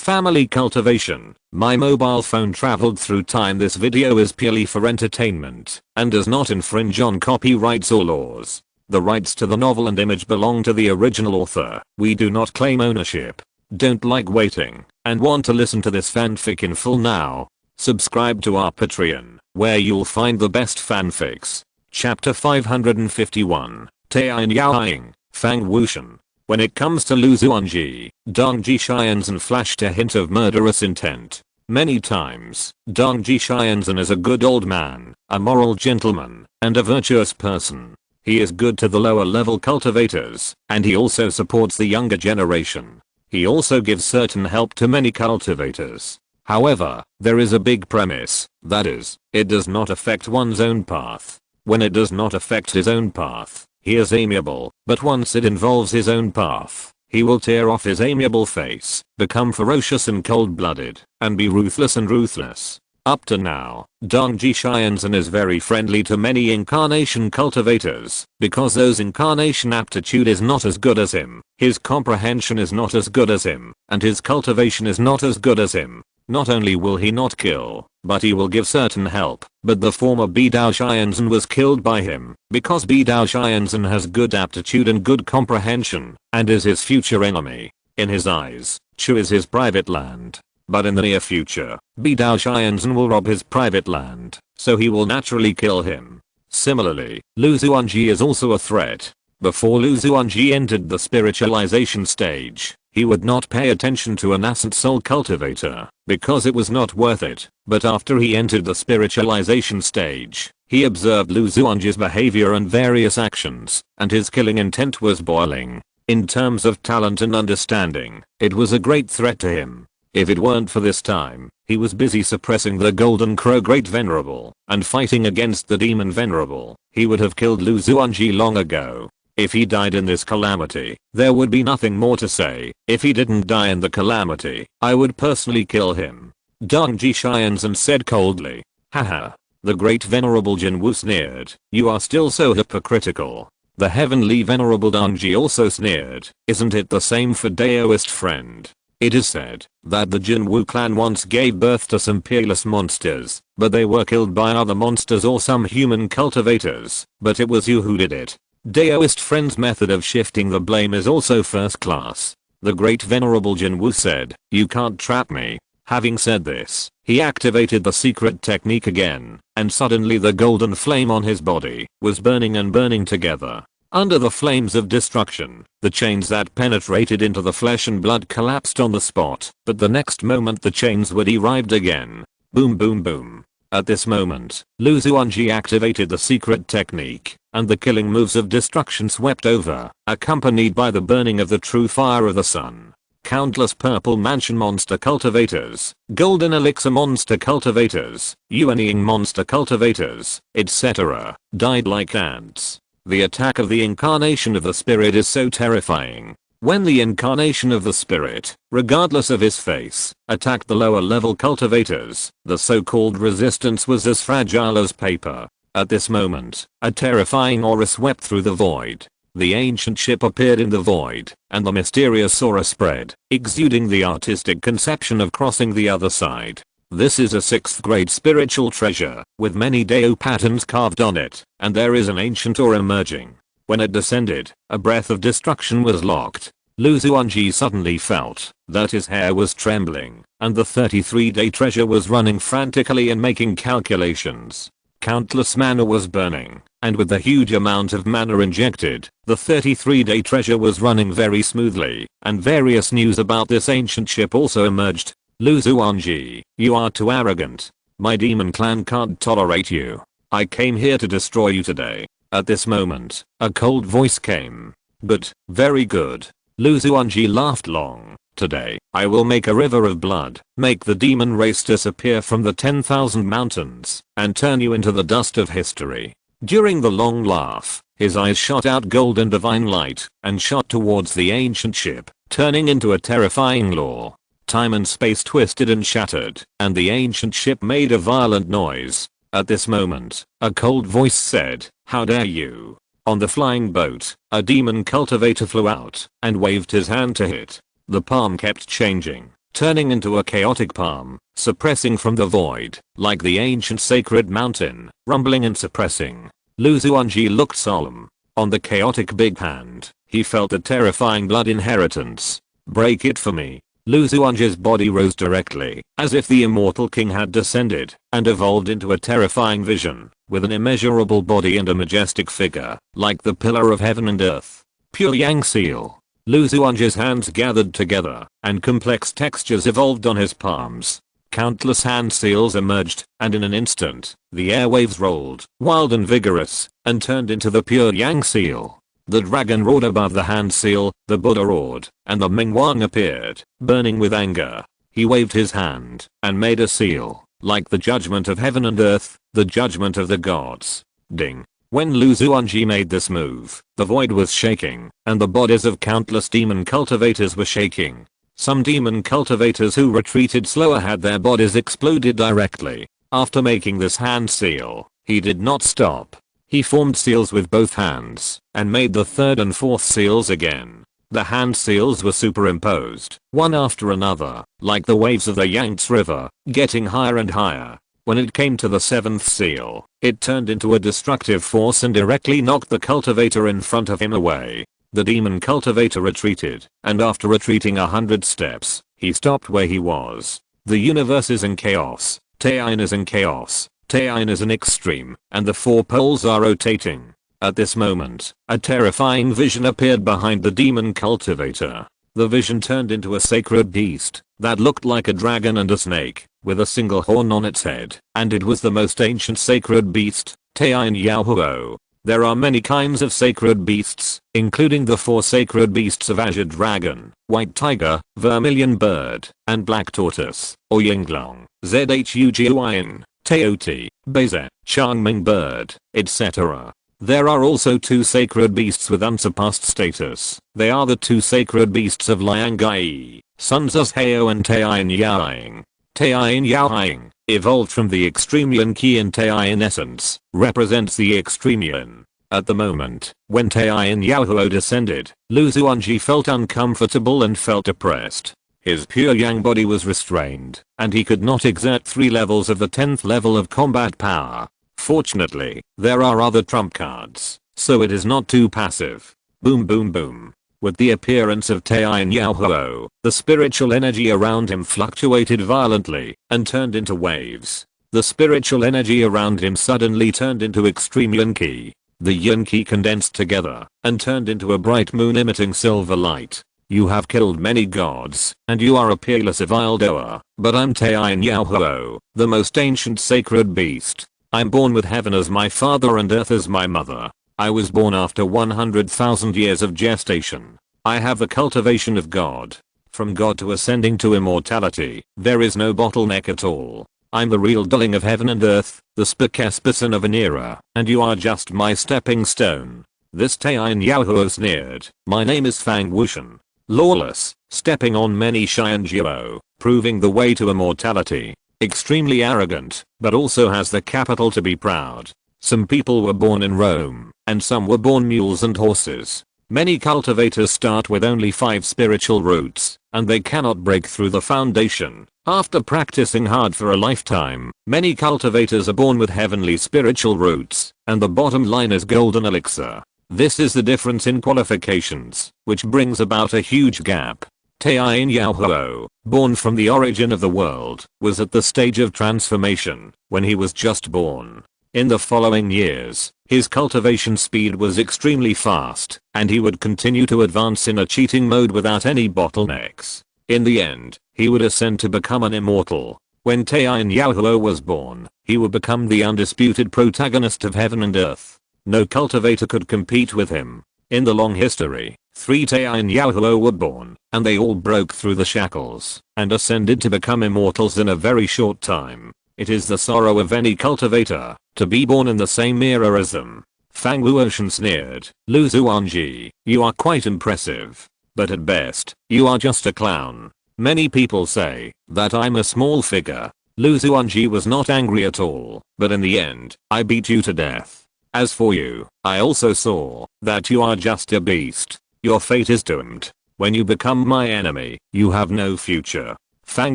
Family cultivation. My mobile phone traveled through time. This video is purely for entertainment and does not infringe on copyrights or laws. The rights to the novel and image belong to the original author. We do not claim ownership. Don't like waiting and want to listen to this fanfic in full now? Subscribe to our Patreon, where you'll find the best fanfics. Chapter 551. Tian Yaoying, Fang Wushan. When it comes to Lu Xuanji, Dongji Xianzhen flashed a hint of murderous intent. Many times, Dongji Xianzhen is a good old man, a moral gentleman, and a virtuous person. He is good to the lower level cultivators, and he also supports the younger generation. He also gives certain help to many cultivators. However, there is a big premise, that is, it does not affect one's own path. When it does not affect his own path, he is amiable, but once it involves his own path, he will tear off his amiable face, become ferocious and cold-blooded, and be ruthless and ruthless. Up to now, Dongji Xianzhen is very friendly to many incarnation cultivators, because those incarnation aptitude is not as good as him, his comprehension is not as good as him, and his cultivation is not as good as him. Not only will he not kill, but he will give certain help, but the former Bidao Xianzhen was killed by him, because Bidao Xianzhen has good aptitude and good comprehension, and is his future enemy. In his eyes, Chu is his private land. But in the near future, Bidao Xianzhen will rob his private land, so he will naturally kill him. Similarly, Lu Xuanji is also a threat. Before Lu Xuanji entered the spiritualization stage, he would not pay attention to a nascent soul cultivator, because it was not worth it, but after he entered the spiritualization stage, he observed Lu Xuanji's behavior and various actions, and his killing intent was boiling. In terms of talent and understanding, it was a great threat to him. If it weren't for this time, he was busy suppressing the Golden Crow Great Venerable, and fighting against the Demon Venerable, he would have killed Lu Xuanji long ago. If he died in this calamity, there would be nothing more to say. If he didn't die in the calamity, I would personally kill him. Dongji Xianzhen said coldly. Haha. The Great Venerable Jinwu sneered. You are still so hypocritical. The Heavenly Venerable Dongji also sneered. Isn't it the same for Daoist friend? It is said that the Jinwu clan once gave birth to some peerless monsters, but they were killed by other monsters or some human cultivators, but it was you who did it. Daoist friend's method of shifting the blame is also first class. The Great Venerable Jinwu said, you can't trap me. Having said this, he activated the secret technique again, and suddenly the golden flame on his body was burning and burning together. Under the flames of destruction, the chains that penetrated into the flesh and blood collapsed on the spot, but the next moment the chains were derived again. Boom boom boom. At this moment, Lu Xuanji activated the secret technique, and the killing moves of destruction swept over, accompanied by the burning of the true fire of the sun. Countless purple mansion monster cultivators, golden elixir monster cultivators, yuanying monster cultivators, etc., died like ants. The attack of the incarnation of the spirit is so terrifying. When the incarnation of the spirit, regardless of his face, attacked the lower level cultivators, the so-called resistance was as fragile as paper. At this moment, a terrifying aura swept through the void. The ancient ship appeared in the void, and the mysterious aura spread, exuding the artistic conception of crossing the other side. This is a 6th grade spiritual treasure, with many Dao patterns carved on it, and there is an ancient aura emerging. When it descended, a breath of destruction was locked. Lu Xuanji suddenly felt that his hair was trembling, and the 33-day treasure was running frantically and making calculations. Countless mana was burning, and with the huge amount of mana injected, the 33-day treasure was running very smoothly, and various news about this ancient ship also emerged. Lu Xuanji, you are too arrogant. My demon clan can't tolerate you. I came here to destroy you today. At this moment, a cold voice came. Good, very good. Lu Xuanji laughed long. Today, I will make a river of blood, make the demon race disappear from the 10,000 mountains, and turn you into the dust of history. During the long laugh, his eyes shot out golden divine light, and shot towards the ancient ship, turning into a terrifying law. Time and space twisted and shattered, and the ancient ship made a violent noise. At this moment, a cold voice said, how dare you? On the flying boat, a demon cultivator flew out and waved his hand to hit. The palm kept changing, turning into a chaotic palm, suppressing from the void, like the ancient sacred mountain, rumbling and suppressing. Xuanji looked solemn. On the chaotic big hand, he felt the terrifying blood inheritance. Break it for me. Xuanji's body rose directly, as if the immortal king had descended, and evolved into a terrifying vision, with an immeasurable body and a majestic figure, like the pillar of heaven and earth. Pure Yang Seal. Xuanji's hands gathered together, and complex textures evolved on his palms. Countless hand seals emerged, and in an instant, the airwaves rolled, wild and vigorous, and turned into the pure Yang Seal. The dragon roared above the hand seal, the Buddha roared, and the Mingwang appeared, burning with anger. He waved his hand, and made a seal, like the judgment of heaven and earth, the judgment of the gods. Ding. When Xuanji made this move, the void was shaking, and the bodies of countless demon cultivators were shaking. Some demon cultivators who retreated slower had their bodies exploded directly. After making this hand seal, he did not stop. He formed seals with both hands, and made the third and fourth seals again. The hand seals were superimposed, one after another, like the waves of the Yangtze River, getting higher and higher. When it came to the seventh seal, it turned into a destructive force and directly knocked the cultivator in front of him away. The demon cultivator retreated, and after retreating 100 steps, he stopped where he was. The universe is in chaos. Attain is in chaos. Attain is an extreme, and the four poles are rotating. At this moment, a terrifying vision appeared behind the demon cultivator. The vision turned into a sacred beast that looked like a dragon and a snake, with a single horn on its head, and it was the most ancient sacred beast, Attain Yaohuo. There are many kinds of sacred beasts, including the four sacred beasts of azure dragon, white tiger, vermilion bird, and black tortoise, or yinglong, zhuguan, teoti, beza, changming bird, etc. There are also two sacred beasts with unsurpassed status. They are the two sacred beasts of Liangai, Sun Zhao and Attain Yaohang. Attain Yaohang, evolved from the extreme yin qi and Attain essence, represents the extreme yin. At the moment, when Attain Yaohuo descended, Xuanji felt uncomfortable and felt depressed. His pure yang body was restrained, and he could not exert 3 levels of the 10th level of combat power. Fortunately, there are other trump cards, so it is not too passive. Boom boom boom. With the appearance of Attain Yaohuo, the spiritual energy around him fluctuated violently, and turned into waves. The spiritual energy around him suddenly turned into extreme yin qi. The yin qi condensed together, and turned into a bright moon emitting silver light. You have killed many gods, and you are a peerless evildoer, but I'm Attain Yaohuo, the most ancient sacred beast. I'm born with heaven as my father and earth as my mother. I was born after 100,000 years of gestation. I have the cultivation of God. From God to ascending to immortality, there is no bottleneck at all. I'm the real dwelling of heaven and earth, the spokesperson of an era, and you are just my stepping stone. This Attain Yaohuo sneered. My name is Fang Wushan. Lawless, stepping on many Xuanji, proving the way to immortality. Extremely arrogant, but also has the capital to be proud. Some people were born in Rome, and some were born mules and horses. Many cultivators start with only 5 spiritual roots, and they cannot break through the foundation. After practicing hard for a lifetime, many cultivators are born with heavenly spiritual roots, and the bottom line is golden elixir. This is the difference in qualifications, which brings about a huge gap. Attain Yaohuo, born from the origin of the world, was at the stage of transformation when he was just born. In the following years, his cultivation speed was extremely fast, and he would continue to advance in a cheating mode without any bottlenecks. In the end, he would ascend to become an immortal. When Attain Yaohuo was born, he would become the undisputed protagonist of heaven and earth. No cultivator could compete with him. In the long history, 3 Attain Yaohuo were born, and they all broke through the shackles, and ascended to become immortals in a very short time. It is the sorrow of any cultivator, to be born in the same era as them. Fang Wuoshan sneered. Xuanji, you are quite impressive. But at best, you are just a clown. Many people say that I'm a small figure. Xuanji was not angry at all, but in the end, I beat you to death. As for you, I also saw that you are just a beast. Your fate is doomed. When you become my enemy, you have no future. Fang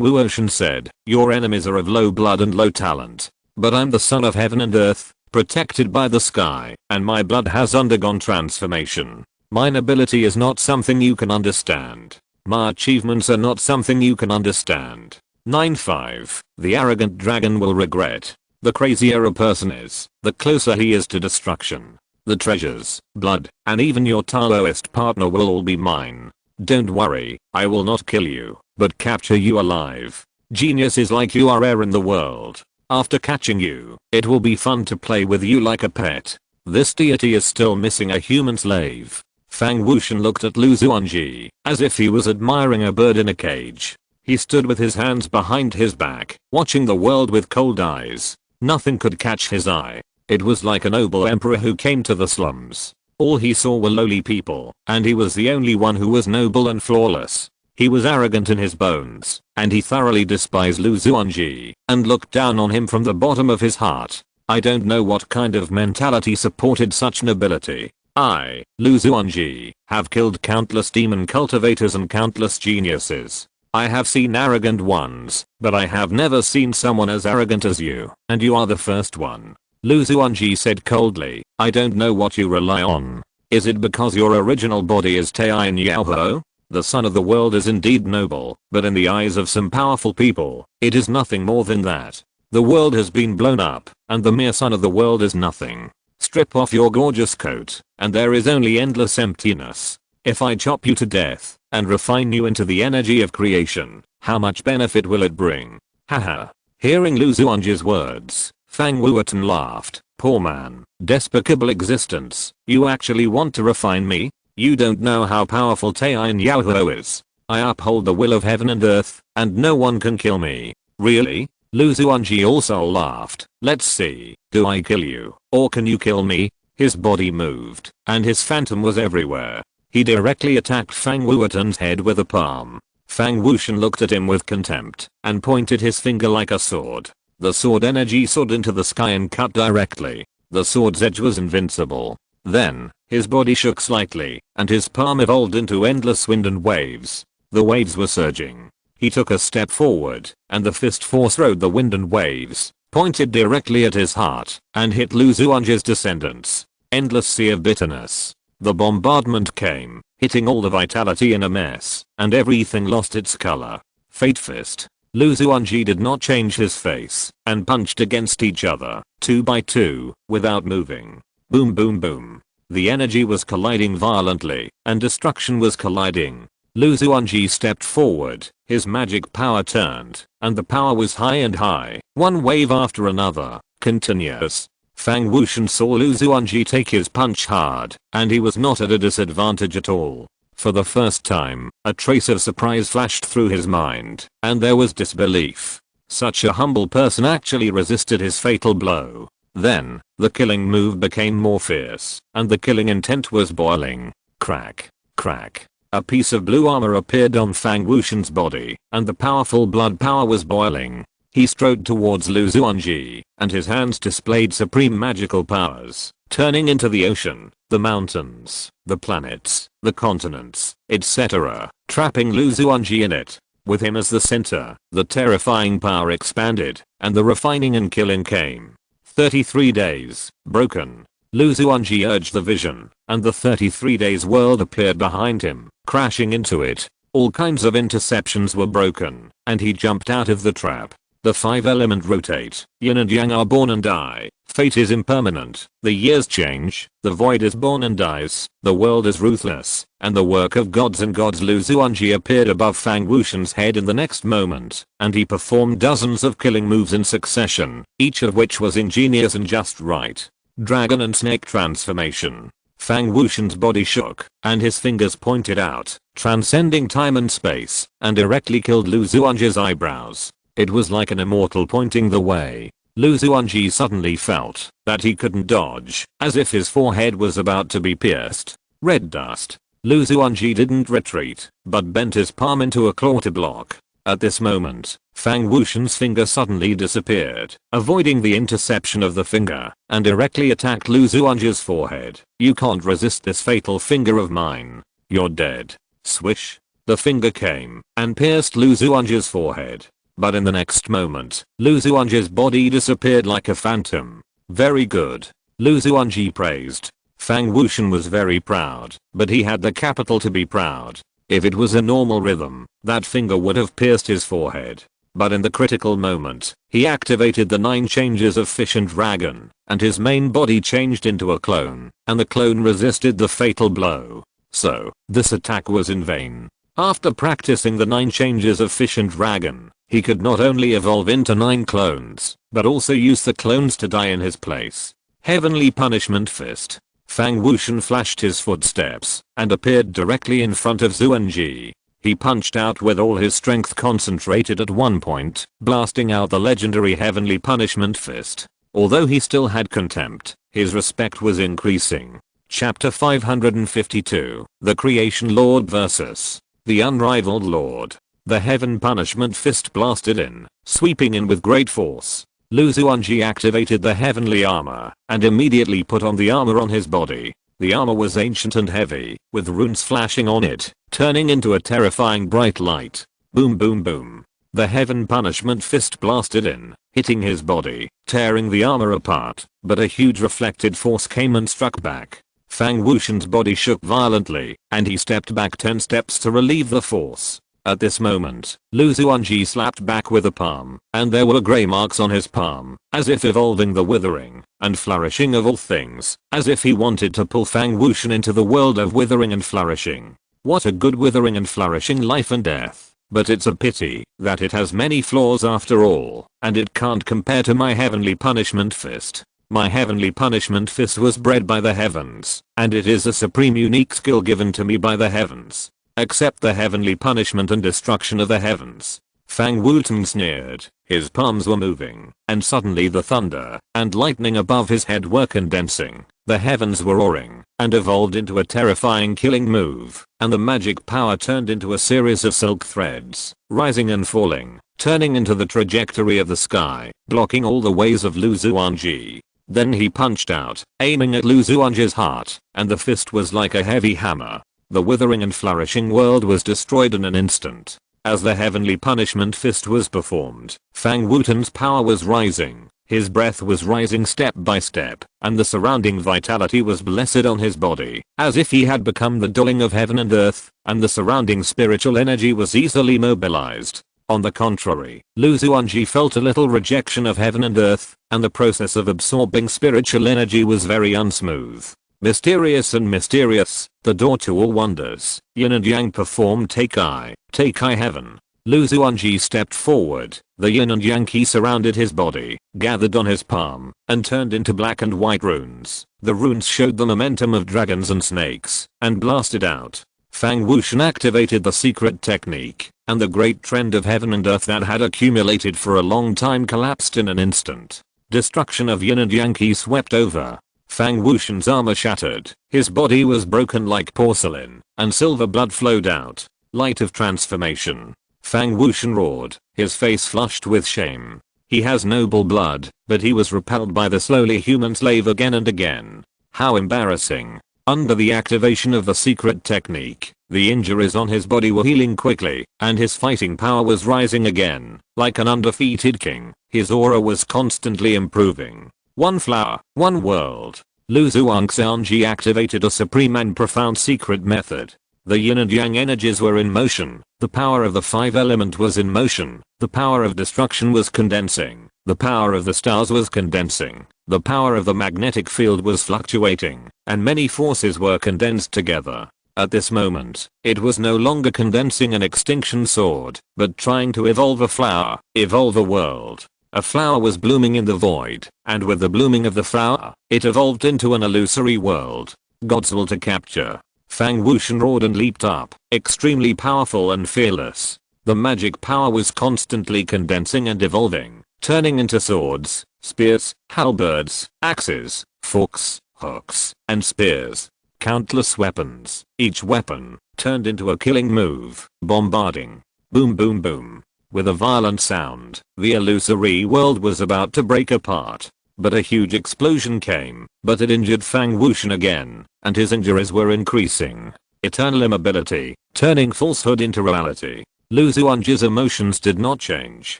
Wuotian said, your enemies are of low blood and low talent. But I'm the son of heaven and earth, protected by the sky, and my blood has undergone transformation. My nobility is not something you can understand. My achievements are not something you can understand. 9-5. The arrogant dragon will regret. The crazier a person is, the closer he is to destruction. The treasures, blood, and even your Taoist partner will all be mine. Don't worry, I will not kill you, but capture you alive. Genius is like you are air in the world. After catching you, it will be fun to play with you like a pet. This deity is still missing a human slave. Fang Wuotian looked at Lu Xuanji, as if he was admiring a bird in a cage. He stood with his hands behind his back, watching the world with cold eyes. Nothing could catch his eye. It was like a noble emperor who came to the slums. All he saw were lowly people, and he was the only one who was noble and flawless. He was arrogant in his bones, and he thoroughly despised Lu Xuanji, and looked down on him from the bottom of his heart. I don't know what kind of mentality supported such nobility. I, Lu Xuanji, have killed countless demon cultivators and countless geniuses. I have seen arrogant ones, but I have never seen someone as arrogant as you, and you are the first one. Lu Xuanji said coldly, I don't know what you rely on. Is it because your original body is attain Yaoho? The son of the world is indeed noble, but in the eyes of some powerful people, it is nothing more than that. The world has been blown up, and the mere son of the world is nothing. Strip off your gorgeous coat, and there is only endless emptiness. If I chop you to death, and refine you into the energy of creation, how much benefit will it bring? Haha. Hearing Lu Xuanji's words, Fang Wuotian laughed. Poor man, despicable existence, you actually want to refine me? You don't know how powerful attain Yaoho is. I uphold the will of heaven and earth, and no one can kill me. Really? Lu Xuanji also laughed. Let's see, do I kill you, or can you kill me? His body moved, and his phantom was everywhere. He directly attacked Fang Wuotian's head with a palm. Fang Wuotian looked at him with contempt, and pointed his finger like a sword. The sword energy soared into the sky and cut directly. The sword's edge was invincible. Then, his body shook slightly, and his palm evolved into endless wind and waves. The waves were surging. He took a step forward, and the fist force rode the wind and waves, pointed directly at his heart, and hit Lu Xuanji's descendants. Endless sea of bitterness. The bombardment came, hitting all the vitality in a mess, and everything lost its color. Fate Fist. Lu Xuanji did not change his face, and punched against each other, 2 by 2, without moving. Boom boom boom. The energy was colliding violently, and destruction was colliding. Lu Xuanji stepped forward, his magic power turned, and the power was high and high, one wave after another, continuous. Fang Wuotian saw Lu Xuanji take his punch hard, and he was not at a disadvantage at all. For the first time, a trace of surprise flashed through his mind, and there was disbelief. Such a humble person actually resisted his fatal blow. Then, the killing move became more fierce, and the killing intent was boiling. Crack, crack. A piece of blue armor appeared on Fang Wuotian's body, and the powerful blood power was boiling. He strode towards Lu Xuanji, and his hands displayed supreme magical powers, turning into the ocean, the mountains, the planets, the continents, etc., trapping Lu Xuanji in it. With him as the center, the terrifying power expanded, and the refining and killing came. 33 days, broken. Lu Xuanji urged the vision, and the 33 days world appeared behind him, crashing into it. All kinds of interceptions were broken, and he jumped out of the trap. The 5 elements rotate, yin and yang are born and die, fate is impermanent, the years change, the void is born and dies, the world is ruthless, and the work of gods and gods. Lu Xuanji appeared above Fang Wuotian's head in the next moment, and he performed dozens of killing moves in succession, each of which was ingenious and just right. Dragon and snake transformation. Fang Wuotian's body shook, and his fingers pointed out, transcending time and space, and directly killed Lu Xuanji's eyebrows. It was like an immortal pointing the way. Lu Xuanji suddenly felt that he couldn't dodge, as if his forehead was about to be pierced. Red dust. Lu Xuanji didn't retreat, but bent his palm into a claw to block. At this moment, Fang Wuotian's finger suddenly disappeared, avoiding the interception of the finger, and directly attacked Lu Xuanji's forehead. You can't resist this fatal finger of mine. You're dead. Swish. The finger came and pierced Lu Xuanji's forehead. But in the next moment, Lu Xuanji's body disappeared like a phantom. Very good. Lu Xuanji praised. Fang Wuxian was very proud, but he had the capital to be proud. If it was a normal rhythm, that finger would have pierced his forehead. But in the critical moment, he activated the 9 changes of fish and dragon, and his main body changed into a clone, and the clone resisted the fatal blow. So, this attack was in vain. After practicing the 9 changes of fish and dragon, he could not only evolve into 9 clones, but also use the clones to die in his place. Heavenly Punishment Fist. Fang Wuxian flashed his footsteps and appeared directly in front of Xuanji. He punched out with all his strength concentrated at one point, blasting out the legendary Heavenly Punishment Fist. Although he still had contempt, his respect was increasing. Chapter 552, The Creation Lord vs. The Unrivaled Lord. The Heaven Punishment Fist blasted in, sweeping in with great force. Lu Xuanji activated the heavenly armor and immediately put on the armor on his body. The armor was ancient and heavy, with runes flashing on it, turning into a terrifying bright light. Boom boom boom. The Heaven Punishment Fist blasted in, hitting his body, tearing the armor apart, but a huge reflected force came and struck back. Fang Wuxian's body shook violently, and he stepped back 10 steps to relieve the force. At this moment, Lu Xuanji slapped back with a palm, and there were grey marks on his palm, as if evolving the withering and flourishing of all things, as if he wanted to pull Fang Wuxian into the world of withering and flourishing. What a good withering and flourishing life and death, but it's a pity that it has many flaws after all, and it can't compare to my Heavenly Punishment Fist. My Heavenly Punishment Fist was bred by the heavens, and it is a supreme unique skill given to me by the heavens. Accept the heavenly punishment and destruction of the heavens. Fang Wuxian sneered. His palms were moving, and suddenly the thunder and lightning above his head were condensing. The heavens were roaring, and evolved into a terrifying killing move, and the magic power turned into a series of silk threads, rising and falling, turning into the trajectory of the sky, blocking all the ways of Lu Xuanji. Then he punched out, aiming at Lu Xuanji's heart, and the fist was like a heavy hammer. The withering and flourishing world was destroyed in an instant. As the Heavenly Punishment Fist was performed, Fang Wuxian's power was rising, his breath was rising step by step, and the surrounding vitality was blessed on his body, as if he had become the dwelling of heaven and earth, and the surrounding spiritual energy was easily mobilized. On the contrary, Lu Xuanji felt a little rejection of heaven and earth, and the process of absorbing spiritual energy was very unsmooth. Mysterious and mysterious, the door to all wonders. Yin and Yang performed take I heaven. Lu Xuanji stepped forward, the yin and yang key surrounded his body, gathered on his palm, and turned into black and white runes. The runes showed the momentum of dragons and snakes, and blasted out. Fang Wuxian activated the secret technique, and the great trend of heaven and earth that had accumulated for a long time collapsed in an instant. Destruction of yin and yang key swept over. Fang Wuxian's armor shattered, his body was broken like porcelain, and silver blood flowed out. Light of transformation. Fang Wuxian roared, his face flushed with shame. He has noble blood, but he was repelled by the slowly human slave again and again. How embarrassing. Under the activation of the secret technique, the injuries on his body were healing quickly, and his fighting power was rising again. Like an undefeated king, his aura was constantly improving. One flower, one world. Lu Xuanji activated a supreme and profound secret method. The yin and yang energies were in motion, the power of the 5 element was in motion, the power of destruction was condensing, the power of the stars was condensing, the power of the magnetic field was fluctuating, and many forces were condensed together. At this moment, it was no longer condensing an extinction sword, but trying to evolve a flower, evolve a world. A flower was blooming in the void, and with the blooming of the flower, it evolved into an illusory world. God's will to capture. Fang Wuxian roared and leaped up, extremely powerful and fearless. The magic power was constantly condensing and evolving, turning into swords, spears, halberds, axes, forks, hooks, and spears. Countless weapons, each weapon, turned into a killing move, bombarding. Boom boom boom. With a violent sound, the illusory world was about to break apart. But a huge explosion came, but it injured Fang Wuxian again, and his injuries were increasing. eternal immobility, turning falsehood into reality. Lu Xuanji's emotions did not change.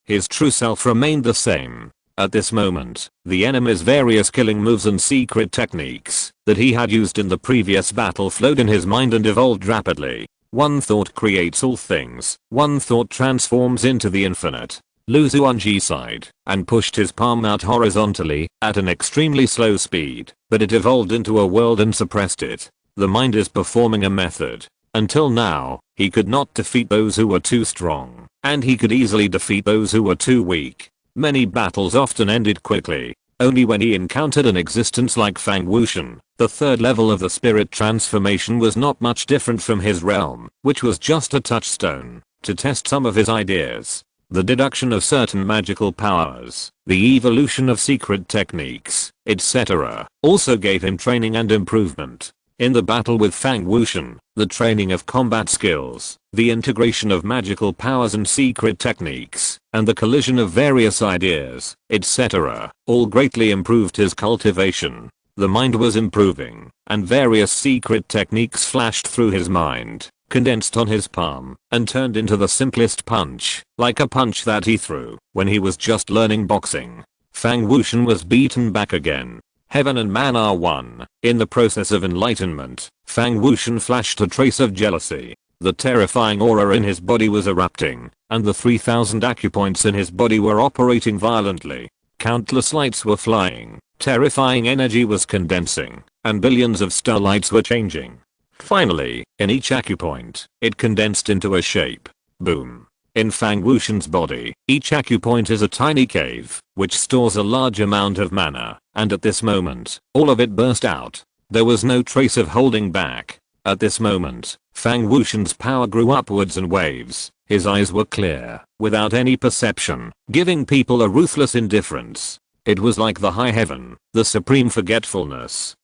His true self remained the same. At this moment, the enemy's various killing moves and secret techniques that he had used in the previous battle flowed in his mind and evolved rapidly. One thought creates all things. One thought transforms into the infinite. Lu Xuanji sighed and pushed his palm out horizontally at an extremely slow speed, but it evolved into a world and suppressed it. The mind is performing a method. Until now, he could not defeat those who were too strong, and he could easily defeat those who were too weak. Many battles often ended quickly. Only when he encountered an existence like Fang Wuxian, the third level of the spirit transformation was not much different from his realm, which was just a touchstone to test some of his ideas. The deduction of certain magical powers, the evolution of secret techniques, etc. also gave him training and improvement. In the battle with Fang Wuxian, the training of combat skills, the integration of magical powers and secret techniques, and the collision of various ideas, etc., all greatly improved his cultivation. The mind was improving, and various secret techniques flashed through his mind, condensed on his palm, and turned into the simplest punch, like a punch that he threw when he was just learning boxing. Fang Wuxian was beaten back again. Heaven and man are one. In the process of enlightenment, Fang Wuxian flashed a trace of jealousy. The terrifying aura in his body was erupting, and the 3000 acupoints in his body were operating violently. Countless lights were flying, terrifying energy was condensing, and billions of starlights were changing. Finally, in each acupoint, it condensed into a shape. Boom. In Fang Wuxian's body, each acupoint is a tiny cave, which stores a large amount of mana, and at this moment, all of it burst out. There was no trace of holding back. At this moment, Fang Wuxian's power grew upwards in waves. His eyes were clear, without any perception, giving people a ruthless indifference. It was like the high heaven, the supreme forgetfulness,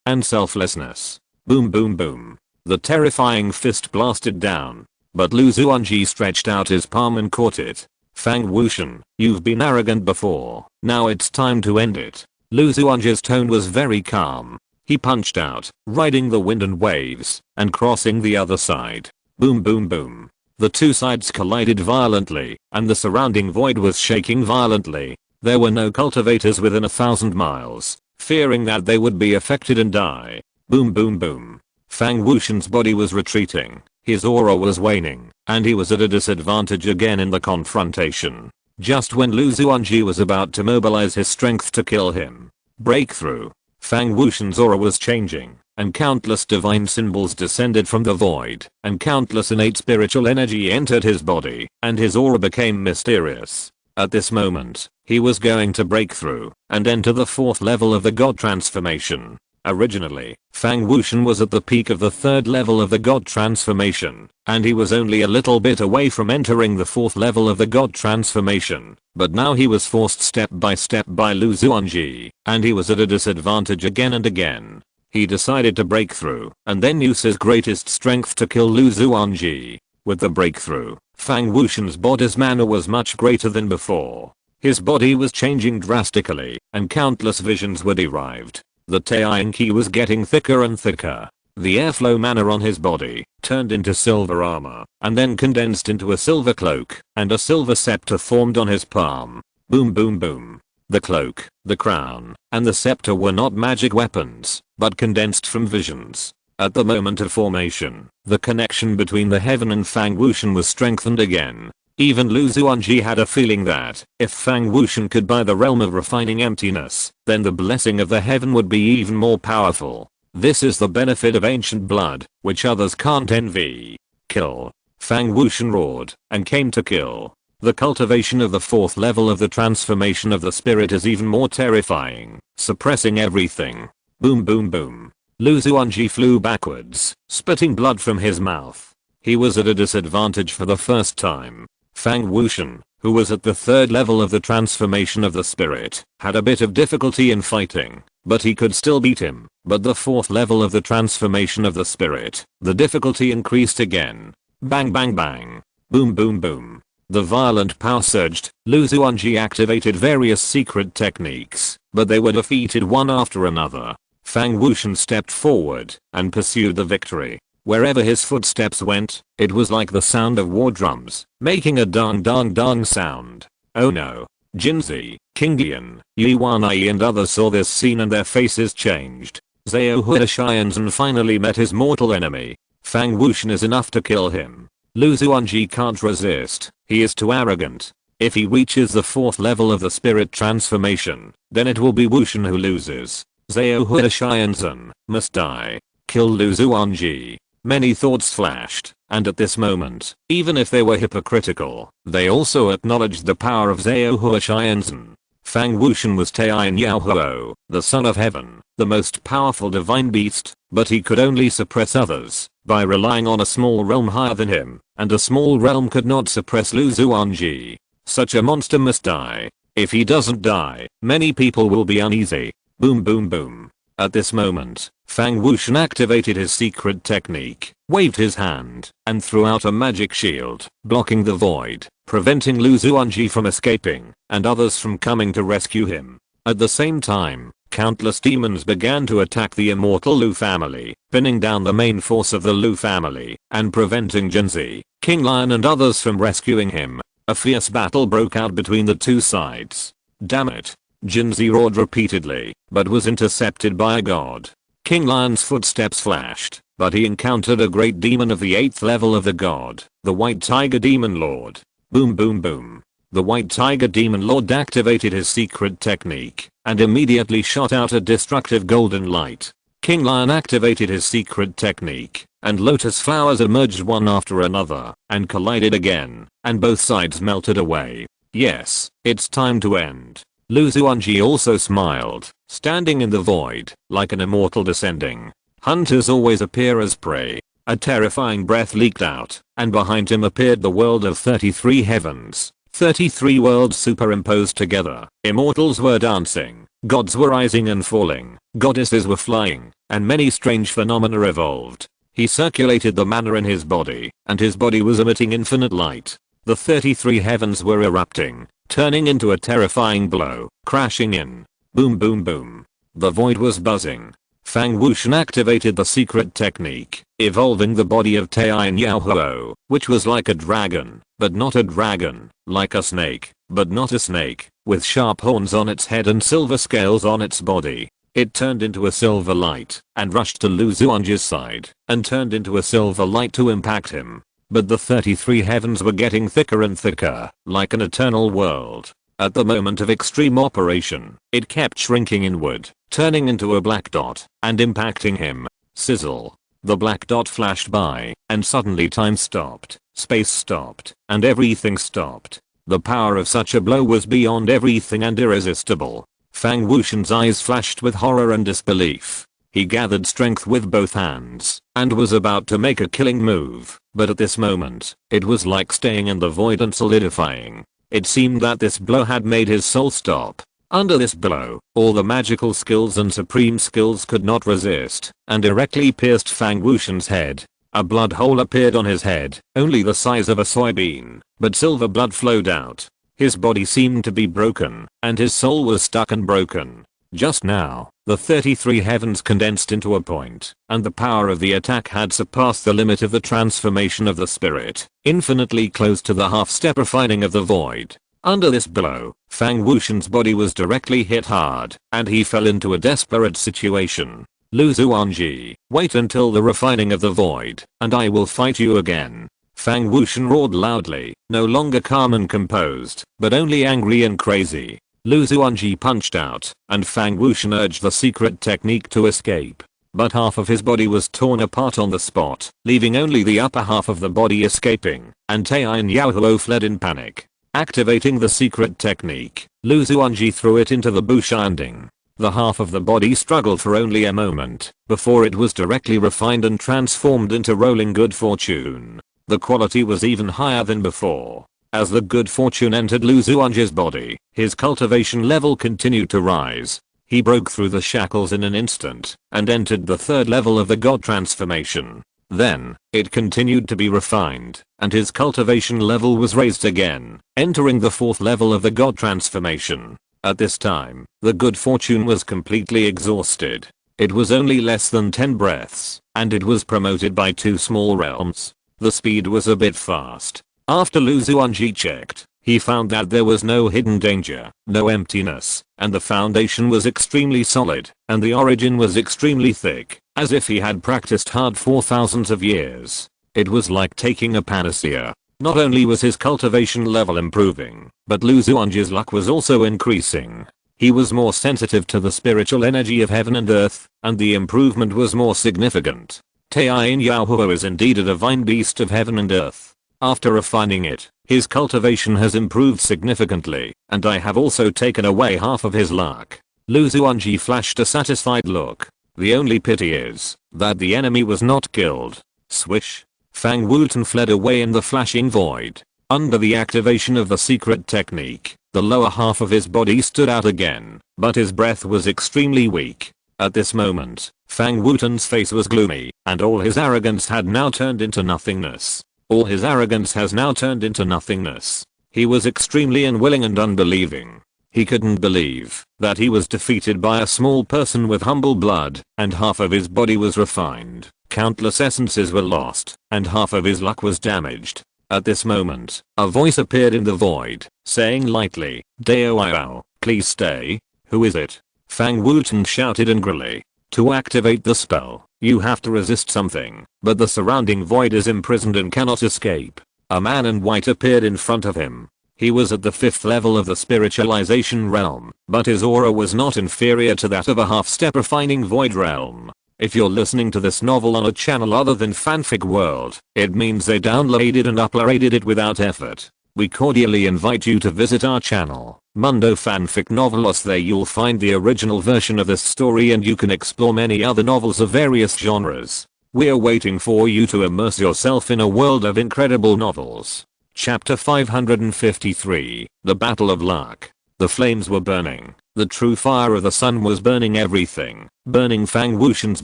and selflessness. Boom boom boom. The terrifying fist blasted down. But Lu Xuanji stretched out his palm and caught it. Fang Wuxian, you've been arrogant before. Now it's time to end it. Lu Xuanji's tone was very calm. He punched out, riding the wind and waves, and crossing the other side. Boom boom boom. The two sides collided violently, and the surrounding void was shaking violently. There were no cultivators within 1,000 miles, fearing that they would be affected and die. Boom boom boom. Fang Wuxian's body was retreating. His aura was waning, and he was at a disadvantage again in the confrontation. Just when Lu Xuanji was about to mobilize his strength to kill him. Breakthrough. Fang Wuxian's aura was changing, and countless divine symbols descended from the void, and countless innate spiritual energy entered his body, and his aura became mysterious. At this moment, he was going to break through, and enter the fourth level of the God transformation. Originally, Fang Wuxian was at the peak of the third level of the God transformation, and he was only a little bit away from entering the fourth level of the God transformation, but now he was forced step by Lu Xuanji, and he was at a disadvantage again and again. He decided to break through, and then use his greatest strength to kill Lu Xuanji. With the breakthrough, Fang Wuxian's body's mana was much greater than before. His body was changing drastically, and countless visions were derived. The Taiying Qi was getting thicker and thicker. The airflow mana on his body turned into silver armor, and then condensed into a silver cloak, and a silver scepter formed on his palm. Boom boom boom. The cloak, the crown, and the scepter were not magic weapons, but condensed from visions. At the moment of formation, the connection between the heaven and Fang Wuxian was strengthened again. Even Lu Xuanji had a feeling that, if Fang Wuxian could buy the realm of refining emptiness, then the blessing of the heaven would be even more powerful. This is the benefit of ancient blood, which others can't envy. Kill. Fang Wuxian roared, and came to kill. The cultivation of the fourth level of the transformation of the spirit is even more terrifying, suppressing everything. Boom boom boom. Lu Xuanji flew backwards, spitting blood from his mouth. He was at a disadvantage for the first time. Fang Wuxian, who was at the third level of the transformation of the spirit, had a bit of difficulty in fighting, but he could still beat him. But the fourth level of the transformation of the spirit, the difficulty increased again. Bang bang bang. Boom boom boom. The violent power surged. Lu Xuanji activated various secret techniques, but they were defeated one after another. Fang Wuxian stepped forward and pursued the victory. Wherever his footsteps went, it was like the sound of war drums, making a dong dong dong sound. Oh no. Jinzi, Kinglian, Yuanai and others saw this scene and their faces changed. Zhao Huashianzhen finally met his mortal enemy. Fang Wuxian is enough to kill him. Lu Xuanji can't resist, he is too arrogant. If he reaches the 4th level of the spirit transformation, then it will be Wuxian who loses. Zhao Huashianzhen must die. Kill Lu Xuanji. Many thoughts flashed, and at this moment, even if they were hypocritical, they also acknowledged the power of Zhao Huashianzhen. Fang Wuxian was Taiyan Yaohuo, the son of heaven, the most powerful divine beast, but he could only suppress others by relying on a small realm higher than him, and a small realm could not suppress Lu Xuanji. Such a monster must die. If he doesn't die, many people will be uneasy. Boom boom boom. At this moment, Fang Wuxian activated his secret technique, waved his hand, and threw out a magic shield, blocking the void, preventing Lu Xuanji from escaping, and others from coming to rescue him. At the same time, countless demons began to attack the immortal Lu family, pinning down the main force of the Lu family, and preventing Jinzi, King Lion and others from rescuing him. A fierce battle broke out between the two sides. Damn it. Jinzi roared repeatedly, but was intercepted by a god. King Lion's footsteps flashed, but he encountered a great demon of the 8th level of the god, the White Tiger Demon Lord. Boom boom boom. The White Tiger Demon Lord activated his secret technique, and immediately shot out a destructive golden light. King Lion activated his secret technique, and lotus flowers emerged one after another, and collided again, and both sides melted away. Yes, it's time to end. Lu Xuanji also smiled, standing in the void, like an immortal descending. Hunters always appear as prey. A terrifying breath leaked out, and behind him appeared the world of 33 heavens. 33 worlds superimposed together. Immortals were dancing, gods were rising and falling, goddesses were flying, and many strange phenomena evolved. He circulated the mana in his body, and his body was emitting infinite light. The 33 heavens were erupting, turning into a terrifying blow, crashing in. Boom boom boom. The void was buzzing. Fang Wuxian activated the secret technique, evolving the body of Taiyan Yaohuo, which was like a dragon, but not a dragon, like a snake, but not a snake, with sharp horns on its head and silver scales on its body. It turned into a silver light, and rushed to Lu Xuanji's side, and turned into a silver light to impact him. But the 33 heavens were getting thicker and thicker, like an eternal world. At the moment of extreme operation, it kept shrinking inward, turning into a black dot, and impacting him. Sizzle. The black dot flashed by, and suddenly time stopped, space stopped, and everything stopped. The power of such a blow was beyond everything and irresistible. Fang Wuxian's eyes flashed with horror and disbelief. He gathered strength with both hands, and was about to make a killing move, but at this moment, it was like staying in the void and solidifying. It seemed that this blow had made his soul stop. Under this blow, all the magical skills and supreme skills could not resist, and directly pierced Fang Wuxian's head. A blood hole appeared on his head, only the size of a soybean, but silver blood flowed out. His body seemed to be broken, and his soul was stuck and broken. Just now, the 33 heavens condensed into a point, and the power of the attack had surpassed the limit of the transformation of the spirit, infinitely close to the half-step refining of the void. Under this blow, Fang Wuxian's body was directly hit hard, and he fell into a desperate situation. Lu Xuanji, wait until the refining of the void, and I will fight you again. Fang Wuxian roared loudly, no longer calm and composed, but only angry and crazy. Lu Xuanji punched out, and Fang Wuxian urged the secret technique to escape. But half of his body was torn apart on the spot, leaving only the upper half of the body escaping, and Taiyan Yaohuo fled in panic. Activating the secret technique, Lu Xuanji threw it into the Bushanding. The half of the body struggled for only a moment, before it was directly refined and transformed into rolling good fortune. The quality was even higher than before. As the good fortune entered Lu Xuanji's body, his cultivation level continued to rise. He broke through the shackles in an instant, and entered the 3rd level of the god transformation. Then, it continued to be refined, and his cultivation level was raised again, entering the 4th level of the god transformation. At this time, the good fortune was completely exhausted. It was only less than 10 breaths, and it was promoted by 2 small realms. The speed was a bit fast. After Xuanji checked, he found that there was no hidden danger, no emptiness, and the foundation was extremely solid, and the origin was extremely thick, as if he had practiced hard for thousands of years. It was like taking a panacea. Not only was his cultivation level improving, but Xuanji's luck was also increasing. He was more sensitive to the spiritual energy of heaven and earth, and the improvement was more significant. Attain is indeed a divine beast of heaven and earth. After refining it, his cultivation has improved significantly, and I have also taken away half of his luck. Xuanji flashed a satisfied look. The only pity is that the enemy was not killed. Swish. Fang Wutan fled away in the flashing void. Under the activation of the secret technique, the lower half of his body stood out again, but his breath was extremely weak. At this moment, Fang Wutan's face was gloomy, and all his arrogance had now turned into nothingness. All his arrogance has now turned into nothingness. He was extremely unwilling and unbelieving. He couldn't believe that he was defeated by a small person with humble blood, and half of his body was refined, countless essences were lost, and half of his luck was damaged. At this moment, a voice appeared in the void, saying lightly, "Dao, please stay." "Who is it?" Fang Wutan shouted angrily. "To activate the spell, you have to resist something, but the surrounding void is imprisoned and cannot escape." A man in white appeared in front of him. He was at the 5th level of the spiritualization realm, but his aura was not inferior to that of a half-step refining void realm. If you're listening to this novel on a channel other than Fanfic World, it means they downloaded and uploaded it without effort. We cordially invite you to visit our channel, Mundo Fanfic Novelos. There you'll find the original version of this story, and you can explore many other novels of various genres. We're waiting for you to immerse yourself in a world of incredible novels. Chapter 553, The Battle of Luck. The flames were burning. The true fire of the sun was burning everything, burning Fang Wutan's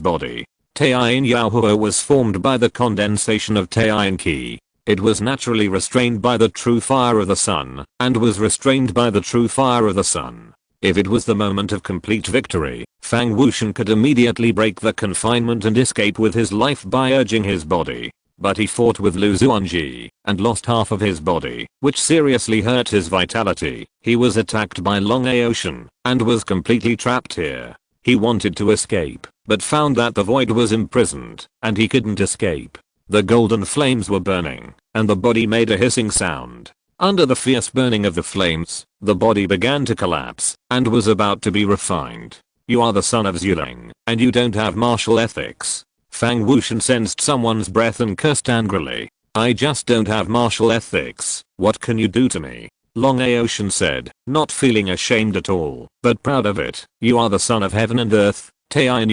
body. Attain was formed by the condensation of Attain Qi. It was naturally restrained by the true fire of the sun, and was restrained by the true fire of the sun. If it was the moment of complete victory, Fang Wutan could immediately break the confinement and escape with his life by urging his body. But he fought with Xuanji, and lost half of his body, which seriously hurt his vitality. He was attacked by Xuanji, and was completely trapped here. He wanted to escape, but found that the void was imprisoned, and he couldn't escape. The golden flames were burning, and the body made a hissing sound. Under the fierce burning of the flames, the body began to collapse, and was about to be refined. "You are the son of Xuling, and you don't have martial ethics." Fang Wutan sensed someone's breath and cursed angrily. "I just don't have martial ethics. What can you do to me?" Xuanji said, not feeling ashamed at all, but proud of it. "You are the son of heaven and earth, Attain.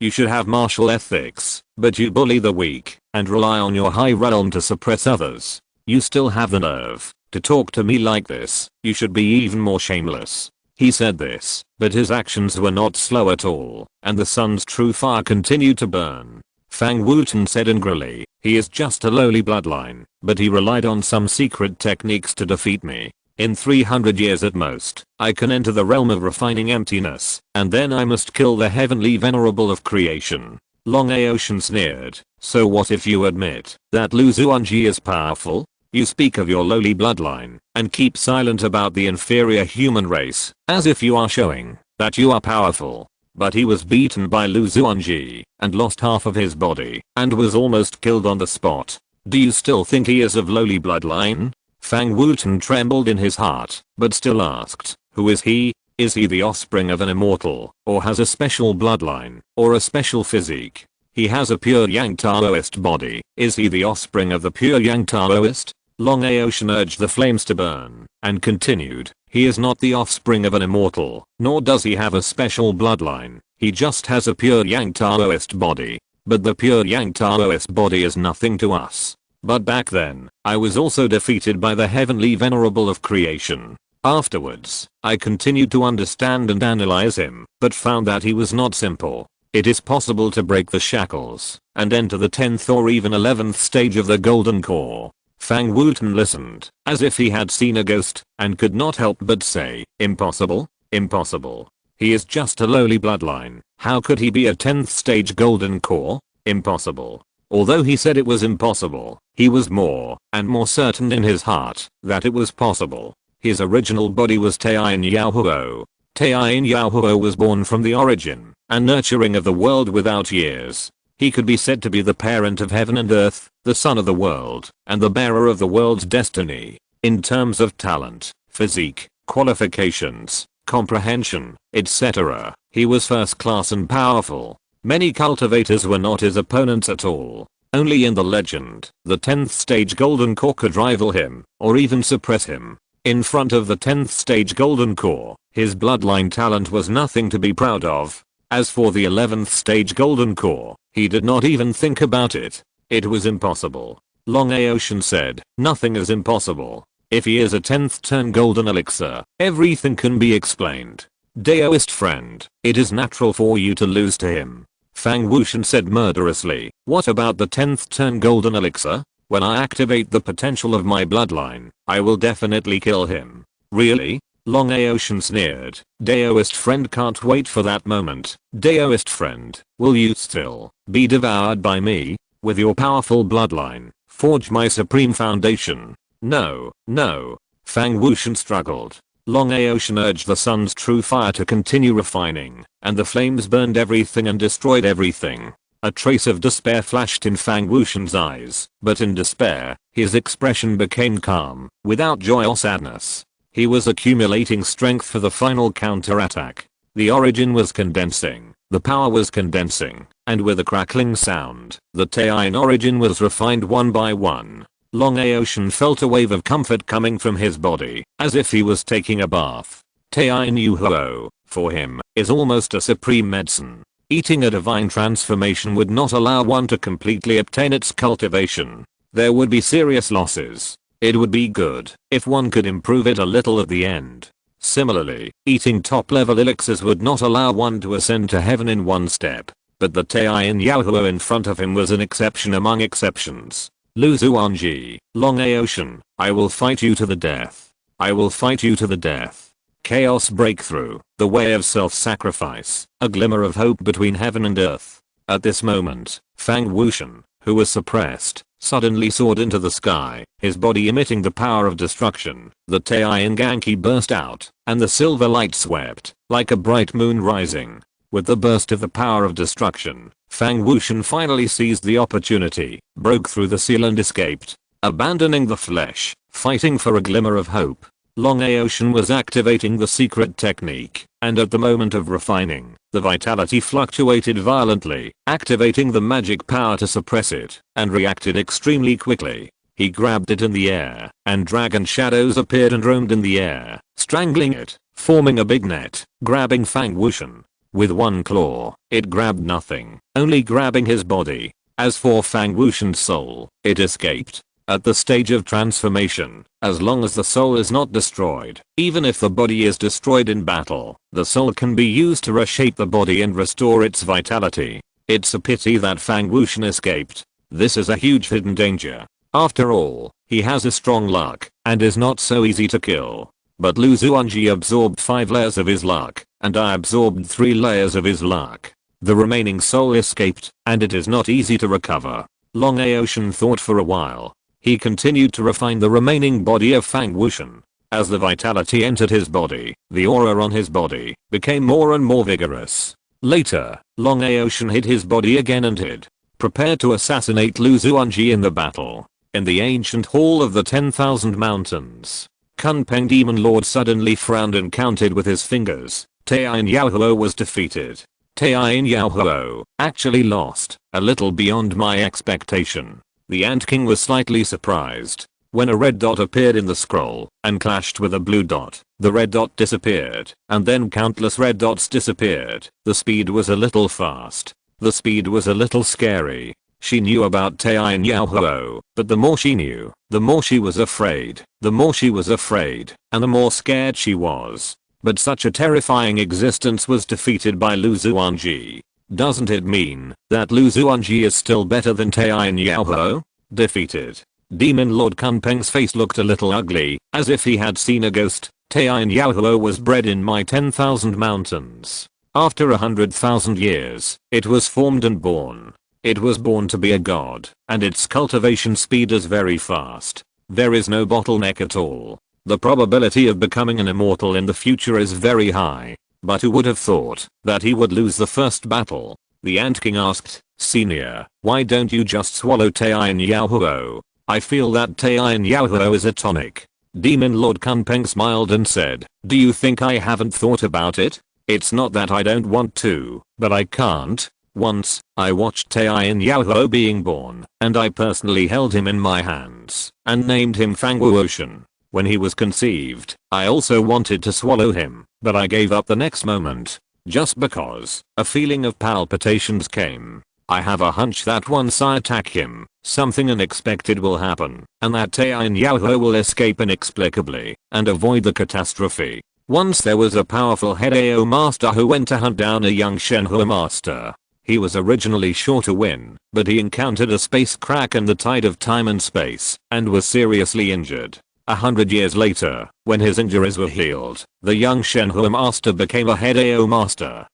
You should have martial ethics, but you bully the weak, and rely on your high realm to suppress others. You still have the nerve to talk to me like this. You should be even more shameless." He said this, but his actions were not slow at all, and the sun's true fire continued to burn. Fang Wutan said angrily, "He is just a lowly bloodline, but he relied on some secret techniques to defeat me. In 300 years at most, I can enter the realm of refining emptiness, and then I must kill the heavenly venerable of creation." Xuanji sneered, "So what if you admit that Xuanji is powerful? You speak of your lowly bloodline, and keep silent about the inferior human race, as if you are showing that you are powerful." But he was beaten by Xuanji, and lost half of his body, and was almost killed on the spot. "Do you still think he is of lowly bloodline?" Fang Wutan trembled in his heart, but still asked, "Who is he? Is he the offspring of an immortal, or has a special bloodline, or a special physique? He has a pure Yang Taoist body. Is he the offspring of the pure Yang Taoist?" Xuanji urged the flames to burn, and continued, "He is not the offspring of an immortal, nor does he have a special bloodline. He just has a pure Yang Taoist body. But the pure Yang Taoist body is nothing to us. But back then, I was also defeated by the heavenly venerable of creation. Afterwards, I continued to understand and analyze him, but found that he was not simple. It is possible to break the shackles, and enter the 10th or even 11th stage of the golden core." Fang Wutan listened, as if he had seen a ghost, and could not help but say, "Impossible? Impossible. He is just a lowly bloodline. How could he be a 10th stage golden core? Impossible. Although he said it was impossible, he was more and more certain in his heart that it was possible. His original body was Attain Yaohuo. Attain Yaohuo was born from the origin and nurturing of the world without years. He could be said to be the parent of heaven and earth, the son of the world, and the bearer of the world's destiny. In terms of talent, physique, qualifications, comprehension, etc., he was first class and powerful. Many cultivators were not his opponents at all. Only in the legend, the 10th stage golden core could rival him, or even suppress him. In front of the 10th stage golden core, his bloodline talent was nothing to be proud of. As for the 11th stage golden core, he did not even think about it. It was impossible. Long Aocean said, nothing is impossible. If he is a 10th turn golden elixir, everything can be explained. Daoist friend, it is natural for you to lose to him. Fang Wuxian said murderously, what about the 10th turn golden elixir? When I activate the potential of my bloodline, I will definitely kill him. Really? Long Aocean sneered. Daoist friend can't wait for that moment. Daoist friend, will you still be devoured by me? With your powerful bloodline, forge my supreme foundation. No, no. Fang Wuxian struggled. Long Aocean urged the sun's true fire to continue refining, and the flames burned everything and destroyed everything. A trace of despair flashed in Fang Wuxian's eyes, but in despair, his expression became calm, without joy or sadness. He was accumulating strength for the final counterattack. The origin was condensing, the power was condensing, and with a crackling sound, the Attain origin was refined one by one. Long Aocean felt a wave of comfort coming from his body, as if he was taking a bath. Attain Yaohuo, for him, is almost a supreme medicine. Eating a divine transformation would not allow one to completely obtain its cultivation. There would be serious losses. It would be good if one could improve it a little at the end. Similarly, eating top level elixirs would not allow one to ascend to heaven in one step. But the Attain Yaohuo in front of him was an exception among exceptions. Xuanji, Long Aocean, I will fight you to the death. I will fight you to the death. Chaos breakthrough, the way of self-sacrifice, a glimmer of hope between heaven and earth. At this moment, Fang Wuxian, who was suppressed, suddenly soared into the sky, his body emitting the power of destruction. The Attain Ganki burst out, and the silver light swept, like a bright moon rising. With the burst of the power of destruction, Fang Wuxian finally seized the opportunity, broke through the seal and escaped. Abandoning the flesh, fighting for a glimmer of hope. Long Aocean was activating the secret technique, and at the moment of refining, the vitality fluctuated violently, activating the magic power to suppress it, and reacted extremely quickly. He grabbed it in the air, and dragon shadows appeared and roamed in the air, strangling it, forming a big net, grabbing Fang Wuxian. With one claw, it grabbed nothing, only grabbing his body. As for Fang Wuxian's soul, it escaped. At the stage of transformation, as long as the soul is not destroyed, even if the body is destroyed in battle, the soul can be used to reshape the body and restore its vitality. It's a pity that Fang Wuxian escaped. This is a huge hidden danger. After all, he has a strong luck, and is not so easy to kill. But Xuanji absorbed 5 layers of his luck, and I absorbed 3 layers of his luck. The remaining soul escaped, and it is not easy to recover. Long Aocean thought for a while. He continued to refine the remaining body of Fang Wuxian. As the vitality entered his body, the aura on his body became more and more vigorous. Later, Long Aocean hid his body again and hid, prepared to assassinate Xuanji in the battle. In the ancient hall of the 10,000 mountains, Kunpeng Demon Lord suddenly frowned and counted with his fingers. Attain Yaohuo was defeated. Attain Yaohuo actually lost, a little beyond my expectation. The Ant King was slightly surprised when a red dot appeared in the scroll and clashed with a blue dot. The red dot disappeared, and then countless red dots disappeared. The speed was a little fast. The speed was a little scary. She knew about Attain Yaohuo, but the more she knew, the more she was afraid. The more she was afraid, and the more scared she was. But such a terrifying existence was defeated by Xuanji. Doesn't it mean that Xuanji is still better than Attain Yaohuo? Defeated. Demon Lord Kunpeng's face looked a little ugly, as if he had seen a ghost. Attain Yahuo was bred in my 10,000 mountains. After 100,000 years, it was formed and born. It was born to be a god, and its cultivation speed is very fast. There is no bottleneck at all. The probability of becoming an immortal in the future is very high. But who would have thought that he would lose the first battle? The Ant King asked, Senior, why don't you just swallow Attain Yahuo? I feel that Attain Yahuo is a tonic. Demon Lord Kunpeng smiled and said, do you think I haven't thought about it? It's not that I don't want to, but I can't. Once, I watched Attain Yahuo being born, and I personally held him in my hands, and named him Fangwuotian. When he was conceived, I also wanted to swallow him, but I gave up the next moment. Just because, a feeling of palpitations came. I have a hunch that once I attack him, something unexpected will happen, and that Attain Yahuo will escape inexplicably, and avoid the catastrophe. Once there was a powerful head AO master who went to hunt down a young Shenhua master. He was originally sure to win, but he encountered a space crack in the tide of time and space, and was seriously injured. 100 years later, when his injuries were healed, the young Shenhua master became a head AO master.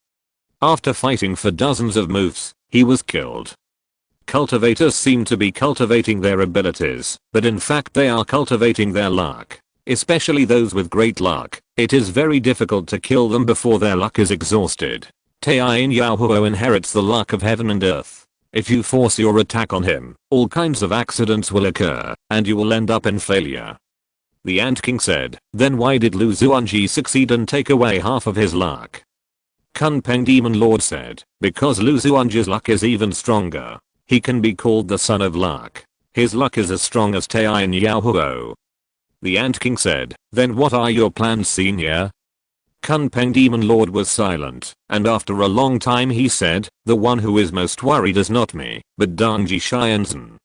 After fighting for dozens of moves, he was killed. Cultivators seem to be cultivating their abilities, but in fact they are cultivating their luck. Especially those with great luck, it is very difficult to kill them before their luck is exhausted. Attain Yahuo inherits the luck of heaven and earth. If you force your attack on him, all kinds of accidents will occur, and you will end up in failure. The Ant King said, then why did Xuanji succeed and take away half of his luck? Kunpeng Demon Lord said, because Xuanji's luck is even stronger. He can be called the son of luck. His luck is as strong as Attain Yahuo. The Ant King said, then what are your plans, Senior? Kunpeng Demon Lord was silent, and after a long time he said, the one who is most worried is not me, but Dangji Xianzhen.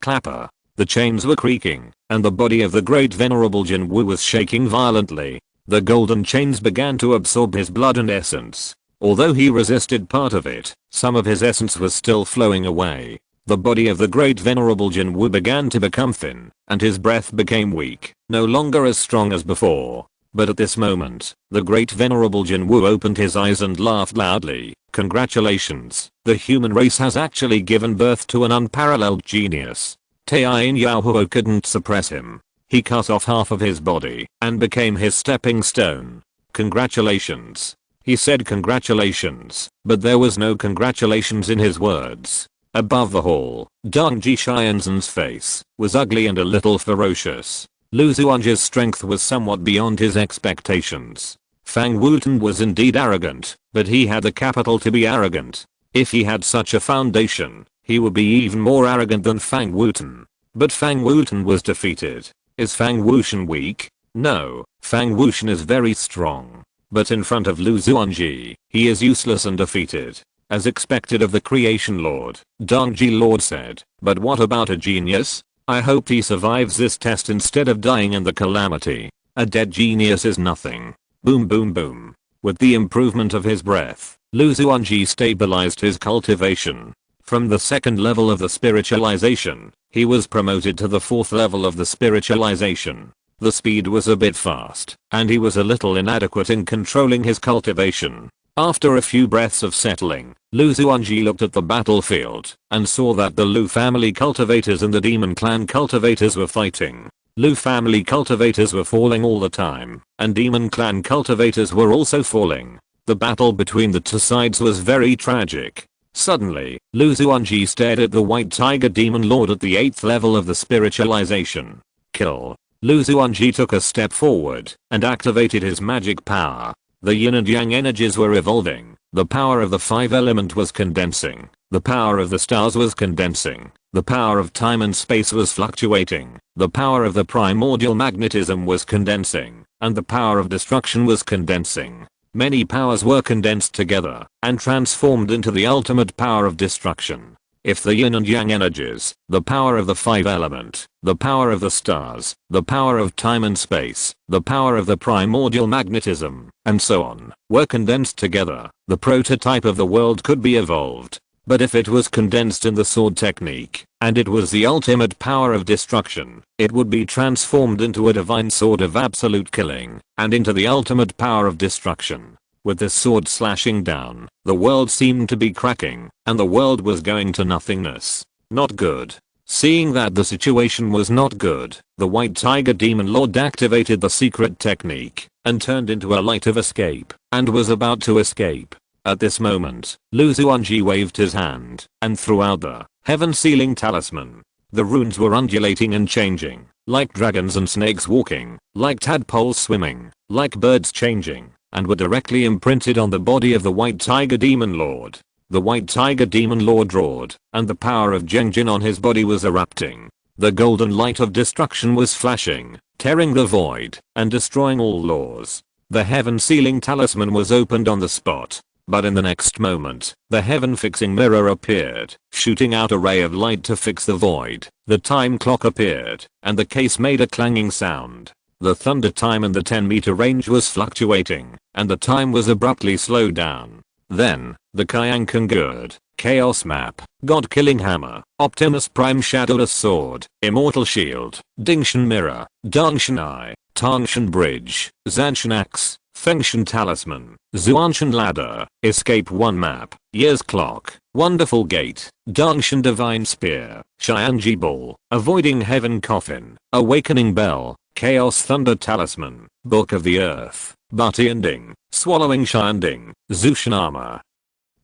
Clapper. The chains were creaking, and the body of the great venerable Jinwu was shaking violently. The golden chains began to absorb his blood and essence. Although he resisted part of it, some of his essence was still flowing away. The body of the great venerable Jinwu began to become thin, and his breath became weak, no longer as strong as before. But at this moment, the great venerable Jinwu opened his eyes and laughed loudly. Congratulations, the human race has actually given birth to an unparalleled genius. Attain Yahuo couldn't suppress him. He cut off half of his body and became his stepping stone. Congratulations. He said congratulations, but there was no congratulations in his words. Above the hall, Dangji Xianzhen's face was ugly and a little ferocious. Xuanji's strength was somewhat beyond his expectations. Fang Wutan was indeed arrogant, but he had the capital to be arrogant. If he had such a foundation, he would be even more arrogant than Fang Wutan. But Fang Wutan was defeated. Is Fang Wuxian weak? No, Fang Wuxian is very strong. But in front of Xuanji, he is useless and defeated. As expected of the Creation Lord, Dangji Lord said, but what about a genius? I hope he survives this test instead of dying in the calamity. A dead genius is nothing. Boom boom boom. With the improvement of his breath, Xuanji stabilized his cultivation. From the second level of the spiritualization, he was promoted to the fourth level of the spiritualization. The speed was a bit fast, and he was a little inadequate in controlling his cultivation. After a few breaths of settling, Xuanji looked at the battlefield and saw that the Lu family cultivators and the demon clan cultivators were fighting. Lu family cultivators were falling all the time, and demon clan cultivators were also falling. The battle between the two sides was very tragic. Suddenly, Xuanji stared at the white tiger demon lord at the 8th level of the spiritualization. Kill. Xuanji took a step forward and activated his magic power. The yin and yang energies were evolving. The power of the 5 element was condensing. The power of the stars was condensing. The power of time and space was fluctuating. The power of the primordial magnetism was condensing. And the power of destruction was condensing. Many powers were condensed together and transformed into the ultimate power of destruction. If the yin and yang energies, the power of the 5 element, the power of the stars, the power of time and space, the power of the primordial magnetism, and so on, were condensed together, the prototype of the world could be evolved. But if it was condensed in the sword technique, and it was the ultimate power of destruction, it would be transformed into a divine sword of absolute killing, and into the ultimate power of destruction. With this sword slashing down, the world seemed to be cracking, and the world was going to nothingness. Not good. Seeing that the situation was not good, the White Tiger Demon Lord activated the secret technique, and turned into a light of escape, and was about to escape. At this moment, Xuanji waved his hand, and threw out the heaven-sealing talisman. The runes were undulating and changing, like dragons and snakes walking, like tadpoles swimming, like birds changing, and were directly imprinted on the body of the White Tiger Demon Lord. The White Tiger Demon Lord roared, and the power of Zhengjin on his body was erupting. The golden light of destruction was flashing, tearing the void, and destroying all laws. The heaven-sealing talisman was opened on the spot. But in the next moment, the heaven-fixing mirror appeared, shooting out a ray of light to fix the void. The time clock appeared, and the case made a clanging sound. The thunder time in the 10-meter range was fluctuating, and the time was abruptly slowed down. Then, the Kyankan Gird, Chaos Map, God-Killing Hammer, Optimus Prime Shadowless Sword, Immortal Shield, Dingshan Mirror, Dangshan Eye, Tangshan Bridge, Zanshan Axe, Fengshan Talisman, Xuanshan Ladder, Escape 1 Map, Year's Clock, Wonderful Gate, Dangshan Divine Spear, Xuanji Ball, Avoiding Heaven Coffin, Awakening Bell, Chaos Thunder Talisman, Book of the Earth, Bati Ending, Swallowing Shanding, Zushan Armor.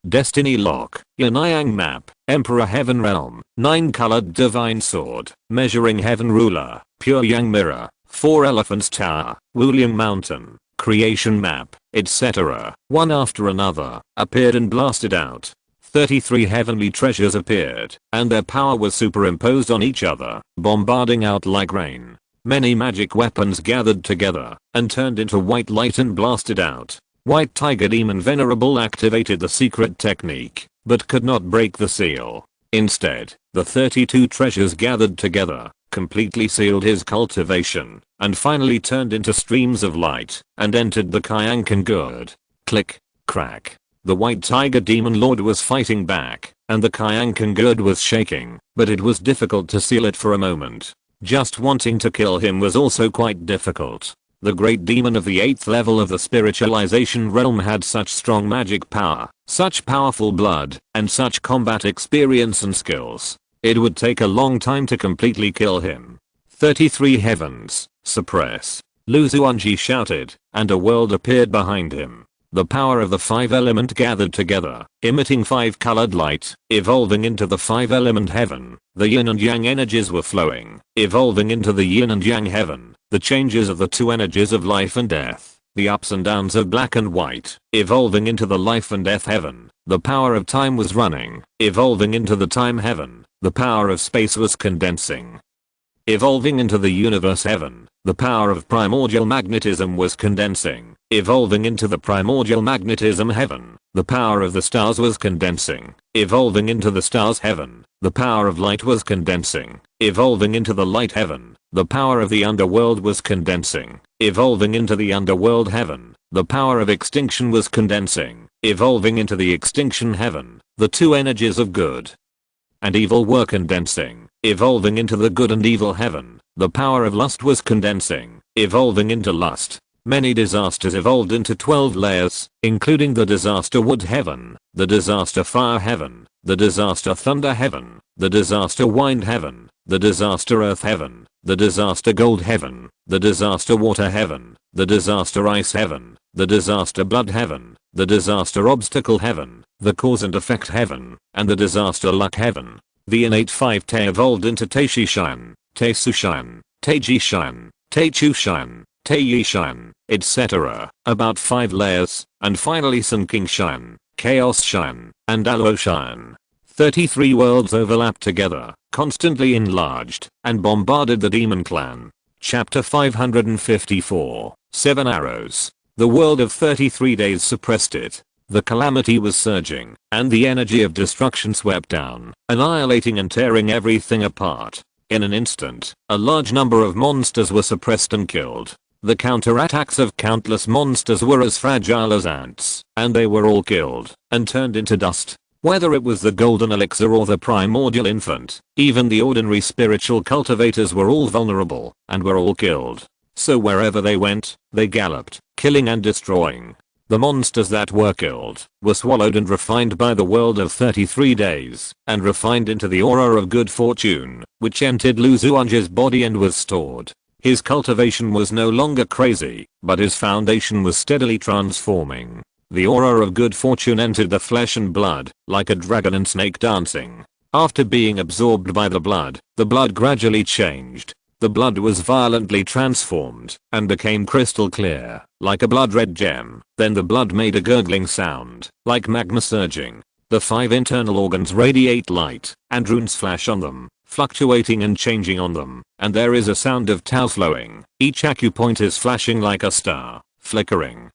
Destiny Lock, Yanayang Map, Emperor Heaven Realm, 9-colored Divine Sword, Measuring Heaven Ruler, Pure Yang Mirror, 4 Elephants Tower, Wuliang Mountain, Creation Map, etc. One after another, appeared and blasted out. 33 heavenly treasures appeared, and their power was superimposed on each other, bombarding out like rain. Many magic weapons gathered together, and turned into white light and blasted out. White Tiger Demon Venerable activated the secret technique, but could not break the seal. Instead, the 32 treasures gathered together, completely sealed his cultivation, and finally turned into streams of light, and entered the Kyankan Gird. Click. Crack. The White Tiger Demon Lord was fighting back, and the Kyankan Gird was shaking, but it was difficult to seal it for a moment. Just wanting to kill him was also quite difficult. The great demon of the 8th level of the spiritualization realm had such strong magic power, such powerful blood, and such combat experience and skills. It would take a long time to completely kill him. 33 heavens, suppress. Xuanji shouted, and a world appeared behind him. The power of the 5-element gathered together, emitting 5-colored light, evolving into the 5-element heaven. The yin and yang energies were flowing, evolving into the yin and yang heaven. The changes of the 2 energies of life and death, the ups and downs of black and white, evolving into the life and death heaven. The power of time was running, evolving into the time heaven. The power of space was condensing, evolving into the universe heaven. The power of primordial magnetism was condensing, evolving into the primordial magnetism heaven. The power of the stars was condensing, evolving into the stars heaven. The power of light was condensing, evolving into the light heaven. The power of the underworld was condensing, evolving into the underworld heaven. The power of extinction was condensing, evolving into the extinction heaven. The 2 energies of good and evil were condensing, evolving into the good and evil heaven. The power of lust was condensing, evolving into lust. Many disasters evolved into 12 layers, including the disaster wood heaven, the disaster fire heaven, the disaster thunder heaven, the disaster wind heaven, the disaster earth heaven, the disaster gold heaven, the disaster water heaven, the disaster ice heaven, the disaster blood heaven, the disaster obstacle heaven, the cause and effect heaven, and the disaster luck heaven. The innate 5-te evolved into Teishishan, Teisushan, Teijishan, Teichushan, Teiyishan, etc. About 5 layers, and finally Sunkingshan, Chaosshan, and Aloshan. 33 worlds overlapped together, constantly enlarged, and bombarded the demon clan. Chapter 554, 7 Arrows. The world of 33 days suppressed it. The calamity was surging, and the energy of destruction swept down, annihilating and tearing everything apart. In an instant, a large number of monsters were suppressed and killed. The counterattacks of countless monsters were as fragile as ants, and they were all killed, and turned into dust. Whether it was the golden elixir or the primordial infant, even the ordinary spiritual cultivators were all vulnerable and were all killed. So wherever they went, they galloped, killing and destroying. The monsters that were killed were swallowed and refined by the world of 33 days and refined into the aura of good fortune, which entered Lu Xuanji's body and was stored. His cultivation was no longer crazy, but his foundation was steadily transforming. The aura of good fortune entered the flesh and blood, like a dragon and snake dancing. After being absorbed by the blood gradually changed. The blood was violently transformed and became crystal clear, like a blood-red gem. Then the blood made a gurgling sound, like magma surging. The 5 internal organs radiate light, and runes flash on them, fluctuating and changing on them, and there is a sound of Tao flowing. Each acupoint is flashing like a star, flickering,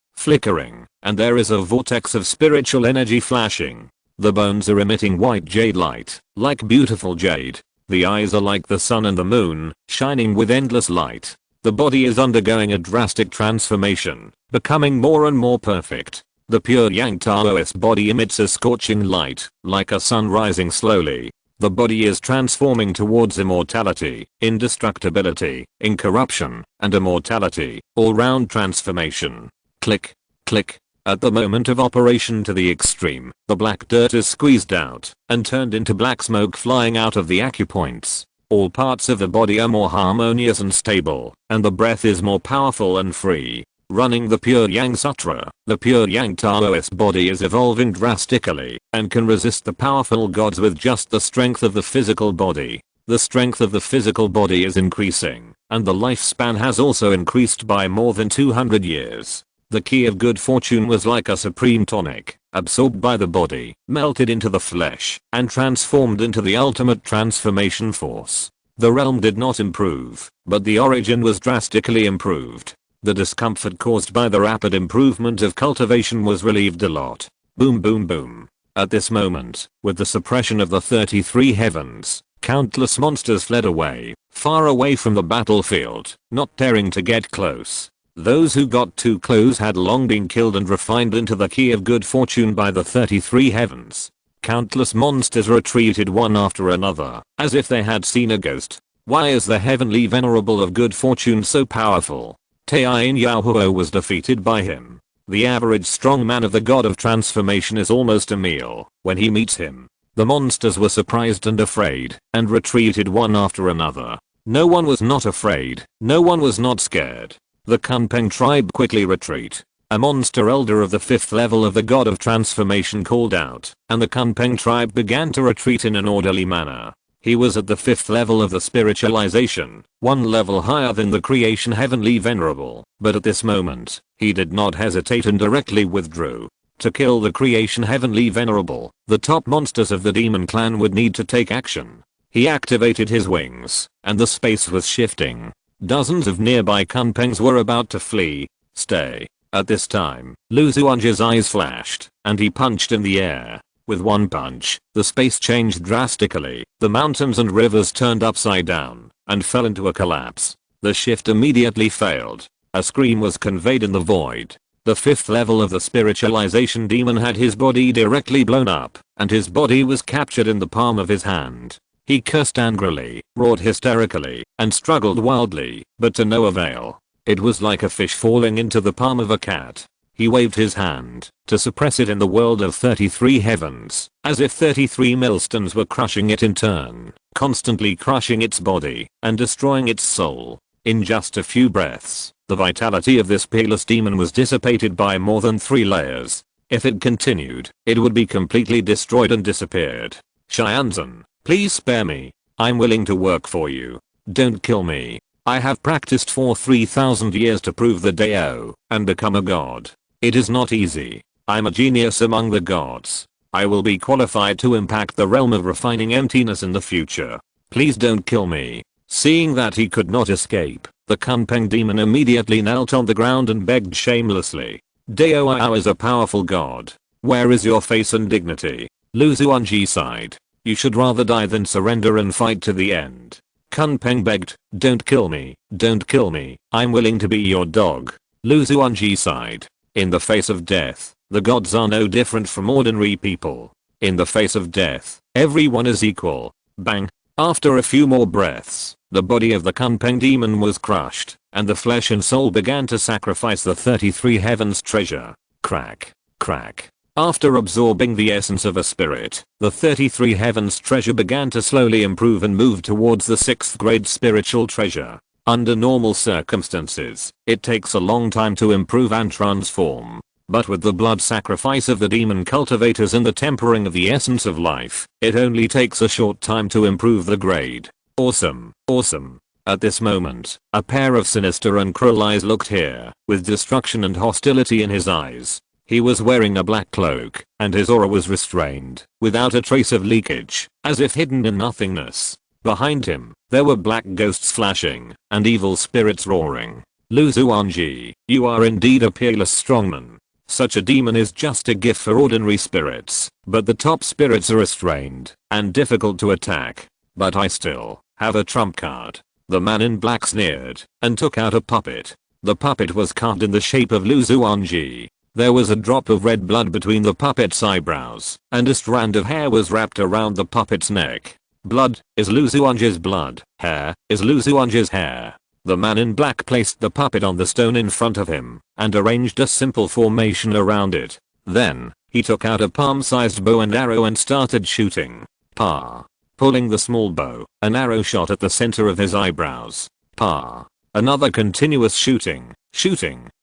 and there is a vortex of spiritual energy flashing. The bones are emitting white jade light, like beautiful jade. The eyes are like the sun and the moon, shining with endless light. The body is undergoing a drastic transformation, becoming more and more perfect. The pure Yang Taoist body emits a scorching light, like a sun rising slowly. The body is transforming towards immortality, indestructibility, incorruption, and immortality, all-round transformation. Click, click. At the moment of operation to the extreme, the black dirt is squeezed out and turned into black smoke flying out of the acupoints. All parts of the body are more harmonious and stable, and the breath is more powerful and free. Running the Pure Yang Sutra, the Pure Yang Taoist body is evolving drastically and can resist the powerful gods with just the strength of the physical body. The strength of the physical body is increasing, and the lifespan has also increased by more than 200 years. The key of good fortune was like a supreme tonic, absorbed by the body, melted into the flesh, and transformed into the ultimate transformation force. The realm did not improve, but the origin was drastically improved. The discomfort caused by the rapid improvement of cultivation was relieved a lot. Boom boom boom. At this moment, with the suppression of the 33 heavens, countless monsters fled away, far away from the battlefield, not daring to get close. Those who got too close had long been killed and refined into the key of good fortune by the 33 heavens. Countless monsters retreated one after another, as if they had seen a ghost. Why is the heavenly venerable of good fortune so powerful? Taiyin Yaohuo was defeated by him. The average strong man of the god of transformation is almost a meal when he meets him. The monsters were surprised and afraid, and retreated one after another. No one was not afraid, no one was not scared. The Kunpeng tribe quickly retreat. A monster elder of the 5th level of the god of transformation called out, and the Kunpeng tribe began to retreat in an orderly manner. He was at the 5th level of the spiritualization, one level higher than the creation heavenly venerable, but at this moment, he did not hesitate and directly withdrew. To kill the creation heavenly venerable, the top monsters of the demon clan would need to take action. He activated his wings, and the space was shifting. Dozens of nearby Kunpengs were about to flee. Stay. At this time, Lu Xuanji's eyes flashed, and he punched in the air. With one punch, the space changed drastically. The mountains and rivers turned upside down, and fell into a collapse. The shift immediately failed. A scream was conveyed in the void. The 5th level of the spiritualization demon had his body directly blown up, and his body was captured in the palm of his hand. He cursed angrily, roared hysterically, and struggled wildly, but to no avail. It was like a fish falling into the palm of a cat. He waved his hand to suppress it in the world of 33 heavens, as if 33 millstones were crushing it in turn, constantly crushing its body and destroying its soul. In just a few breaths, the vitality of this peerless demon was dissipated by more than 3 layers. If it continued, it would be completely destroyed and disappeared. Xianzhen, please spare me. I'm willing to work for you. Don't kill me. I have practiced for 3,000 years to prove the Dao and become a god. It is not easy. I'm a genius among the gods. I will be qualified to impact the realm of refining emptiness in the future. Please don't kill me. Seeing that he could not escape, the Kunpeng demon immediately knelt on the ground and begged shamelessly. Dao is a powerful god. Where is your face and dignity? Lu Xuanji sighed. You should rather die than surrender and fight to the end. Kunpeng begged, don't kill me, don't kill me, I'm willing to be your dog. Lu Xuanji sighed. In the face of death, the gods are no different from ordinary people. In the face of death, everyone is equal. Bang. After a few more breaths, the body of the Kunpeng demon was crushed, and the flesh and soul began to sacrifice the 33 heavens treasure. Crack. Crack. After absorbing the essence of a spirit, the 33 heavens treasure began to slowly improve and move towards the 6th grade spiritual treasure. Under normal circumstances, it takes a long time to improve and transform. But with the blood sacrifice of the demon cultivators and the tempering of the essence of life, it only takes a short time to improve the grade. Awesome. Awesome. At this moment, a pair of sinister and cruel eyes looked here, with destruction and hostility in his eyes. He was wearing a black cloak, and his aura was restrained, without a trace of leakage, as if hidden in nothingness. Behind him, there were black ghosts flashing, and evil spirits roaring. Xuanji, you are indeed a peerless strongman. Such a demon is just a gift for ordinary spirits, but the top spirits are restrained, and difficult to attack. But I still have a trump card. The man in black sneered, and took out a puppet. The puppet was carved in the shape of Xuanji. There was a drop of red blood between the puppet's eyebrows, and a strand of hair was wrapped around the puppet's neck. Blood is Xuanji's blood, hair is Xuanji's hair. The man in black placed the puppet on the stone in front of him, and arranged a simple formation around it. Then, he took out a palm-sized bow and arrow and started shooting. Pa. Pulling the small bow, an arrow shot at the center of his eyebrows. Pa. Another continuous shooting,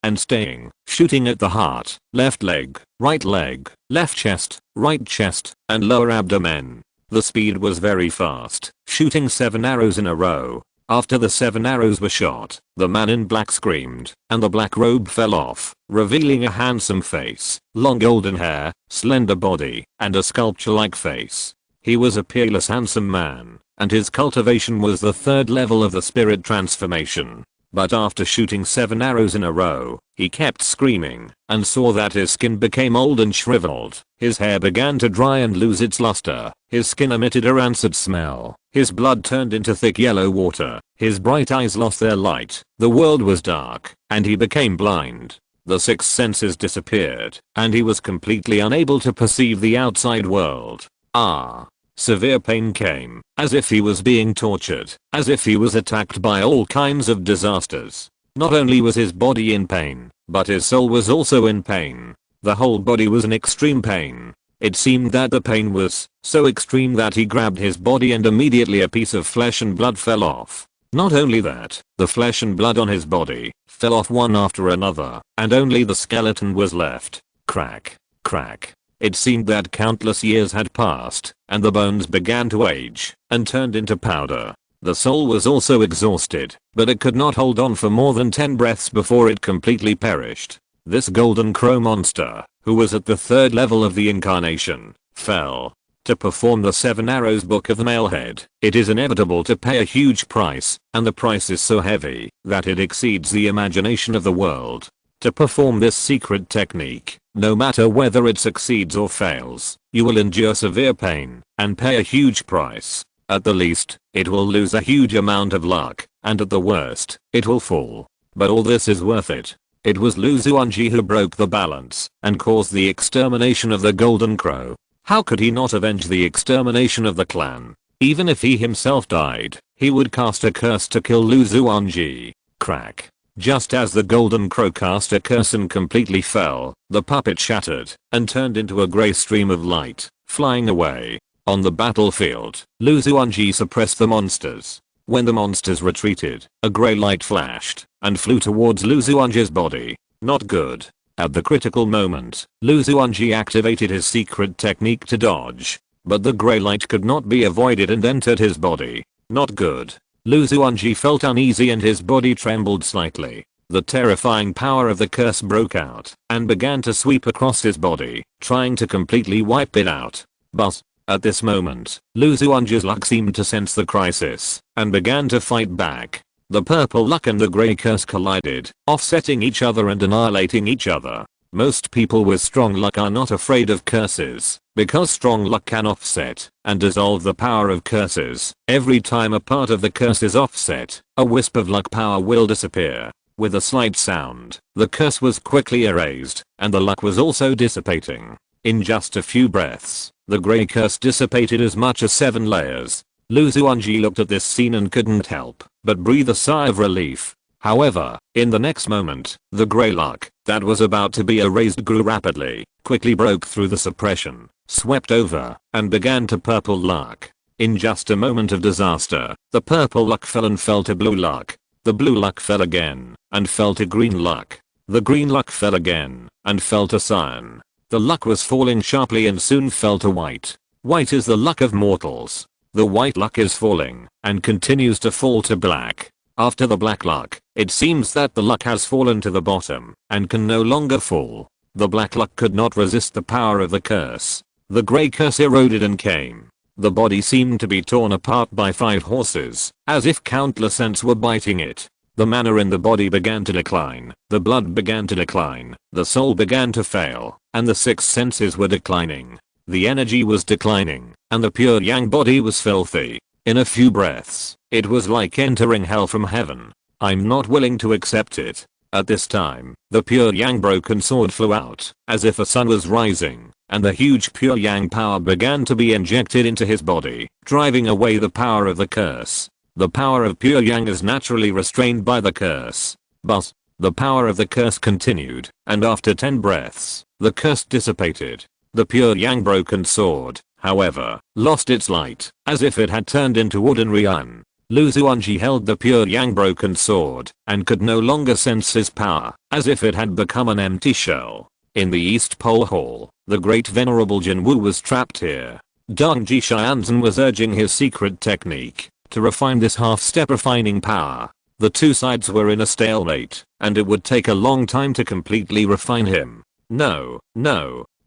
and staying, shooting at the heart, left leg, left chest, right chest, and lower abdomen. The speed was very fast, shooting 7 arrows in a row. After the 7 arrows were shot, the man in black screamed, and the black robe fell off, revealing a handsome face, long golden hair, slender body, and a sculpture-like face. He was a peerless handsome man, and his cultivation was the 3rd level of the spirit transformation. But after shooting 7 arrows in a row, he kept screaming, and saw that his skin became old and shriveled. His hair began to dry and lose its luster. His skin emitted a rancid smell. His blood turned into thick yellow water. His bright eyes lost their light. The world was dark, and he became blind. The 6 senses disappeared, and he was completely unable to perceive the outside world. Severe pain came, as if he was being tortured, as if he was attacked by all kinds of disasters. Not only was his body in pain, but his soul was also in pain. The whole body was in extreme pain. It seemed that the pain was so extreme that he grabbed his body and immediately a piece of flesh and blood fell off. Not only that, the flesh and blood on his body fell off one after another, and only the skeleton was left. Crack. Crack. It seemed that countless years had passed, and the bones began to age, and turned into powder. The soul was also exhausted, but it could not hold on for more than 10 breaths before it completely perished. This golden crow monster, who was at the 3rd level of the incarnation, fell. To perform the 7 arrows book of the male head, it is inevitable to pay a huge price, and the price is so heavy that it exceeds the imagination of the world. To perform this secret technique, no matter whether it succeeds or fails, you will endure severe pain and pay a huge price. At the least, it will lose a huge amount of luck, and at the worst, it will fall. But all this is worth it. It was Xuanji who broke the balance and caused the extermination of the golden crow. How could he not avenge the extermination of the clan? Even if he himself died, he would cast a curse to kill Xuanji. Crack. Just as the golden crow cast a curse and completely fell, the puppet shattered and turned into a grey stream of light, flying away. On the battlefield, Xuanji suppressed the monsters. When the monsters retreated, a grey light flashed and flew towards Xuanji's body. Not good. At the critical moment, Xuanji activated his secret technique to dodge, but the grey light could not be avoided and entered his body. Not good. Xuanji felt uneasy and his body trembled slightly. The terrifying power of the curse broke out and began to sweep across his body, trying to completely wipe it out. But, at this moment, Xuanji's luck seemed to sense the crisis and began to fight back. The purple luck and the grey curse collided, offsetting each other and annihilating each other. Most people with strong luck are not afraid of curses, because strong luck can offset and dissolve the power of curses. Every time a part of the curse is offset, a wisp of luck power will disappear. With a slight sound, the curse was quickly erased, and the luck was also dissipating. In just a few breaths, The grey curse dissipated as much as 7 layers. Xuanji looked at this scene and couldn't help but breathe a sigh of relief. However, in the next moment, the grey luck that was about to be erased grew rapidly, quickly broke through the suppression, swept over, and began to purple luck. In just a moment of disaster, the purple luck fell and fell to blue luck. The blue luck fell again, and fell to green luck. The green luck fell again, and fell to cyan. The luck was falling sharply and soon fell to white. White is the luck of mortals. The white luck is falling, and continues to fall to black. After the black luck, it seems that the luck has fallen to the bottom, and can no longer fall. The black luck could not resist the power of the curse. The grey curse eroded and came. The body seemed to be torn apart by 5 horses, as if countless ants were biting it. The mana in the body began to decline, the blood began to decline, the soul began to fail, and the 6 senses were declining. The energy was declining, and the pure yang body was filthy. In a few breaths, it was like entering hell from heaven. I'm not willing to accept it. At this time, the pure yang broken sword flew out, as if a sun was rising, and the huge pure yang power began to be injected into his body, driving away the power of the curse. The power of pure yang is naturally restrained by the curse. But, the power of the curse continued, and after 10 breaths, the curse dissipated. The pure yang broken sword, however, lost its light, as if it had turned into ordinary iron. Xuanji held the pure yang broken sword, and could no longer sense his power, as if it had become an empty shell. In the East Pole Hall, the great venerable Jinwu was trapped here. Dongji Xianzhen was urging his secret technique, to refine this half-step refining power. The two sides were in a stalemate, and it would take a long time to completely refine him. No.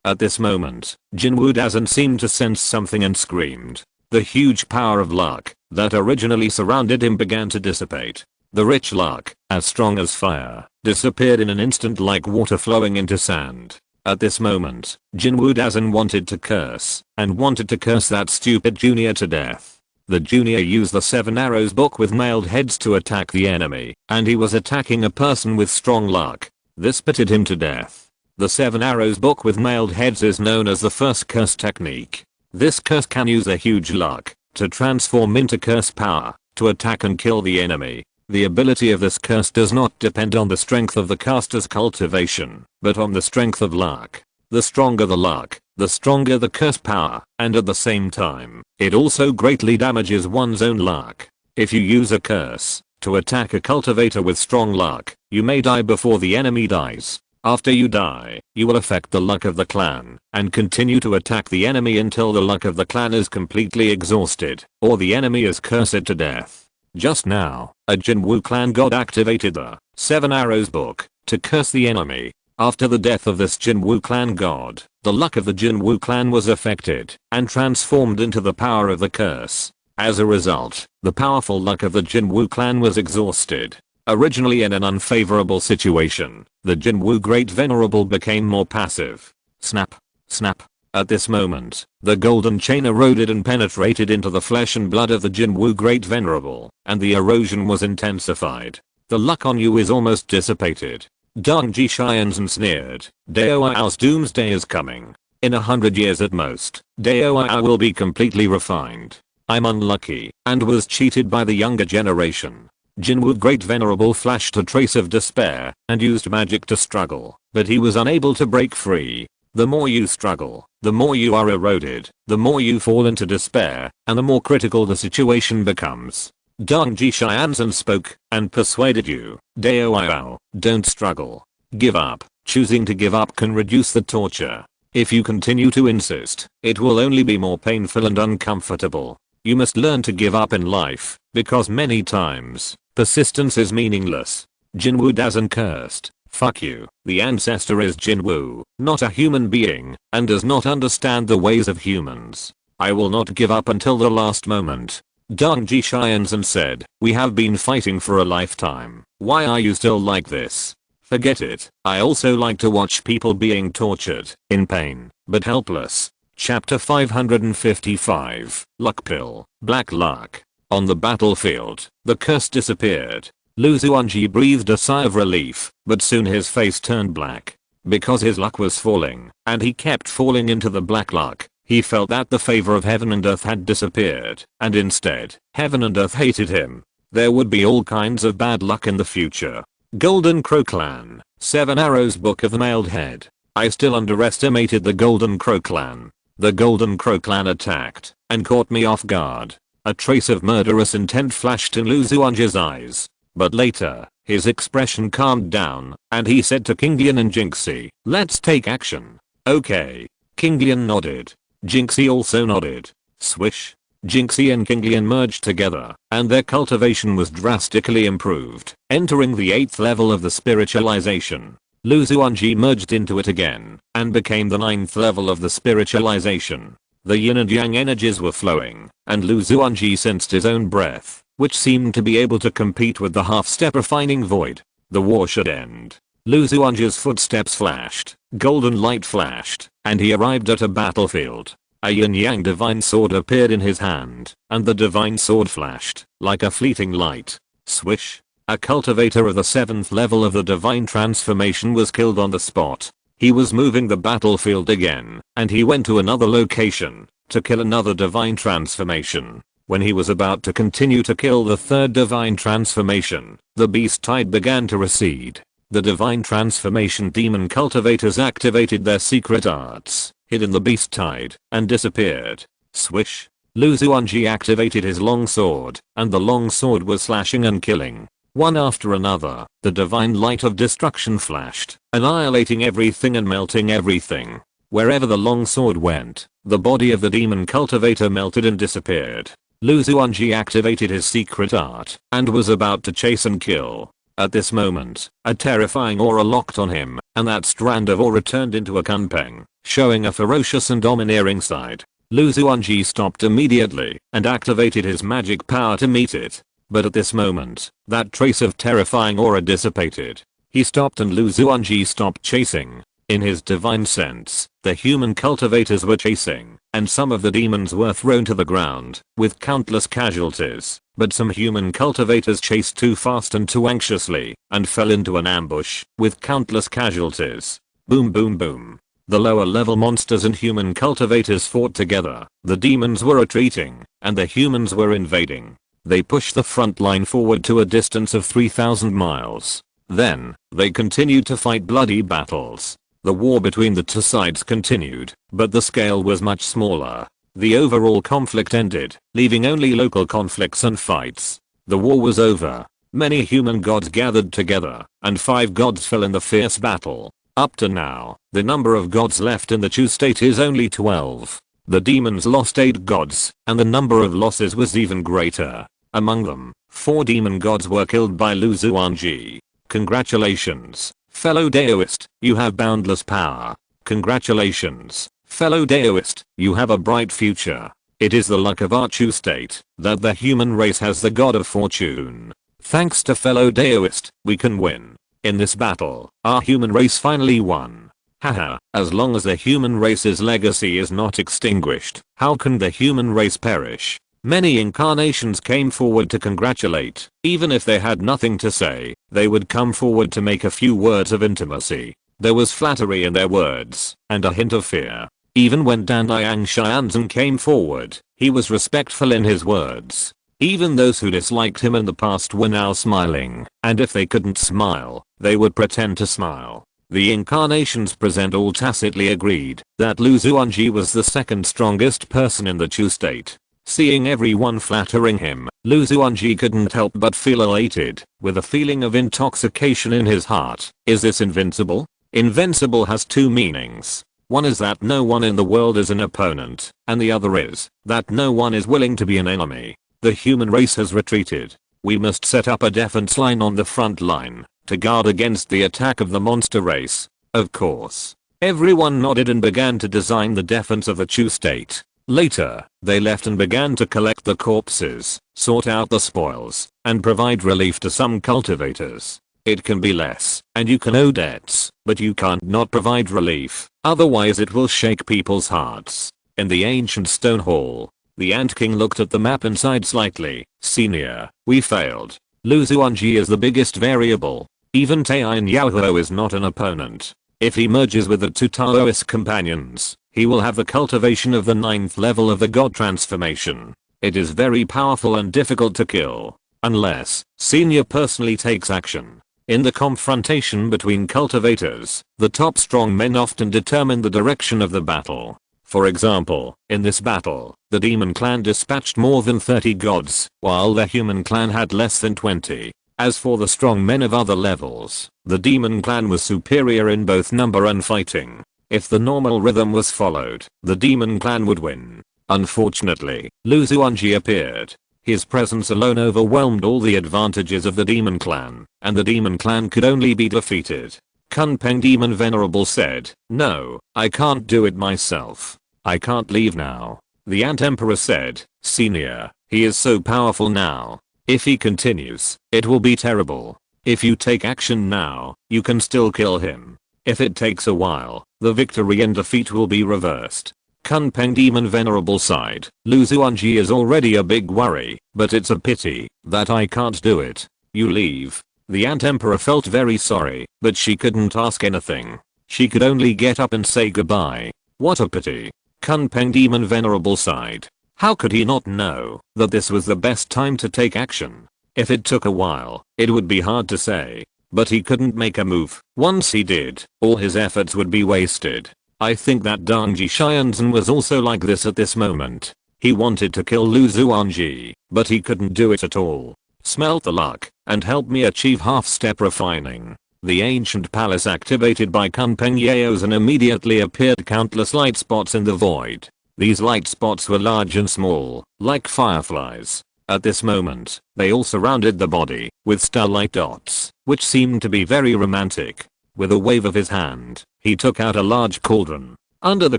At this moment, Jinwu Dazan seemed to sense something and screamed. The huge power of luck that originally surrounded him began to dissipate. The rich luck, as strong as fire, disappeared in an instant like water flowing into sand. At this moment, Jinwu Dazan wanted to curse, and wanted to curse that stupid junior to death. The junior used the 7 arrows book with mailed heads to attack the enemy, and he was attacking a person with strong luck. This pitted him to death. The 7 arrows book with mailed heads is known as the first curse technique. This curse can use a huge luck to transform into curse power, to attack and kill the enemy. The ability of this curse does not depend on the strength of the caster's cultivation, but on the strength of luck. The stronger the luck, the stronger the curse power, and at the same time, it also greatly damages one's own luck. If you use a curse to attack a cultivator with strong luck, you may die before the enemy dies. After you die, you will affect the luck of the clan, and continue to attack the enemy until the luck of the clan is completely exhausted, or the enemy is cursed to death. Just now, a Jinwu clan god activated the 7 arrows book to curse the enemy. After the death of this Jinwu clan god, the luck of the Jinwu clan was affected, and transformed into the power of the curse. As a result, the powerful luck of the Jinwu clan was exhausted. Originally in an unfavorable situation, the Jinwu Great Venerable became more passive. Snap. Snap. At this moment, the golden chain eroded and penetrated into the flesh and blood of the Jinwu Great Venerable, and the erosion was intensified. The luck on you is almost dissipated. Dongji Xianzhen sneered. Daoao's doomsday is coming. In 100 years at most, Daoao will be completely refined. I'm unlucky, and was cheated by the younger generation. Jinwu Great Venerable flashed a trace of despair, and used magic to struggle, but he was unable to break free. The more you struggle, the more you are eroded, the more you fall into despair, and the more critical the situation becomes. Dongji Xianzhen spoke, and persuaded you. Daoao, don't struggle. Give up. Choosing to give up can reduce the torture. If you continue to insist, it will only be more painful and uncomfortable. You must learn to give up in life, because many times, persistence is meaningless. Jinwu Dazan cursed. Fuck you. The ancestor is Jinwu, not a human being, and does not understand the ways of humans. I will not give up until the last moment. Dongji Xianzhen said, we have been fighting for a lifetime. Why are you still like this? Forget it. I also like to watch people being tortured, in pain, but helpless. Chapter 555, Luck Pill, Black Luck. On the battlefield, the curse disappeared. Xuanji breathed a sigh of relief, but soon his face turned black. Because his luck was falling, and he kept falling into the black luck, He felt that the favor of heaven and earth had disappeared, and instead, heaven and earth hated him. There would be all kinds of bad luck in the future. Golden Crow Clan, 7 Arrows Book of the Mailed Head. I still underestimated the Golden Crow Clan. The Golden Crow Clan attacked and caught me off guard. A trace of murderous intent flashed in Lu Xuanji's eyes. But later, his expression calmed down, and he said to Kinglian and Jinxie, "Let's take action." "Okay." Kinglian nodded. Jinxie also nodded. Swish. Jinxie and Kinglian merged together, and their cultivation was drastically improved, entering the 8th level of the spiritualization. Lu Xuanji merged into it again, and became the 9th level of the spiritualization. The yin and yang energies were flowing, and Lu Xuanji sensed his own breath, which seemed to be able to compete with the half-step refining void. The war should end. Lu Xuanji's footsteps flashed, golden light flashed, and he arrived at a battlefield. A yin-yang divine sword appeared in his hand, and the divine sword flashed, like a fleeting light. Swish. A cultivator of the 7th level of the divine transformation was killed on the spot. He was moving the battlefield again, and he went to another location, to kill another divine transformation. When he was about to continue to kill the 3rd divine transformation, the beast tide began to recede. The divine transformation demon cultivators activated their secret arts, hid in the beast tide, and disappeared. Swish. Lu Xuanji activated his long sword, and the long sword was slashing and killing. One after another, the divine light of destruction flashed, annihilating everything and melting everything. Wherever the long sword went, the body of the demon cultivator melted and disappeared. Lu Xuanji activated his secret art, and was about to chase and kill. At this moment, a terrifying aura locked on him, and that strand of aura turned into a kunpeng, showing a ferocious and domineering side. Lu Xuanji stopped immediately, and activated his magic power to meet it. But at this moment, that trace of terrifying aura dissipated. He stopped and Lu Xuanji stopped chasing. In his divine sense, the human cultivators were chasing, and some of the demons were thrown to the ground, with countless casualties. But some human cultivators chased too fast and too anxiously, and fell into an ambush, with countless casualties. Boom boom boom. The lower level monsters and human cultivators fought together. The demons were retreating, and the humans were invading. They pushed the front line forward to a distance of 3,000 miles. Then, they continued to fight bloody battles. The war between the two sides continued, but the scale was much smaller. The overall conflict ended, leaving only local conflicts and fights. The war was over. Many human gods gathered together, and 5 gods fell in the fierce battle. Up to now, the number of gods left in the Chu state is only 12. The demons lost 8 gods, and the number of losses was even greater. Among them, 4 demon gods were killed by Lu Xuanji. Congratulations, fellow Daoist, you have boundless power. Congratulations, fellow Daoist, you have a bright future. It is the luck of our Chu state that the human race has the god of fortune. Thanks to fellow Daoist, we can win. In this battle, our human race finally won. Haha, as long as the human race's legacy is not extinguished, how can the human race perish? Many incarnations came forward to congratulate. Even if they had nothing to say, they would come forward to make a few words of intimacy. There was flattery in their words, and a hint of fear. Even when Danliang Xianzhen came forward, he was respectful in his words. Even those who disliked him in the past were now smiling, and if they couldn't smile, they would pretend to smile. The incarnations present all tacitly agreed that Lu Xuanji was the second strongest person in the Chu state. Seeing everyone flattering him, Lu Xuanji couldn't help but feel elated, with a feeling of intoxication in his heart. Is this invincible? Invincible has 2 meanings. One is that no one in the world is an opponent, and the other is that no one is willing to be an enemy. The human race has retreated. We must set up a defense line on the front line to guard against the attack of the monster race. Of course. Everyone nodded and began to design the defense of the Chu state. Later, they left and began to collect the corpses, sort out the spoils, and provide relief to some cultivators. It can be less, and you can owe debts, but you can't not provide relief, otherwise it will shake people's hearts. In the ancient stone hall, the Ant King looked at the map and sighed slightly. Senior, we failed. Lu Xuanji is the biggest variable. Even Taiyin Yaohuo is not an opponent. If he merges with the 2 Taoist companions, He will have the cultivation of the 9th level of the god transformation. It is very powerful and difficult to kill. Unless Senior personally takes action. In the confrontation between cultivators, the top strong men often determine the direction of the battle. For example, in this battle, the demon clan dispatched more than 30 gods, while the human clan had less than 20. As for the strong men of other levels, the demon clan was superior in both number and fighting. If the normal rhythm was followed, the demon clan would win. Unfortunately, Xuanji appeared. His presence alone overwhelmed all the advantages of the demon clan, and the demon clan could only be defeated. Kunpeng Demon Venerable said, "No, I can't do it myself. I can't leave now." The Ant Emperor said, "Senior, he is so powerful now. If he continues, it will be terrible. If you take action now, you can still kill him. If it takes a while, the victory and defeat will be reversed." Kunpeng Demon Venerable sighed. "Xuanji is already a big worry, but it's a pity that I can't do it. You leave." The Ant Emperor felt very sorry, but she couldn't ask anything. She could only get up and say goodbye. What a pity. Kunpeng Demon Venerable sighed. How could he not know that this was the best time to take action? If it took a while, it would be hard to say. But he couldn't make a move. Once he did, all his efforts would be wasted. I think that Dangji Xianzhen was also like this at this moment. He wanted to kill Xuanji, but he couldn't do it at all. Smelt the luck, and help me achieve half-step refining. The ancient palace activated by Kunpeng Yaozhen immediately appeared countless light spots in the void. These light spots were large and small, like fireflies. At this moment, they all surrounded the body, with starlight dots, which seemed to be very romantic. With a wave of his hand, he took out a large cauldron. Under the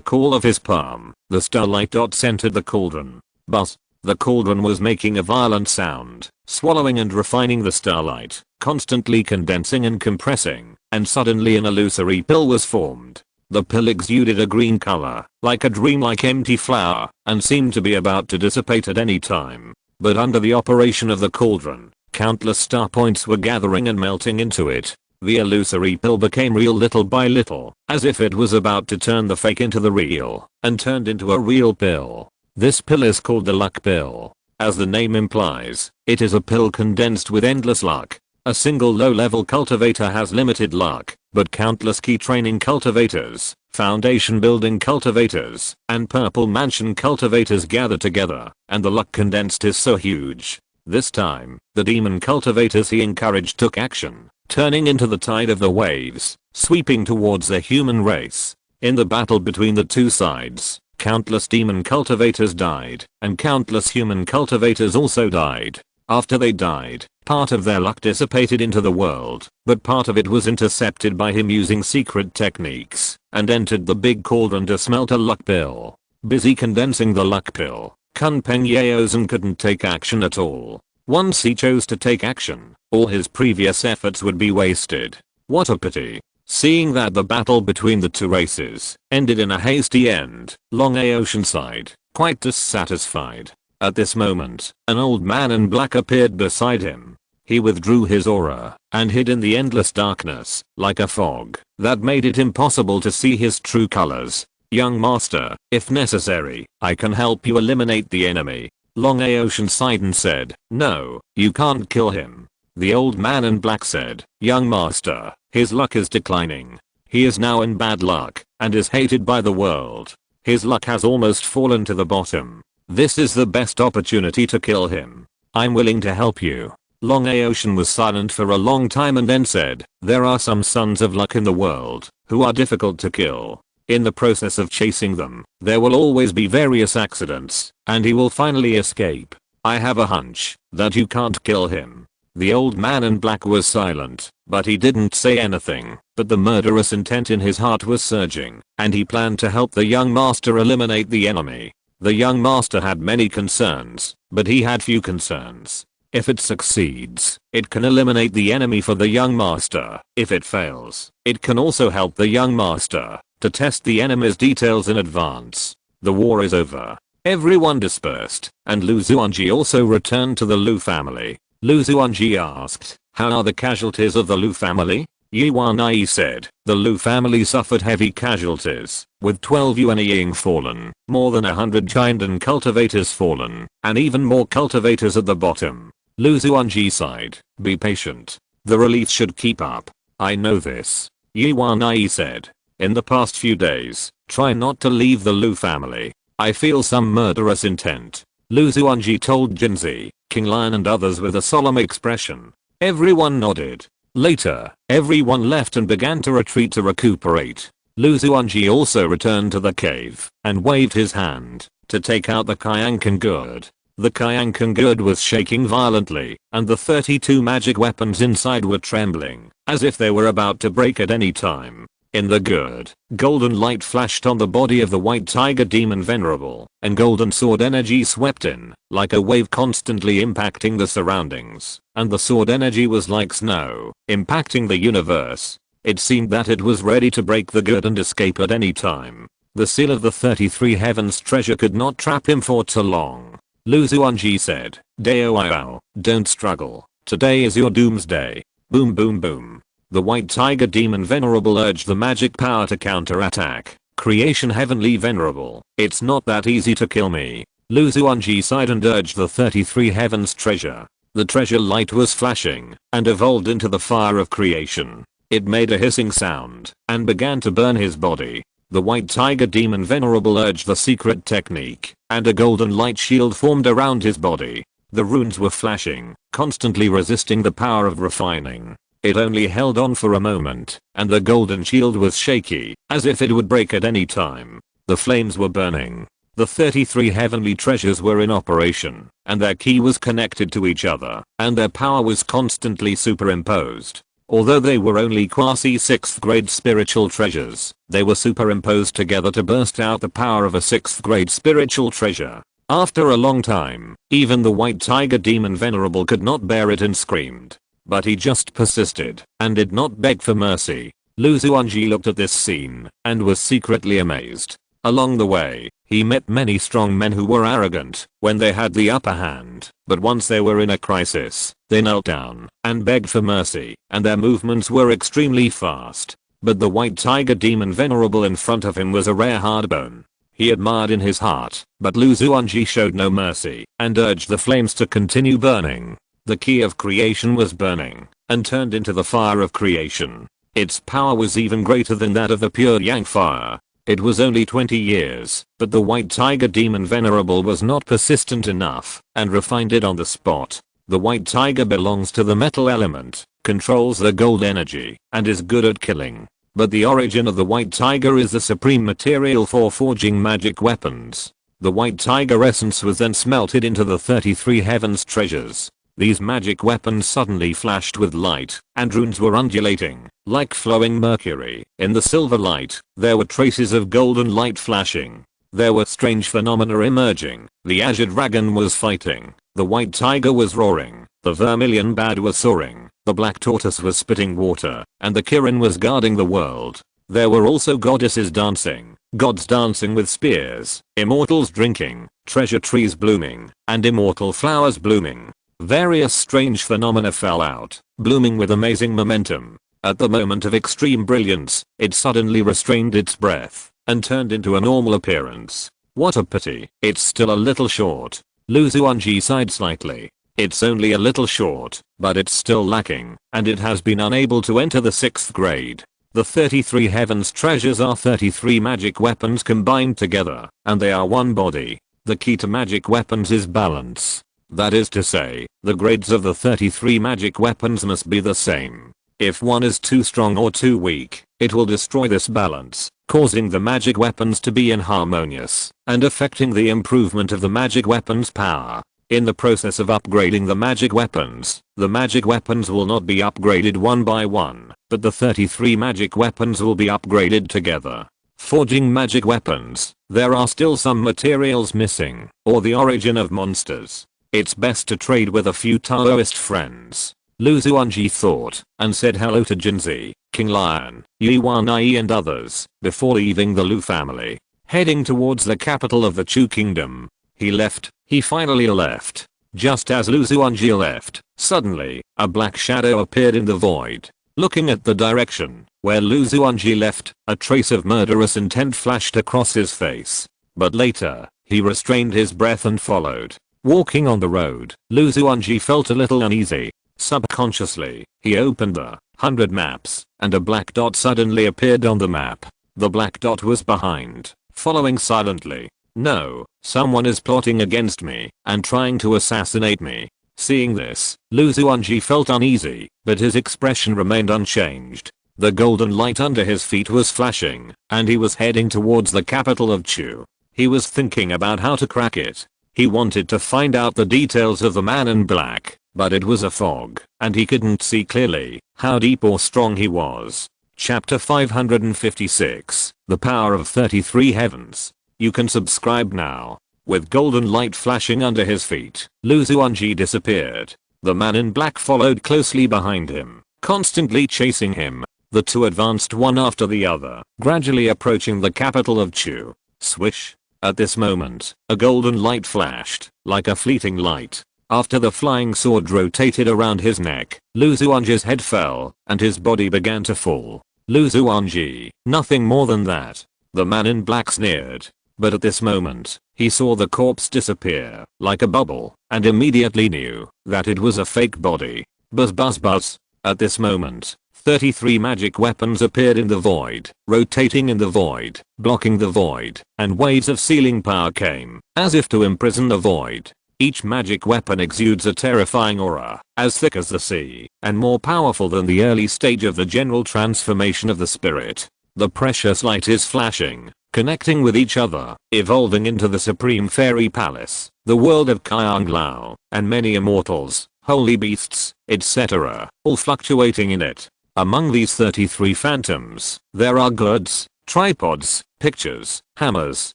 call of his palm, the starlight dots entered the cauldron. Buzz! The cauldron was making a violent sound, swallowing and refining the starlight, constantly condensing and compressing, and suddenly an illusory pill was formed. The pill exuded a green color, like a dreamlike empty flower, and seemed to be about to dissipate at any time. But under the operation of the cauldron, countless star points were gathering and melting into it. The illusory pill became real little by little, as if it was about to turn the fake into the real, and turned into a real pill. This pill is called the luck pill. As the name implies, it is a pill condensed with endless luck. A single low-level cultivator has limited luck, but countless key training cultivators, foundation building cultivators, and purple mansion cultivators gather together, and the luck condensed is so huge. This time, the demon cultivators he encouraged took action, turning into the tide of the waves, sweeping towards the human race. In the battle between the two sides, countless demon cultivators died, and countless human cultivators also died. After they died, part of their luck dissipated into the world, but part of it was intercepted by him using secret techniques, and entered the big cauldron to smelt a luck pill. Busy condensing the luck pill, Kunpeng Yaozhen couldn't take action at all. Once he chose to take action, all his previous efforts would be wasted. What a pity. Seeing that the battle between the two races ended in a hasty end, Long Aocean sighed, quite dissatisfied. At this moment, an old man in black appeared beside him. He withdrew his aura and hid in the endless darkness, like a fog, that made it impossible to see his true colors. "Young master, if necessary, I can help you eliminate the enemy." Long Aocean sighed and said, "No, you can't kill him." The old man in black said, "Young master, his luck is declining. He is now in bad luck, and is hated by the world. His luck has almost fallen to the bottom. This is the best opportunity to kill him. I'm willing to help you." Long Aocean was silent for a long time and then said, "There are some sons of luck in the world, who are difficult to kill. In the process of chasing them, there will always be various accidents, and he will finally escape. I have a hunch that you can't kill him." The old man in black was silent, but he didn't say anything, but the murderous intent in his heart was surging, and he planned to help the young master eliminate the enemy. The young master had many concerns, but he had few concerns. If it succeeds, it can eliminate the enemy for the young master. If it fails, it can also help the young master to test the enemy's details in advance. The war is over. Everyone dispersed, and Xuanji also returned to the Lu family. Xuanji asked, "How are the casualties of the Lu family?" Yuanai said, the Lu family suffered heavy casualties, with 12 Yuanying fallen, more than 100 Chindan cultivators fallen, and even more cultivators at the bottom. Lu Xuanji sighed, be patient. The relief should keep up. I know this. Yuanai said. In the past few days, try not to leave the Lu family. I feel some murderous intent. Lu Xuanji told Jinzi, King Lion and others with a solemn expression. Everyone nodded. Later, everyone left and began to retreat to recuperate. Lu Xuanji also returned to the cave and waved his hand to take out the Kyankan gourd. The Kyankan gourd was shaking violently, and the 32 magic weapons inside were trembling, as if they were about to break at any time. In the gourd, golden light flashed on the body of the white tiger demon venerable, and golden sword energy swept in, like a wave constantly impacting the surroundings, and the sword energy was like snow, impacting the universe. It seemed that it was ready to break the gourd and escape at any time. The seal of the 33 heavens treasure could not trap him for too long. Lu Xuanji said, Dao, don't struggle. Today is your doomsday. Boom boom boom. The white tiger demon venerable urged the magic power to counterattack. Creation heavenly venerable, it's not that easy to kill me. Lu Xuanji sighed and urged the 33 heavens treasure. The treasure light was flashing and evolved into the fire of creation. It made a hissing sound and began to burn his body. The white tiger demon venerable urged the secret technique, and a golden light shield formed around his body. The runes were flashing, constantly resisting the power of refining. It only held on for a moment, and the golden shield was shaky, as if it would break at any time. The flames were burning. The 33 heavenly treasures were in operation, and their key was connected to each other, and their power was constantly superimposed. Although they were only quasi 6th grade spiritual treasures, they were superimposed together to burst out the power of a 6th grade spiritual treasure. After a long time, even the white tiger demon venerable could not bear it and screamed. But he just persisted and did not beg for mercy. Lu Xuanji looked at this scene and was secretly amazed. Along the way, he met many strong men who were arrogant when they had the upper hand, but once they were in a crisis, they knelt down and begged for mercy, and their movements were extremely fast. But the white tiger demon venerable in front of him was a rare hardbone. He admired in his heart, but Lu Xuanji showed no mercy and urged the flames to continue burning. The key of creation was burning and turned into the fire of creation. Its power was even greater than that of the pure yang fire. It was only 20 years, but the white tiger demon venerable was not persistent enough and refined it on the spot. The white tiger belongs to the metal element, controls the gold energy, and is good at killing. But the origin of the white tiger is the supreme material for forging magic weapons. The white tiger essence was then smelted into the 33 heavens treasures. These magic weapons suddenly flashed with light, and runes were undulating, like flowing mercury. In the silver light, there were traces of golden light flashing. There were strange phenomena emerging. The azure dragon was fighting. The white tiger was roaring. The vermilion bat was soaring. The black tortoise was spitting water, and the kirin was guarding the world. There were also goddesses dancing, gods dancing with spears, immortals drinking, treasure trees blooming, and immortal flowers blooming. Various strange phenomena fell out, blooming with amazing momentum. At the moment of extreme brilliance, it suddenly restrained its breath and turned into a normal appearance. What a pity, it's still a little short. Lu Xuanji sighed slightly. It's only a little short, but it's still lacking, and it has been unable to enter the 6th grade. The 33 heavens treasures are 33 magic weapons combined together, and they are one body. The key to magic weapons is balance. That is to say, the grades of the 33 magic weapons must be the same. If one is too strong or too weak, it will destroy this balance, causing the magic weapons to be inharmonious, and affecting the improvement of the magic weapons' power. In the process of upgrading the magic weapons will not be upgraded one by one, but the 33 magic weapons will be upgraded together. Forging magic weapons, there are still some materials missing, or the origin of monsters. It's best to trade with a few Taoist friends. Lu Xuanji thought, and said hello to Jinzi, King Lion, Yuanai and others, before leaving the Lu family, heading towards the capital of the Chu kingdom. He finally left. Just as Lu Xuanji left, suddenly, a black shadow appeared in the void. Looking at the direction where Xuanji left, a trace of murderous intent flashed across his face. But later, he restrained his breath and followed. Walking on the road, Xuanji felt a little uneasy. Subconsciously, he opened the 100 maps, and a black dot suddenly appeared on the map. The black dot was behind, following silently. No, someone is plotting against me and trying to assassinate me. Seeing this, Xuanji felt uneasy, but his expression remained unchanged. The golden light under his feet was flashing, and he was heading towards the capital of Chu. He was thinking about how to crack it. He wanted to find out the details of the man in black, but it was a fog, and he couldn't see clearly how deep or strong he was. Chapter 556, The Power of 33 Heavens. You can subscribe now. With golden light flashing under his feet, Xuanji disappeared. The man in black followed closely behind him, constantly chasing him. The two advanced one after the other, gradually approaching the capital of Chu. Swish. At this moment, a golden light flashed, like a fleeting light. After the flying sword rotated around his neck, Xuanji's head fell, and his body began to fall. Xuanji, nothing more than that. The man in black sneered. But at this moment, he saw the corpse disappear, like a bubble, and immediately knew that it was a fake body. Buzz buzz buzz. At this moment, 33 magic weapons appeared in the void, rotating in the void, blocking the void, and waves of sealing power came, as if to imprison the void. Each magic weapon exudes a terrifying aura, as thick as the sea, and more powerful than the early stage of the general transformation of the spirit. The precious light is flashing, connecting with each other, evolving into the supreme fairy palace, the world of Qianglao, and many immortals, holy beasts, etc., all fluctuating in it. Among these 33 phantoms, there are goods, tripods, pictures, hammers,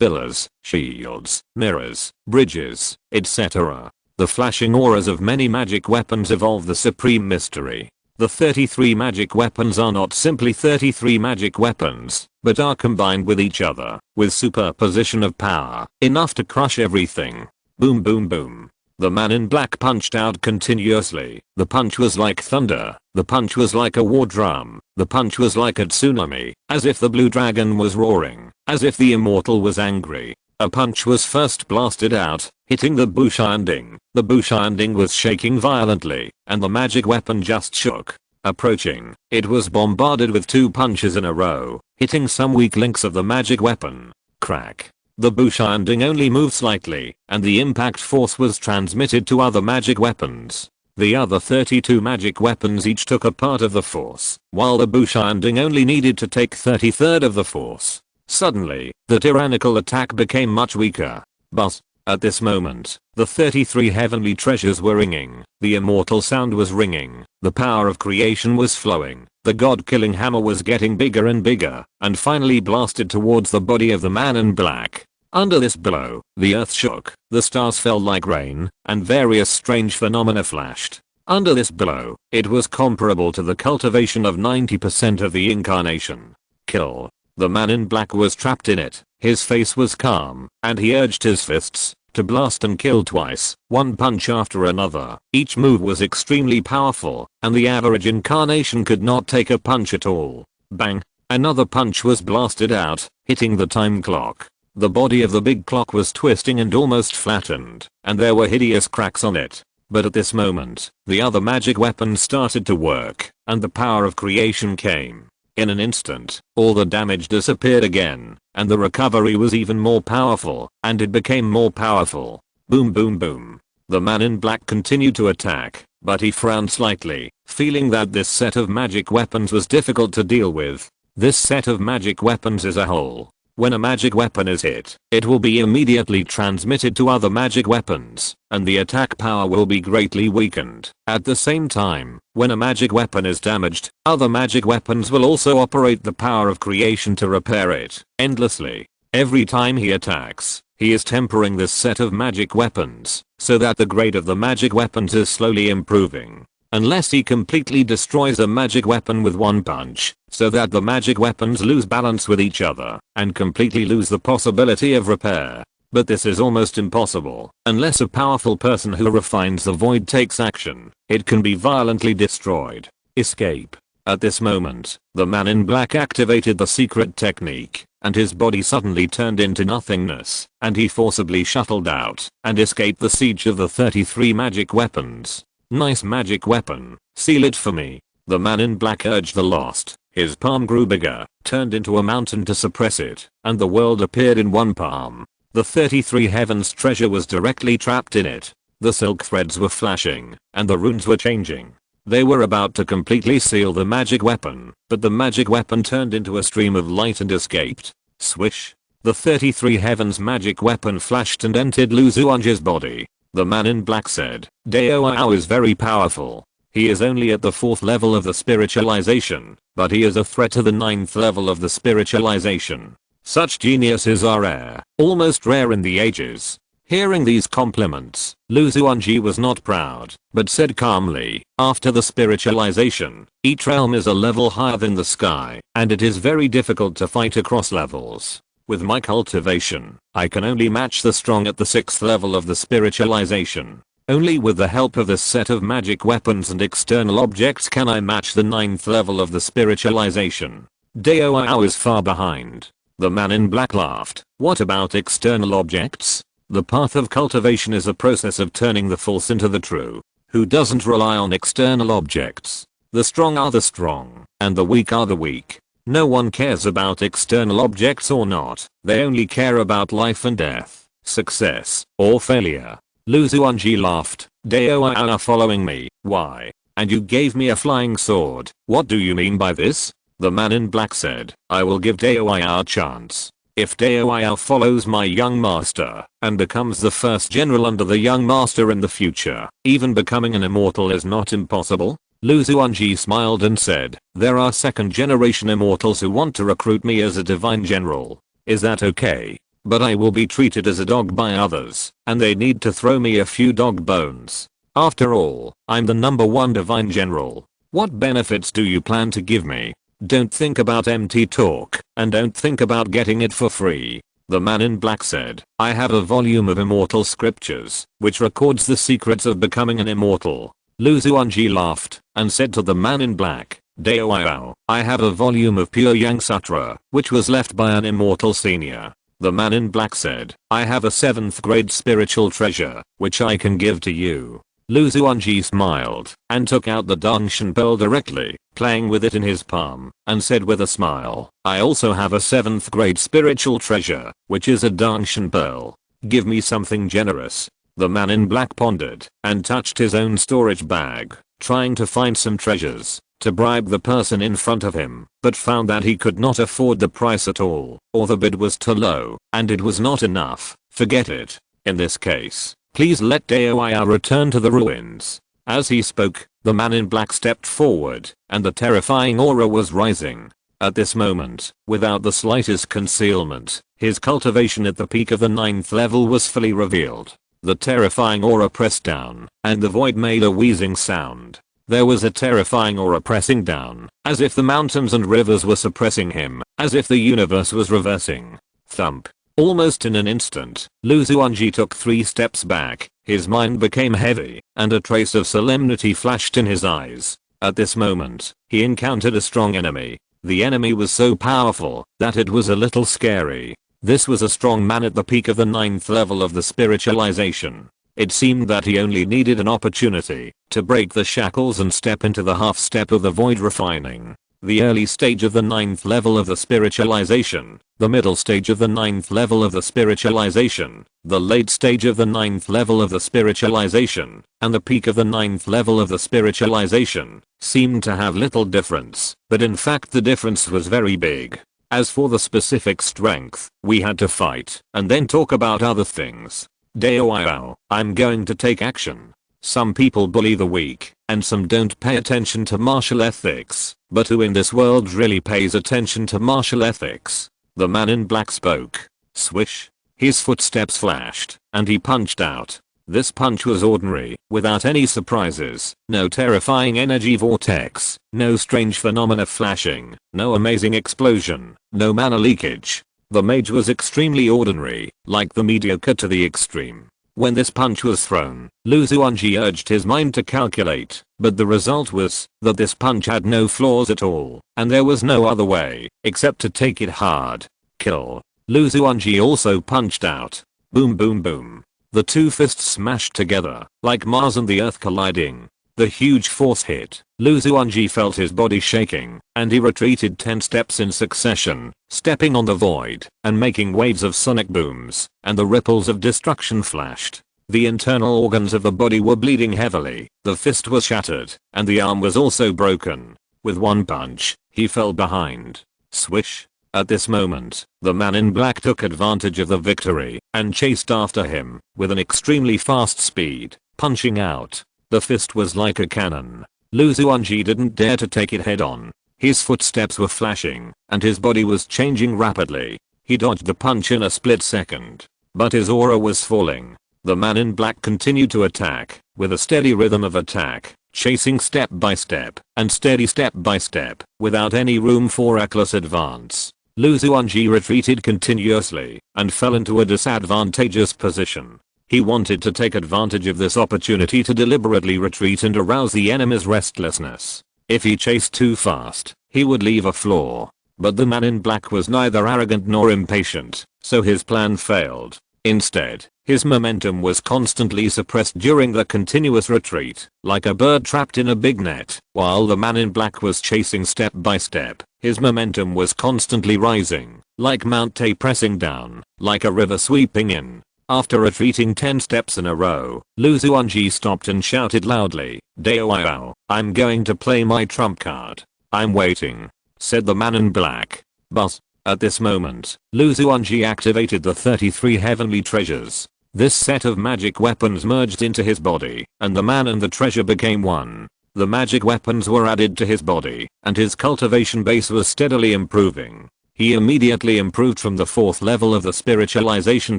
pillars, shields, mirrors, bridges, etc. The flashing auras of many magic weapons evolve the supreme mystery. The 33 magic weapons are not simply 33 magic weapons, but are combined with each other, with superposition of power, enough to crush everything. Boom boom boom. The man in black punched out continuously. The punch was like thunder. The punch was like a war drum. The punch was like a tsunami, as if the blue dragon was roaring, as if the immortal was angry. A punch was first blasted out, hitting the Bushanding. The Bushanding was shaking violently, and the magic weapon just shook. Approaching, it was bombarded with 2 punches in a row, hitting some weak links of the magic weapon. Crack. The Bushanding only moved slightly, and the impact force was transmitted to other magic weapons. The other 32 magic weapons each took a part of the force, while the Bushanding only needed to take 33rd of the force. Suddenly, the tyrannical attack became much weaker. But, at this moment, the 33 heavenly treasures were ringing, the immortal sound was ringing, the power of creation was flowing, the god-killing hammer was getting bigger and bigger, and finally blasted towards the body of the man in black. Under this blow, the earth shook, the stars fell like rain, and various strange phenomena flashed. Under this blow, it was comparable to the cultivation of 90% of the incarnation. Kill. The man in black was trapped in it, his face was calm, and he urged his fists to blast and kill twice, one punch after another. Each move was extremely powerful, and the average incarnation could not take a punch at all. Bang! Another punch was blasted out, hitting the time clock. The body of the big clock was twisting and almost flattened, and there were hideous cracks on it. But at this moment, the other magic weapons started to work, and the power of creation came. In an instant, all the damage disappeared again, and the recovery was even more powerful, and it became more powerful. Boom boom boom. The man in black continued to attack, but he frowned slightly, feeling that this set of magic weapons was difficult to deal with. This set of magic weapons is a whole. When a magic weapon is hit, it will be immediately transmitted to other magic weapons, and the attack power will be greatly weakened. At the same time, when a magic weapon is damaged, other magic weapons will also operate the power of creation to repair it, endlessly. Every time he attacks, he is tempering this set of magic weapons, so that the grade of the magic weapons is slowly improving. Unless he completely destroys a magic weapon with one punch, so that the magic weapons lose balance with each other, and completely lose the possibility of repair. But this is almost impossible, unless a powerful person who refines the void takes action. It can be violently destroyed. Escape. At this moment, the man in black activated the secret technique, and his body suddenly turned into nothingness, and he forcibly shuffled out and escaped the siege of the 33 magic weapons. Nice magic weapon, seal it for me. The man in black urged the lost. His palm grew bigger, turned into a mountain to suppress it, and the world appeared in one palm. The 33 heavens treasure was directly trapped in it. The silk threads were flashing, and the runes were changing. They were about to completely seal the magic weapon, but the magic weapon turned into a stream of light and escaped. Swish. The 33 heavens magic weapon flashed and entered Lu Xuanji's body. The man in black said, Dao is very powerful. He is only at the 4th level of the spiritualization, but he is a threat to the 9th level of the spiritualization. Such geniuses are rare, almost rare in the ages. Hearing these compliments, Lu Xuanji was not proud, but said calmly, after the spiritualization, each realm is a level higher than the sky, and it is very difficult to fight across levels. With my cultivation, I can only match the strong at the 6th level of the spiritualization. Only with the help of this set of magic weapons and external objects can I match the 9th level of the spiritualization. Dao is far behind. The man in black laughed. What about external objects? The path of cultivation is a process of turning the false into the true. Who doesn't rely on external objects? The strong are the strong, and the weak are the weak. No one cares about external objects or not, they only care about life and death, success, or failure. Lu Xuanji laughed. Dao are following me, why? And you gave me a flying sword, what do you mean by this? The man in black said, I will give Dao a chance. If Dao follows my young master, and becomes the first general under the young master in the future, even becoming an immortal is not impossible. Lu Xuanji smiled and said, there are 2nd generation immortals who want to recruit me as a divine general. Is that okay? But I will be treated as a dog by others, and they need to throw me a few dog bones. After all, I'm the #1 divine general. What benefits do you plan to give me? Don't think about empty talk, and don't think about getting it for free. The man in black said, I have a volume of immortal scriptures, which records the secrets of becoming an immortal. Lu Xuanji laughed, and said to the man in black, Dao, I have a volume of Pure Yang Sutra, which was left by an immortal senior. The man in black said, I have a 7th grade spiritual treasure, which I can give to you. Lu Xuanji smiled, and took out the Dangshan pearl directly, playing with it in his palm, and said with a smile, I also have a 7th grade spiritual treasure, which is a Dangshan pearl. Give me something generous. The man in black pondered, and touched his own storage bag, trying to find some treasures, to bribe the person in front of him, but found that he could not afford the price at all, or the bid was too low, and it was not enough. Forget it. In this case, please let Dao return to the ruins. As he spoke, the man in black stepped forward, and the terrifying aura was rising. At this moment, without the slightest concealment, his cultivation at the peak of the 9th level was fully revealed. The terrifying aura pressed down, and the void made a wheezing sound. There was a terrifying aura pressing down, as if the mountains and rivers were suppressing him, as if the universe was reversing. Thump. Almost in an instant, Lu Xuanji took 3 steps back, his mind became heavy, and a trace of solemnity flashed in his eyes. At this moment, he encountered a strong enemy. The enemy was so powerful that it was a little scary. This was a strong man at the peak of the 9th level of the spiritualization. It seemed that he only needed an opportunity to break the shackles and step into the half step of the void refining. The early stage of the 9th level of the spiritualization, the middle stage of the 9th level of the spiritualization, the late stage of the 9th level of the spiritualization, and the peak of the 9th level of the spiritualization, seemed to have little difference, but in fact the difference was very big. As for the specific strength, we had to fight, and then talk about other things. Dao, I'm going to take action. Some people bully the weak, and some don't pay attention to martial ethics, but who in this world really pays attention to martial ethics? The man in black spoke. Swish. His footsteps flashed, and he punched out. This punch was ordinary, without any surprises, no terrifying energy vortex, no strange phenomena flashing, no amazing explosion, no mana leakage. The mage was extremely ordinary, like the mediocre to the extreme. When this punch was thrown, Xuanji urged his mind to calculate, but the result was that this punch had no flaws at all, and there was no other way except to take it hard. Kill. Xuanji also punched out. Boom boom boom. The two fists smashed together, like Mars and the Earth colliding. The huge force hit. Xuanji felt his body shaking, and he retreated 10 steps in succession, stepping on the void, and making waves of sonic booms, and the ripples of destruction flashed. The internal organs of the body were bleeding heavily, the fist was shattered, and the arm was also broken. With one punch, he fell behind. Swish. At this moment, the man in black took advantage of the victory, and chased after him, with an extremely fast speed, punching out. The fist was like a cannon. Xuanji didn't dare to take it head on. His footsteps were flashing, and his body was changing rapidly. He dodged the punch in a split second. But his aura was falling. The man in black continued to attack, with a steady rhythm of attack, chasing step by step, and steady step by step, without any room for reckless advance. Xuanji retreated continuously, and fell into a disadvantageous position. He wanted to take advantage of this opportunity to deliberately retreat and arouse the enemy's restlessness. If he chased too fast, he would leave a flaw. But the man in black was neither arrogant nor impatient, so his plan failed. Instead, his momentum was constantly suppressed during the continuous retreat, like a bird trapped in a big net. While the man in black was chasing step by step, his momentum was constantly rising, like Mount Tay pressing down, like a river sweeping in. After retreating 10 steps in a row, Xuanji stopped and shouted loudly, "Dao, I'm going to play my trump card. I'm waiting," said the man in black. But, at this moment, Xuanji activated the 33 heavenly treasures. This set of magic weapons merged into his body, and the man and the treasure became one. The magic weapons were added to his body, and his cultivation base was steadily improving. He immediately improved from the 4th level of the spiritualization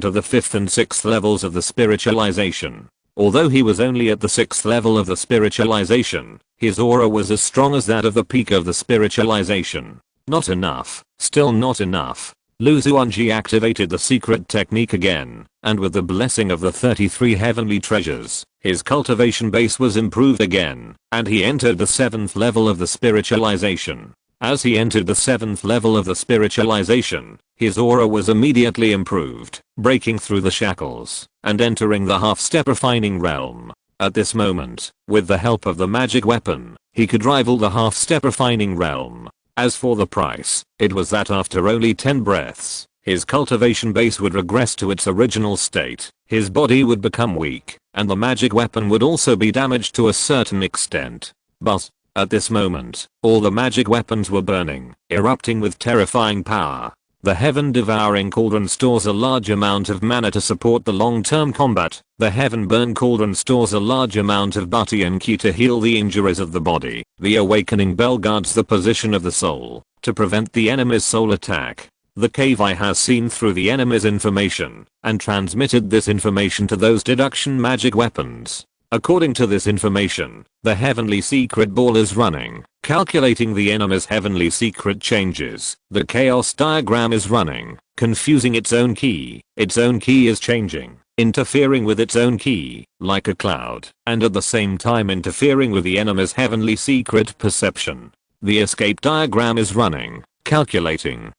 to the 5th and 6th levels of the spiritualization. Although he was only at the 6th level of the spiritualization, his aura was as strong as that of the peak of the spiritualization. Not enough. Still not enough. Xuanji activated the secret technique again, and with the blessing of the 33 heavenly treasures, his cultivation base was improved again, and he entered the 7th level of the spiritualization. As he entered the 7th level of the spiritualization, his aura was immediately improved, breaking through the shackles, and entering the half-step refining realm. At this moment, with the help of the magic weapon, he could rival the half-step refining realm. As for the price, it was that after only 10 breaths, his cultivation base would regress to its original state, his body would become weak, and the magic weapon would also be damaged to a certain extent. But, at this moment, all the magic weapons were burning, erupting with terrifying power. The heaven-devouring cauldron stores a large amount of mana to support the long-term combat. The heaven-burn cauldron stores a large amount of bhakti and ki to heal the injuries of the body. The awakening bell guards the position of the soul, to prevent the enemy's soul attack. The cave eye has seen through the enemy's information, and transmitted this information to those deduction magic weapons. According to this information, the heavenly secret ball is running, calculating the enemy's heavenly secret changes. The chaos diagram is running, confusing its own key. Its own key is changing, interfering with its own key, like a cloud, and at the same time interfering with the enemy's heavenly secret perception. The escape diagram is running, calculating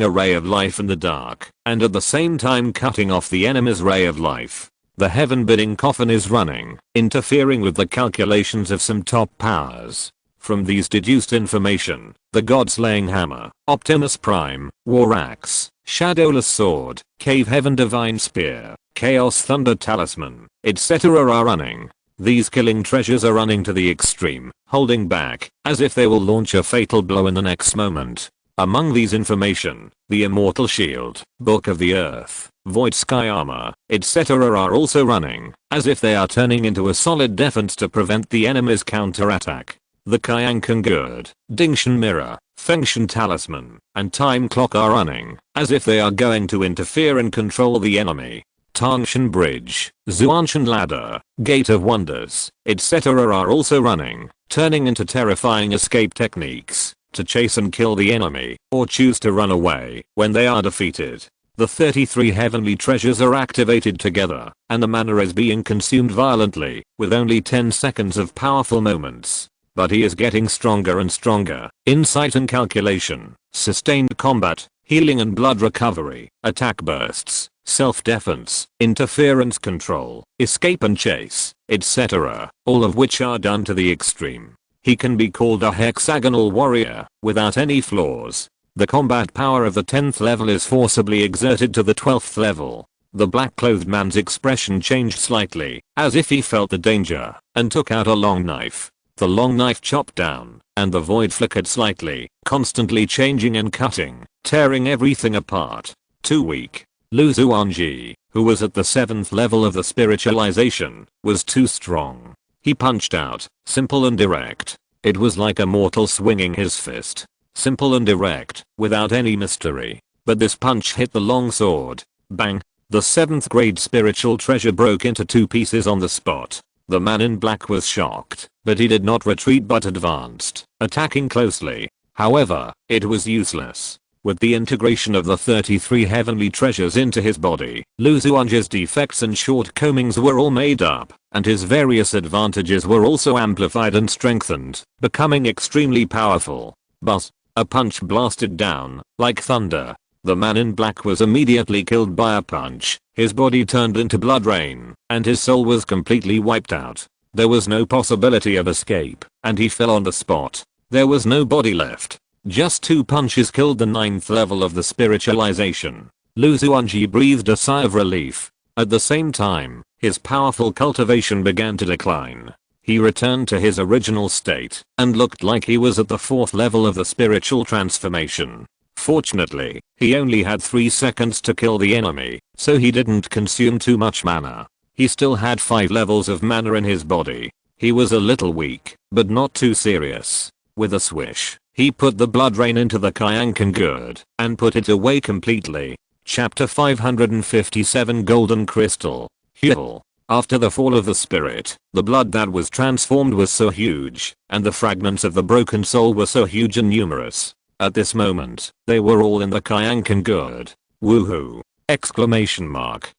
a ray of life in the dark, and at the same time cutting off the enemy's ray of life. The heaven bidding coffin is running, interfering with the calculations of some top powers. From these deduced information, the god-slaying hammer, Optimus Prime, war axe, shadowless sword, cave heaven divine spear, chaos thunder talisman, etc. are running. These killing treasures are running to the extreme, holding back, as if they will launch a fatal blow in the next moment. Among these information, the immortal shield, book of the earth, void sky armor, etc. are also running, as if they are turning into a solid defense to prevent the enemy's counterattack. The Kyankan Gurd, Dingshan mirror, Fengshan talisman, and time clock are running, as if they are going to interfere and control the enemy. Tangshan bridge, Xuanji ladder, gate of wonders, etc. are also running, turning into terrifying escape techniques, to chase and kill the enemy, or choose to run away when they are defeated. The 33 heavenly treasures are activated together, and the mana is being consumed violently, with only 10 seconds of powerful moments. But he is getting stronger and stronger. Insight and calculation, sustained combat, healing and blood recovery, attack bursts, self-defense, interference control, escape and chase, etc., all of which are done to the extreme. He can be called a hexagonal warrior, without any flaws. The combat power of the 10th level is forcibly exerted to the 12th level. The black-clothed man's expression changed slightly, as if he felt the danger, and took out a long knife. The long knife chopped down, and the void flickered slightly, constantly changing and cutting, tearing everything apart. Too weak. Xuanji, who was at the 7th level of the spiritualization, was too strong. He punched out, simple and direct. It was like a mortal swinging his fist. Simple and direct, without any mystery. But this punch hit the long sword. Bang! The 7th grade spiritual treasure broke into 2 pieces on the spot. The man in black was shocked, but he did not retreat but advanced, attacking closely. However, it was useless. With the integration of the 33 heavenly treasures into his body, Xuanji's defects and shortcomings were all made up, and his various advantages were also amplified and strengthened, becoming extremely powerful. Buzz! A punch blasted down, like thunder. The man in black was immediately killed by a punch, his body turned into blood rain, and his soul was completely wiped out. There was no possibility of escape, and he fell on the spot. There was no body left. Just 2 punches killed the 9th level of the spiritualization. Xuanji breathed a sigh of relief. At the same time, his powerful cultivation began to decline. He returned to his original state, and looked like he was at the 4th level of the spiritual transformation. Fortunately, he only had 3 seconds to kill the enemy, so he didn't consume too much mana. He still had 5 levels of mana in his body. He was a little weak, but not too serious. With a swish, he put the blood rain into the Kyankan gourd, and put it away completely. Chapter 557 Golden Crystal. Heal. After the fall of the spirit, the blood that was transformed was so huge, and the fragments of the broken soul were so huge and numerous. At this moment, they were all in the Kyankan gourd. Woohoo! Exclamation mark.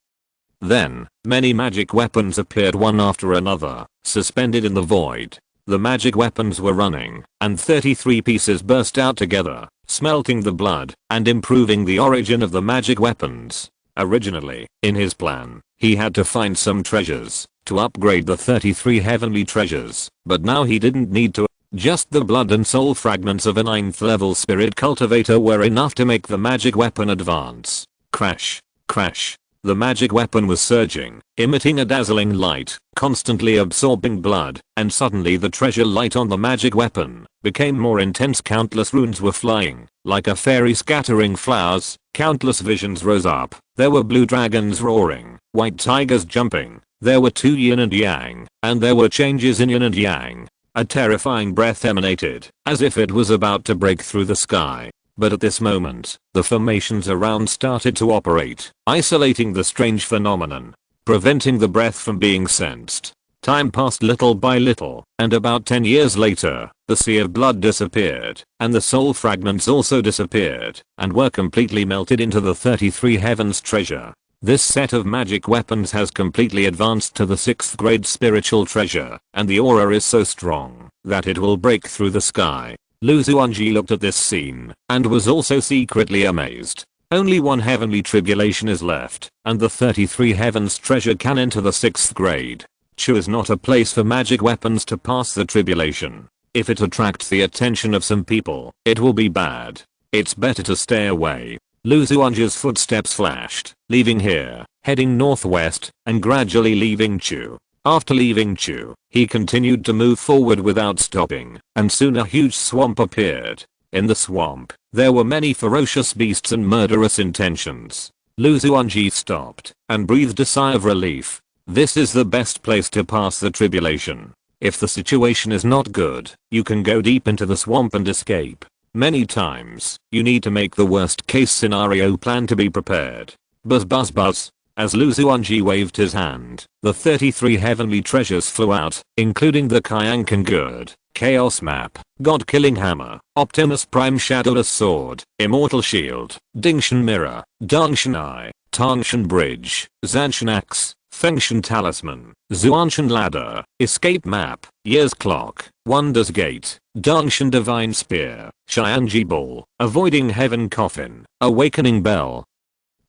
Then, many magic weapons appeared one after another, suspended in the void. The magic weapons were running, and 33 pieces burst out together, smelting the blood, and improving the origin of the magic weapons. Originally, in his plan, he had to find some treasures, to upgrade the 33 heavenly treasures, but now he didn't need to. Just the blood and soul fragments of a 9th level spirit cultivator were enough to make the magic weapon advance. Crash, crash. The magic weapon was surging, emitting a dazzling light, constantly absorbing blood, and suddenly the treasure light on the magic weapon became more intense. Countless runes were flying, like a fairy scattering flowers. Countless visions rose up. There were blue dragons roaring, white tigers jumping. There were 2 yin and yang, and there were changes in yin and yang. A terrifying breath emanated, as if it was about to break through the sky. But at this moment, the formations around started to operate, isolating the strange phenomenon, preventing the breath from being sensed. Time passed little by little, and about 10 years later, the sea of blood disappeared, and the soul fragments also disappeared, and were completely melted into the 33 heavens treasure. This set of magic weapons has completely advanced to the 6th grade spiritual treasure, and the aura is so strong that it will break through the sky. Xuanji looked at this scene, and was also secretly amazed. Only 1 heavenly tribulation is left, and the 33 heavens treasure can enter the 6th grade. Chu is not a place for magic weapons to pass the tribulation. If it attracts the attention of some people, it will be bad. It's better to stay away. Xuanji's footsteps flashed, leaving here, heading northwest, and gradually leaving Chu. After leaving Chu, he continued to move forward without stopping, and soon a huge swamp appeared. In the swamp, there were many ferocious beasts and murderous intentions. Xuanji stopped, and breathed a sigh of relief. This is the best place to pass the tribulation. If the situation is not good, you can go deep into the swamp and escape. Many times, you need to make the worst case scenario plan to be prepared. Buzz buzz buzz. As Xuanji waved his hand, the 33 heavenly treasures flew out, including the Kyankan gourd, Chaos Map, God-Killing Hammer, Optimus Prime Shadowless Sword, Immortal Shield, Dingshan Mirror, Dangshan Eye, Tangshan Bridge, Zanshan Axe, Fengshan Talisman, Xuanji Ladder, Escape Map, Year's Clock, Wonders Gate, Dangshan Divine Spear, Xuanji Ball, Avoiding Heaven Coffin, Awakening Bell.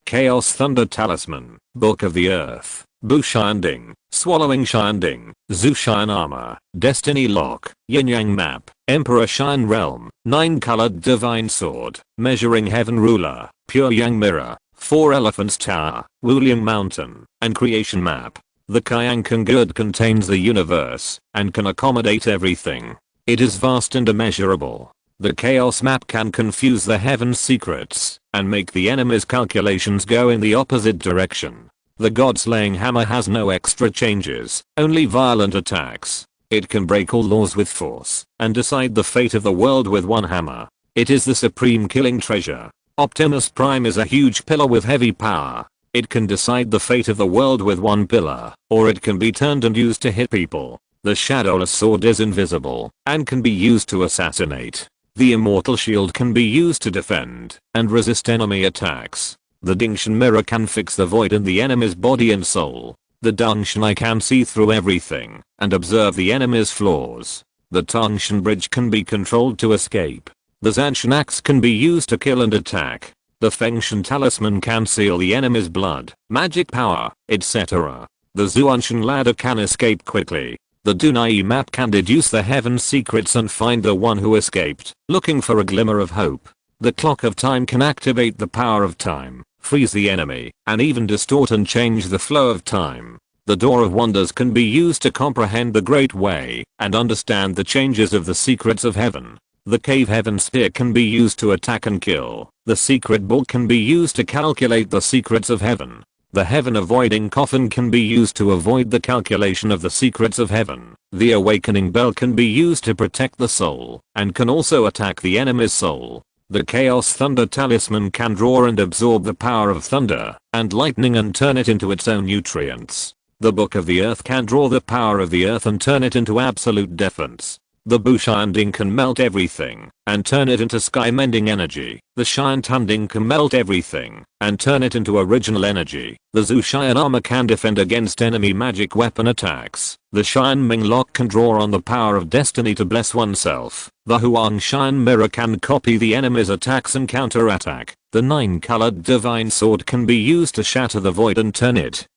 Chaos Thunder Talisman, Book of the Earth, Bushanding, Swallowing Shanding, Zushan Armor, Destiny Lock, Yin Yang Map, Emperor Shine Realm, 9-colored Divine Sword, Measuring Heaven Ruler, Pure Yang Mirror, 4 Elephants Tower, Wuliang Mountain, and Creation Map. The Kyankan Grid contains the universe, and can accommodate everything. It is vast and immeasurable. The Chaos Map can confuse the heaven's secrets, and make the enemy's calculations go in the opposite direction. The God-Slaying Hammer has no extra changes, only violent attacks. It can break all laws with force, and decide the fate of the world with one hammer. It is the supreme killing treasure. Optimus Prime is a huge pillar with heavy power. It can decide the fate of the world with one pillar, or it can be turned and used to hit people. The Shadowless Sword is invisible, and can be used to assassinate. The Immortal Shield can be used to defend, and resist enemy attacks. The Dingshan Mirror can fix the void in the enemy's body and soul. The Dangshan Eye can see through everything, and observe the enemy's flaws. The Tangshan Bridge can be controlled to escape. The Zanshan Axe can be used to kill and attack. The Fengshan Talisman can seal the enemy's blood, magic power, etc. The Xuanji Ladder can escape quickly. The Dunai Map can deduce the heaven's secrets and find the one who escaped, looking for a glimmer of hope. The Clock of Time can activate the power of time, freeze the enemy, and even distort and change the flow of time. The Door of Wonders can be used to comprehend the Great Way, and understand the changes of the secrets of heaven. The Cave Heaven Spear can be used to attack and kill. The Secret Ball can be used to calculate the secrets of heaven. The Heaven Avoiding Coffin can be used to avoid the calculation of the secrets of heaven. The Awakening Bell can be used to protect the soul, and can also attack the enemy's soul. The Chaos Thunder Talisman can draw and absorb the power of thunder and lightning and turn it into its own nutrients. The Book of the Earth can draw the power of the earth and turn it into absolute defense. The Bushanding can melt everything and turn it into sky-mending energy. The Shinetunding can melt everything and turn it into original energy. The Zushan Armor can defend against enemy magic weapon attacks. The Shinming Lock can draw on the power of destiny to bless oneself. The Huangshan Mirror can copy the enemy's attacks and counterattack. The 9-colored Divine Sword can be used to shatter the void and turn it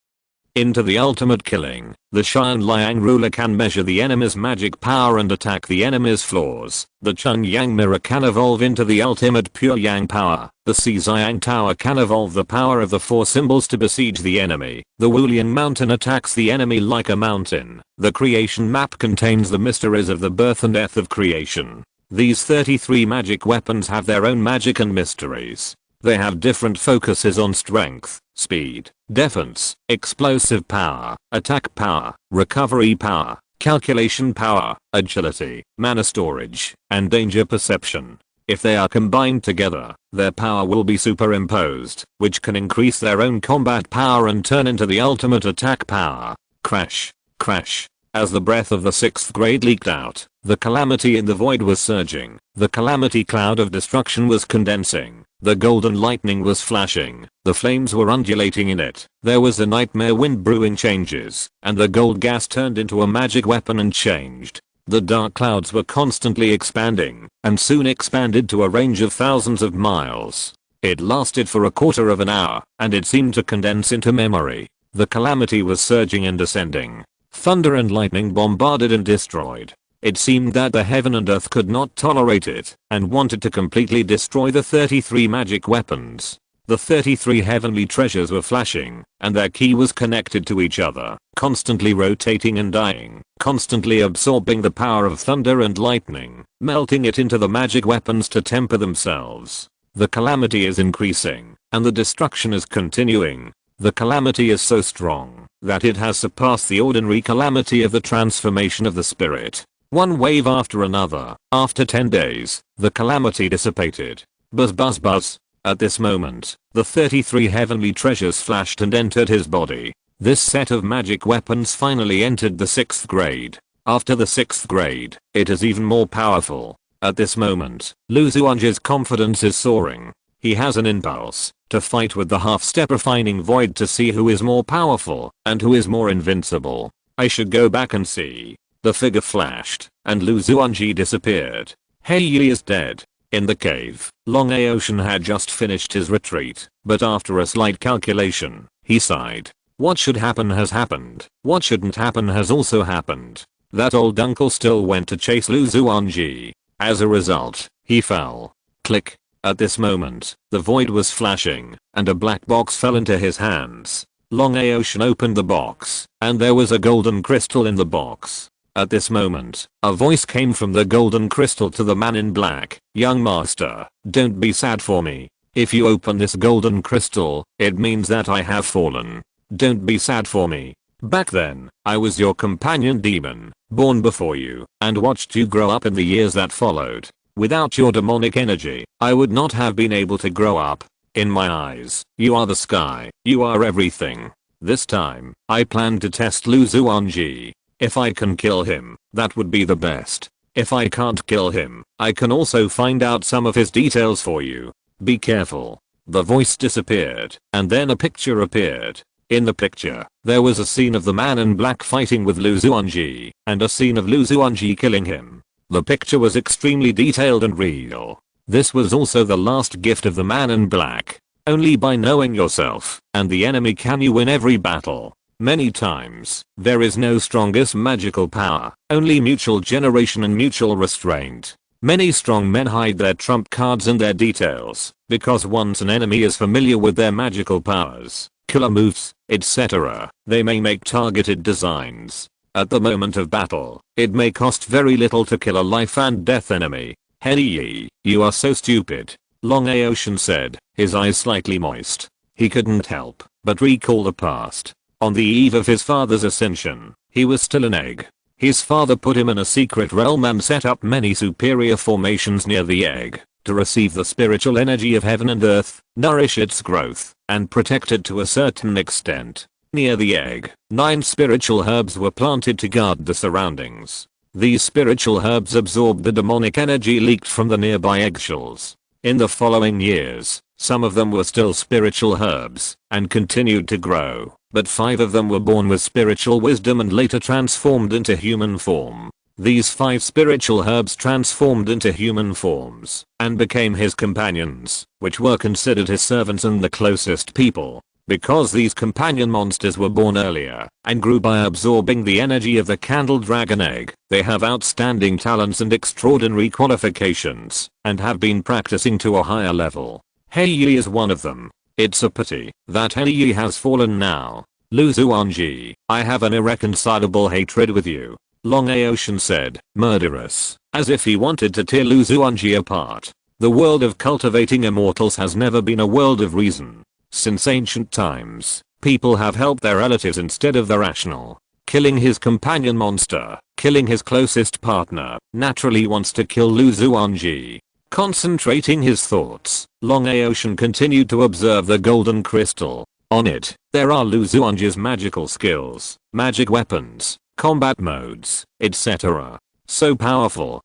into the ultimate killing. The Shan Liang Ruler can measure the enemy's magic power and attack the enemy's flaws. The Cheng Yang Mirror can evolve into the ultimate pure Yang power. The Xiang Tower can evolve the power of the 4 symbols to besiege the enemy. The Wuliang Mountain attacks the enemy like a mountain. The Creation Map contains the mysteries of the birth and death of creation. These 33 magic weapons have their own magic and mysteries. They have different focuses on strength, speed, defense, explosive power, attack power, recovery power, calculation power, agility, mana storage, and danger perception. If they are combined together, their power will be superimposed, which can increase their own combat power and turn into the ultimate attack power. Crash, crash. As the breath of the 6th grade leaked out, the calamity in the void was surging. The calamity cloud of destruction was condensing. The golden lightning was flashing. The flames were undulating in it. There was a nightmare wind brewing changes, and the gold gas turned into a magic weapon and changed. The dark clouds were constantly expanding, and soon expanded to a range of thousands of miles. It lasted for a quarter of an hour, and it seemed to condense into memory. The calamity was surging and descending. Thunder and lightning bombarded and destroyed. It seemed that the heaven and earth could not tolerate it, and wanted to completely destroy the 33 magic weapons. The 33 heavenly treasures were flashing, and their key was connected to each other, constantly rotating and dying, constantly absorbing the power of thunder and lightning, melting it into the magic weapons to temper themselves. The calamity is increasing, and the destruction is continuing. The calamity is so strong that it has surpassed the ordinary calamity of the transformation of the spirit. One wave after another. After 10 days, the calamity dissipated. Buzz buzz buzz. At this moment, the 33 heavenly treasures flashed and entered his body. This set of magic weapons finally entered the 6th grade. After the 6th grade, it is even more powerful. At this moment, Xuanji's confidence is soaring. He has an impulse to fight with the half-step refining void to see who is more powerful and who is more invincible. I should go back and see. The figure flashed, and Xuanji disappeared. He is dead. In the cave, Long Aocean had just finished his retreat, but after a slight calculation, he sighed. What should happen has happened. What shouldn't happen has also happened. That old uncle still went to chase Xuanji. As a result, he fell. Click. At this moment, the void was flashing, and a black box fell into his hands. Long Aocean opened the box, and there was a golden crystal in the box. At this moment, a voice came from the golden crystal to the man in black. Young master, don't be sad for me. If you open this golden crystal, it means that I have fallen. Don't be sad for me. Back then, I was your companion demon, born before you, and watched you grow up in the years that followed. Without your demonic energy, I would not have been able to grow up. In my eyes, you are the sky, you are everything. This time, I plan to test Xuanji. If I can kill him, that would be the best. If I can't kill him, I can also find out some of his details for you. Be careful. The voice disappeared, and then a picture appeared. In the picture, there was a scene of the man in black fighting with Xuanji, and a scene of Xuanji killing him. The picture was extremely detailed and real. This was also the last gift of the man in black. Only by knowing yourself and the enemy can you win every battle. Many times, there is no strongest magical power, only mutual generation and mutual restraint. Many strong men hide their trump cards and their details, because once an enemy is familiar with their magical powers, killer moves, etc., they may make targeted designs. At the moment of battle, it may cost very little to kill a life and death enemy. Hey, you are so stupid, Long Aocean said, his eyes slightly moist. He couldn't help but recall the past. On the eve of his father's ascension, he was still an egg. His father put him in a secret realm and set up many superior formations near the egg to receive the spiritual energy of heaven and earth, nourish its growth, and protect it to a certain extent. Near the egg, 9 spiritual herbs were planted to guard the surroundings. These spiritual herbs absorbed the demonic energy leaked from the nearby eggshells. In the following years, some of them were still spiritual herbs and continued to grow, but 5 of them were born with spiritual wisdom and later transformed into human form. These 5 spiritual herbs transformed into human forms and became his companions, which were considered his servants and the closest people. Because these companion monsters were born earlier and grew by absorbing the energy of the candle dragon egg, they have outstanding talents and extraordinary qualifications, and have been practicing to a higher level. Hei is one of them. It's a pity that Hei has fallen now. Xuanji, I have an irreconcilable hatred with you, Long Aocean said, murderous, as if he wanted to tear Xuanji apart. The world of cultivating immortals has never been a world of reason. Since ancient times, people have helped their relatives instead of the rational. Killing his companion monster, killing his closest partner, naturally wants to kill Xuanji. Concentrating his thoughts, Long Aocean continued to observe the golden crystal. On it, there are Xuanji's magical skills, magic weapons, combat modes, etc. So powerful,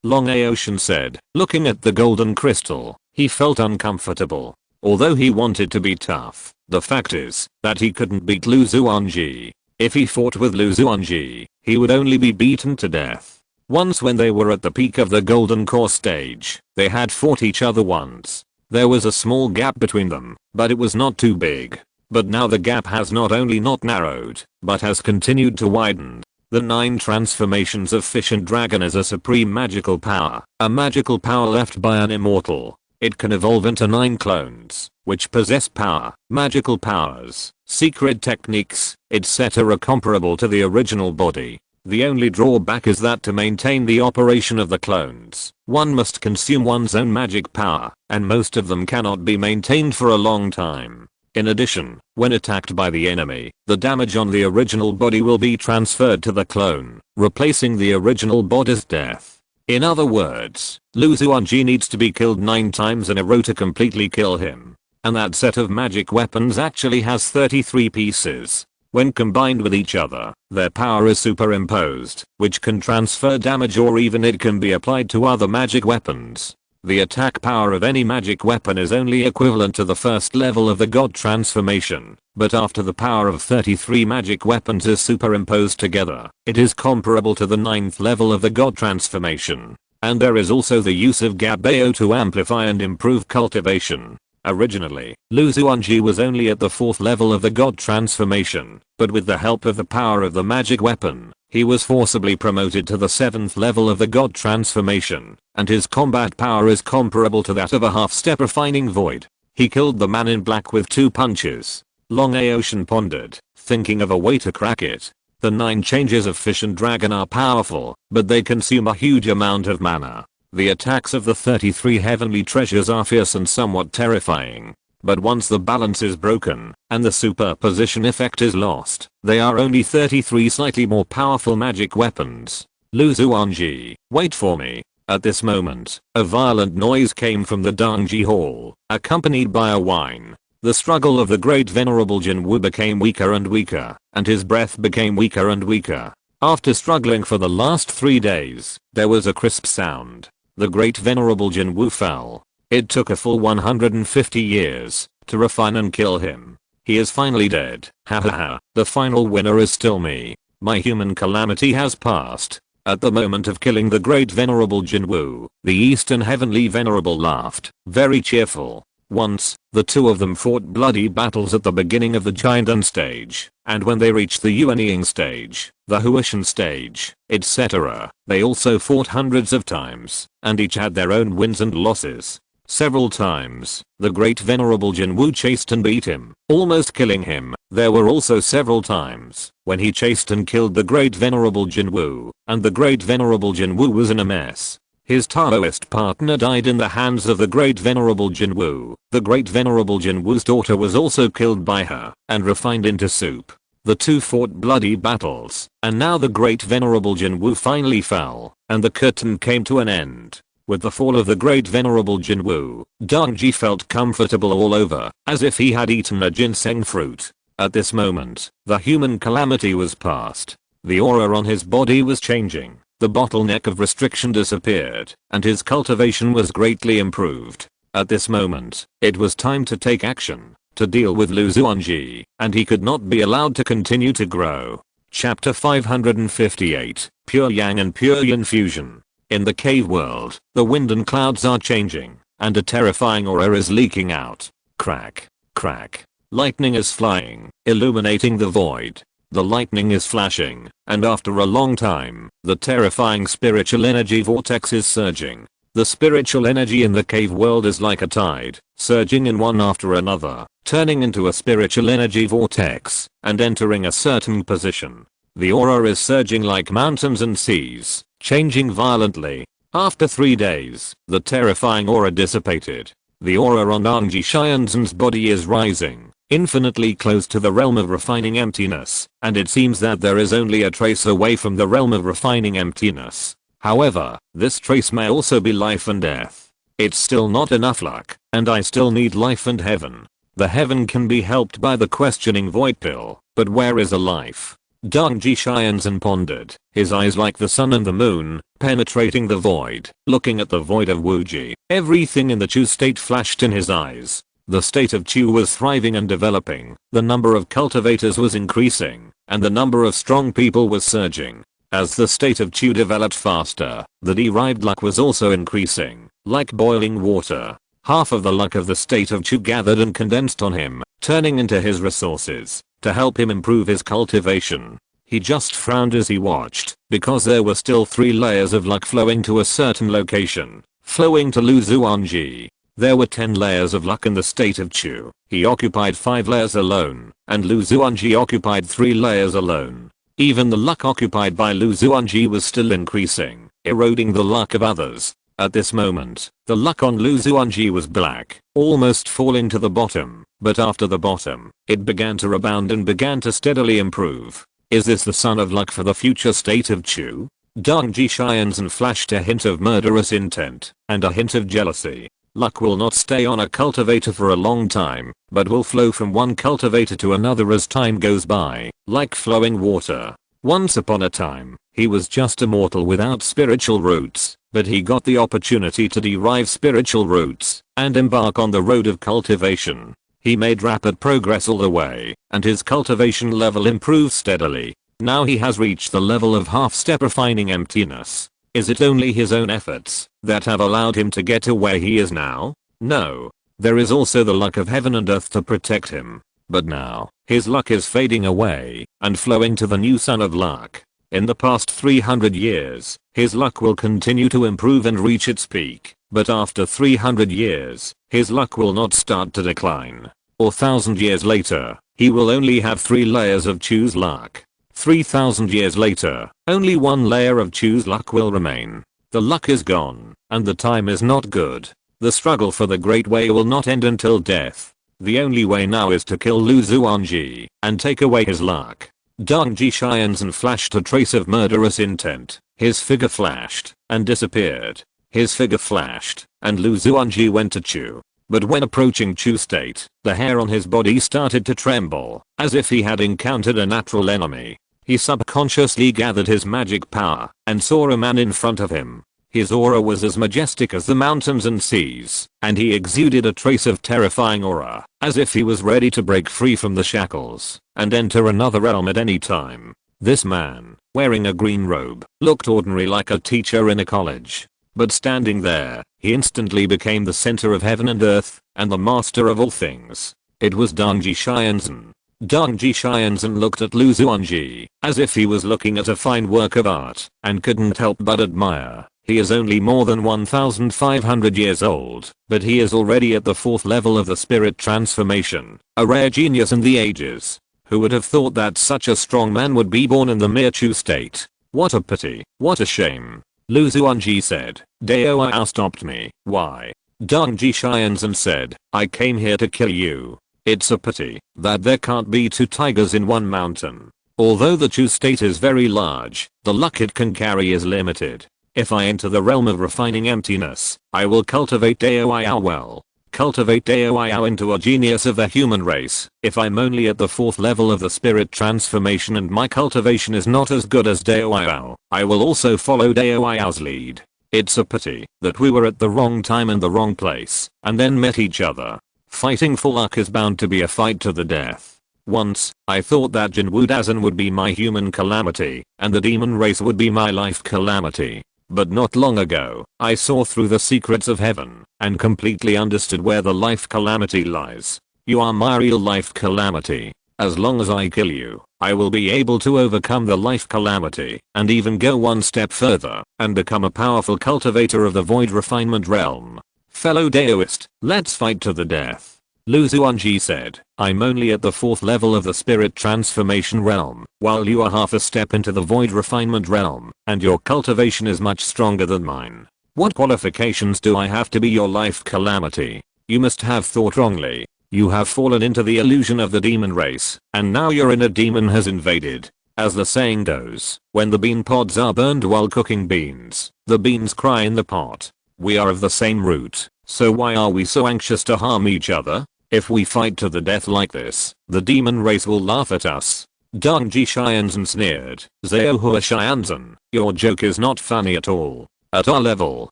Long Aocean said. Looking at the golden crystal, he felt uncomfortable. Although he wanted to be tough, the fact is that he couldn't beat Xuanji. If he fought with Xuanji, he would only be beaten to death. Once when they were at the peak of the golden core stage, they had fought each other once. There was a small gap between them, but it was not too big. But now the gap has not only not narrowed, but has continued to widen. The 9 transformations of fish and dragon is a supreme magical power, a magical power left by an immortal. It can evolve into 9 clones, which possess power, magical powers, secret techniques, etc. comparable to the original body. The only drawback is that to maintain the operation of the clones, one must consume one's own magic power, and most of them cannot be maintained for a long time. In addition, when attacked by the enemy, the damage on the original body will be transferred to the clone, replacing the original body's death. In other words, Xuanji needs to be killed 9 times in a row to completely kill him. And that set of magic weapons actually has 33 pieces. When combined with each other, their power is superimposed, which can transfer damage or even it can be applied to other magic weapons. The attack power of any magic weapon is only equivalent to the first level of the god transformation, but after the power of 33 magic weapons is superimposed together, it is comparable to the 9th level of the god transformation. And there is also the use of Gabao to amplify and improve cultivation. Originally, Xuanji was only at the 4th level of the god transformation, but with the help of the power of the magic weapon, he was forcibly promoted to the 7th level of the god transformation, and his combat power is comparable to that of a half-step refining void. He killed the man in black with 2 punches. Long Aocean pondered, thinking of a way to crack it. The 9 changes of fish and dragon are powerful, but they consume a huge amount of mana. The attacks of the 33 heavenly treasures are fierce and somewhat terrifying. But once the balance is broken, and the superposition effect is lost, they are only 33 slightly more powerful magic weapons. Xuanji, wait for me. At this moment, a violent noise came from the Dangji Hall, accompanied by a whine. The struggle of the great venerable Jinwu became weaker and weaker, and his breath became weaker and weaker. After struggling for the last 3 days, there was a crisp sound. The great venerable Jinwu fell. It took a full 150 years to refine and kill him. He is finally dead. Hahaha, the final winner is still me. My human calamity has passed. At the moment of killing the great venerable Jinwu, the Eastern Heavenly Venerable laughed, very cheerful. Once, the two of them fought bloody battles at the beginning of the Jiandan stage, and when they reached the Yuanying stage, the Huashan stage, etc., they also fought hundreds of times, and each had their own wins and losses. Several times, the great venerable Jinwu chased and beat him, almost killing him. There were also several times when he chased and killed the great venerable Jinwu, and the great venerable Jinwu was in a mess. His Taoist partner died in the hands of the great venerable Jinwu. The great venerable Jinwu's daughter was also killed by her and refined into soup. The two fought bloody battles, and now the great venerable Jinwu finally fell, and the curtain came to an end. With the fall of the great venerable Jinwu, Dangji felt comfortable all over, as if he had eaten a ginseng fruit. At this moment, the human calamity was past. The aura on his body was changing. The bottleneck of restriction disappeared, and his cultivation was greatly improved. At this moment, it was time to take action, to deal with Xuanji, and he could not be allowed to continue to grow. Chapter 558, Pure Yang and Pure Yin Fusion. In the cave world, the wind and clouds are changing, and a terrifying aura is leaking out. Crack, crack. Lightning is flying, illuminating the void. The lightning is flashing, and after a long time, the terrifying spiritual energy vortex is surging. The spiritual energy in the cave world is like a tide, surging in one after another, turning into a spiritual energy vortex, and entering a certain position. The aura is surging like mountains and seas, changing violently. After 3 days, the terrifying aura dissipated. The aura on Dangji Xianzhen's body is rising, infinitely close to the realm of refining emptiness, and it seems that there is only a trace away from the realm of refining emptiness. However, this trace may also be life and death. It's still not enough luck, and I still need life and heaven. The heaven can be helped by the questioning void pill, but where is the life? Dangji Xianzhen pondered, his eyes like the sun and the moon, penetrating the void, looking at the void of Wuji. Everything in the Chu state flashed in his eyes. The state of Chu was thriving and developing, the number of cultivators was increasing, and the number of strong people was surging. As the state of Chu developed faster, the derived luck was also increasing, like boiling water. Half of the luck of the state of Chu gathered and condensed on him, turning into his resources, to help him improve his cultivation. He just frowned as he watched, because there were still 3 layers of luck flowing to a certain location, flowing to Xuanji. There were 10 layers of luck in the state of Chu. He occupied 5 layers alone, and Xuanji occupied 3 layers alone. Even the luck occupied by Xuanji was still increasing, eroding the luck of others. At this moment, the luck on Xuanji was black, almost falling to the bottom, but after the bottom, it began to rebound and began to steadily improve. Is this the sun of luck for the future state of Chu? Dangji Xianzhen flashed a hint of murderous intent, and a hint of jealousy. Luck will not stay on a cultivator for a long time, but will flow from one cultivator to another as time goes by, like flowing water. Once upon a time, he was just a mortal without spiritual roots, but he got the opportunity to derive spiritual roots and embark on the road of cultivation. He made rapid progress all the way, and his cultivation level improved steadily. Now he has reached the level of half-step refining emptiness. Is it only his own efforts that have allowed him to get to where he is now? No. There is also the luck of heaven and earth to protect him. But now, his luck is fading away and flowing to the new sun of luck. In the past 300 years, his luck will continue to improve and reach its peak, but after 300 years, his luck will not start to decline. Or 1000 years later, he will only have 3 layers of choose luck. 3000 years later, only 1 layer of choose luck will remain. The luck is gone, and the time is not good. The struggle for the Great Way will not end until death. The only way now is to kill Xuanji and take away his luck. Xuanji Xianzhen flashed a trace of murderous intent. His figure flashed and disappeared. His figure flashed, and Xuanji went to Chu. But when approaching Chu state, the hair on his body started to tremble, as if he had encountered a natural enemy. He subconsciously gathered his magic power and saw a man in front of him. His aura was as majestic as the mountains and seas, and he exuded a trace of terrifying aura, as if he was ready to break free from the shackles and enter another realm at any time. This man, wearing a green robe, looked ordinary like a teacher in a college. But standing there, he instantly became the center of heaven and earth, and the master of all things. It was Xuanji Xianzhen. Xuanji Xianzhen looked at Xuanji, as if he was looking at a fine work of art, and couldn't help but admire. He is only more than 1500 years old, but he is already at the 4th level of the spirit transformation, a rare genius in the ages. Who would have thought that such a strong man would be born in the mere Chu state? What a pity, what a shame. Xuanji said. Dao stopped me. Why? Xuanji Xianzhen said, I came here to kill you. It's a pity that there can't be 2 tigers in one mountain. Although the Chu state is very large, the luck it can carry is limited. If I enter the realm of refining emptiness, I will cultivate Dao well. Cultivate Dao into a genius of the human race. If I'm only at the 4th level of the spirit transformation and my cultivation is not as good as Dao, I will also follow Dao's lead. It's a pity that we were at the wrong time and the wrong place, and then met each other. Fighting for luck is bound to be a fight to the death. Once, I thought that Jinwu Dazan would be my human calamity, and the demon race would be my life calamity. But not long ago, I saw through the secrets of heaven, and completely understood where the life calamity lies. You are my real life calamity. As long as I kill you, I will be able to overcome the life calamity, and even go one step further, and become a powerful cultivator of the void refinement realm. Fellow Daoist, let's fight to the death. Xuanji said, I'm only at the 4th level of the spirit transformation realm, while you are half a step into the void refinement realm, and your cultivation is much stronger than mine. What qualifications do I have to be your life calamity? You must have thought wrongly. You have fallen into the illusion of the demon race, and now your inner demon has invaded. As the saying goes, when the bean pods are burned while cooking beans, the beans cry in the pot. We are of the same root, so why are we so anxious to harm each other? If we fight to the death like this, the demon race will laugh at us. Xuanji Xianzhen sneered. Zhaohua Xianzhen, your joke is not funny at all. At our level,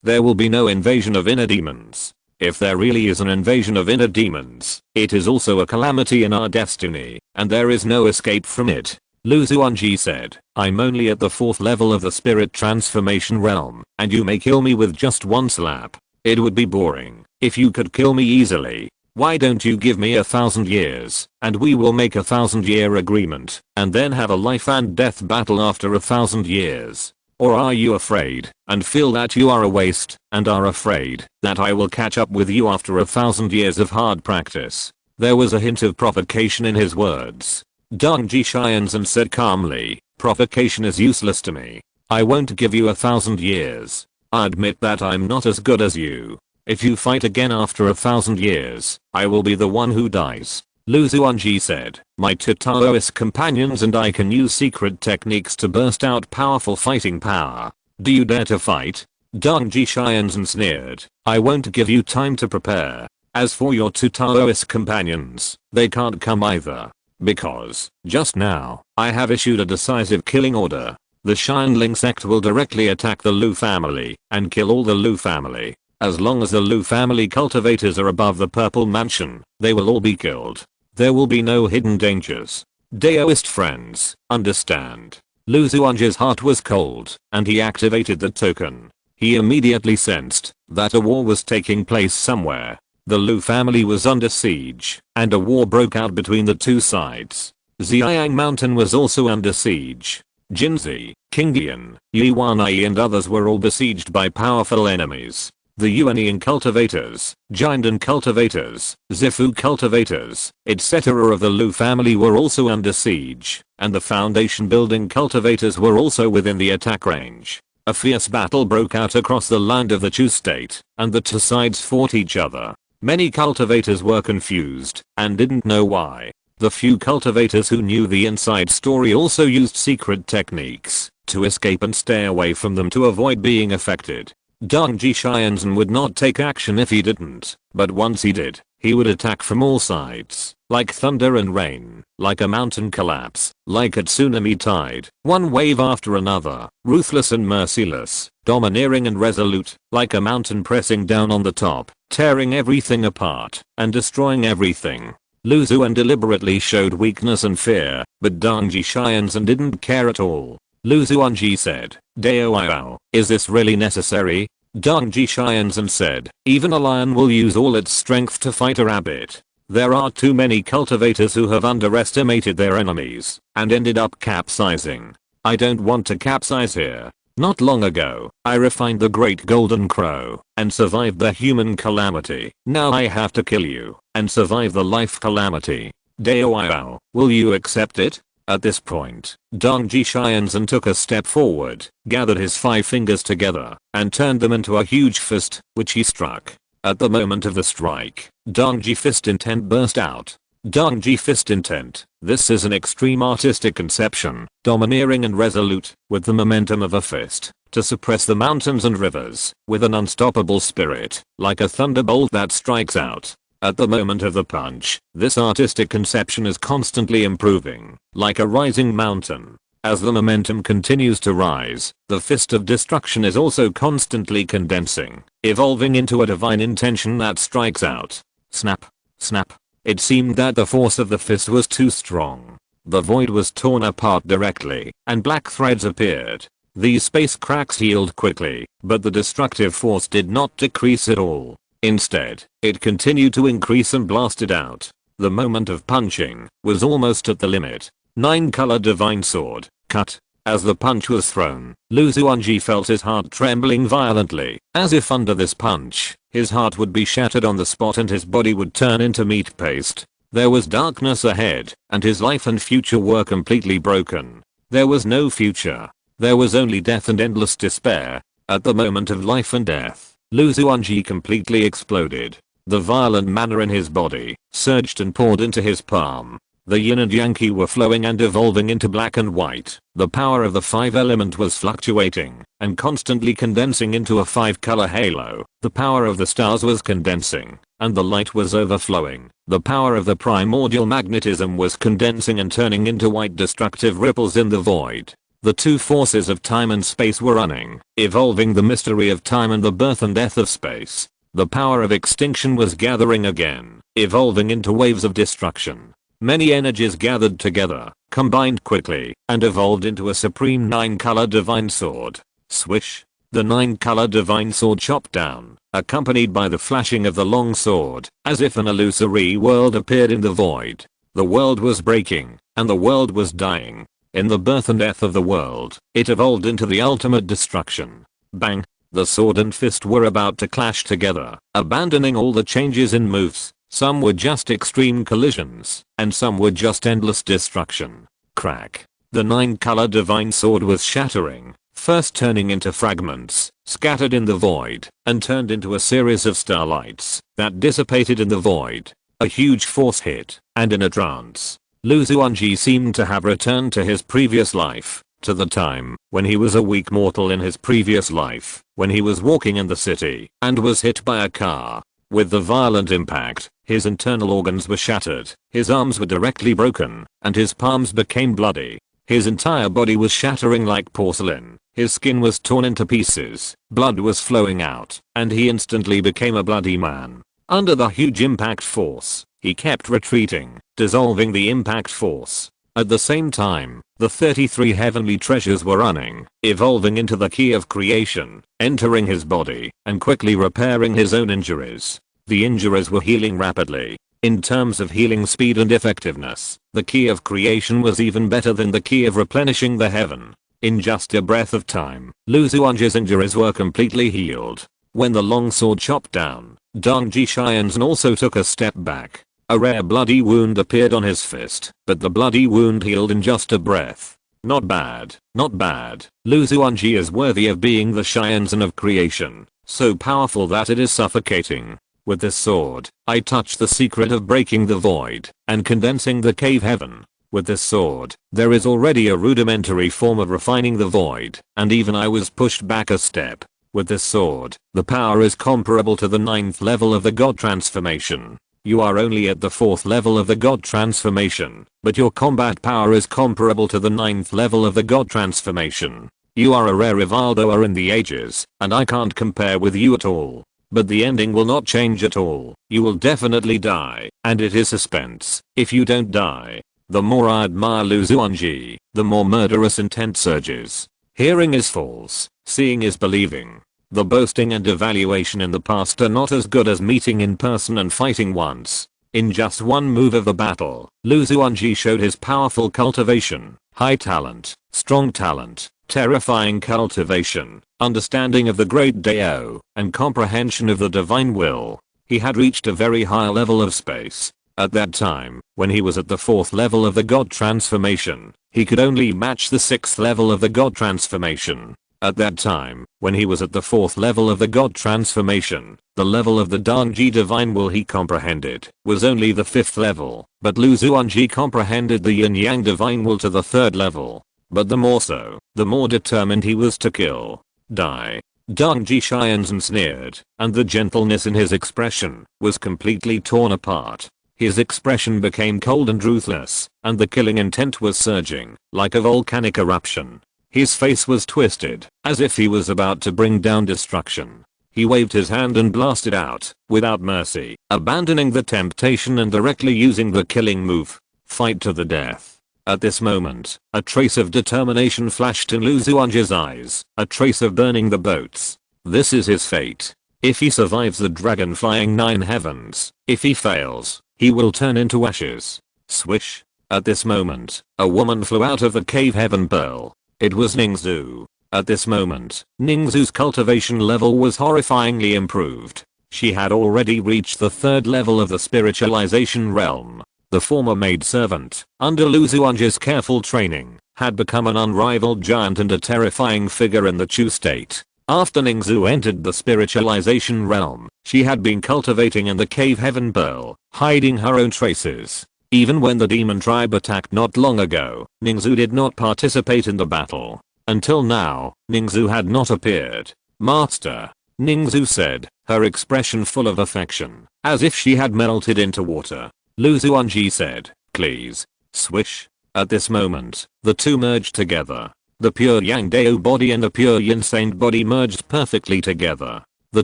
there will be no invasion of inner demons. If there really is an invasion of inner demons, it is also a calamity in our destiny, and there is no escape from it. Xuanji said, I'm only at the 4th level of the spirit transformation realm, and you may kill me with just one slap. It would be boring if you could kill me easily. Why don't you give me 1000 years, and we will make a 1000-year agreement, and then have a life and death battle after 1000 years? Or are you afraid, and feel that you are a waste, and are afraid that I will catch up with you after 1000 years of hard practice? There was a hint of provocation in his words. Xuanji Xianzhen said calmly, provocation is useless to me. I won't give you 1000 years. I admit that I'm not as good as you. If you fight again after 1000 years, I will be the one who dies. Xuanji said, my two Taoist companions and I can use secret techniques to burst out powerful fighting power. Do you dare to fight? Dongji Xianzhen sneered. I won't give you time to prepare. As for your two Taoist companions, they can't come either. Because, just now, I have issued a decisive killing order. The Xianling sect will directly attack the Lu family and kill all the Lu family. As long as the Lu family cultivators are above the Purple Mansion, they will all be killed. There will be no hidden dangers. Daoist friends, understand. Lu Xuanji's heart was cold, and he activated the token. He immediately sensed that a war was taking place somewhere. The Lu family was under siege, and a war broke out between the two sides. Xiang Mountain was also under siege. Jinzi, Qingdian, Yuanai and others were all besieged by powerful enemies. The Yuanian cultivators, Jindan cultivators, Zifu cultivators, etc. of the Lu family were also under siege, and the foundation building cultivators were also within the attack range. A fierce battle broke out across the land of the Chu state, and the two sides fought each other. Many cultivators were confused and didn't know why. The few cultivators who knew the inside story also used secret techniques to escape and stay away from them to avoid being affected. Dongji Xianzhen would not take action if he didn't, but once he did, he would attack from all sides, like thunder and rain, like a mountain collapse, like a tsunami tide, one wave after another, ruthless and merciless, domineering and resolute, like a mountain pressing down on the top, tearing everything apart, and destroying everything. Lu Xuan deliberately showed weakness and fear, but Dongji Xianzhen didn't care at all. Lu Xuanji said, Dao, is this really necessary? Dongji Xianzhen said, even a lion will use all its strength to fight a rabbit. There are too many cultivators who have underestimated their enemies and ended up capsizing. I don't want to capsize here. Not long ago, I refined the Great Golden Crow and survived the human calamity. Now I have to kill you and survive the life calamity. Dao, will you accept it? At this point, Dongji Xianzhen took a step forward, gathered his 5 fingers together, and turned them into a huge fist, which he struck. At the moment of the strike, Dongji Fist Intent burst out. Dongji Fist Intent, this is an extreme artistic conception, domineering and resolute, with the momentum of a fist, to suppress the mountains and rivers, with an unstoppable spirit, like a thunderbolt that strikes out. At the moment of the punch, this artistic conception is constantly improving, like a rising mountain. As the momentum continues to rise, the fist of destruction is also constantly condensing, evolving into a divine intention that strikes out. Snap. Snap. It seemed that the force of the fist was too strong. The void was torn apart directly, and black threads appeared. These space cracks healed quickly, but the destructive force did not decrease at all. Instead, it continued to increase and blasted out. The moment of punching was almost at the limit. 9-color divine sword, cut. As the punch was thrown, Lu Xuanji felt his heart trembling violently, as if under this punch, his heart would be shattered on the spot and his body would turn into meat paste. There was darkness ahead, and his life and future were completely broken. There was no future. There was only death and endless despair. At the moment of life and death, Lu Xuanji completely exploded. The violent mana in his body surged and poured into his palm. The yin and yang qi were flowing and evolving into black and white. The power of the 5 element was fluctuating and constantly condensing into a 5-color halo. The power of the stars was condensing, and the light was overflowing. The power of the primordial magnetism was condensing and turning into white destructive ripples in the void. The two forces of time and space were running, evolving the mystery of time and the birth and death of space. The power of extinction was gathering again, evolving into waves of destruction. Many energies gathered together, combined quickly, and evolved into a supreme 9-color divine sword. Swish. The 9-color divine sword chopped down, accompanied by the flashing of the long sword, as if an illusory world appeared in the void. The world was breaking, and the world was dying. In the birth and death of the world, it evolved into the ultimate destruction. Bang! The sword and fist were about to clash together, abandoning all the changes in moves. Some were just extreme collisions, and some were just endless destruction. Crack. The 9-color divine sword was shattering, first turning into fragments, scattered in the void, and turned into a series of starlights that dissipated in the void. A huge force hit, and in a trance, Lu Xuanji seemed to have returned to his previous life, to the time when he was a weak mortal in his previous life. when he was walking in the city and was hit by a car. With the violent impact, his internal organs were shattered, his arms were directly broken, and his palms became bloody. His entire body was shattering like porcelain, his skin was torn into pieces, blood was flowing out, and he instantly became a bloody man. Under the huge impact force, he kept retreating, dissolving the impact force. At the same time, the 33 heavenly treasures were running, evolving into the key of creation, entering his body, and quickly repairing his own injuries. The injuries were healing rapidly. In terms of healing speed and effectiveness, the key of creation was even better than the key of replenishing the heaven. In just a breath of time, Lu Xuanji's injuries were completely healed. When the longsword chopped down, Dongji Xianzhen also took a step back. A rare bloody wound appeared on his fist, but the bloody wound healed in just a breath. Not bad, not bad. Lu Xuanji is worthy of being the Xianzhen of creation, so powerful that it is suffocating. With this sword, I touch the secret of breaking the void and condensing the cave heaven. With this sword, there is already a rudimentary form of refining the void, and even I was pushed back a step. With this sword, the power is comparable to the 9th level of the God transformation. You are only at the 4th level of the God transformation, but your combat power is comparable to the 9th level of the God transformation. You are a rare evildoer in the ages, and I can't compare with you at all. But the ending will not change at all. You will definitely die, and it is suspense. If you don't die. The more I admire Lu Xuanji, the more murderous intent surges. Hearing is false, seeing is believing. The boasting and evaluation in the past are not as good as meeting in person and fighting once. In just one move of the battle, Lu Xuanji showed his powerful cultivation, high talent, strong talent, terrifying cultivation, understanding of the great Dao, and comprehension of the divine will. He had reached a very high level of space. At that time, when he was at the 4th level of the God transformation, he could only match the 6th level of the God transformation. At that time, when he was at the 4th level of the God transformation, the level of the Dongji divine will he comprehended was only the 5th level, but Lu Xuanji comprehended the yin yang divine will to the 3rd level. But the more so, the more determined he was to kill. Die. Dongji Xianzhen sneered, and the gentleness in his expression was completely torn apart. His expression became cold and ruthless, and the killing intent was surging, like a volcanic eruption. His face was twisted, as if he was about to bring down destruction. He waved his hand and blasted out, without mercy, abandoning the temptation and directly using the killing move. Fight to the death. At this moment, a trace of determination flashed in Lu Xuanji's eyes, a trace of burning the boats. This is his fate. If he survives the dragon flying 9 heavens, if he fails, he will turn into ashes. Swish. At this moment, a woman flew out of the cave heaven pearl. It was Ningzu. At this moment, Ningzu's cultivation level was horrifyingly improved. She had already reached the 3rd level of the spiritualization realm. The former maidservant, under Lu Xuanji's careful training, had become an unrivaled giant and a terrifying figure in the Chu state. After Ningzu entered the spiritualization realm, she had been cultivating in the cave heaven pearl, hiding her own traces. Even when the demon tribe attacked not long ago, Ningzu did not participate in the battle. Until now, Ningzu had not appeared. Master, Ningzu said, her expression full of affection, as if she had melted into water. Lu Xuanji said, please. Swish. At this moment, the two merged together. The pure Yang Dao body and the pure Yin Saint body merged perfectly together. The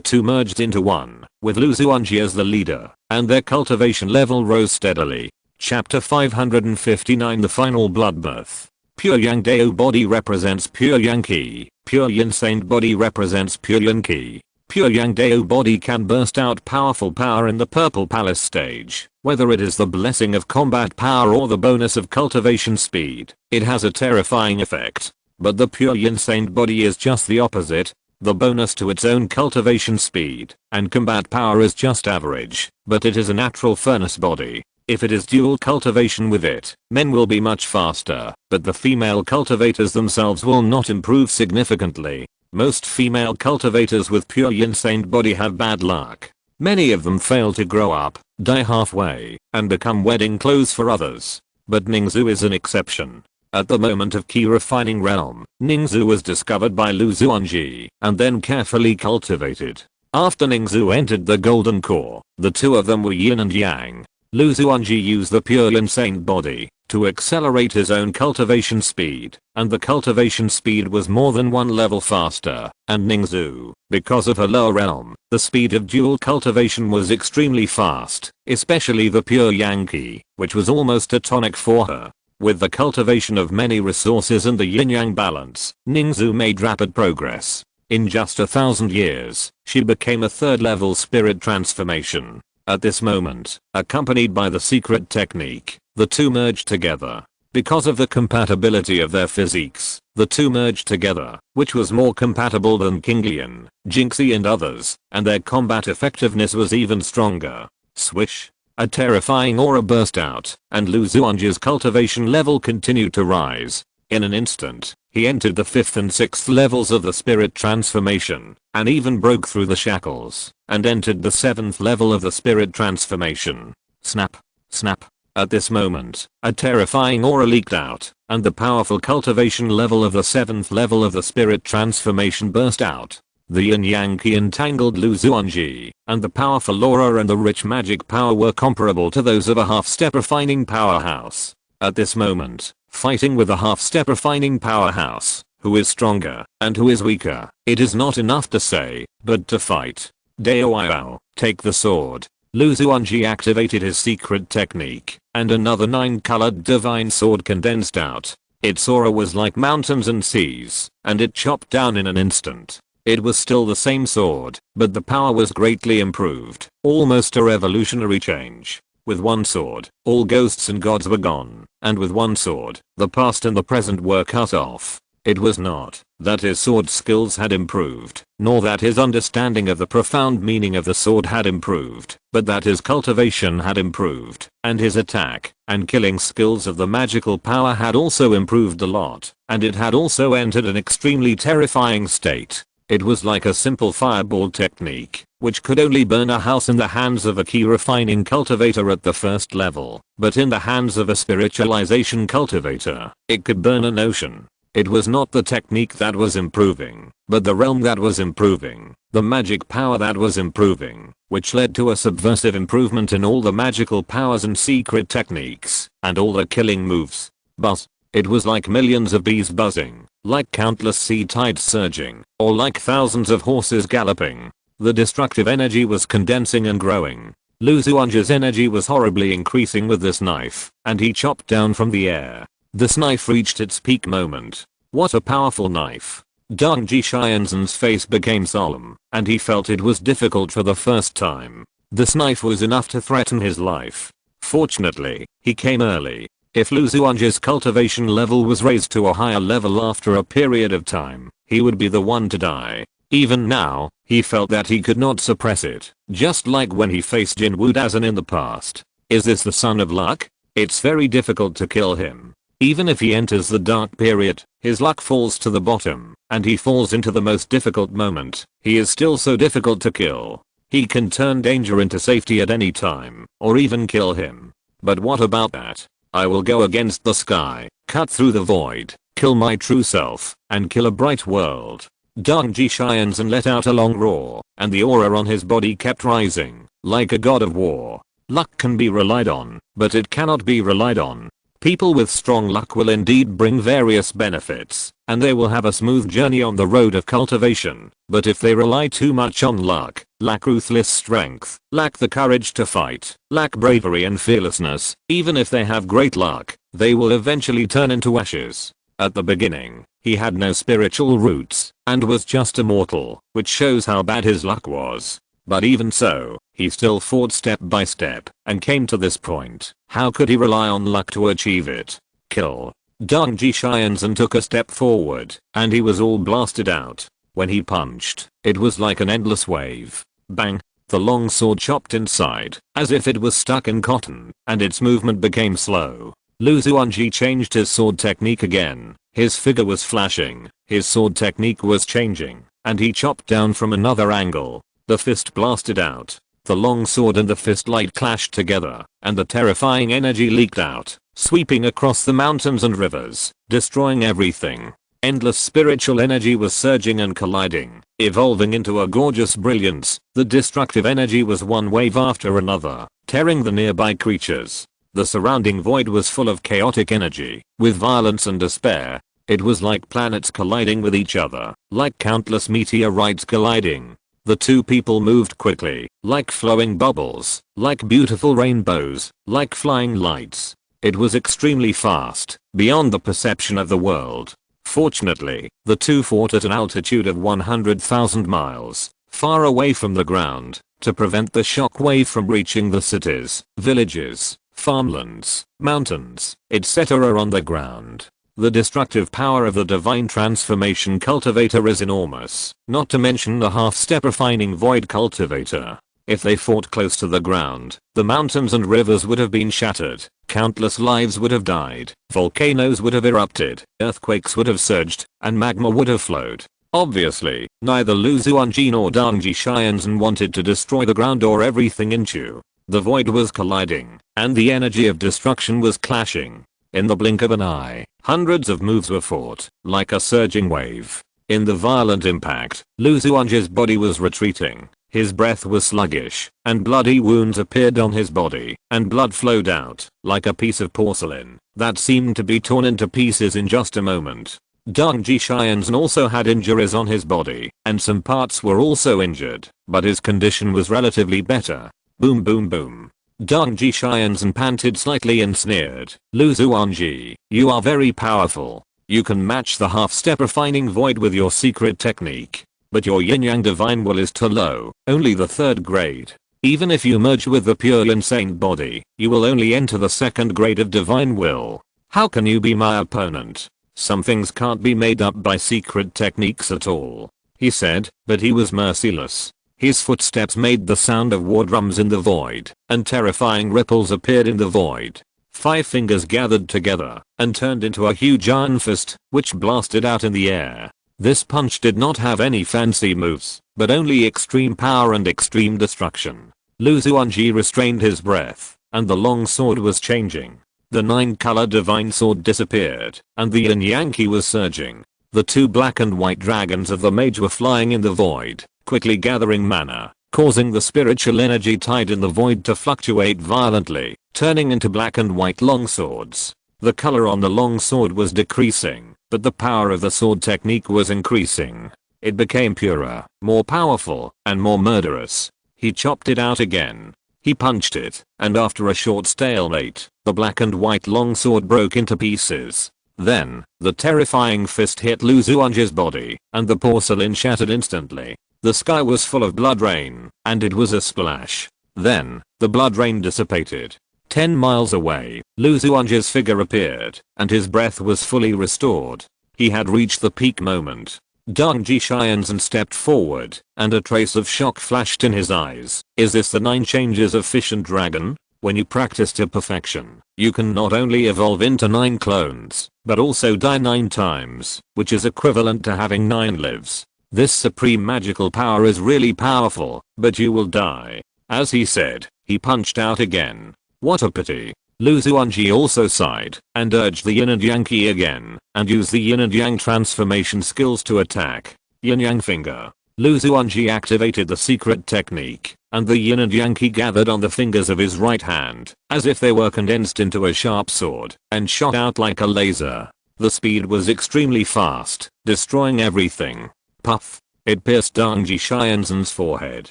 two merged into one, with Lu Xuanji as the leader, and their cultivation level rose steadily. Chapter 559 The Final Bloodbath. Pure Yang Dao body represents pure Yang Qi. Pure Yin Saint body represents pure Yin Qi. Pure Yang Dao body can burst out powerful power in the Purple Palace stage. Whether it is the blessing of combat power or the bonus of cultivation speed, it has a terrifying effect. But the pure Yin Saint body is just the opposite. The bonus to its own cultivation speed and combat power is just average, but it is a natural furnace body. If it is dual cultivation with it, men will be much faster, but the female cultivators themselves will not improve significantly. Most female cultivators with pure Yin Saint body have bad luck. Many of them fail to grow up, die halfway, and become wedding clothes for others. But Ningzu is an exception. At the moment of key refining realm, Ningzu was discovered by Lu Xuanji and then carefully cultivated. After Ningzu entered the golden core, the two of them were yin and yang. Lu Xuanji used the pure insane body to accelerate his own cultivation speed, and the cultivation speed was more than one level faster, and Ningzu, because of her lower realm, the speed of dual cultivation was extremely fast, especially the pure yang qi, which was almost a tonic for her. With the cultivation of many resources and the yin-yang balance, Ningzu made rapid progress. In just 1,000 years, she became a third-level spirit transformation. At this moment, accompanied by the secret technique, the two merged together. Because of the compatibility of their physiques, the two merged together, which was more compatible than Kinglian, Jinxie and others, and their combat effectiveness was even stronger. Swish. A terrifying aura burst out, and Lu Xuanji's cultivation level continued to rise. In an instant, he entered the 5th and 6th levels of the spirit transformation, and even broke through the shackles, and entered the 7th level of the spirit transformation. Snap. Snap. At this moment, a terrifying aura leaked out, and the powerful cultivation level of the 7th level of the spirit transformation burst out. The yin-yang qi entangled Lu Xuanji, and the powerful aura and the rich magic power were comparable to those of a half-step refining powerhouse. At this moment, fighting with a half-step refining powerhouse, who is stronger, and who is weaker, it is not enough to say, but to fight. Daoyao, take the sword. Lu Xuanji activated his secret technique, and another 9-colored divine sword condensed out. Its aura was like mountains and seas, and it chopped down in an instant. It was still the same sword, but the power was greatly improved, almost a revolutionary change. With one sword, all ghosts and gods were gone, and with one sword, the past and the present were cut off. It was not that his sword skills had improved, nor that his understanding of the profound meaning of the sword had improved, but that his cultivation had improved, and his attack and killing skills of the magical power had also improved a lot, and it had also entered an extremely terrifying state. It was like a simple fireball technique, which could only burn a house in the hands of a key refining cultivator at the first level, but in the hands of a spiritualization cultivator, it could burn an ocean. It was not the technique that was improving, but the realm that was improving, the magic power that was improving, which led to a subversive improvement in all the magical powers and secret techniques, and all the killing moves. Buzz. It was like millions of bees buzzing, like countless sea tides surging, or like thousands of horses galloping. The destructive energy was condensing and growing. Lu Xuanji's energy was horribly increasing with this knife, and he chopped down from the air. This knife reached its peak moment. What a powerful knife. Deng Xianzhen's face became solemn, and he felt it was difficult for the first time. This knife was enough to threaten his life. Fortunately, he came early. If Lu Xuanji's cultivation level was raised to a higher level after a period of time, he would be the one to die. Even now, he felt that he could not suppress it, just like when he faced Jin Wudazan in the past. Is this the son of luck? It's very difficult to kill him. Even if he enters the dark period, his luck falls to the bottom, and he falls into the most difficult moment. He is still so difficult to kill. He can turn danger into safety at any time, or even kill him. But what about that? I will go against the sky, cut through the void, kill my true self, and kill a bright world. Deng Xianzhen let out a long roar, and the aura on his body kept rising, like a god of war. Luck can be relied on, but it cannot be relied on. People with strong luck will indeed bring various benefits, and they will have a smooth journey on the road of cultivation, but if they rely too much on luck, lack ruthless strength, lack the courage to fight, lack bravery and fearlessness, even if they have great luck, they will eventually turn into ashes. At the beginning, he had no spiritual roots, and was just a mortal, which shows how bad his luck was. But even so, he still fought step by step, and came to this point. How could he rely on luck to achieve it? Kill. Deng Xianzhen took a step forward, and he was all blasted out. When he punched, it was like an endless wave. Bang. The long sword chopped inside, as if it was stuck in cotton, and its movement became slow. Lu Xuanji changed his sword technique again. His figure was flashing, his sword technique was changing, and he chopped down from another angle. The fist blasted out. The long sword and the fist light clashed together, and the terrifying energy leaked out. sweeping across the mountains and rivers, destroying everything. Endless spiritual energy was surging and colliding, evolving into a gorgeous brilliance. The destructive energy was one wave after another, tearing the nearby creatures. The surrounding void was full of chaotic energy, with violence and despair. It was like planets colliding with each other, like countless meteorites colliding. The two people moved quickly, like flowing bubbles, like beautiful rainbows, like flying lights. It was extremely fast, beyond the perception of the world. Fortunately, the two fought at an altitude of 100,000 miles, far away from the ground, to prevent the shock wave from reaching the cities, villages, farmlands, mountains, etc. on the ground. The destructive power of the divine transformation cultivator is enormous, not to mention the half-step refining void cultivator. If they fought close to the ground, the mountains and rivers would have been shattered, countless lives would have died, volcanoes would have erupted, earthquakes would have surged, and magma would have flowed. Obviously, neither Lu Xuanji nor Dangji Xianzhen wanted to destroy the ground or everything into. The void was colliding, and the energy of destruction was clashing. In the blink of an eye, hundreds of moves were fought, like a surging wave. In the violent impact, Lu Xuanji's body was retreating. His breath was sluggish, and bloody wounds appeared on his body, and blood flowed out, like a piece of porcelain, that seemed to be torn into pieces in just a moment. Dangji Xianzhen also had injuries on his body, and some parts were also injured, but his condition was relatively better. Boom boom boom. Dangji Xianzhen panted slightly and sneered, Lu Xuanji, you are very powerful. You can match the half-step refining void with your secret technique. But your yin-yang divine will is too low, only the 3rd grade. Even if you merge with the pure insane body, you will only enter the 2nd grade of divine will. How can you be my opponent? Some things can't be made up by secret techniques at all, he said, but he was merciless. His footsteps made the sound of war drums in the void, and terrifying ripples appeared in the void. 5 fingers gathered together, and turned into a huge iron fist, which blasted out in the air. This punch did not have any fancy moves, but only extreme power and extreme destruction. Lu Xuanji restrained his breath, and the long sword was changing. The 9-color divine sword disappeared, and the yin-yang qi was surging. The 2 black and white dragons of the mage were flying in the void, quickly gathering mana, causing the spiritual energy tied in the void to fluctuate violently, turning into black and white longswords. The color on the long sword was decreasing, but the power of the sword technique was increasing. It became purer, more powerful, and more murderous. He chopped it out again. He punched it, and after a short stalemate, the black and white longsword broke into pieces. Then, the terrifying fist hit Lu Xuanji's body, and the porcelain shattered instantly. The sky was full of blood rain, and it was a splash. Then, the blood rain dissipated. 10 miles away, Lu Xuanji's figure appeared, and his breath was fully restored. He had reached the peak moment. Dangji Xianzhen stepped forward, and a trace of shock flashed in his eyes. Is this the 9 changes of fish and dragon? When you practice to perfection, you can not only evolve into 9 clones, but also die 9 times, which is equivalent to having 9 lives. This supreme magical power is really powerful, but you will die. As he said, he punched out again. What a pity. Lu Xuanji also sighed, and urged the yin and yang qi again, and used the yin and yang transformation skills to attack. Yin yang finger. Lu Xuanji activated the secret technique, and the yin and yang qi gathered on the fingers of his right hand, as if they were condensed into a sharp sword, and shot out like a laser. The speed was extremely fast, destroying everything. Puff. It pierced Dangji Xianzhen's forehead,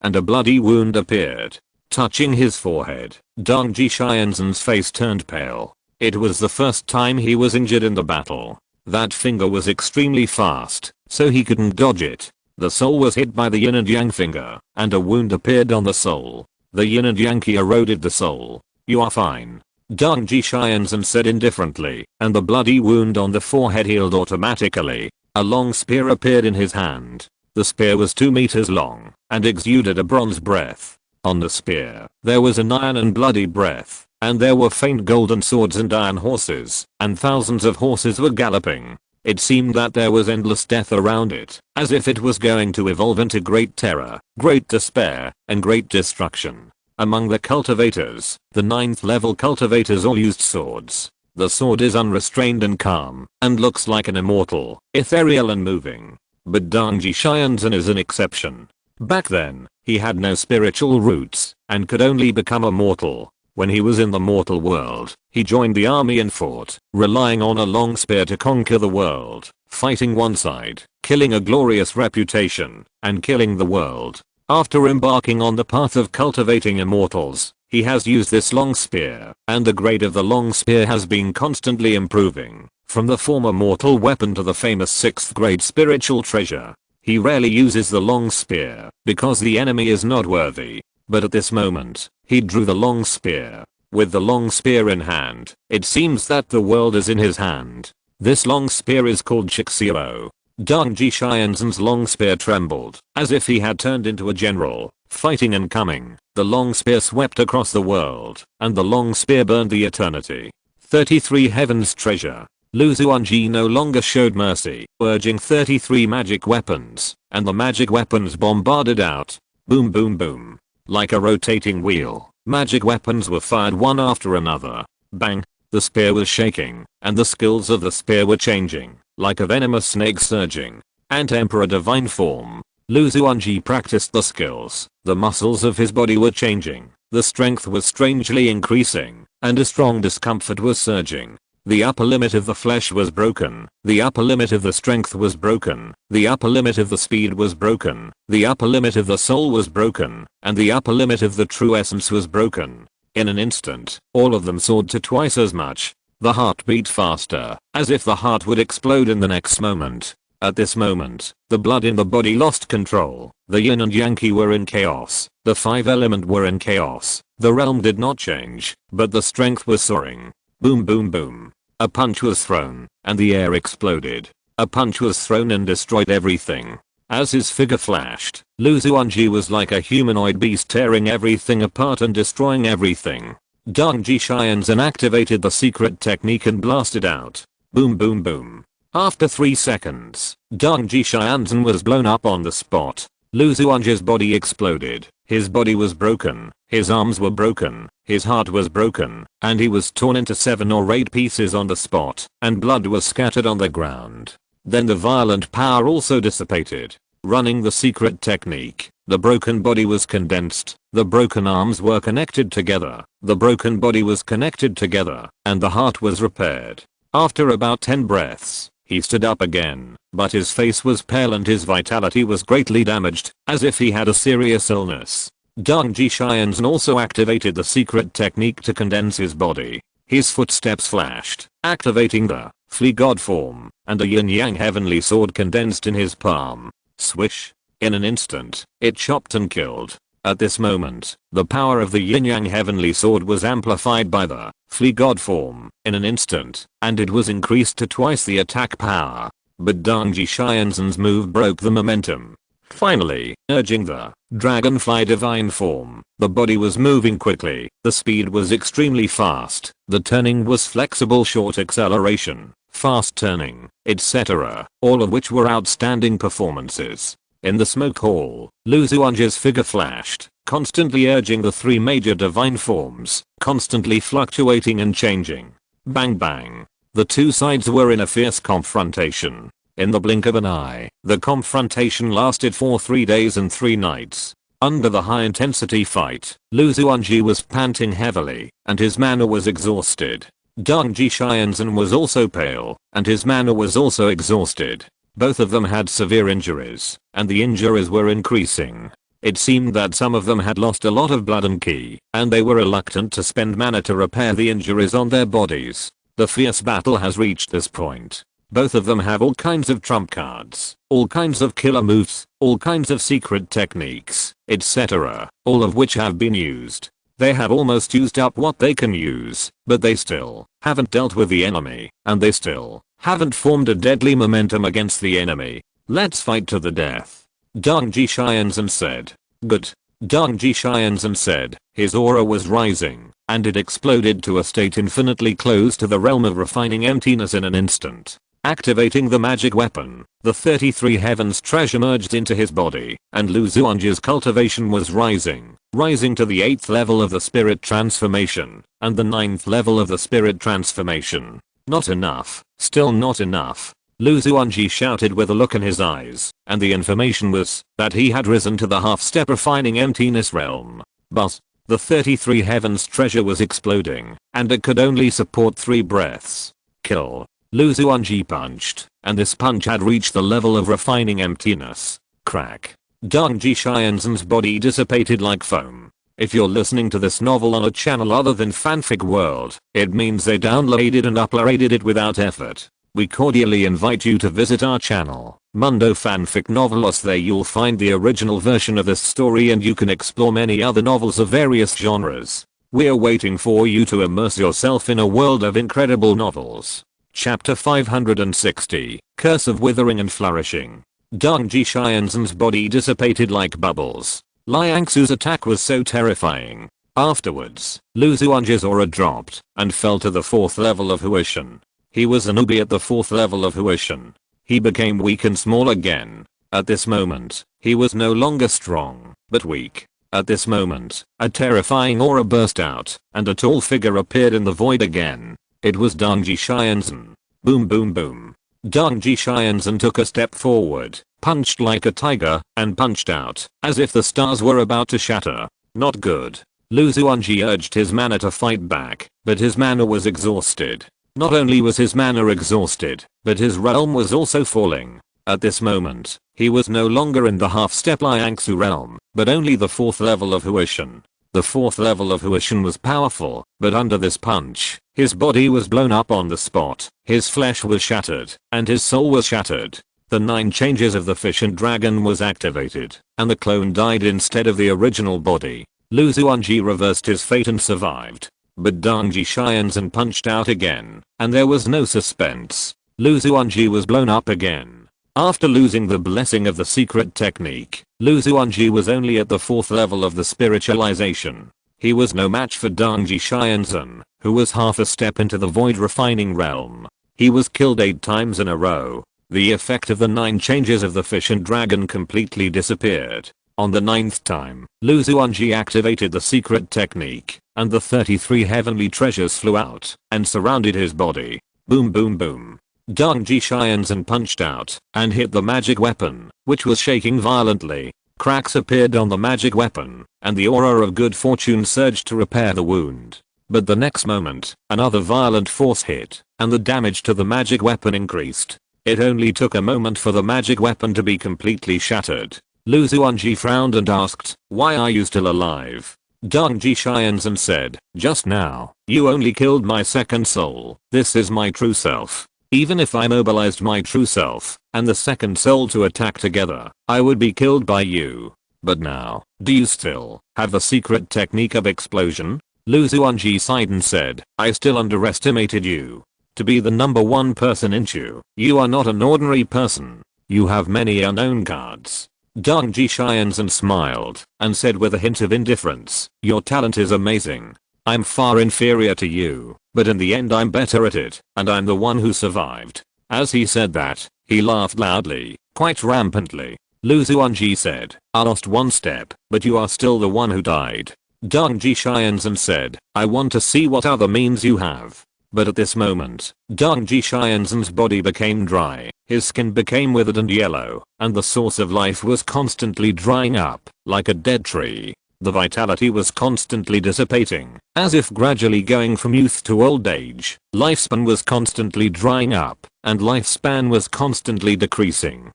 and a bloody wound appeared. Touching his forehead, Dangji Xianzhen's face turned pale. It was the first time he was injured in the battle. That finger was extremely fast, so he couldn't dodge it. The soul was hit by the yin and yang finger, and a wound appeared on the soul. The yin and yang qi eroded the soul. You are fine, Dangji Xianzhen said indifferently, and the bloody wound on the forehead healed automatically. A long spear appeared in his hand. The spear was 2 meters long, and exuded a bronze breath. On the spear, there was an iron and bloody breath, and there were faint golden swords and iron horses, and thousands of horses were galloping. It seemed that there was endless death around it, as if it was going to evolve into great terror, great despair, and great destruction. Among the cultivators, the 9th level cultivators all used swords. The sword is unrestrained and calm, and looks like an immortal, ethereal and moving. But Dangji Xianzhen is an exception. Back then, he had no spiritual roots, and could only become immortal. When he was in the mortal world, he joined the army and fought, relying on a long spear to conquer the world, fighting one side, killing a glorious reputation, and killing the world. After embarking on the path of cultivating immortals, he has used this long spear, and the grade of the long spear has been constantly improving, from the former mortal weapon to the famous 6th grade spiritual treasure. He rarely uses the long spear, because the enemy is not worthy, but at this moment, he drew the long spear. With the long spear in hand, it seems that the world is in his hand. This long spear is called Shixio. Dangji Xianzhen's long spear trembled, as if he had turned into a general, fighting and coming. The long spear swept across the world, and the long spear burned the eternity. 33 Heaven's treasure. Xuanji no longer showed mercy, urging 33 magic weapons, and the magic weapons bombarded out. Boom boom boom. Like a rotating wheel, magic weapons were fired one after another. Bang. The spear was shaking, and the skills of the spear were changing, like a venomous snake surging. Ant-Emperor divine form. Xuanji practiced the skills. The muscles of his body were changing, the strength was strangely increasing, and a strong discomfort was surging. The upper limit of the flesh was broken, the upper limit of the strength was broken, the upper limit of the speed was broken, the upper limit of the soul was broken, and the upper limit of the true essence was broken. In an instant, all of them soared to twice as much. The heart beat faster, as if the heart would explode in the next moment. At this moment, the blood in the body lost control. The yin and yang were in chaos. The 5 element were in chaos. The realm did not change, but the strength was soaring. Boom boom boom. A punch was thrown, and the air exploded. A punch was thrown and destroyed everything. As his figure flashed, Xuanji was like a humanoid beast tearing everything apart and destroying everything. Dangji Xianzhen activated the secret technique and blasted out. Boom boom boom. After 3 seconds, Dangji Xianzhen was blown up on the spot. Xuanji's body exploded. His body was broken, his arms were broken, his heart was broken, and he was torn into 7 or 8 pieces on the spot, and blood was scattered on the ground. Then the violent power also dissipated. Running the secret technique, the broken body was condensed, the broken arms were connected together, the broken body was connected together, and the heart was repaired. After about 10 breaths, he stood up again, but his face was pale and his vitality was greatly damaged, as if he had a serious illness. Dangji Xianzhen also activated the secret technique to condense his body. His footsteps flashed, activating the flea god form, and a yin-yang heavenly sword condensed in his palm. Swish. In an instant, it chopped and killed. At this moment, the power of the yin-yang heavenly sword was amplified by the flea god form in an instant, and it was increased to twice the attack power. But Dangji Xianzhen's move broke the momentum. Finally, urging the dragonfly divine form, the body was moving quickly, the speed was extremely fast, the turning was flexible, short acceleration, fast turning, etc., all of which were outstanding performances. In the smoke hall, Xuanji's figure flashed, constantly urging the 3 major divine forms, constantly fluctuating and changing. Bang bang. The 2 sides were in a fierce confrontation. In the blink of an eye, the confrontation lasted for 3 days and 3 nights. Under the high-intensity fight, Xuanji was panting heavily, and his mana was exhausted. Dangji Xianzhen was also pale, and his mana was also exhausted. Both of them had severe injuries, and the injuries were increasing. It seemed that some of them had lost a lot of blood and ki, and they were reluctant to spend mana to repair the injuries on their bodies. The fierce battle has reached this point. Both of them have all kinds of trump cards, all kinds of killer moves, all kinds of secret techniques, etc., all of which have been used. They have almost used up what they can use, but they still haven't dealt with the enemy, and they still haven't formed a deadly momentum against the enemy. Let's fight to the death. Dangji Xianzhen said. Good. Dangji Xianzhen said. His aura was rising, and it exploded to a state infinitely close to the realm of refining emptiness in an instant. Activating the magic weapon, the 33 heavens treasure merged into his body, and Xuanji's cultivation was rising. rising to the 8th level of the spirit transformation, and the 9th level of the spirit transformation. Not enough, still not enough. Lu Xuanji shouted with a look in his eyes, and the information was that he had risen to the half-step refining emptiness realm. But the 33 heavens treasure was exploding, and it could only support 3 breaths. Kill. Lu Xuanji punched, and this punch had reached the level of refining emptiness. Crack. Deng Xianzhen's body dissipated like foam. If you're listening to this novel on a channel other than Fanfic World, it means they downloaded and uploaded it without effort. We cordially invite you to visit our channel, Mundo Fanfic Novelos. There you'll find the original version of this story and you can explore many other novels of various genres. We're waiting for you to immerse yourself in a world of incredible novels. Chapter 560, Curse of Withering and Flourishing. Deng Xianzhen's body dissipated like bubbles. Liangsu's attack was so terrifying. Afterwards, Lu Xuanji's aura dropped and fell to the 4th level of Huishan. He was a newbie at the 4th level of Huishan. He became weak and small again. At this moment, he was no longer strong, but weak. At this moment, a terrifying aura burst out, and a tall figure appeared in the void again. It was Deng Xianzhen. Boom boom boom. Deng Xianzhen took a step forward, punched like a tiger, and punched out, as if the stars were about to shatter. Not good. Lu Xuanji urged his mana to fight back, but his mana was exhausted. Not only was his mana exhausted, but his realm was also falling. At this moment, he was no longer in the half-step Liangsu realm, but only the 4th level of Huishan. The 4th level of Huishan was powerful, but under this punch, his body was blown up on the spot, his flesh was shattered, and his soul was shattered. The 9 changes of the fish and dragon was activated, and the clone died instead of the original body. Lu Xuanji reversed his fate and survived. But Deng Xianzhen punched out again, and there was no suspense. Lu Xuanji was blown up again. After losing the blessing of the secret technique, Lu Xuanji was only at the 4th level of the spiritualization. He was no match for Deng Xianzhen, who was half a step into the void refining realm. He was killed 8 times in a row. The effect of the 9 changes of the fish and dragon completely disappeared. On the 9th time, Lu Xuanji activated the secret technique, and the 33 heavenly treasures flew out and surrounded his body. Boom boom boom. Deng Xianzhen punched out and hit the magic weapon, which was shaking violently. Cracks appeared on the magic weapon, and the aura of good fortune surged to repair the wound. But the next moment, another violent force hit, and the damage to the magic weapon increased. It only took a moment for the magic weapon to be completely shattered. Lu Xuanji frowned and asked, "Why are you still alive?" Deng Xianzhen said, "Just now, you only killed my second soul. This is my true self. Even if I mobilized my true self and the second soul to attack together, I would be killed by you. But now, do you still have the secret technique of explosion?" Lu Xuanji sighed and said, "I still underestimated you. To be the number 1 person in Chu, you are not an ordinary person. You have many unknown cards." Deng Xianzhen smiled and said with a hint of indifference, "Your talent is amazing. I'm far inferior to you, but in the end I'm better at it, and I'm the one who survived." As he said that, he laughed loudly, quite rampantly. Lu Xuanji said, "I lost 1 step, but you are still the one who died." Deng Xianzhen said, "I want to see what other means you have." But at this moment, Deng Xianzhen's body became dry, his skin became withered and yellow, and the source of life was constantly drying up, like a dead tree. The vitality was constantly dissipating, as if gradually going from youth to old age. Lifespan was constantly drying up, and lifespan was constantly decreasing.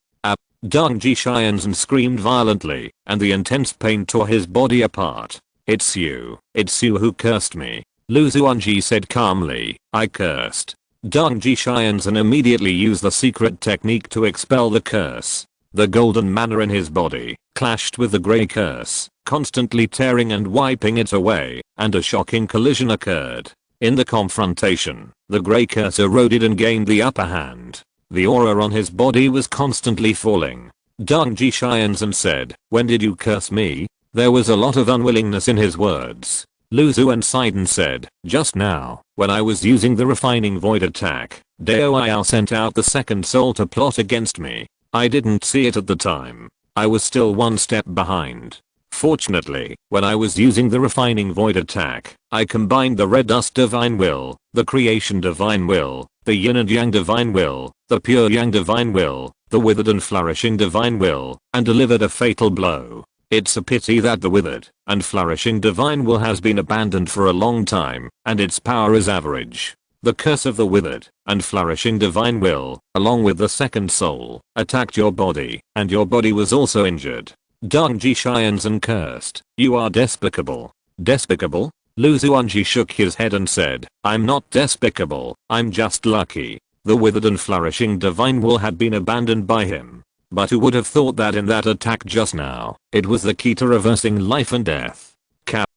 Deng Xianzhen screamed violently, and the intense pain tore his body apart. It's you who cursed me," Lu Xuanji said calmly. "I cursed." Deng Xianzhen immediately used the secret technique to expel the curse. The golden mana in his body clashed with the grey curse, constantly tearing and wiping it away, and a shocking collision occurred. In the confrontation, the grey curse eroded and gained the upper hand. The aura on his body was constantly falling. Deng Xianzhen said, "When did you curse me?" There was a lot of unwillingness in his words. Lu Xuanzhen said, "Just now, when I was using the refining void attack, Dao sent out the second soul to plot against me. I didn't see it at the time. I was still 1 step behind." Fortunately, when I was using the refining void attack, I combined the red dust divine will, the creation divine will, the yin and yang divine will, the pure yang divine will, the withered and flourishing divine will, and delivered a fatal blow. It's a pity that the withered and flourishing divine will has been abandoned for a long time, and its power is average. The curse of the withered and flourishing divine will, along with the second soul, attacked your body, and your body was also injured. Xuanji Xianzhen cursed, "You are despicable." Despicable? Lu Xuanji shook his head and said, "I'm not despicable, I'm just lucky." The withered and flourishing divine will had been abandoned by him. But who would have thought that in that attack just now, it was the key to reversing life and death. Cap.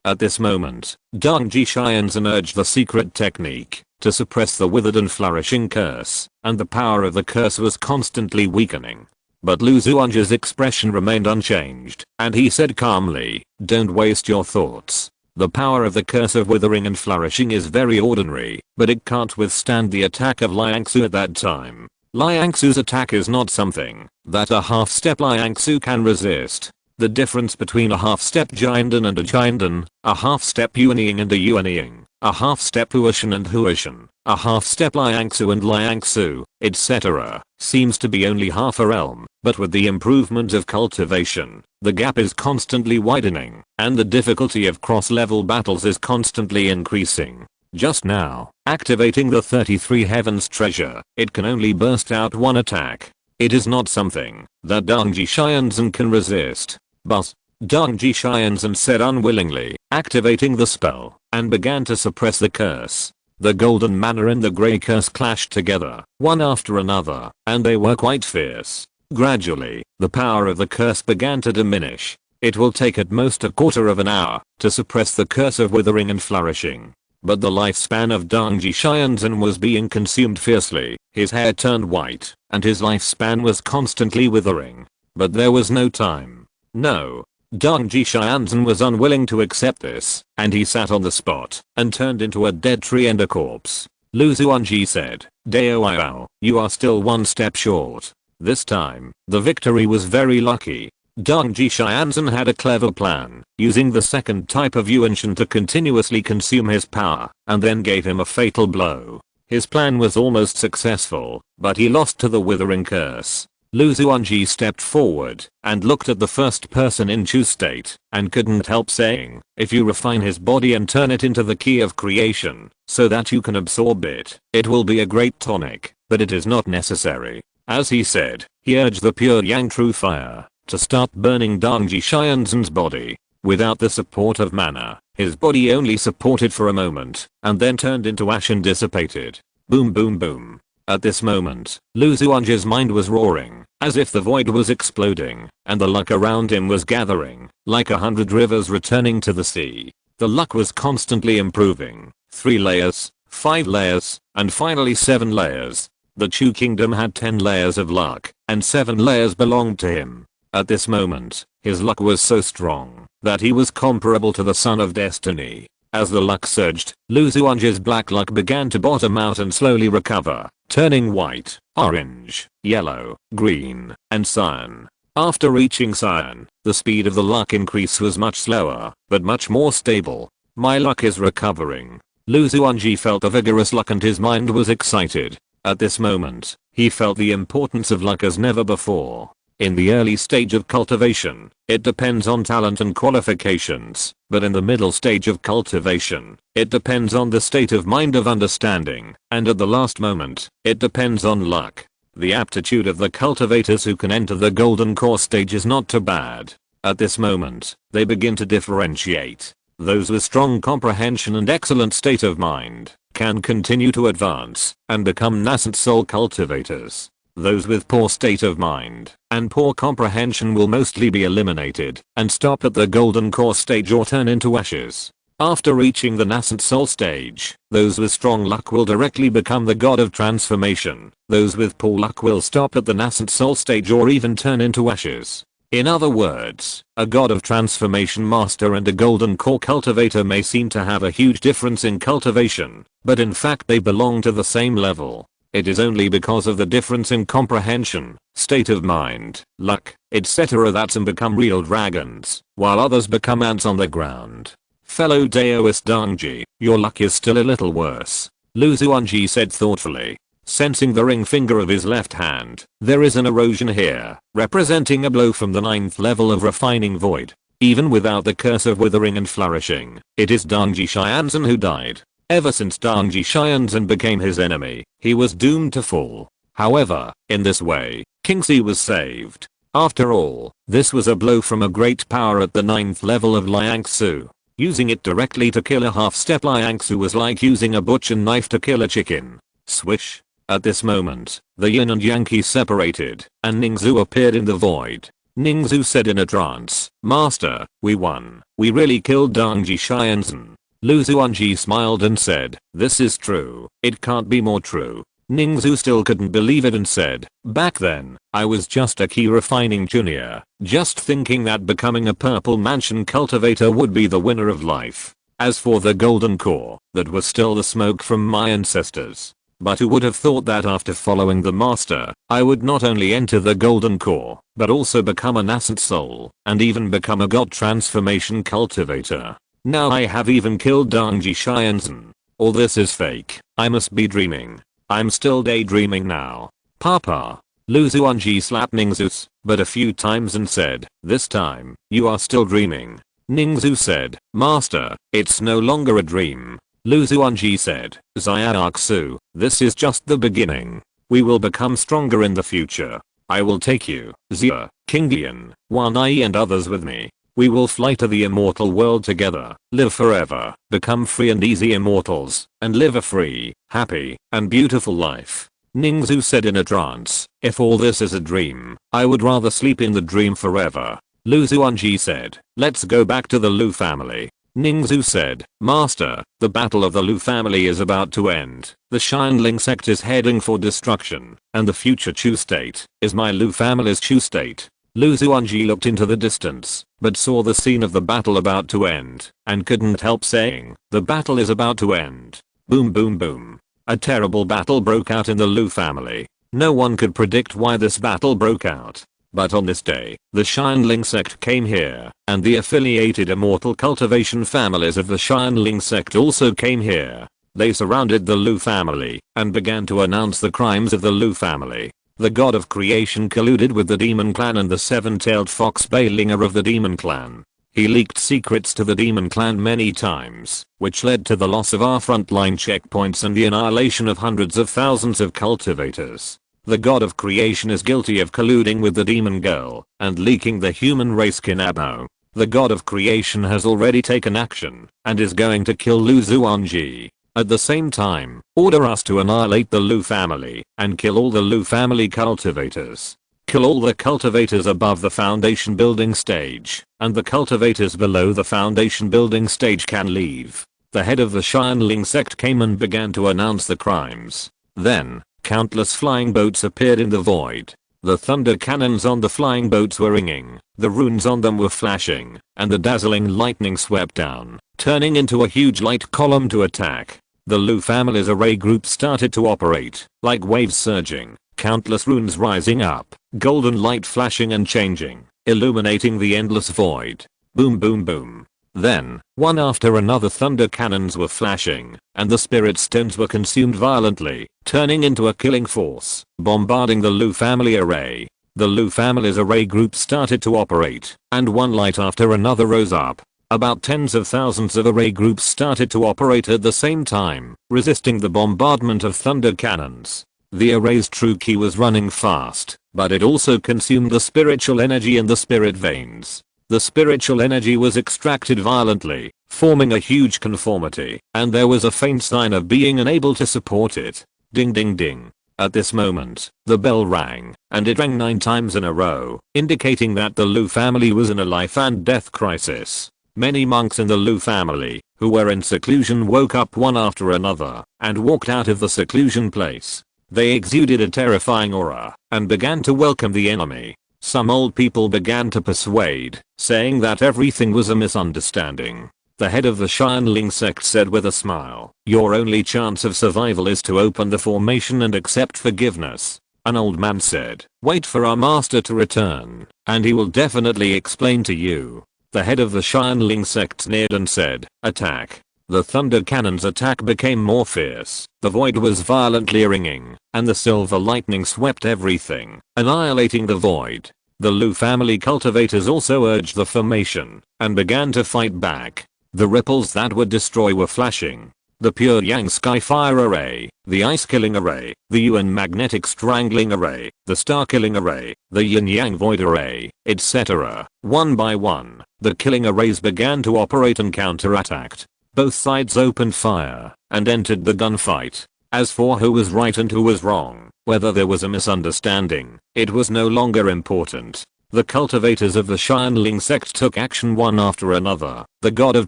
At this moment, Xuanji Xianzhen urged the secret technique to suppress the withered and flourishing curse, and the power of the curse was constantly weakening. But Lu Xuanji's expression remained unchanged, and he said calmly, "Don't waste your thoughts. The power of the curse of withering and flourishing is very ordinary, but it can't withstand the attack of Liangsu at that time. Liangsu's attack is not something that a half-step Liangsu can resist. The difference between a half-step Jianden and a Jianden, a half-step Yuanying and a Yuanying, a half-step Huashan and Huashan, a half-step Liangsu and Liangsu, etc., seems to be only half a realm, but with the improvement of cultivation, the gap is constantly widening, and the difficulty of cross-level battles is constantly increasing. Just now, activating the 33 Heavens treasure, it can only burst out one attack. It is not something that Xuanji Xianzhen can resist." But Xuanji Xianzhen said unwillingly, activating the spell, and began to suppress the curse. The golden manna and the grey curse clashed together, one after another, and they were quite fierce. Gradually, the power of the curse began to diminish. It will take at most a quarter of an hour to suppress the curse of withering and flourishing. But the lifespan of Xuanji Xianzhen was being consumed fiercely, his hair turned white, and his lifespan was constantly withering. But there was no time. No. Xuanji Xianzhen was unwilling to accept this, and he sat on the spot, and turned into a dead tree and a corpse. Lu Xuanji said, "Dao, you are still one step short." This time, the victory was very lucky. Xuanji Xianzhen had a clever plan, using the second type of Yuanshan to continuously consume his power, and then gave him a fatal blow. His plan was almost successful, but he lost to the withering curse. Lu Xuanji stepped forward, and looked at the first person in Chu state, and couldn't help saying, "If you refine his body and turn it into the key of creation, so that you can absorb it, it will be a great tonic, but it is not necessary." As he said, he urged the pure yang true fire to start burning Xuanji Xianzhen's body. Without the support of mana, his body only supported for a moment, and then turned into ash and dissipated. Boom boom boom. At this moment, Lu Xuanji's mind was roaring, as if the void was exploding, and the luck around him was gathering, like 100 rivers returning to the sea. The luck was constantly improving. 3 layers, 5 layers, and finally 7 layers. The Chu kingdom had 10 layers of luck, and 7 layers belonged to him. At this moment, his luck was so strong that he was comparable to the Son of Destiny. As the luck surged, Lu Xuanji's black luck began to bottom out and slowly recover, turning white, orange, yellow, green, and cyan. After reaching cyan, the speed of the luck increase was much slower, but much more stable. "My luck is recovering." Lu Xuanji felt a vigorous luck and his mind was excited. At this moment, he felt the importance of luck as never before. In the early stage of cultivation, it depends on talent and qualifications, but in the middle stage of cultivation, it depends on the state of mind of understanding, and at the last moment, it depends on luck. The aptitude of the cultivators who can enter the golden core stage is not too bad. At this moment, they begin to differentiate. Those with strong comprehension and excellent state of mind can continue to advance and become nascent soul cultivators. Those with poor state of mind and poor comprehension will mostly be eliminated and stop at the golden core stage or turn into ashes. After reaching the nascent soul stage, those with strong luck will directly become the god of transformation. Those with poor luck will stop at the nascent soul stage or even turn into ashes. In other words, a god of transformation master and a golden core cultivator may seem to have a huge difference in cultivation, but in fact they belong to the same level. It is only because of the difference in comprehension, state of mind, luck, etc. that some become real dragons, while others become ants on the ground. Fellow Daoist Xuanji, your luck is still a little worse, Xuanji said thoughtfully. Sensing the ring finger of his left hand, there is an erosion here, representing a blow from the 9th level of refining void. Even without the curse of withering and flourishing, it is Xuanji Xianzhen who died. Ever since Xuanji Xianzhen became his enemy, he was doomed to fall. However, in this way, Kingxi was saved. After all, this was a blow from a great power at the 9th level of Liangsu. Using it directly to kill a half-step Liangsu was like using a butcher knife to kill a chicken. Swish. At this moment, the yin and yang separated, and Ningzu appeared in the void. Ningzu said in a trance, "Master, we won. We really killed Xuanji Xianzhen." Xuanji smiled and said, "This is true. It can't be more true." Ningzu still couldn't believe it and said, "Back then, I was just a key refining junior, just thinking that becoming a purple mansion cultivator would be the winner of life. As for the golden core, that was still the smoke from my ancestors. But who would have thought that after following the master, I would not only enter the golden core, but also become a nascent soul, and even become a god transformation cultivator. Now I have even killed Xuanji Xianzhen. All this is fake. I must be dreaming. I'm still daydreaming now. Papa." Xuanji slapped Ningzu, but a few times and said, "This time, you are still dreaming." Ningzu said, "Master, it's no longer a dream." Xuanji said, "Xiaoxu, this is just the beginning. We will become stronger in the future. I will take you, Xia, Qingdian, Wanai and others with me. We will fly to the immortal world together, live forever, become free and easy immortals, and live a free, happy, and beautiful life." Ningzu said in a trance, "If all this is a dream, I would rather sleep in the dream forever." Xuanji said, "Let's go back to the Lu family." Ningzu said, "Master, the battle of the Lu family is about to end. The Xianling sect is heading for destruction, and the future Chu state is my Lu family's Chu state." Xuanji looked into the distance, but saw the scene of the battle about to end, and couldn't help saying, "The battle is about to end." Boom boom boom. A terrible battle broke out in the Lu family. No one could predict why this battle broke out. But on this day, the Xianling sect came here, and the affiliated immortal cultivation families of the Xianling sect also came here. They surrounded the Lu family, and began to announce the crimes of the Lu family. The god of creation colluded with the demon clan and the seven-tailed fox Beilinger of the demon clan. He leaked secrets to the demon clan many times, which led to the loss of our frontline checkpoints and the annihilation of hundreds of thousands of cultivators. The god of creation is guilty of colluding with the demon girl and leaking the human race Kinabo. The god of creation has already taken action and is going to kill Xuanji. At the same time, order us to annihilate the Lu family and kill all the Lu family cultivators. Kill all the cultivators above the foundation building stage, and the cultivators below the foundation building stage can leave. The head of the Xianling sect came and began to announce the crimes. Then, countless flying boats appeared in the void. The thunder cannons on the flying boats were ringing, the runes on them were flashing, and the dazzling lightning swept down, turning into a huge light column to attack. The Lu family's array group started to operate, like waves surging, countless runes rising up, golden light flashing and changing, illuminating the endless void. Boom boom boom. Then, one after another thunder cannons were flashing, and the spirit stones were consumed violently, turning into a killing force, bombarding the Lu family array. The Lu family's array group started to operate, and one light after another rose up. About tens of thousands of array groups started to operate at the same time, resisting the bombardment of thunder cannons. The array's true key was running fast, but it also consumed the spiritual energy in the spirit veins. The spiritual energy was extracted violently, forming a huge conformity, and there was a faint sign of being unable to support it. Ding ding ding. At this moment, the bell rang, and it rang 9 times in a row, indicating that the Lu family was in a life and death crisis. Many monks in the Lu family, who were in seclusion, woke up one after another, and walked out of the seclusion place. They exuded a terrifying aura, and began to welcome the enemy. Some old people began to persuade, saying that everything was a misunderstanding. The head of the Xianling sect said with a smile, "Your only chance of survival is to open the formation and accept forgiveness." An old man said, "Wait for our master to return, and he will definitely explain to you." The head of the Xianling sect sneered and said, "Attack." The thunder cannon's attack became more fierce, the void was violently ringing, and the silver lightning swept everything, annihilating the void. The Lu family cultivators also urged the formation, and began to fight back. The ripples that would destroy were flashing. The pure yang skyfire array, the ice killing array, the yuan magnetic strangling array, the star killing array, the yin yang void array, etc. One by one, the killing arrays began to operate and counterattacked. Both sides opened fire and entered the gunfight. As for who was right and who was wrong, whether there was a misunderstanding, it was no longer important. The cultivators of the Xianling sect took action one after another. The god of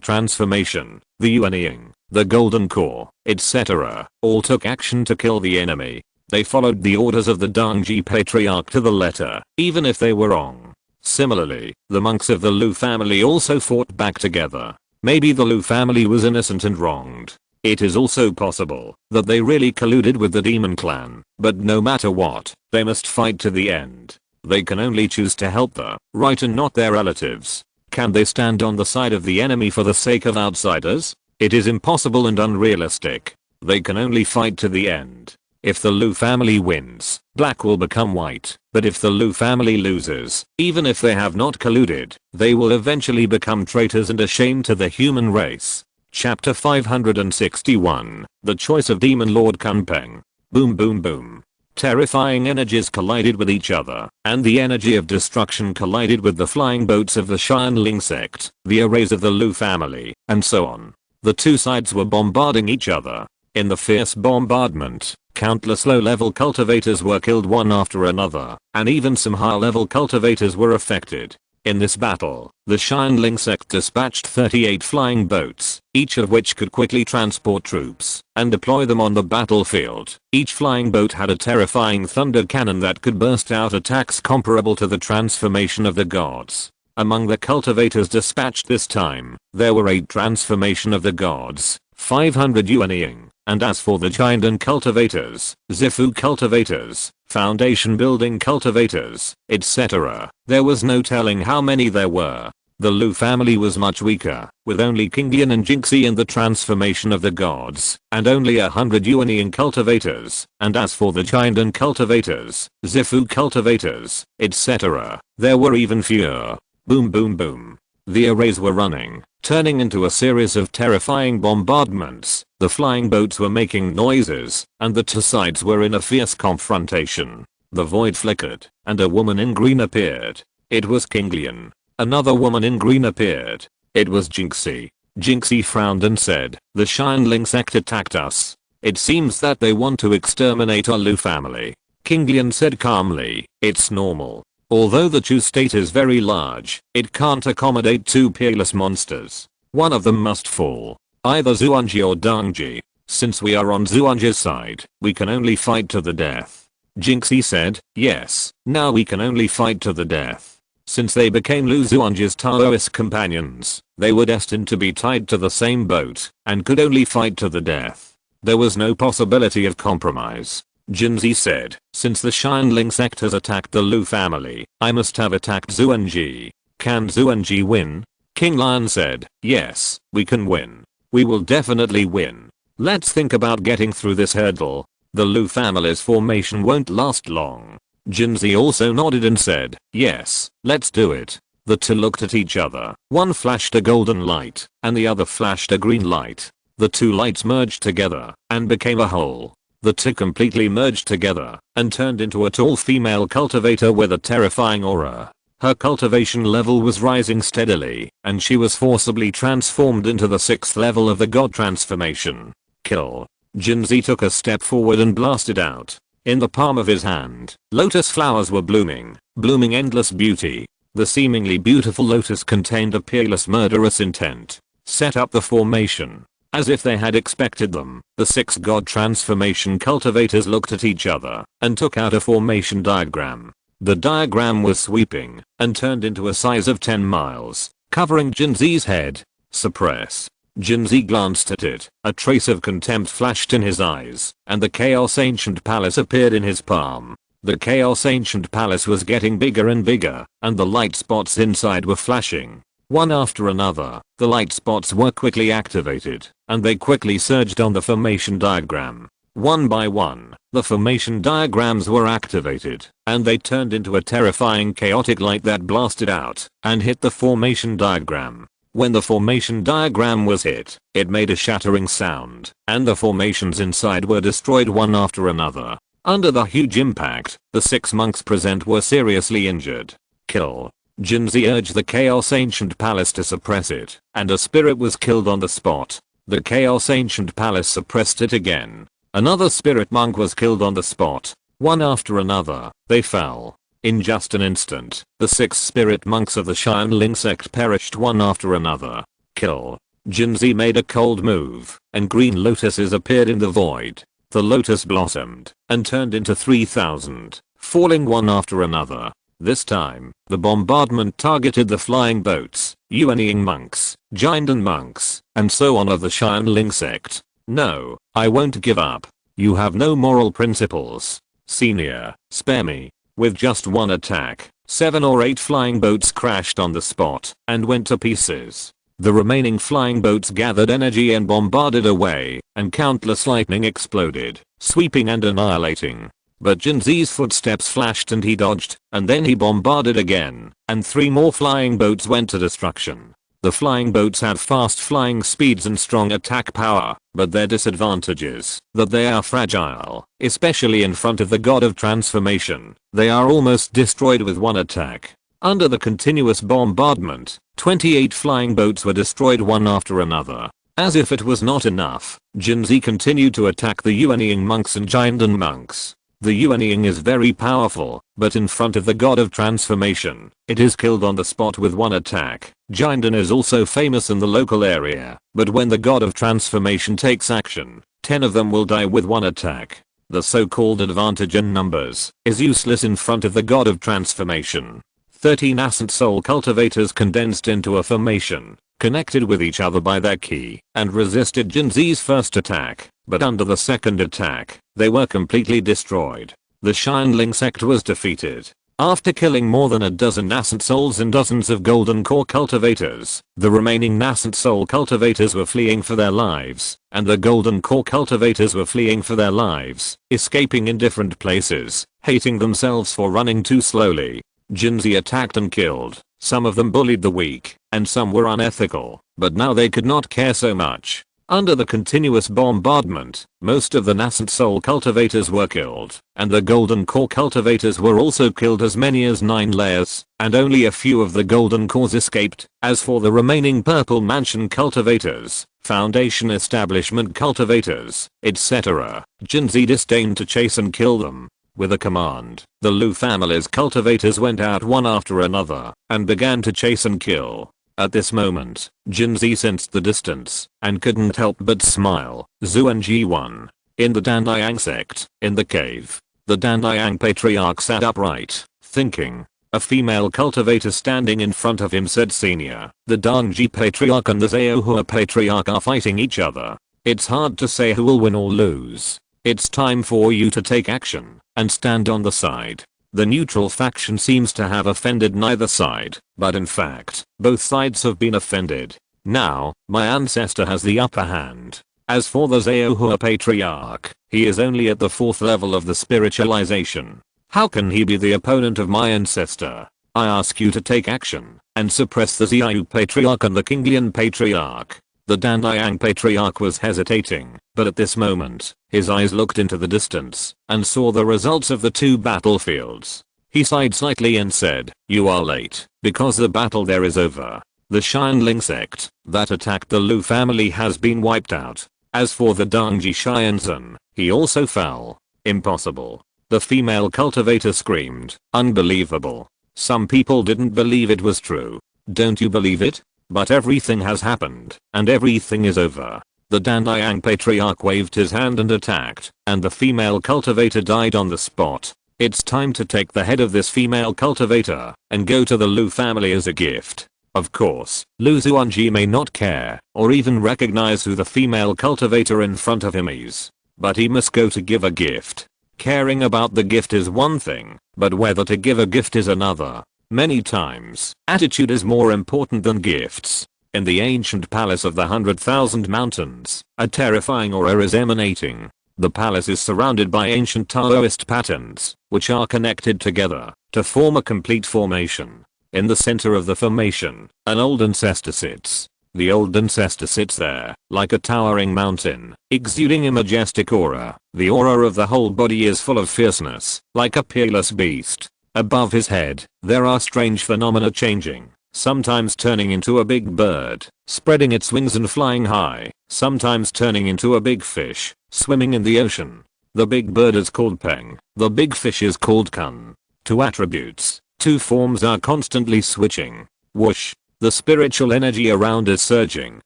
transformation, the Yuan Ying, the golden core, etc. all took action to kill the enemy. They followed the orders of the Dangji patriarch to the letter, even if they were wrong. Similarly, the monks of the Lu family also fought back together. Maybe the Lu family was innocent and wronged. It is also possible that they really colluded with the demon clan, but no matter what, they must fight to the end. They can only choose to help the right and not their relatives. Can they stand on the side of the enemy for the sake of outsiders? It is impossible and unrealistic. They can only fight to the end. If the Lu family wins, black will become white, but if the Lu family loses, even if they have not colluded, they will eventually become traitors and a shame to the human race. Chapter 561, The Choice of Demon Lord Kunpeng. Boom boom boom. Terrifying energies collided with each other, and the energy of destruction collided with the flying boats of the Xianling sect, the arrays of the Lu family, and so on. The two sides were bombarding each other. In the fierce bombardment, countless low-level cultivators were killed one after another, and even some high-level cultivators were affected. In this battle, the Xianling sect dispatched 38 flying boats, each of which could quickly transport troops and deploy them on the battlefield. Each flying boat had a terrifying thunder cannon that could burst out attacks comparable to the transformation of the gods. Among the cultivators dispatched this time, there were 8 transformation of the gods, 500 Yuan Ying, and as for the Chindan cultivators, Zifu cultivators, foundation building cultivators, etc., there was no telling how many there were. The Lu family was much weaker, with only Qinglian and Jingxi in the transformation of the gods, and only 100 Yuan Ying cultivators, and as for the Chindan cultivators, Zifu cultivators, etc., there were even fewer. Boom boom boom. The arrays were running, turning into a series of terrifying bombardments. The flying boats were making noises, and the two sides were in a fierce confrontation. The void flickered, and a woman in green appeared. It was Qinglian. Another woman in green appeared. It was Jingxi. Jingxi frowned and said, "The Xianling sect attacked us. It seems that they want to exterminate our Lu family." Qinglian said calmly, "It's normal. Although the Chu state is very large, it can't accommodate 2 peerless monsters. One of them must fall. Either Xuanji or Dangji. Since we are on Xuanji's side, we can only fight to the death." Jingxi said, "Yes, now we can only fight to the death." Since they became Lu Xuanji's Taoist companions, they were destined to be tied to the same boat, and could only fight to the death. There was no possibility of compromise. Jinzi said, "Since the Xianling sect has attacked the Lu family, I must have attacked Xuanji. Can Xuanji win?" King Lion said, "Yes, we can win. We will definitely win. Let's think about getting through this hurdle. The Lu family's formation won't last long." Jinzi also nodded and said, "Yes, let's do it." The two looked at each other. One flashed a golden light, and the other flashed a green light. The two lights merged together, and became a whole. The two completely merged together, and turned into a tall female cultivator with a terrifying aura. Her cultivation level was rising steadily, and she was forcibly transformed into the 6th level of the god transformation. Kill. Jinzi took a step forward and blasted out. In the palm of his hand, lotus flowers were blooming endless beauty. The seemingly beautiful lotus contained a peerless murderous intent. Set up the formation. As if they had expected them, the 6 god transformation cultivators looked at each other and took out a formation diagram. The diagram was sweeping and turned into a size of 10 miles, covering Jinzi's head. Suppress. Xuanji glanced at it, a trace of contempt flashed in his eyes, and the Chaos Ancient Palace appeared in his palm. The Chaos Ancient Palace was getting bigger and bigger, and the light spots inside were flashing. One after another, the light spots were quickly activated, and they quickly surged on the formation diagram. One by one, the formation diagrams were activated, and they turned into a terrifying chaotic light that blasted out and hit the formation diagram. When the formation diagram was hit, it made a shattering sound, and the formations inside were destroyed one after another. Under the huge impact, the 6 monks present were seriously injured. Kill. Xuanji urged the Chaos Ancient Palace to suppress it, and a spirit was killed on the spot. The Chaos Ancient Palace suppressed it again. Another spirit monk was killed on the spot. One after another, they fell. In just an instant, the 6 spirit monks of the Xianling sect perished one after another. Kill. Xuanji made a cold move, and green lotuses appeared in the void. The lotus blossomed, and turned into 3,000, falling one after another. This time, the bombardment targeted the flying boats, Yuanying monks, Jiandan monks, and so on of the Xianling sect. No, I won't give up. You have no moral principles. Senior, spare me. With just one attack, 7 or 8 flying boats crashed on the spot and went to pieces. The remaining flying boats gathered energy and bombarded away, and countless lightning exploded, sweeping and annihilating. But Xuanji's footsteps flashed and he dodged, and then he bombarded again, and 3 more flying boats went to destruction. The flying boats had fast flying speeds and strong attack power, but their disadvantage is that they are fragile, especially in front of the god of transformation. They are almost destroyed with one attack. Under the continuous bombardment, 28 flying boats were destroyed one after another. As if it was not enough, Xuanji continued to attack the Yuanying monks and Jiandan monks. The Yuanying is very powerful, but in front of the god of transformation, it is killed on the spot with one attack. Jiandan is also famous in the local area, but when the god of transformation takes action, 10 of them will die with one attack. The so-called advantage in numbers is useless in front of the god of transformation. 13 nascent soul cultivators condensed into a formation, connected with each other by their ki, and resisted Xuanji's first attack, but under the second attack, they were completely destroyed. The Xianling sect was defeated. After killing more than a dozen nascent souls and dozens of golden core cultivators, the remaining nascent soul cultivators were fleeing for their lives, and the golden core cultivators were fleeing for their lives, escaping in different places, hating themselves for running too slowly. Xuanji attacked and killed. Some of them bullied the weak, and some were unethical, but now they could not care so much. Under the continuous bombardment, most of the nascent soul cultivators were killed, and the golden core cultivators were also killed, as many as 9 layers, and only a few of the golden cores escaped. As for the remaining purple mansion cultivators, foundation establishment cultivators, etc., Xuanji disdained to chase and kill them. With a command, the Lu family's cultivators went out one after another, and began to chase and kill. At this moment, Xuanji sensed the distance, and couldn't help but smile. Xuanji won. In the Danliang sect, in the cave, the Danliang patriarch sat upright, thinking. A female cultivator standing in front of him said, "Senior, the Dangji patriarch and the Zhaohua patriarch are fighting each other. It's hard to say who will win or lose. It's time for you to take action and stand on the side." The neutral faction seems to have offended neither side, but in fact, both sides have been offended. Now, my ancestor has the upper hand. As for the Zhaohua patriarch, he is only at the 4th level of the spiritualization. How can he be the opponent of my ancestor? I ask you to take action and suppress the Xiao patriarch and the Qinglian patriarch. The Danliang patriarch was hesitating, but at this moment, his eyes looked into the distance and saw the results of the 2 battlefields. He sighed slightly and said, "You are late, because the battle there is over. The Xianling sect that attacked the Lu family has been wiped out. As for the Dangji Xianzhen, he also fell." Impossible. The female cultivator screamed, "Unbelievable. Some people didn't believe it was true. Don't you believe it? But everything has happened, and everything is over." The Danliang patriarch waved his hand and attacked, and the female cultivator died on the spot. It's time to take the head of this female cultivator and go to the Lu family as a gift. Of course, Lu Xuanji may not care or even recognize who the female cultivator in front of him is. But he must go to give a gift. Caring about the gift is one thing, but whether to give a gift is another. Many times, attitude is more important than gifts. In the ancient palace of the 100,000 mountains, a terrifying aura is emanating. The palace is surrounded by ancient Taoist patterns, which are connected together to form a complete formation. In the center of the formation, an old ancestor sits. The old ancestor sits there, like a towering mountain, exuding a majestic aura. The aura of the whole body is full of fierceness, like a peerless beast. Above his head, there are strange phenomena changing, sometimes turning into a big bird, spreading its wings and flying high, sometimes turning into a big fish, swimming in the ocean. The big bird is called Peng, the big fish is called Kun. Two attributes, two forms are constantly switching. Whoosh. The spiritual energy around is surging,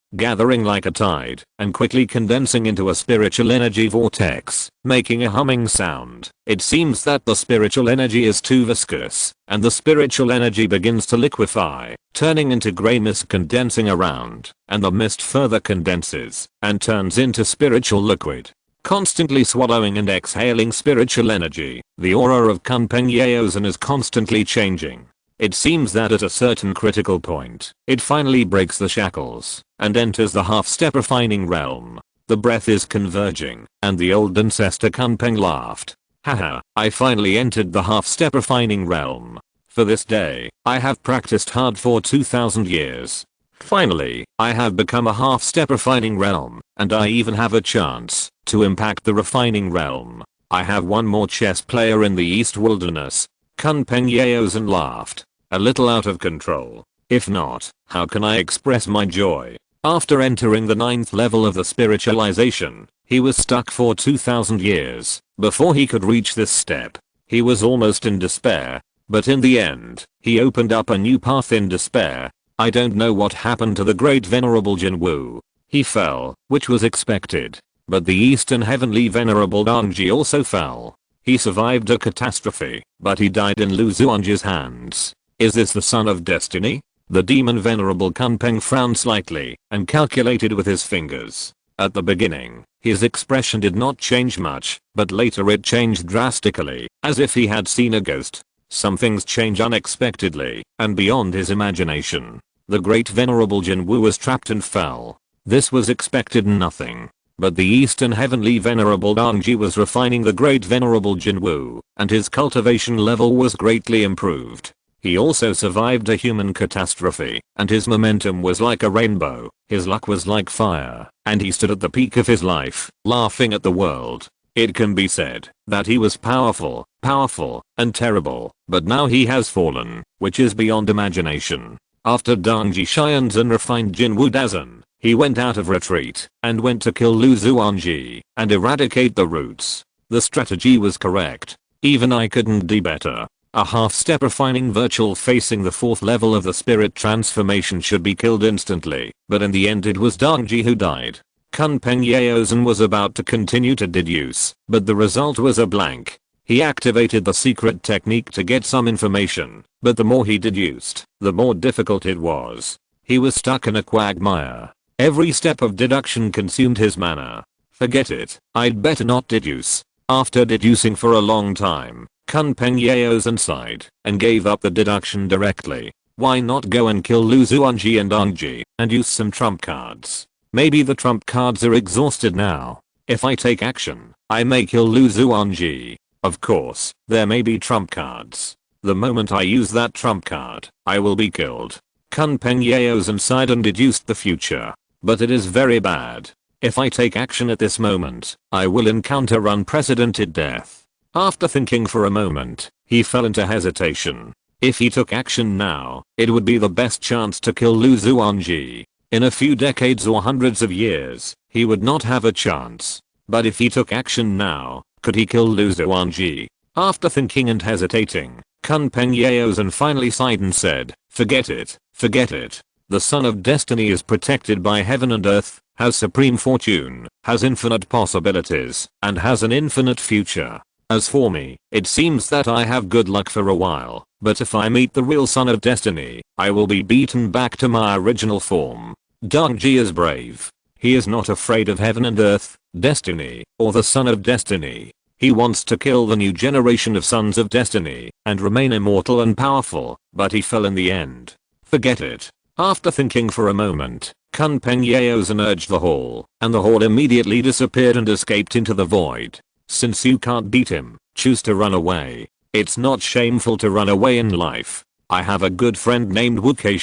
gathering like a tide, and quickly condensing into a spiritual energy vortex, making a humming sound. It seems that the spiritual energy is too viscous, and the spiritual energy begins to liquefy, turning into grey mist condensing around, and the mist further condenses, and turns into spiritual liquid. Constantly swallowing and exhaling spiritual energy, the aura of Kunpeng Yaozan is constantly changing. It seems that at a certain critical point, it finally breaks the shackles and enters the half-step refining realm. The breath is converging, and the old ancestor Kunpeng laughed. Haha, I finally entered the half-step refining realm. For this day, I have practiced hard for 2000 years. Finally, I have become a half-step refining realm, and I even have a chance to impact the refining realm. I have one more chess player in the East Wilderness. Kunpeng Yaozan laughed. A little out of control. If not, how can I express my joy? After entering the 9th level of the spiritualization, he was stuck for 2000 years before he could reach this step. He was almost in despair, but in the end, he opened up a new path in despair. I don't know what happened to the great venerable Jinwu. He fell, which was expected. But the Eastern Heavenly Venerable Dongji also fell. He survived a catastrophe, but he died in Lu Xuanji's hands. Is this the son of destiny? The demon Venerable Kunpeng frowned slightly and calculated with his fingers. At the beginning, his expression did not change much, but later it changed drastically, as if he had seen a ghost. Some things change unexpectedly and beyond his imagination. The great Venerable Jinwu was trapped and fell. This was expected nothing. But the Eastern Heavenly Venerable Dongji was refining the great Venerable Jinwu, and his cultivation level was greatly improved. He also survived a human catastrophe, and his momentum was like a rainbow, his luck was like fire, and he stood at the peak of his life, laughing at the world. It can be said that he was powerful, and terrible, but now he has fallen, which is beyond imagination. After Dongji Xianzhen refined Jinwu Dazan, he went out of retreat and went to kill Lu Xuanji and eradicate the roots. The strategy was correct. Even I couldn't do better. A half-step refining virtual facing the 4th level of the spirit transformation should be killed instantly, but in the end it was Dongji who died. Kunpeng Yaozan was about to continue to deduce, but the result was a blank. He activated the secret technique to get some information, but the more he deduced, the more difficult it was. He was stuck in a quagmire. Every step of deduction consumed his mana. Forget it, I'd better not deduce. After deducing for a long time, Kunpeng Yaozan sighed and gave up the deduction directly. Why not go and kill Lu Xuanji and Dongji and use some trump cards? Maybe the trump cards are exhausted now. If I take action, I may kill Lu Xuanji. Of course, there may be trump cards. The moment I use that trump card, I will be killed. Kunpeng Yaozan sighed and deduced the future. But it is very bad. If I take action at this moment, I will encounter unprecedented death. After thinking for a moment, he fell into hesitation. If he took action now, it would be the best chance to kill Lu Xuanji. In a few decades or hundreds of years, he would not have a chance. But if he took action now, could he kill Lu Xuanji? After thinking and hesitating, Kunpeng Yaozan finally sighed and said, forget it, forget it. The son of destiny is protected by heaven and earth, has supreme fortune, has infinite possibilities, and has an infinite future. As for me, it seems that I have good luck for a while, but if I meet the real son of destiny, I will be beaten back to my original form. Xuanji is brave. He is not afraid of heaven and earth, destiny, or the son of destiny. He wants to kill the new generation of sons of destiny and remain immortal and powerful, but he fell in the end. Forget it. After thinking for a moment, Kunpeng Yaozan urged the hall, and the hall immediately disappeared and escaped into the void. Since you can't beat him, choose to run away. It's not shameful to run away in life. I have a good friend named Wukai.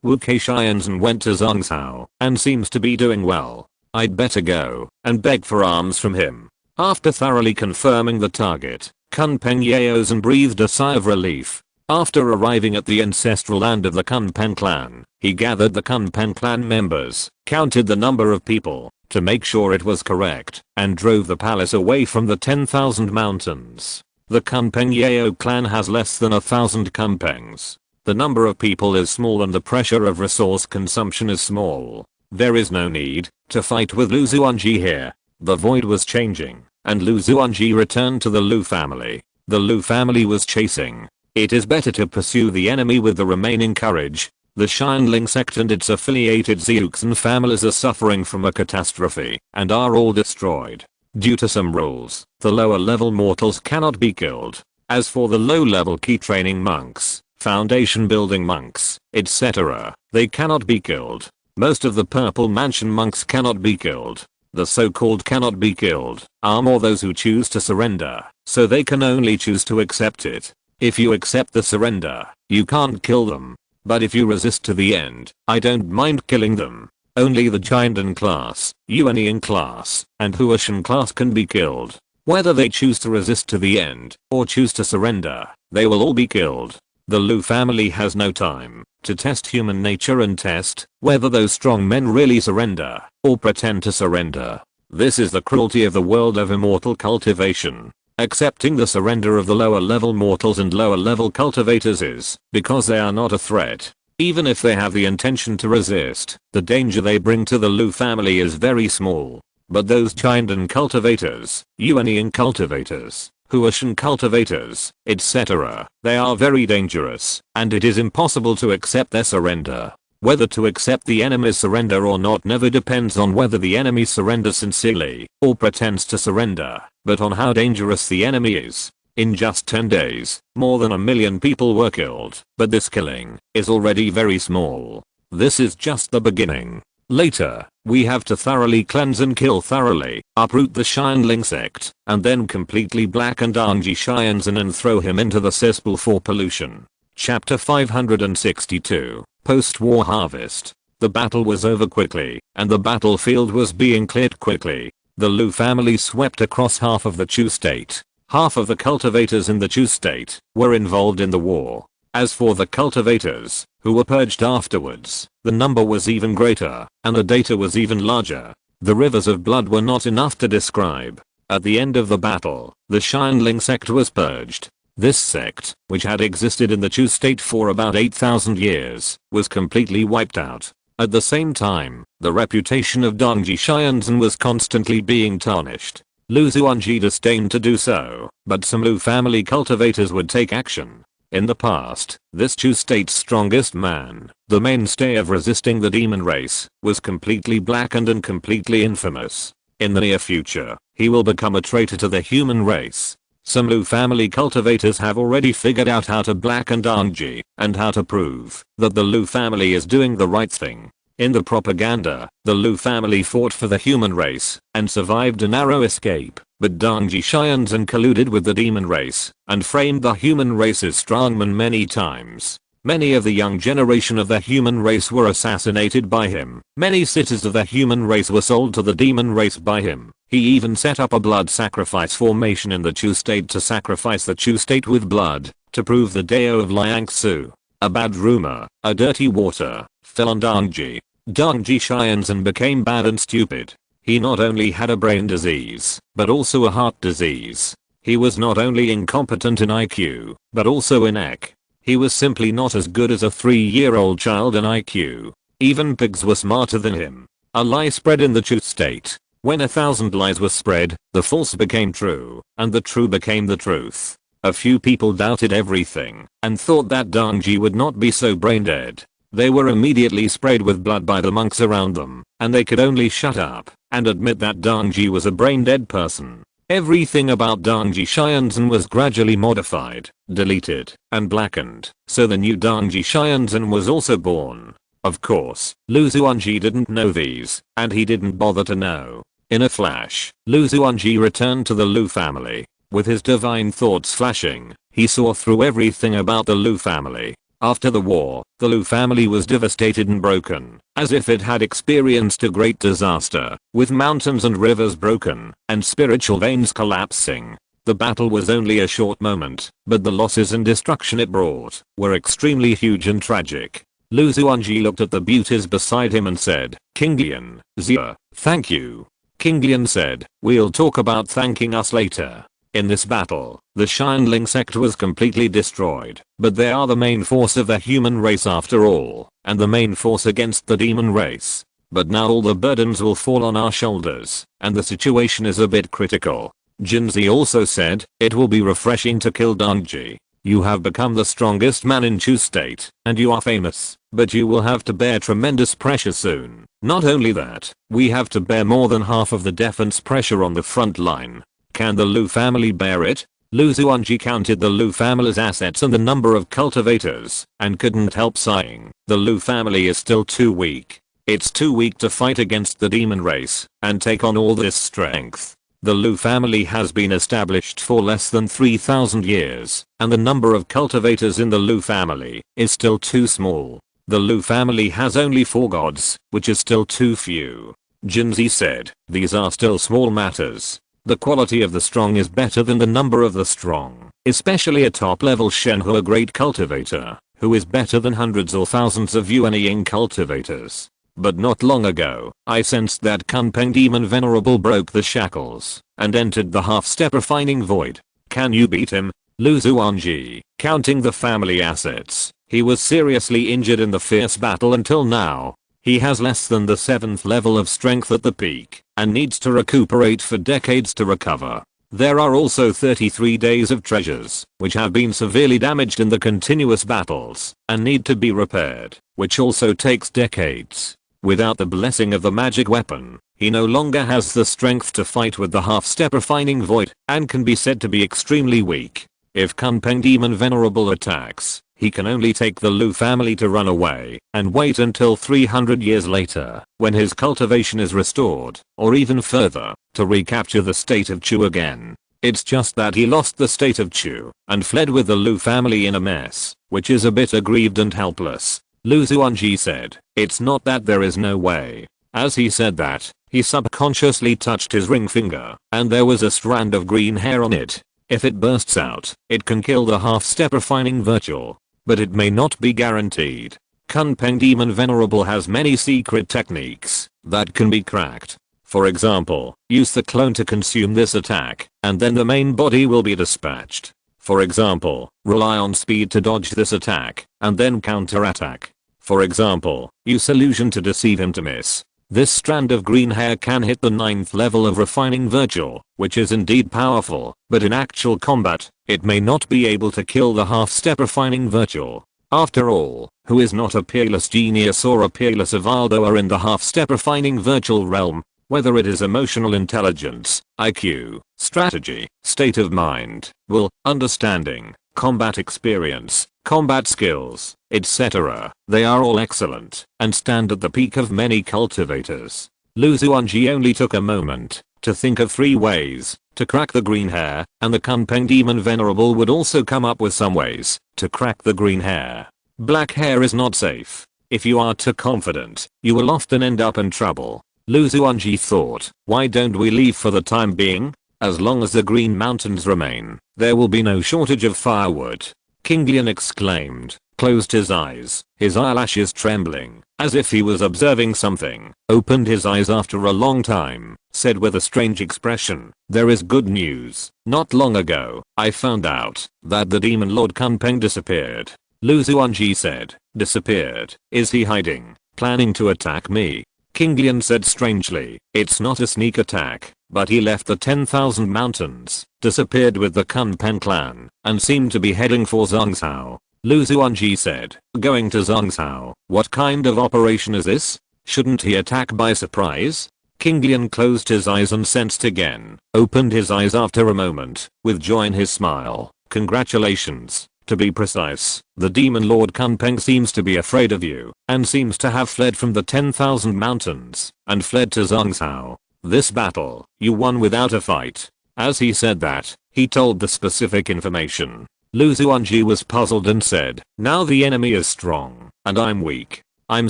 Wukai went to Zhangzhou and seems to be doing well. I'd better go and beg for alms from him. After thoroughly confirming the target, Kunpeng Yaozan breathed a sigh of relief. After arriving at the ancestral land of the Kunpeng clan, he gathered the Kunpeng clan members, counted the number of people to make sure it was correct, and drove the palace away from the 10,000 mountains. The Kunpeng Yao clan has less than 1,000 Kunpengs. The number of people is small and the pressure of resource consumption is small. There is no need to fight with Lu Xuanji here. The void was changing, and Lu Xuanji returned to the Lu family. The Lu family was chasing. It is better to pursue the enemy with the remaining courage. The Xianling sect and its affiliated Zhuxan families are suffering from a catastrophe and are all destroyed. Due to some rules, the lower level mortals cannot be killed. As for the low level key training monks, foundation building monks, etc., they cannot be killed. Most of the purple mansion monks cannot be killed. The so-called cannot be killed are more those who choose to surrender, so they can only choose to accept it. If you accept the surrender, you can't kill them. But if you resist to the end, I don't mind killing them. Only the Jiandan class, Yuanian class, and Huashan class can be killed. Whether they choose to resist to the end, or choose to surrender, they will all be killed. The Lu family has no time to test human nature and test whether those strong men really surrender, or pretend to surrender. This is the cruelty of the world of immortal cultivation. Accepting the surrender of the lower level mortals and lower level cultivators is because they are not a threat. Even if they have the intention to resist, the danger they bring to the Lu family is very small. But those Jiandan cultivators, Yuanian cultivators, Huashan cultivators, etc., they are very dangerous, and it is impossible to accept their surrender. Whether to accept the enemy's surrender or not never depends on whether the enemy surrenders sincerely or pretends to surrender, but on how dangerous the enemy is. In just 10 days, more than 1 million people were killed, but this killing is already very small. This is just the beginning. Later, we have to thoroughly cleanse and kill thoroughly, uproot the Xianling sect, and then completely blacken Xuanji Xianzan and throw him into the cesspool for pollution. Chapter 562. Post-war harvest. The battle was over quickly, and the battlefield was being cleared quickly. The Lu family swept across half of the Chu state. Half of the cultivators in the Chu state were involved in the war. As for the cultivators, who were purged afterwards, the number was even greater, and the data was even larger. The rivers of blood were not enough to describe. At the end of the battle, the Xianling sect was purged. This sect, which had existed in the Chu state for about 8,000 years, was completely wiped out. At the same time, the reputation of Xuanji Xianzan was constantly being tarnished. Lu Xuanji disdained to do so, but some Lu family cultivators would take action. In the past, this Chu state's strongest man, the mainstay of resisting the demon race, was completely blackened and completely infamous. In the near future, he will become a traitor to the human race. Some Lu family cultivators have already figured out how to blacken Xuanji and how to prove that the Lu family is doing the right thing. In the propaganda, the Lu family fought for the human race and survived a narrow escape, but Xuanji Xianzan colluded with the demon race and framed the human race's strongmen many times. Many of the young generation of the human race were assassinated by him. Many cities of the human race were sold to the demon race by him. He even set up a blood sacrifice formation in the Chu state to sacrifice the Chu state with blood, to prove the Dao of Liangsu. A bad rumor, a dirty water, fell on Xuanji. Xuanji Xianzan became bad and stupid. He not only had a brain disease, but also a heart disease. He was not only incompetent in IQ, but also in EQ. He was simply not as good as a 3-year-old child in IQ. Even pigs were smarter than him. A lie spread in the Chu state. When 1,000 lies were spread, the false became true, and the true became the truth. A few people doubted everything, and thought that Xuanji would not be so brain dead. They were immediately sprayed with blood by the monks around them, and they could only shut up and admit that Xuanji was a brain dead person. Everything about Xuanji Xianzhen was gradually modified, deleted, and blackened, so the new Xuanji Xianzhen was also born. Of course, Lu Xuanji didn't know these, and he didn't bother to know. In a flash, Lu Xuanji returned to the Lu family. With his divine thoughts flashing, he saw through everything about the Lu family. After the war, the Lu family was devastated and broken, as if it had experienced a great disaster, with mountains and rivers broken, and spiritual veins collapsing. The battle was only a short moment, but the losses and destruction it brought were extremely huge and tragic. Lu Xuanji looked at the beauties beside him and said, "King Lian, Xia, thank you." King Lian said, "We'll talk about thanking us later." In this battle, the Xianling sect was completely destroyed, but they are the main force of the human race after all, and the main force against the demon race. But now all the burdens will fall on our shoulders, and the situation is a bit critical. Xuanji also said, "It will be refreshing to kill Xuanji. You have become the strongest man in Chu state, and you are famous, but you will have to bear tremendous pressure soon. Not only that, we have to bear more than half of the defense pressure on the front line. Can the Lu family bear it?" Lu Xuanji counted the Lu family's assets and the number of cultivators, and couldn't help sighing. The Lu family is still too weak. It's too weak to fight against the demon race, and take on all this strength. The Lu family has been established for less than 3,000 years, and the number of cultivators in the Lu family is still too small. The Lu family has only 4 gods, which is still too few. Xuanji said, "These are still small matters. The quality of the strong is better than the number of the strong, especially a top-level Shen Hu, a great cultivator, who is better than hundreds or thousands of Yuanying cultivators. But not long ago, I sensed that Kunpeng Demon Venerable broke the shackles and entered the half-step refining void. Can you beat him?" Lu Xuanji, counting the family assets, he was seriously injured in the fierce battle until now. He has less than the 7th level of strength at the peak, and needs to recuperate for decades to recover. There are also 33 days of treasures, which have been severely damaged in the continuous battles, and need to be repaired, which also takes decades. Without the blessing of the magic weapon, he no longer has the strength to fight with the half-step refining void, and can be said to be extremely weak. If Kunpeng Demon Venerable attacks, he can only take the Lu family to run away, and wait until 300 years later, when his cultivation is restored, or even further, to recapture the state of Chu again. It's just that he lost the state of Chu, and fled with the Lu family in a mess, which is a bit aggrieved and helpless. Lu Xuanji said, "It's not that there is no way." As he said that, he subconsciously touched his ring finger, and there was a strand of green hair on it. If it bursts out, it can kill the half-step refining virtual. But it may not be guaranteed. Kunpeng Demon Venerable has many secret techniques that can be cracked. For example, use the clone to consume this attack, and then the main body will be dispatched. For example, rely on speed to dodge this attack, and then counterattack. For example, use illusion to deceive him to miss. This strand of green hair can hit the 9th level of refining virtual, which is indeed powerful, but in actual combat, it may not be able to kill the half-step refining virtual. After all, who is not a peerless genius or a peerless Evaldoer in the half-step refining virtual realm? Whether it is emotional intelligence, IQ, strategy, state of mind, will, understanding, combat experience, combat skills, etc. They are all excellent, and stand at the peak of many cultivators. Lu Xuanji only took a moment to think of 3 ways to crack the green hair, and the Kunpeng Demon Venerable would also come up with some ways to crack the green hair. Black hair is not safe. If you are too confident, you will often end up in trouble. Lu Xuanji thought, why don't we leave for the time being? As long as the Green Mountains remain, there will be no shortage of firewood. King Lian exclaimed, closed his eyes, his eyelashes trembling, as if he was observing something, opened his eyes after a long time, said with a strange expression, "There is good news. Not long ago, I found out that the demon lord Kunpeng disappeared." Lu Xuanji said, "Disappeared? Is he hiding? Planning to attack me?" King Lian said strangely, it's not a sneak attack, but he left the 10,000 mountains, disappeared with the Kunpeng clan, and seemed to be heading for Zhongzhou. Lu Xuanji said, going to Zhongzhou, what kind of operation is this? Shouldn't he attack by surprise? King Lian closed his eyes and sensed again, opened his eyes after a moment, with joy in his smile. Congratulations. To be precise, the demon lord Kunpeng seems to be afraid of you, and seems to have fled from the 10,000 mountains, and fled to Zhongzhou. This battle, you won without a fight. As he said that, he told the specific information. Lu Xuanji was puzzled and said, now the enemy is strong, and I'm weak. I'm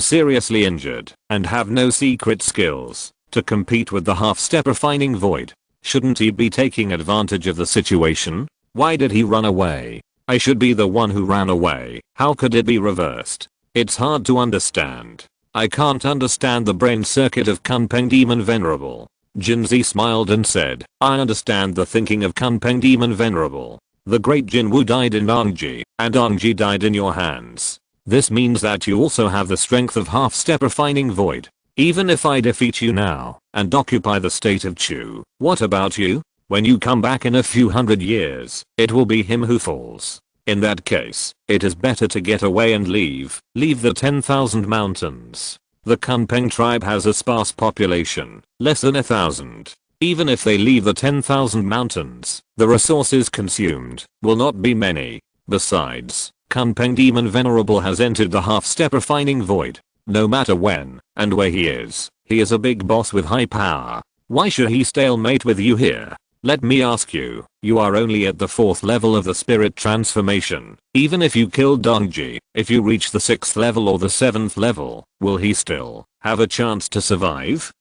seriously injured, and have no secret skills to compete with the half-step refining void. Shouldn't he be taking advantage of the situation? Why did he run away? I should be the one who ran away. How could it be reversed? It's hard to understand. I can't understand the brain circuit of Kunpeng Demon Venerable. Jinzi smiled and said, I understand the thinking of Kunpeng Demon Venerable. The great Jinwu died in Angji, and Angji died in your hands. This means that you also have the strength of half-step refining void. Even if I defeat you now, and occupy the state of Chu, what about you? When you come back in a few hundred years, it will be him who falls. In that case, it is better to get away and leave the 10,000 mountains. The Kunpeng tribe has a sparse population, less than 1,000. Even if they leave the 10,000 mountains, the resources consumed will not be many. Besides, Kunpeng Demon Venerable has entered the half-step refining void. No matter when and where he is a big boss with high power. Why should he stalemate with you here? Let me ask you, you are only at the 4th level of the spirit transformation. Even if you kill Dongji, if you reach the 6th level or the 7th level, will he still have a chance to survive?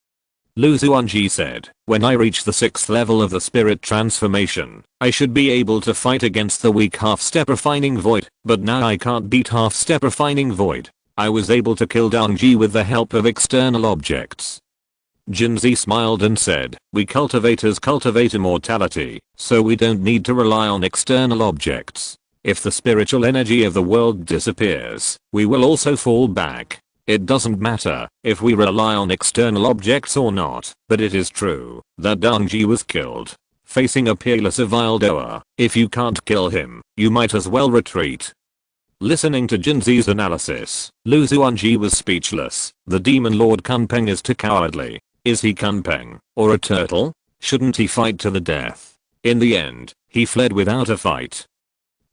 Lu Xuanji said, when I reach the 6th level of the spirit transformation, I should be able to fight against the weak half-step refining void, but now I can't beat half-step refining void. I was able to kill Dongji with the help of external objects. Jinzi smiled and said, we cultivators cultivate immortality, so we don't need to rely on external objects. If the spiritual energy of the world disappears, we will also fall back. It doesn't matter if we rely on external objects or not, but it is true that Dongji was killed. Facing a peerless Avildoer, if you can't kill him, you might as well retreat. Listening to Jinzi's analysis, Lu Xuanji was speechless. The demon lord Kunpeng is too cowardly. Is he Kunpeng, or a turtle? Shouldn't he fight to the death? In the end, he fled without a fight.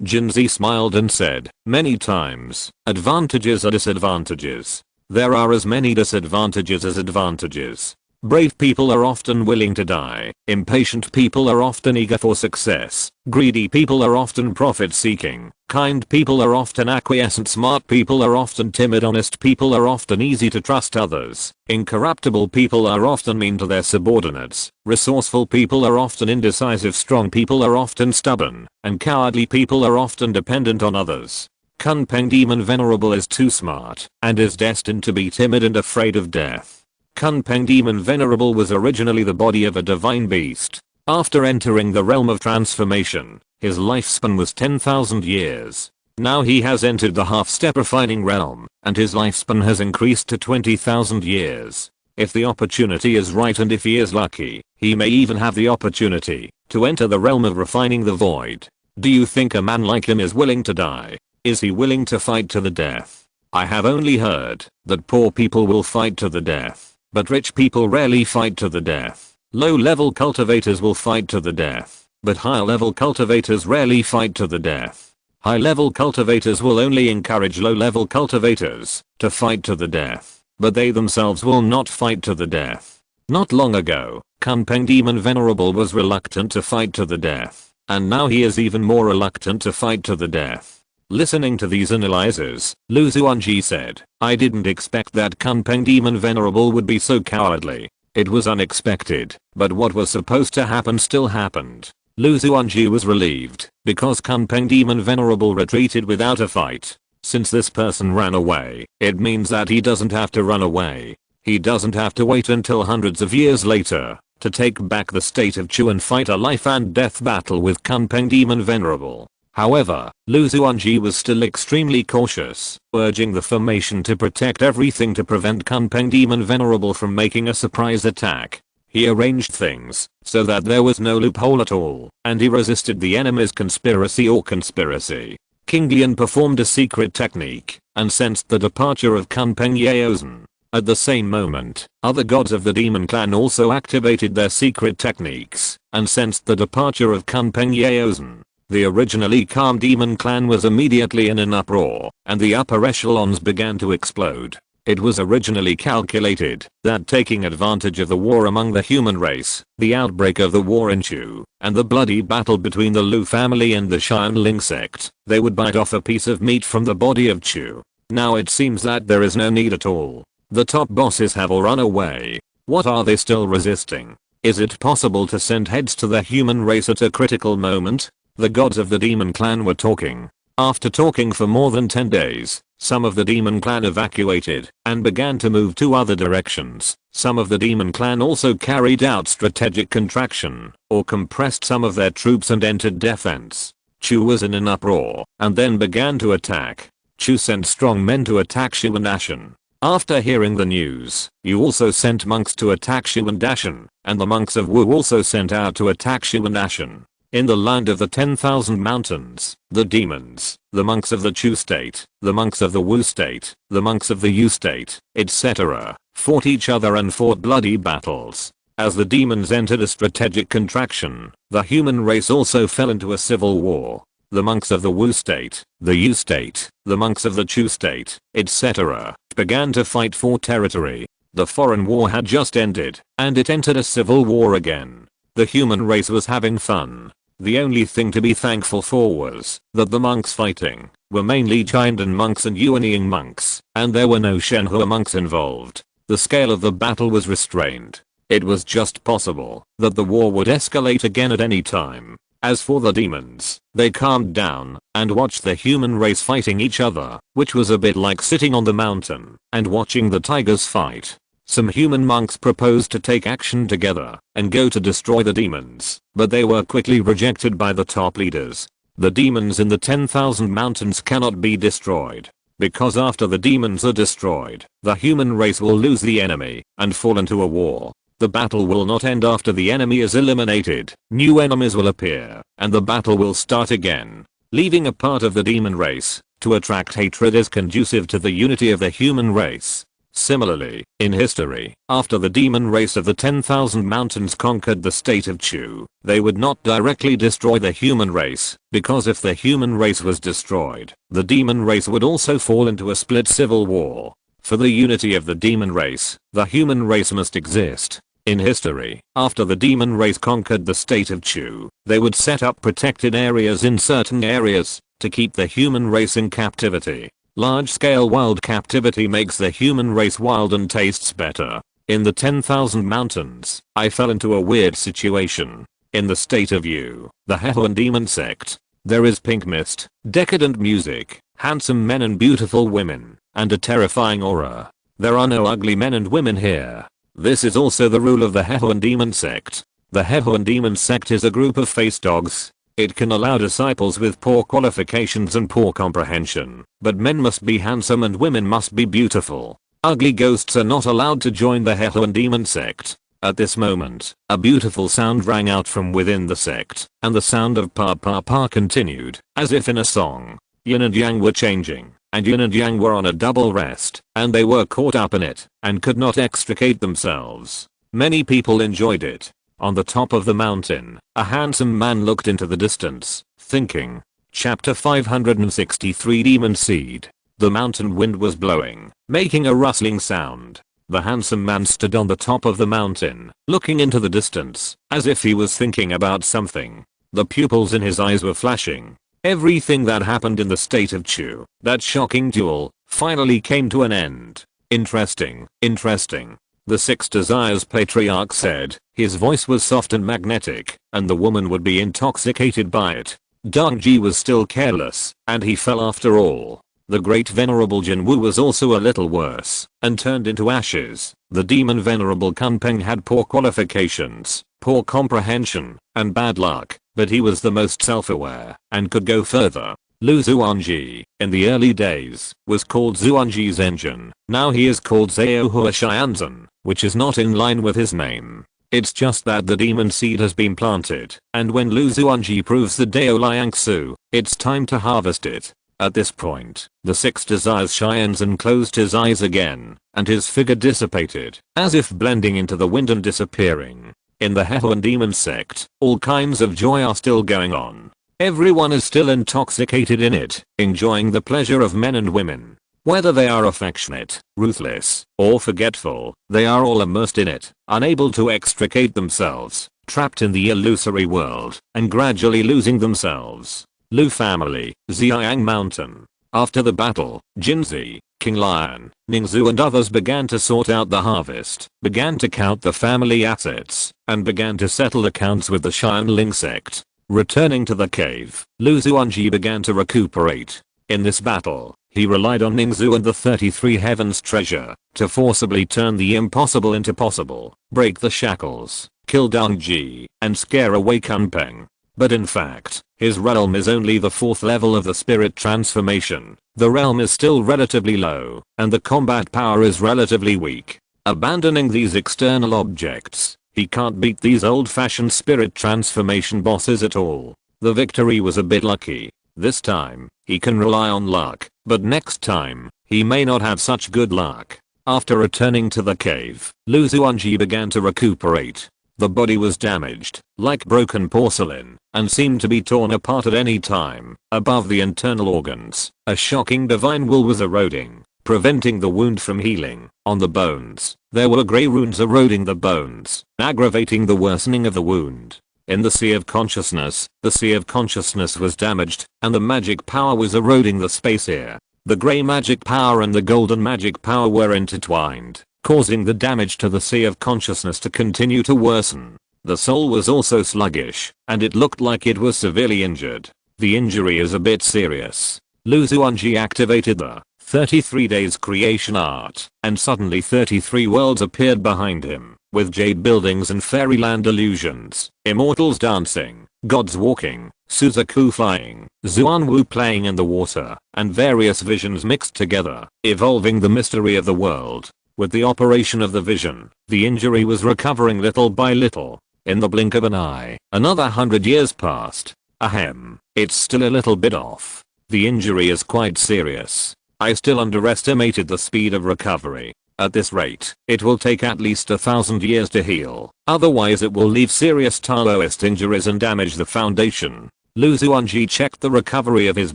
Jinzi smiled and said, many times, advantages are disadvantages. There are as many disadvantages as advantages. Brave people are often willing to die. Impatient people are often eager for success. Greedy people are often profit-seeking. Kind people are often acquiescent. Smart people are often timid. Honest people are often easy to trust others. Incorruptible people are often mean to their subordinates. Resourceful people are often indecisive. Strong people are often stubborn. And cowardly people are often dependent on others. Kunpeng Demon Venerable is too smart and is destined to be timid and afraid of death. Kunpeng Demon Venerable was originally the body of a divine beast. After entering the realm of transformation, his lifespan was 10,000 years. Now he has entered the half-step refining realm, and his lifespan has increased to 20,000 years. If the opportunity is right and if he is lucky, he may even have the opportunity to enter the realm of refining the void. Do you think a man like him is willing to die? Is he willing to fight to the death? I have only heard that poor people will fight to the death. But rich people rarely fight to the death. Low-level cultivators will fight to the death, but high-level cultivators rarely fight to the death. High-level cultivators will only encourage low-level cultivators to fight to the death, but they themselves will not fight to the death. Not long ago, Kunpeng Demon Venerable was reluctant to fight to the death, and now he is even more reluctant to fight to the death. Listening to these analyses, Lu Xuanji said, I didn't expect that Kunpeng Demon Venerable would be so cowardly. It was unexpected, but what was supposed to happen still happened. Lu Xuanji was relieved, because Kunpeng Demon Venerable retreated without a fight. Since this person ran away, it means that he doesn't have to run away. He doesn't have to wait until hundreds of years later to take back the state of Chu and fight a life and death battle with Kunpeng Demon Venerable. However, Xuanji was still extremely cautious, urging the formation to protect everything to prevent Kunpeng Demon Venerable from making a surprise attack. He arranged things so that there was no loophole at all, and he resisted the enemy's conspiracy. King Lian performed a secret technique and sensed the departure of Kunpeng Yaozhen. At the same moment, other gods of the demon clan also activated their secret techniques and sensed the departure of Kunpeng Yaozhen. The originally calm demon clan was immediately in an uproar, and the upper echelons began to explode. It was originally calculated that taking advantage of the war among the human race, the outbreak of the war in Chu, and the bloody battle between the Lu family and the Xianling sect, they would bite off a piece of meat from the body of Chu. Now it seems that there is no need at all. The top bosses have all run away. What are they still resisting? Is it possible to send heads to the human race at a critical moment? The gods of the demon clan were talking. After talking for more than 10 days, some of the demon clan evacuated and began to move to other directions. Some of the demon clan also carried out strategic contraction or compressed some of their troops and entered defense. Chu was in an uproar and then began to attack. Chu sent strong men to attack Xuanji. After hearing the news, Yu also sent monks to attack Xuanji, and the monks of Wu also sent out to attack Xuanji. In the land of the 10,000 mountains, the demons, the monks of the Chu state, the monks of the Wu state, the monks of the Yu state, etc., fought each other and fought bloody battles. As the demons entered a strategic contraction, the human race also fell into a civil war. The monks of the Wu state, the Yu state, the monks of the Chu state, etc., began to fight for territory. The foreign war had just ended, and it entered a civil war again. The human race was having fun. The only thing to be thankful for was that the monks fighting were mainly Chindan monks and Yuanying monks, and there were no Shenhua monks involved. The scale of the battle was restrained. It was just possible that the war would escalate again at any time. As for the demons, they calmed down and watched the human race fighting each other, which was a bit like sitting on the mountain and watching the tigers fight. Some human monks proposed to take action together and go to destroy the demons, but they were quickly rejected by the top leaders. The demons in the 10,000 mountains cannot be destroyed, because after the demons are destroyed, the human race will lose the enemy and fall into a war. The battle will not end after the enemy is eliminated. New enemies will appear, and the battle will start again. Leaving a part of the demon race to attract hatred is conducive to the unity of the human race. Similarly, in history, after the demon race of the 10,000 mountains conquered the state of Chu, they would not directly destroy the human race, because if the human race was destroyed, the demon race would also fall into a split civil war. For the unity of the demon race, the human race must exist. In history, after the demon race conquered the state of Chu, they would set up protected areas in certain areas to keep the human race in captivity. Large-scale wild captivity makes the human race wild and tastes better. In the 10,000 mountains, I fell into a weird situation. In the state of Yu, the Hehuan demon sect, there is pink mist, decadent music, handsome men and beautiful women, and a terrifying aura. There are no ugly men and women here. This is also the rule of the Hehuan demon sect. The Hehuan demon sect is a group of face dogs. It can allow disciples with poor qualifications and poor comprehension, but men must be handsome and women must be beautiful. Ugly ghosts are not allowed to join the Hehuan demon sect. At this moment, a beautiful sound rang out from within the sect, and the sound of pa pa pa continued, as if in a song. Yin and Yang were changing, and Yin and Yang were on a double rest, and they were caught up in it, and could not extricate themselves. Many people enjoyed it. On the top of the mountain, a handsome man looked into the distance, thinking. Chapter 563 Demon Seed. The mountain wind was blowing, making a rustling sound. The handsome man stood on the top of the mountain, looking into the distance, as if he was thinking about something. The pupils in his eyes were flashing. Everything that happened in the state of Chu, that shocking duel, finally came to an end. Interesting, interesting. The Six Desires Patriarch said. His voice was soft and magnetic, and the woman would be intoxicated by it. Dongji was still careless, and he fell after all. The great venerable Jinwu was also a little worse, and turned into ashes. The demon venerable Kunpeng had poor qualifications, poor comprehension, and bad luck, but he was the most self-aware and could go further. Xuanji, in the early days, was called Xuanji's engine. Now he is called Zaohua Xianzhen, which is not in line with his name. It's just that the demon seed has been planted, and when Xuanji proves the Dao Liangsu, it's time to harvest it. At this point, the six desires Xianzhen closed his eyes again, and his figure dissipated, as if blending into the wind and disappearing. In the Hehuan demon sect, all kinds of joy are still going on. Everyone is still intoxicated in it, enjoying the pleasure of men and women. Whether they are affectionate, ruthless, or forgetful, they are all immersed in it, unable to extricate themselves, trapped in the illusory world, and gradually losing themselves. Lu family, Xiang Mountain. After the battle, Jinzi, King Lion, Ningzu and others began to sort out the harvest, began to count the family assets, and began to settle accounts with the Xianling sect. Returning to the cave, Xuanji began to recuperate. In this battle, he relied on Ningzu and the 33 Heavens treasure to forcibly turn the impossible into possible, break the shackles, kill Dongji, and scare away Kunpeng. But in fact, his realm is only the 4th level of the spirit transformation. The realm is still relatively low, and the combat power is relatively weak. Abandoning these external objects, he can't beat these old-fashioned spirit transformation bosses at all. The victory was a bit lucky. This time, he can rely on luck, but next time, he may not have such good luck. After returning to the cave, Xuanji began to recuperate. The body was damaged, like broken porcelain, and seemed to be torn apart at any time. Above the internal organs, a shocking divine wool was eroding, preventing the wound from healing. On the bones, there were grey runes eroding the bones, aggravating the worsening of the wound. In the Sea of Consciousness, the Sea of Consciousness was damaged, and the magic power was eroding the space here. The grey magic power and the golden magic power were intertwined, causing the damage to the Sea of Consciousness to continue to worsen. The soul was also sluggish, and it looked like it was severely injured. The injury is a bit serious. Xuanji activated the 33 days creation art, and suddenly 33 worlds appeared behind him, with jade buildings and fairyland illusions, immortals dancing, gods walking, Suzaku flying, Xuanwu playing in the water, and various visions mixed together, evolving the mystery of the world. With the operation of the vision, the injury was recovering little by little. In the blink of an eye, another 100 years passed. Ahem, it's still a little bit off. The injury is quite serious. I still underestimated the speed of recovery. At this rate, it will take at least 1,000 years to heal. Otherwise it will leave serious Taoist injuries and damage the foundation. Xuanji checked the recovery of his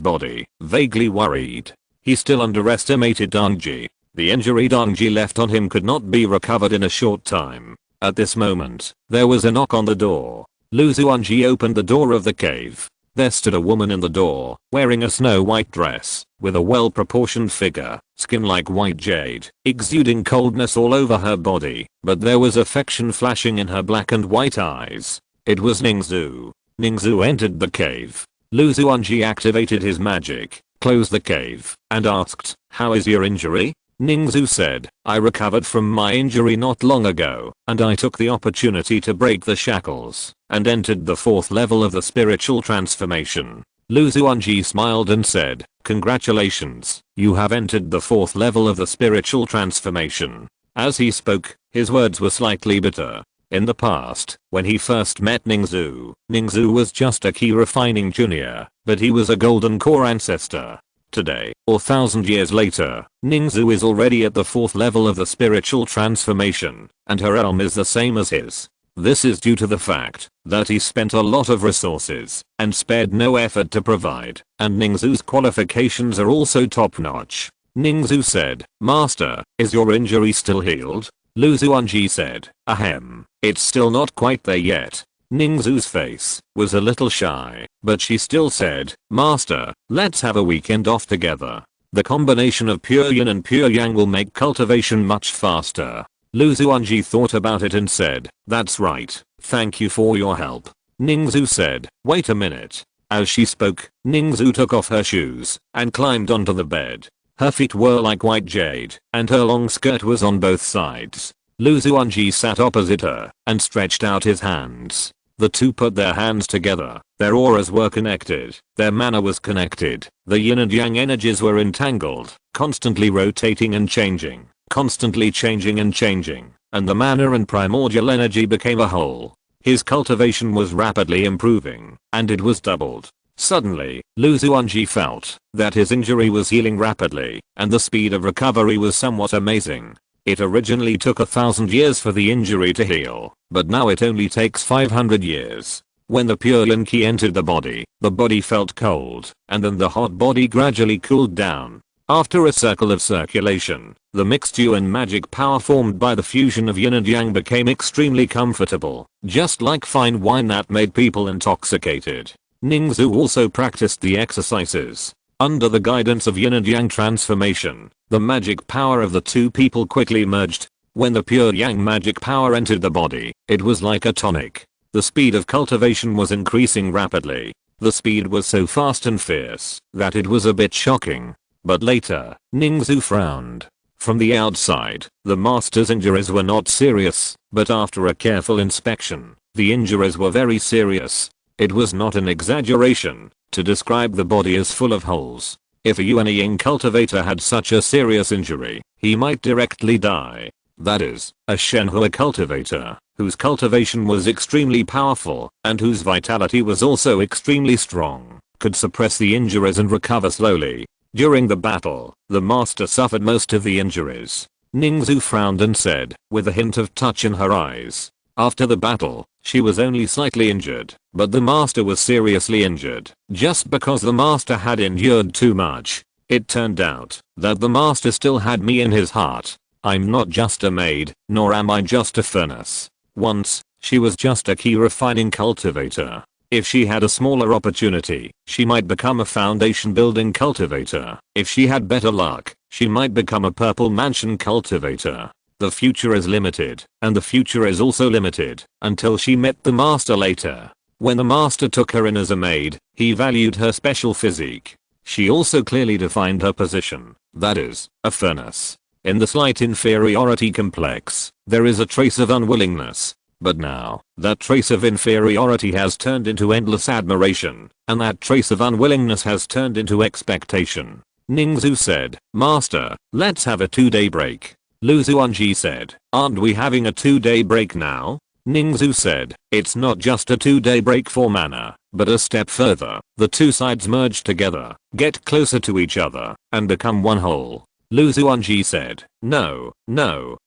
body, vaguely worried. He still underestimated Dongji. The injury Dongji left on him could not be recovered in a short time. At this moment, there was a knock on the door. Xuanji opened the door of the cave. There stood a woman in the door, wearing a snow-white dress, with a well-proportioned figure, skin like white jade, exuding coldness all over her body, but there was affection flashing in her black and white eyes. It was Ningzu. Ningzu entered the cave. Xuanji activated his magic, closed the cave, and asked, "How is your injury?" Ningzu said, "I recovered from my injury not long ago, and I took the opportunity to break the shackles, and entered the 4th level of the spiritual transformation." Xuanji smiled and said, "Congratulations, you have entered the 4th level of the spiritual transformation." As he spoke, his words were slightly bitter. In the past, when he first met Ningzu, Ningzu was just a key refining junior, but he was a golden core ancestor. Today, or 1,000 years later, Ningzu is already at the 4th level of the spiritual transformation, and her realm is the same as his. This is due to the fact that he spent a lot of resources and spared no effort to provide, and Ningzu's qualifications are also top-notch. Ningzu said, "Master, is your injury still healed?" Xuanji said, "Ahem, it's still not quite there yet." Ningzu's face was a little shy, but she still said, "Master, let's have a weekend off together. The combination of pure yin and pure yang will make cultivation much faster." Xuanji thought about it and said, "That's right, thank you for your help." Ningzu said, "Wait a minute." As she spoke, Ningzu took off her shoes and climbed onto the bed. Her feet were like white jade, and her long skirt was on both sides. Xuanji sat opposite her and stretched out his hands. The two put their hands together, their auras were connected, their mana was connected, the yin and yang energies were entangled, constantly rotating and changing, constantly changing and changing, and the mana and primordial energy became a whole. His cultivation was rapidly improving, and it was doubled. Suddenly, Xuanji felt that his injury was healing rapidly, and the speed of recovery was somewhat amazing. It originally took 1,000 years for the injury to heal, but now it only takes 500 years. When the pure yin qi entered the body felt cold, and then the hot body gradually cooled down. After a circle of circulation, the mixed yuan magic power formed by the fusion of yin and yang became extremely comfortable, just like fine wine that made people intoxicated. Ningzu also practiced the exercises. Under the guidance of yin and yang transformation, the magic power of the two people quickly merged. When the pure yang magic power entered the body, it was like a tonic. The speed of cultivation was increasing rapidly. The speed was so fast and fierce that it was a bit shocking. But later, Ningzu frowned. From the outside, the master's injuries were not serious, but after a careful inspection, the injuries were very serious. It was not an exaggeration to describe the body as full of holes. If a Yuan cultivator had such a serious injury, he might directly die. That is, a Shenhua cultivator, whose cultivation was extremely powerful, and whose vitality was also extremely strong, could suppress the injuries and recover slowly. During the battle, the master suffered most of the injuries. Ningzu frowned and said, with a hint of touch in her eyes. After the battle, she was only slightly injured, but the master was seriously injured, just because the master had endured too much. It turned out that the master still had me in his heart. I'm not just a maid, nor am I just a furnace. Once, she was just a key refining cultivator. If she had a smaller opportunity, she might become a foundation building cultivator. If she had better luck, she might become a purple mansion cultivator. The future is limited, and the future is also limited, until she met the master later. When the master took her in as a maid, he valued her special physique. She also clearly defined her position, that is, a furnace. In the slight inferiority complex, there is a trace of unwillingness. But now, that trace of inferiority has turned into endless admiration, and that trace of unwillingness has turned into expectation. Ningzu said, "Master, let's have a 2-day break." Xuanji said, "Aren't we having a 2-day break now?" Ningzu said, "It's not just a 2-day break for mana, but a step further. The two sides merge together, get closer to each other, and become one whole." Xuanji said, No,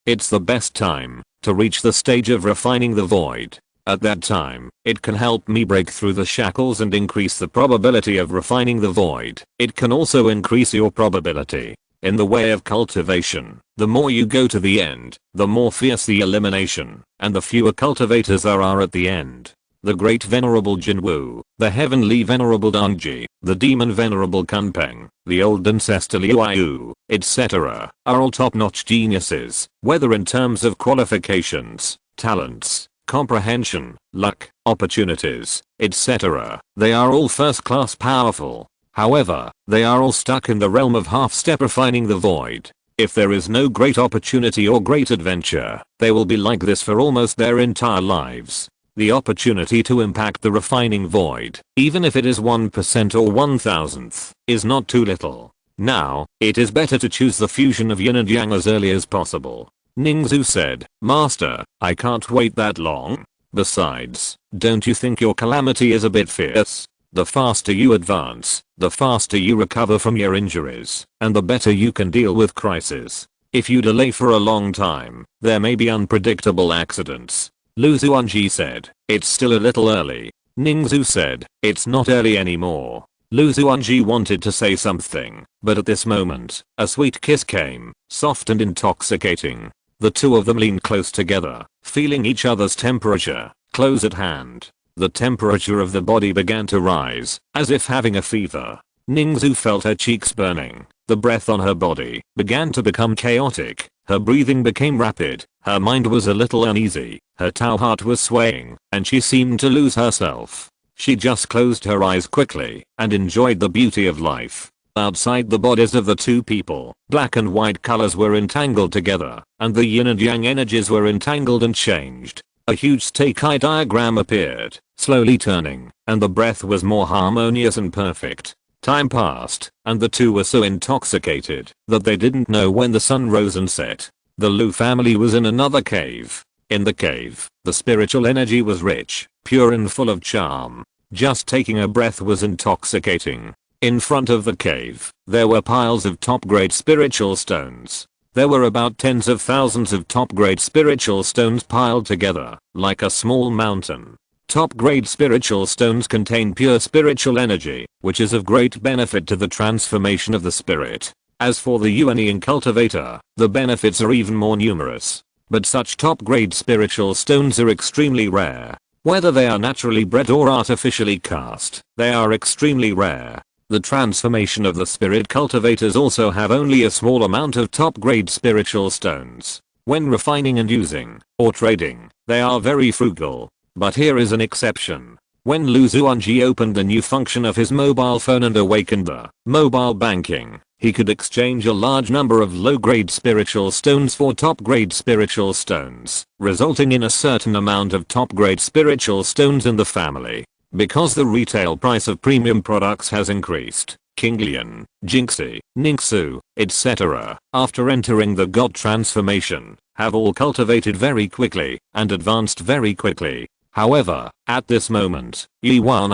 it's the best time to reach the stage of refining the void. At that time, it can help me break through the shackles and increase the probability of refining the void. It can also increase your probability. In the way of cultivation, the more you go to the end, the more fierce the elimination, and the fewer cultivators there are at the end. The great venerable Jinwu, the heavenly venerable Danji, the demon venerable Kunpeng, the old ancestor Liu, etc. are all top-notch geniuses, whether in terms of qualifications, talents, comprehension, luck, opportunities, etc. They are all first-class powerful. However, they are all stuck in the realm of half-step refining the void. If there is no great opportunity or great adventure, they will be like this for almost their entire lives. The opportunity to impact the refining void, even if it is 1% or 1,000th, is not too little. Now, it is better to choose the fusion of yin and yang as early as possible. Ningzu said, "Master, I can't wait that long. Besides, don't you think your calamity is a bit fierce? The faster you advance, the faster you recover from your injuries, and the better you can deal with crises. If you delay for a long time, there may be unpredictable accidents." Xuanji said, "It's still a little early." Ningzu said, "It's not early anymore." Xuanji wanted to say something, but at this moment, a sweet kiss came, soft and intoxicating. The two of them leaned close together, feeling each other's temperature, close at hand. The temperature of the body began to rise, as if having a fever. Ningzu felt her cheeks burning. The breath on her body began to become chaotic. Her breathing became rapid. Her mind was a little uneasy. Her Tao heart was swaying, and she seemed to lose herself. She just closed her eyes quickly and enjoyed the beauty of life. Outside the bodies of the two people, black and white colors were entangled together, and the yin and yang energies were entangled and changed. A huge stake-eye diagram appeared, slowly turning, and the breath was more harmonious and perfect. Time passed, and the two were so intoxicated that they didn't know when the sun rose and set. The Lu family was in another cave. In the cave, the spiritual energy was rich, pure and full of charm. Just taking a breath was intoxicating. In front of the cave, there were piles of top-grade spiritual stones. There were about tens of thousands of top-grade spiritual stones piled together, like a small mountain. Top-grade spiritual stones contain pure spiritual energy, which is of great benefit to the transformation of the spirit. As for the Yuan cultivator, the benefits are even more numerous. But such top-grade spiritual stones are extremely rare. Whether they are naturally bred or artificially cast, they are extremely rare. The transformation of the spirit cultivators also have only a small amount of top-grade spiritual stones. When refining and using, or trading, they are very frugal. But here is an exception. When Lu Xuanji opened the new function of his mobile phone and awakened the mobile banking, he could exchange a large number of low-grade spiritual stones for top-grade spiritual stones, resulting in a certain amount of top-grade spiritual stones in the family. Because the retail price of premium products has increased, King Lian, Jinxi, Ningxu, etc., after entering the God transformation, have all cultivated very quickly and advanced very quickly. However, at this moment, Yuan,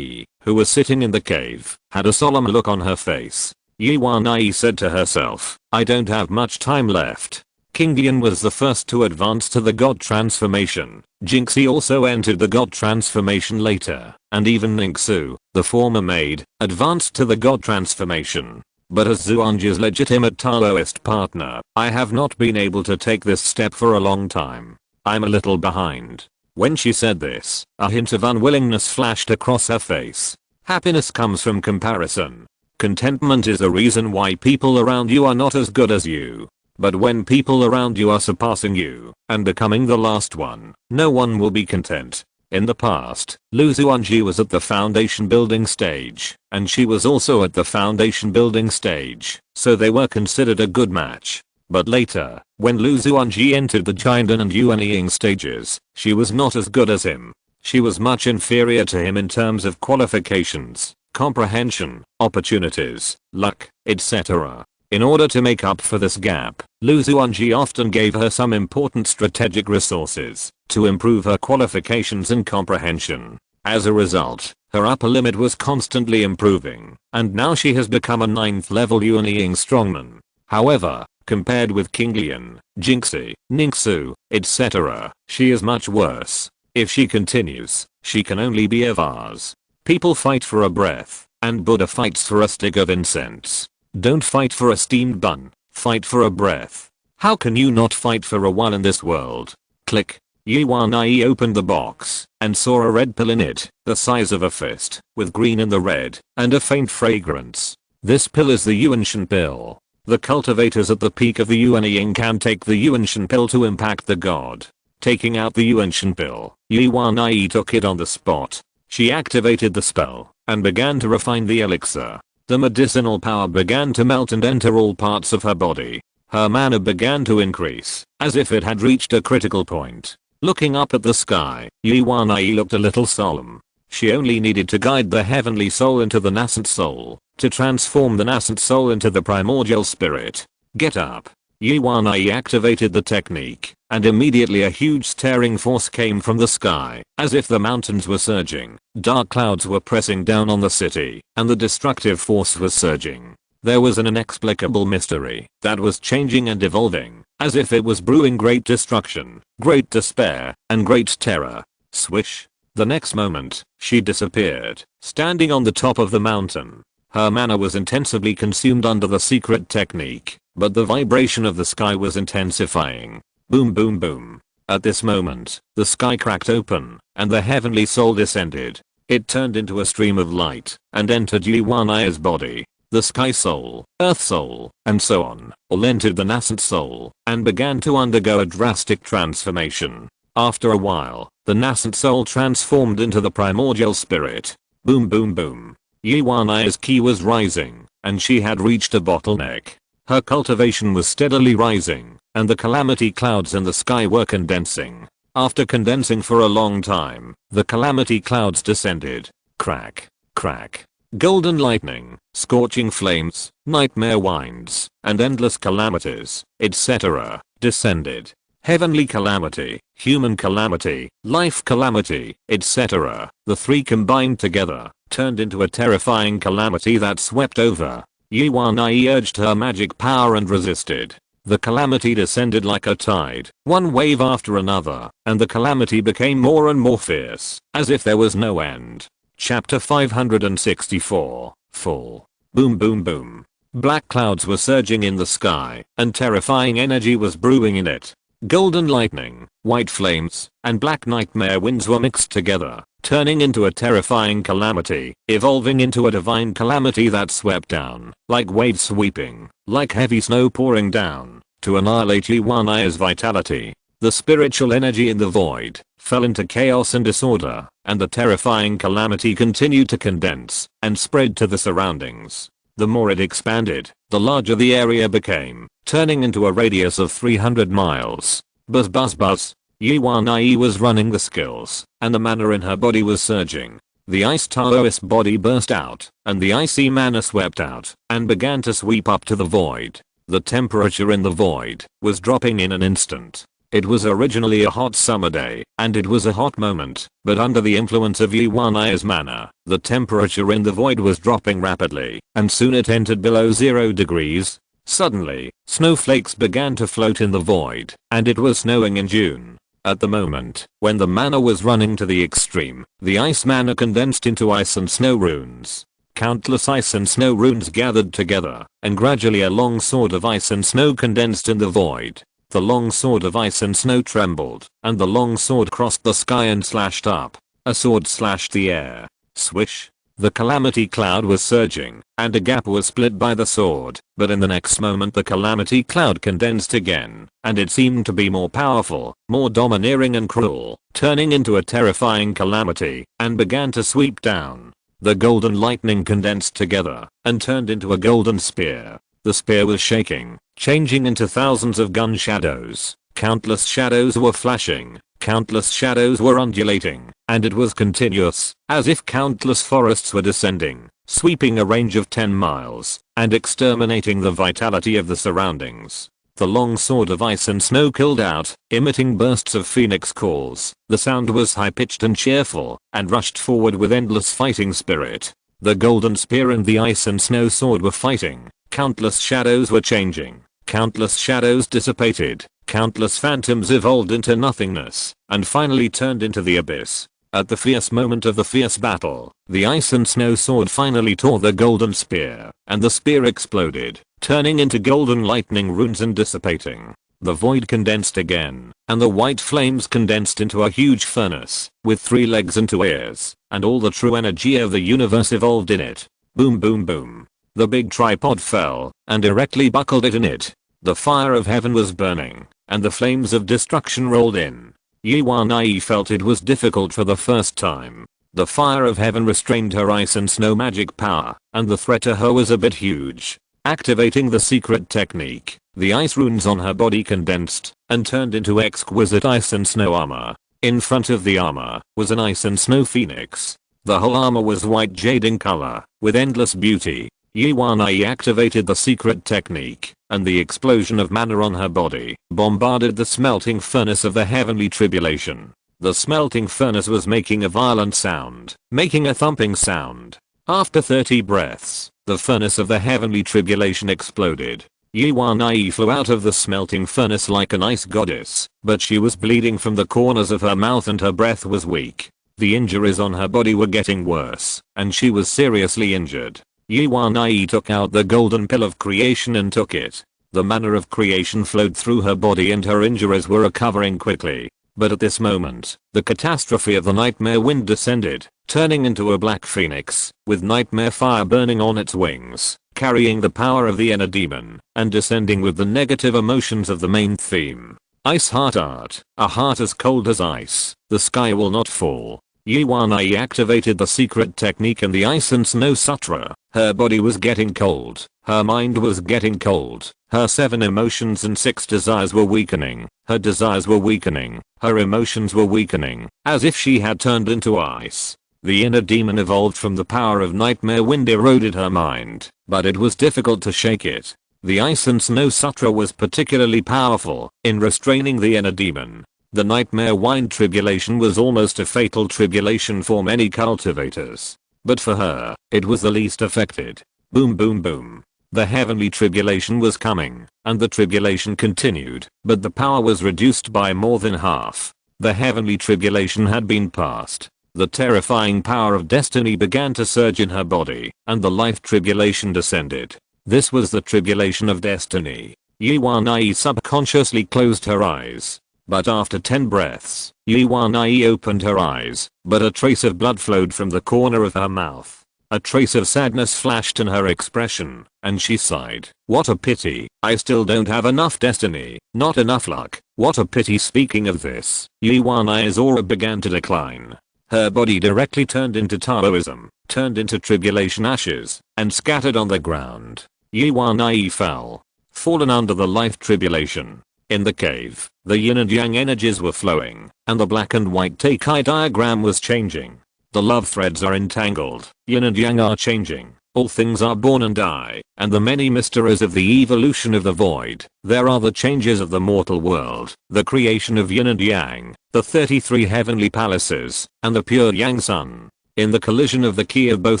who was sitting in the cave, had a solemn look on her face. Yuan said to herself, I don't have much time left. King Lian was the first to advance to the God transformation. Jinxi also entered the God transformation later, and even Ningxu, the former maid, advanced to the God transformation. But as Xuanji's legitimate Taoist partner, I have not been able to take this step for a long time. I'm a little behind. When she said this, a hint of unwillingness flashed across her face. Happiness comes from comparison. Contentment is the reason why people around you are not as good as you. But when people around you are surpassing you and becoming the last one, no one will be content. In the past, Lu Xuanji was at the foundation building stage, and she was also at the foundation building stage, so they were considered a good match. But later, when Lu Xuanji entered the Jiandan and Yuanying stages, she was not as good as him. She was much inferior to him in terms of qualifications, comprehension, opportunities, luck, etc. In order to make up for this gap, Lu Xuanji often gave her some important strategic resources to improve her qualifications and comprehension. As a result, her upper limit was constantly improving, and now she has become a 9th level Yuanying strongman. However, compared with King Lian, Jinxi, Ningxu, etc., she is much worse. If she continues, she can only be a vase. People fight for a breath, and Buddha fights for a stick of incense. Don't fight for a steamed bun, fight for a breath. How can you not fight for a while in this world? Click. Yuan opened the box and saw a red pill in it, the size of a fist, with green in the red, and a faint fragrance. This pill is the Yuanshan pill. The cultivators at the peak of the Yuanying can take the Yuanshan pill to impact the god. Taking out the Yuanshan pill, Yuan took it on the spot. She activated the spell and began to refine the elixir. The medicinal power began to melt and enter all parts of her body. Her mana began to increase, as if it had reached a critical point. Looking up at the sky, Yuan looked a little solemn. She only needed to guide the heavenly soul into the nascent soul, to transform the nascent soul into the primordial spirit. Get up. Yuan activated the technique, and immediately a huge staring force came from the sky, as if the mountains were surging. Dark clouds were pressing down on the city, and the destructive force was surging. There was an inexplicable mystery that was changing and evolving, as if it was brewing great destruction, great despair, and great terror. Swish. The next moment, she disappeared, standing on the top of the mountain. Her mana was intensively consumed under the secret technique, but the vibration of the sky was intensifying. Boom boom boom. At this moment, the sky cracked open, and the heavenly soul descended. It turned into a stream of light, and entered Yuan's body. The sky soul, earth soul, and so on, all entered the nascent soul, and began to undergo a drastic transformation. After a while, the nascent soul transformed into the primordial spirit. Boom boom boom. Yuan's ki was rising, and she had reached a bottleneck. Her cultivation was steadily rising, and the calamity clouds in the sky were condensing. After condensing for a long time, the calamity clouds descended. Crack. Crack. Golden lightning, scorching flames, nightmare winds, and endless calamities, etc., descended. Heavenly calamity, human calamity, life calamity, etc., the three combined together, turned into a terrifying calamity that swept over. Xuanji urged her magic power and resisted. The calamity descended like a tide, one wave after another, and the calamity became more and more fierce, as if there was no end. Chapter 564, Full. Boom boom boom. Black clouds were surging in the sky, and terrifying energy was brewing in it. Golden lightning, white flames, and black nightmare winds were mixed together, turning into a terrifying calamity, evolving into a divine calamity that swept down, like waves sweeping, like heavy snow pouring down, to annihilate Xuanji's vitality. The spiritual energy in the void fell into chaos and disorder, and the terrifying calamity continued to condense and spread to the surroundings. The more it expanded, the larger the area became, turning into a radius of 300 miles. Buzz buzz buzz. Xuanji was running the skills, and the mana in her body was surging. The ice Taoist body burst out, and the icy mana swept out, and began to sweep up to the void. The temperature in the void was dropping in an instant. It was originally a hot summer day, and it was a hot moment, but under the influence of Xuanji's mana, the temperature in the void was dropping rapidly, and soon it entered below 0 degrees. Suddenly, snowflakes began to float in the void, and it was snowing in June. At the moment, when the mana was running to the extreme, the ice mana condensed into ice and snow runes. Countless ice and snow runes gathered together, and gradually a long sword of ice and snow condensed in the void. The long sword of ice and snow trembled, and the long sword crossed the sky and slashed up. A sword slashed the air. Swish. The calamity cloud was surging, and a gap was split by the sword, but in the next moment the calamity cloud condensed again, and it seemed to be more powerful, more domineering and cruel, turning into a terrifying calamity, and began to sweep down. The golden lightning condensed together, and turned into a golden spear. The spear was shaking, changing into thousands of gun shadows. Countless shadows were flashing, countless shadows were undulating, and it was continuous, as if countless forests were descending, sweeping a range of 10 miles, and exterminating the vitality of the surroundings. The long sword of ice and snow killed out, emitting bursts of phoenix calls. The sound was high-pitched and cheerful, and rushed forward with endless fighting spirit. The golden spear and the ice and snow sword were fighting. Countless shadows were changing. Countless shadows dissipated. Countless phantoms evolved into nothingness, and finally turned into the abyss. At the fierce moment of the fierce battle, the ice and snow sword finally tore the golden spear, and the spear exploded, turning into golden lightning runes and dissipating. The void condensed again, and the white flames condensed into a huge furnace, with 3 legs and 2 ears, and all the true energy of the universe evolved in it. Boom boom boom. The big tripod fell, and directly buckled it in it. The fire of heaven was burning, and the flames of destruction rolled in. Xuanji felt it was difficult for the first time. The fire of heaven restrained her ice and snow magic power, and the threat to her was a bit huge. Activating the secret technique, the ice runes on her body condensed, and turned into exquisite ice and snow armor. In front of the armor was an ice and snow phoenix. The whole armor was white jade in color, with endless beauty. Xuanji activated the secret technique, and the explosion of mana on her body bombarded the smelting furnace of the heavenly tribulation. The smelting furnace was making a violent sound, making a thumping sound. After 30 breaths, the furnace of the heavenly tribulation exploded. Xuanji flew out of the smelting furnace like an ice goddess, but she was bleeding from the corners of her mouth and her breath was weak. The injuries on her body were getting worse, and she was seriously injured. Xuanji took out the golden pill of creation and took it. The mana of creation flowed through her body and her injuries were recovering quickly. But at this moment, the catastrophe of the nightmare wind descended, turning into a black phoenix, with nightmare fire burning on its wings, carrying the power of the inner demon, and descending with the negative emotions of the main theme. Ice heart art, a heart as cold as ice, the sky will not fall. Xuanji activated the secret technique and the ice and snow sutra. Her body was getting cold, her mind was getting cold, Her 7 emotions and 6 desires were weakening. Her desires were weakening. Her emotions were weakening, as if she had turned into ice. The inner demon evolved from the power of nightmare wind eroded her mind, but it was difficult to shake it. The Ice and Snow Sutra was particularly powerful in restraining the inner demon. The nightmare wind tribulation was almost a fatal tribulation for many cultivators. But for her, it was the least affected. Boom boom boom. The heavenly tribulation was coming, and the tribulation continued, but the power was reduced by more than half. The heavenly tribulation had been passed. The terrifying power of destiny began to surge in her body, and the life tribulation descended. This was the tribulation of destiny. Xuanji subconsciously closed her eyes. But after 10 breaths, Xuanji opened her eyes, but a trace of blood flowed from the corner of her mouth. A trace of sadness flashed in her expression, and she sighed. What a pity, I still don't have enough destiny, not enough luck. What a pity. Speaking of this, Xuanji's aura began to decline. Her body directly turned into Taoism, turned into tribulation ashes, and scattered on the ground. Xuanji fell, fallen under the life tribulation. In the cave, the yin and yang energies were flowing, and the black and white Teikai diagram was changing. The love threads are entangled, yin and yang are changing, all things are born and die, and the many mysteries of the evolution of the void. There are the changes of the mortal world, the creation of yin and yang, the 33 heavenly palaces, and the pure yang sun. In the collision of the ki of both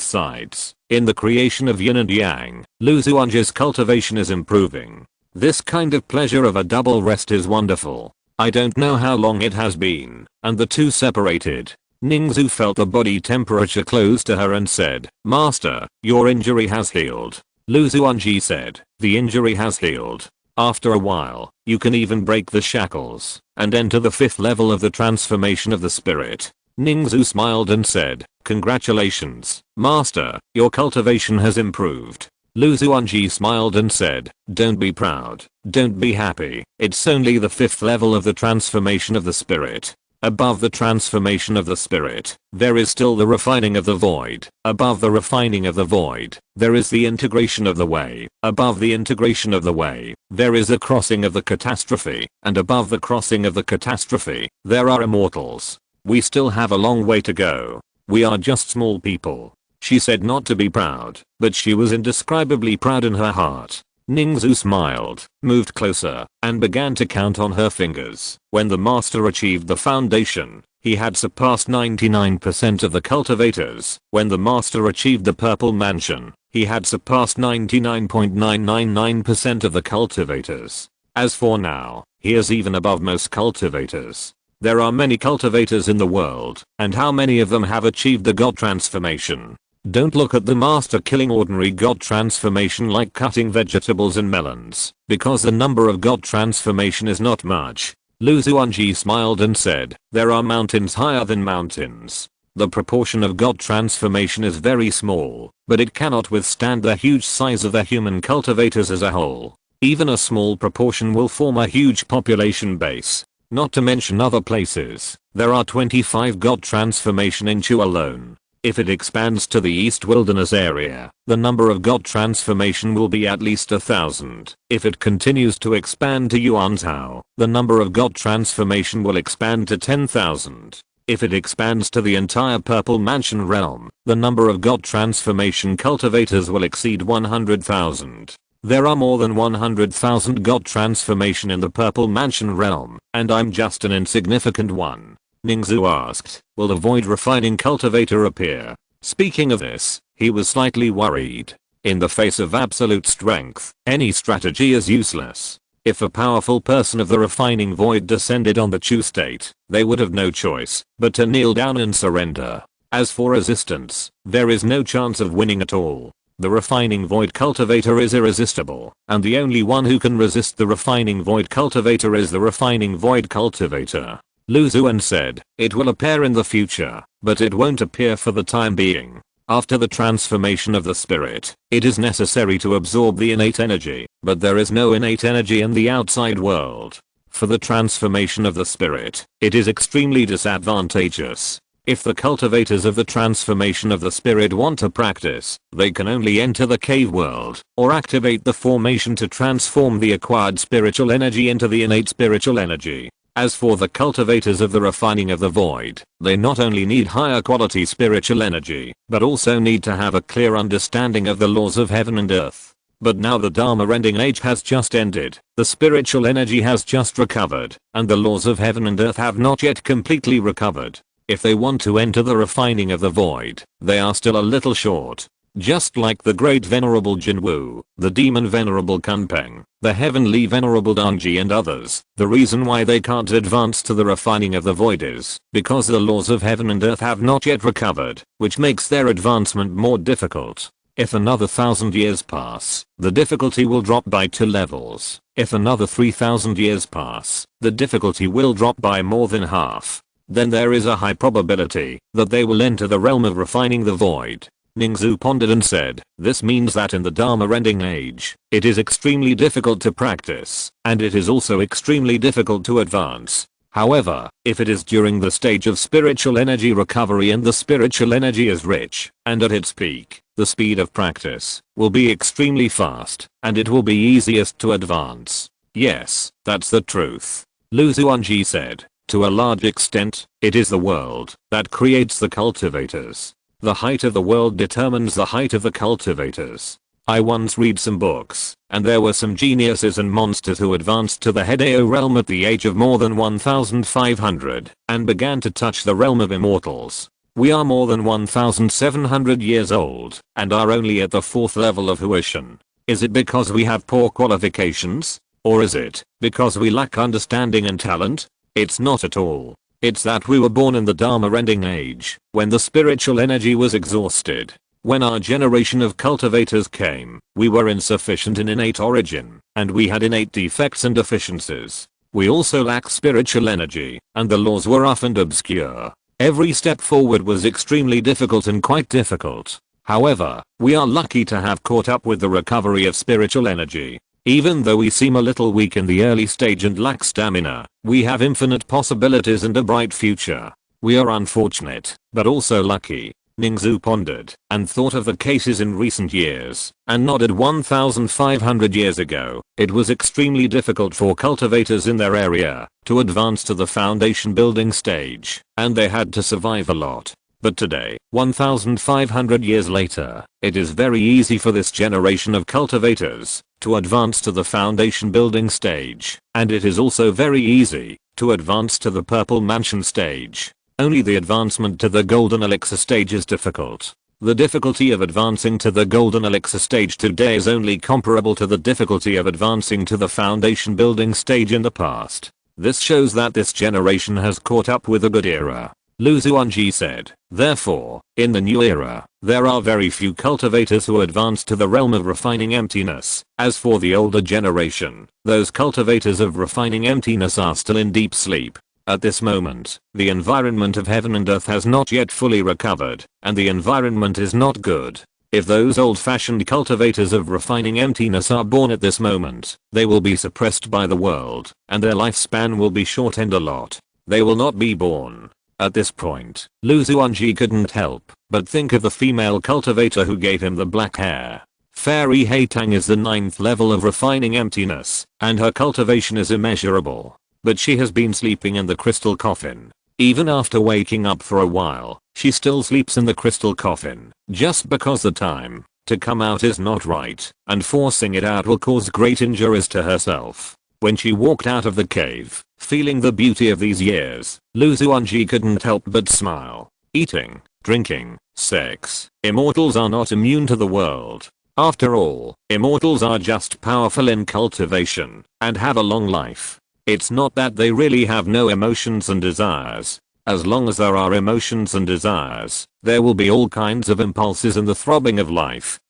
sides, in the creation of yin and yang, Xuanji's cultivation is improving. This kind of pleasure of a double rest is wonderful. I don't know how long it has been, and the two separated. Ningzu felt the body temperature close to her and said, Master, your injury has healed. Xuanji said, the injury has healed. After a while, you can even break the shackles and enter the 5th level of the transformation of the spirit. Ningzu smiled and said, congratulations, Master, your cultivation has improved. Xuanji smiled and said, don't be proud, don't be happy, it's only the 5th level of the transformation of the spirit. Above the transformation of the spirit, there is still the refining of the void. Above the refining of the void, there is the integration of the way. Above the integration of the way, there is the crossing of the catastrophe. And above the crossing of the catastrophe, there are immortals. We still have a long way to go. We are just small people. She said not to be proud, but she was indescribably proud in her heart. Ningzu smiled, moved closer, and began to count on her fingers. When the master achieved the foundation, he had surpassed 99% of the cultivators. When the master achieved the purple mansion, he had surpassed 99.999% of the cultivators. As for now, he is even above most cultivators. There are many cultivators in the world, and how many of them have achieved the God transformation? Don't look at the master killing ordinary God transformation like cutting vegetables and melons, because the number of God transformation is not much. Xuanji smiled and said, there are mountains higher than mountains. The proportion of God transformation is very small, but it cannot withstand the huge size of the human cultivators as a whole. Even a small proportion will form a huge population base. Not to mention other places. There are 25 God transformation in Chu alone. If it expands to the East Wilderness area, the number of God transformation will be at least 1,000. If it continues to expand to Yuanzhou, the number of God transformation will expand to 10,000. If it expands to the entire Purple Mansion realm, the number of God transformation cultivators will exceed 100,000. There are more than 100,000 God transformation in the Purple Mansion realm, and I'm just an insignificant one. Ningzu asked, will the void refining cultivator appear? Speaking of this, he was slightly worried. In the face of absolute strength, any strategy is useless. If a powerful person of the refining void descended on the Chu state, they would have no choice but to kneel down and surrender. As for resistance, there is no chance of winning at all. The refining void cultivator is irresistible, and the only one who can resist the refining void cultivator is the refining void cultivator. Xuan said, it will appear in the future, but it won't appear for the time being. After the transformation of the spirit, it is necessary to absorb the innate energy, but there is no innate energy in the outside world. For the transformation of the spirit, it is extremely disadvantageous. If the cultivators of the transformation of the spirit want to practice, they can only enter the cave world, or activate the formation to transform the acquired spiritual energy into the innate spiritual energy. As for the cultivators of the refining of the void, they not only need higher quality spiritual energy, but also need to have a clear understanding of the laws of heaven and earth. But now the Dharma ending age has just ended, the spiritual energy has just recovered, and the laws of heaven and earth have not yet completely recovered. If they want to enter the refining of the void, they are still a little short. Just like the great venerable Jinwu, the demon venerable Kunpeng, the heavenly venerable Dongji and others, the reason why they can't advance to the refining of the void is because the laws of heaven and earth have not yet recovered, which makes their advancement more difficult. If another 1,000 years pass, the difficulty will drop by 2 levels. If another 3,000 years pass, the difficulty will drop by more than half. Then there is a high probability that they will enter the realm of refining the void. Ningzu pondered and said, this means that in the Dharma ending age, it is extremely difficult to practice, and it is also extremely difficult to advance. However, if it is during the stage of spiritual energy recovery and the spiritual energy is rich, and at its peak, the speed of practice will be extremely fast, and it will be easiest to advance. Yes, that's the truth. Lu Xuanji said. To a large extent, it is the world that creates the cultivators. The height of the world determines the height of the cultivators. I once read some books, and there were some geniuses and monsters who advanced to the Hedeo realm at the age of more than 1,500, and began to touch the realm of immortals. We are more than 1,700 years old, and are only at the 4th level of Huishan. Is it because we have poor qualifications? Or is it because we lack understanding and talent? It's not at all. It's that we were born in the Dharma ending age, when the spiritual energy was exhausted. When our generation of cultivators came, we were insufficient in innate origin, and we had innate defects and deficiencies. We also lacked spiritual energy, and the laws were rough and obscure. Every step forward was extremely difficult and quite difficult. However, we are lucky to have caught up with the recovery of spiritual energy. Even though we seem a little weak in the early stage and lack stamina, we have infinite possibilities and a bright future. We are unfortunate, but also lucky. Ningzu pondered and thought of the cases in recent years and nodded. 1,500 years ago, it was extremely difficult for cultivators in their area to advance to the foundation building stage, and they had to survive a lot. But today, 1,500 years later, it is very easy for this generation of cultivators to advance to the foundation building stage, and it is also very easy to advance to the purple mansion stage. Only the advancement to the golden elixir stage is difficult. The difficulty of advancing to the golden elixir stage today is only comparable to the difficulty of advancing to the foundation building stage in the past. This shows that this generation has caught up with a good era. Lu Xuanji said, therefore, in the new era, there are very few cultivators who advance to the realm of refining emptiness. As for the older generation, those cultivators of refining emptiness are still in deep sleep. At this moment, the environment of heaven and earth has not yet fully recovered, and the environment is not good. If those old-fashioned cultivators of refining emptiness are born at this moment, they will be suppressed by the world, and their lifespan will be shortened a lot. They will not be born. At this point, Lu Xuanji couldn't help but think of the female cultivator who gave him the black hair. Fairy Haitang is the 9th level of refining emptiness, and her cultivation is immeasurable. But she has been sleeping in the crystal coffin. Even after waking up for a while, she still sleeps in the crystal coffin, just because the time to come out is not right, and forcing it out will cause great injuries to herself. When she walked out of the cave, feeling the beauty of these years, Lu Xuanji couldn't help but smile. Eating, drinking, sex, immortals are not immune to the world. After all, immortals are just powerful in cultivation, and have a long life. It's not that they really have no emotions and desires. As long as there are emotions and desires, there will be all kinds of impulses and the throbbing of life.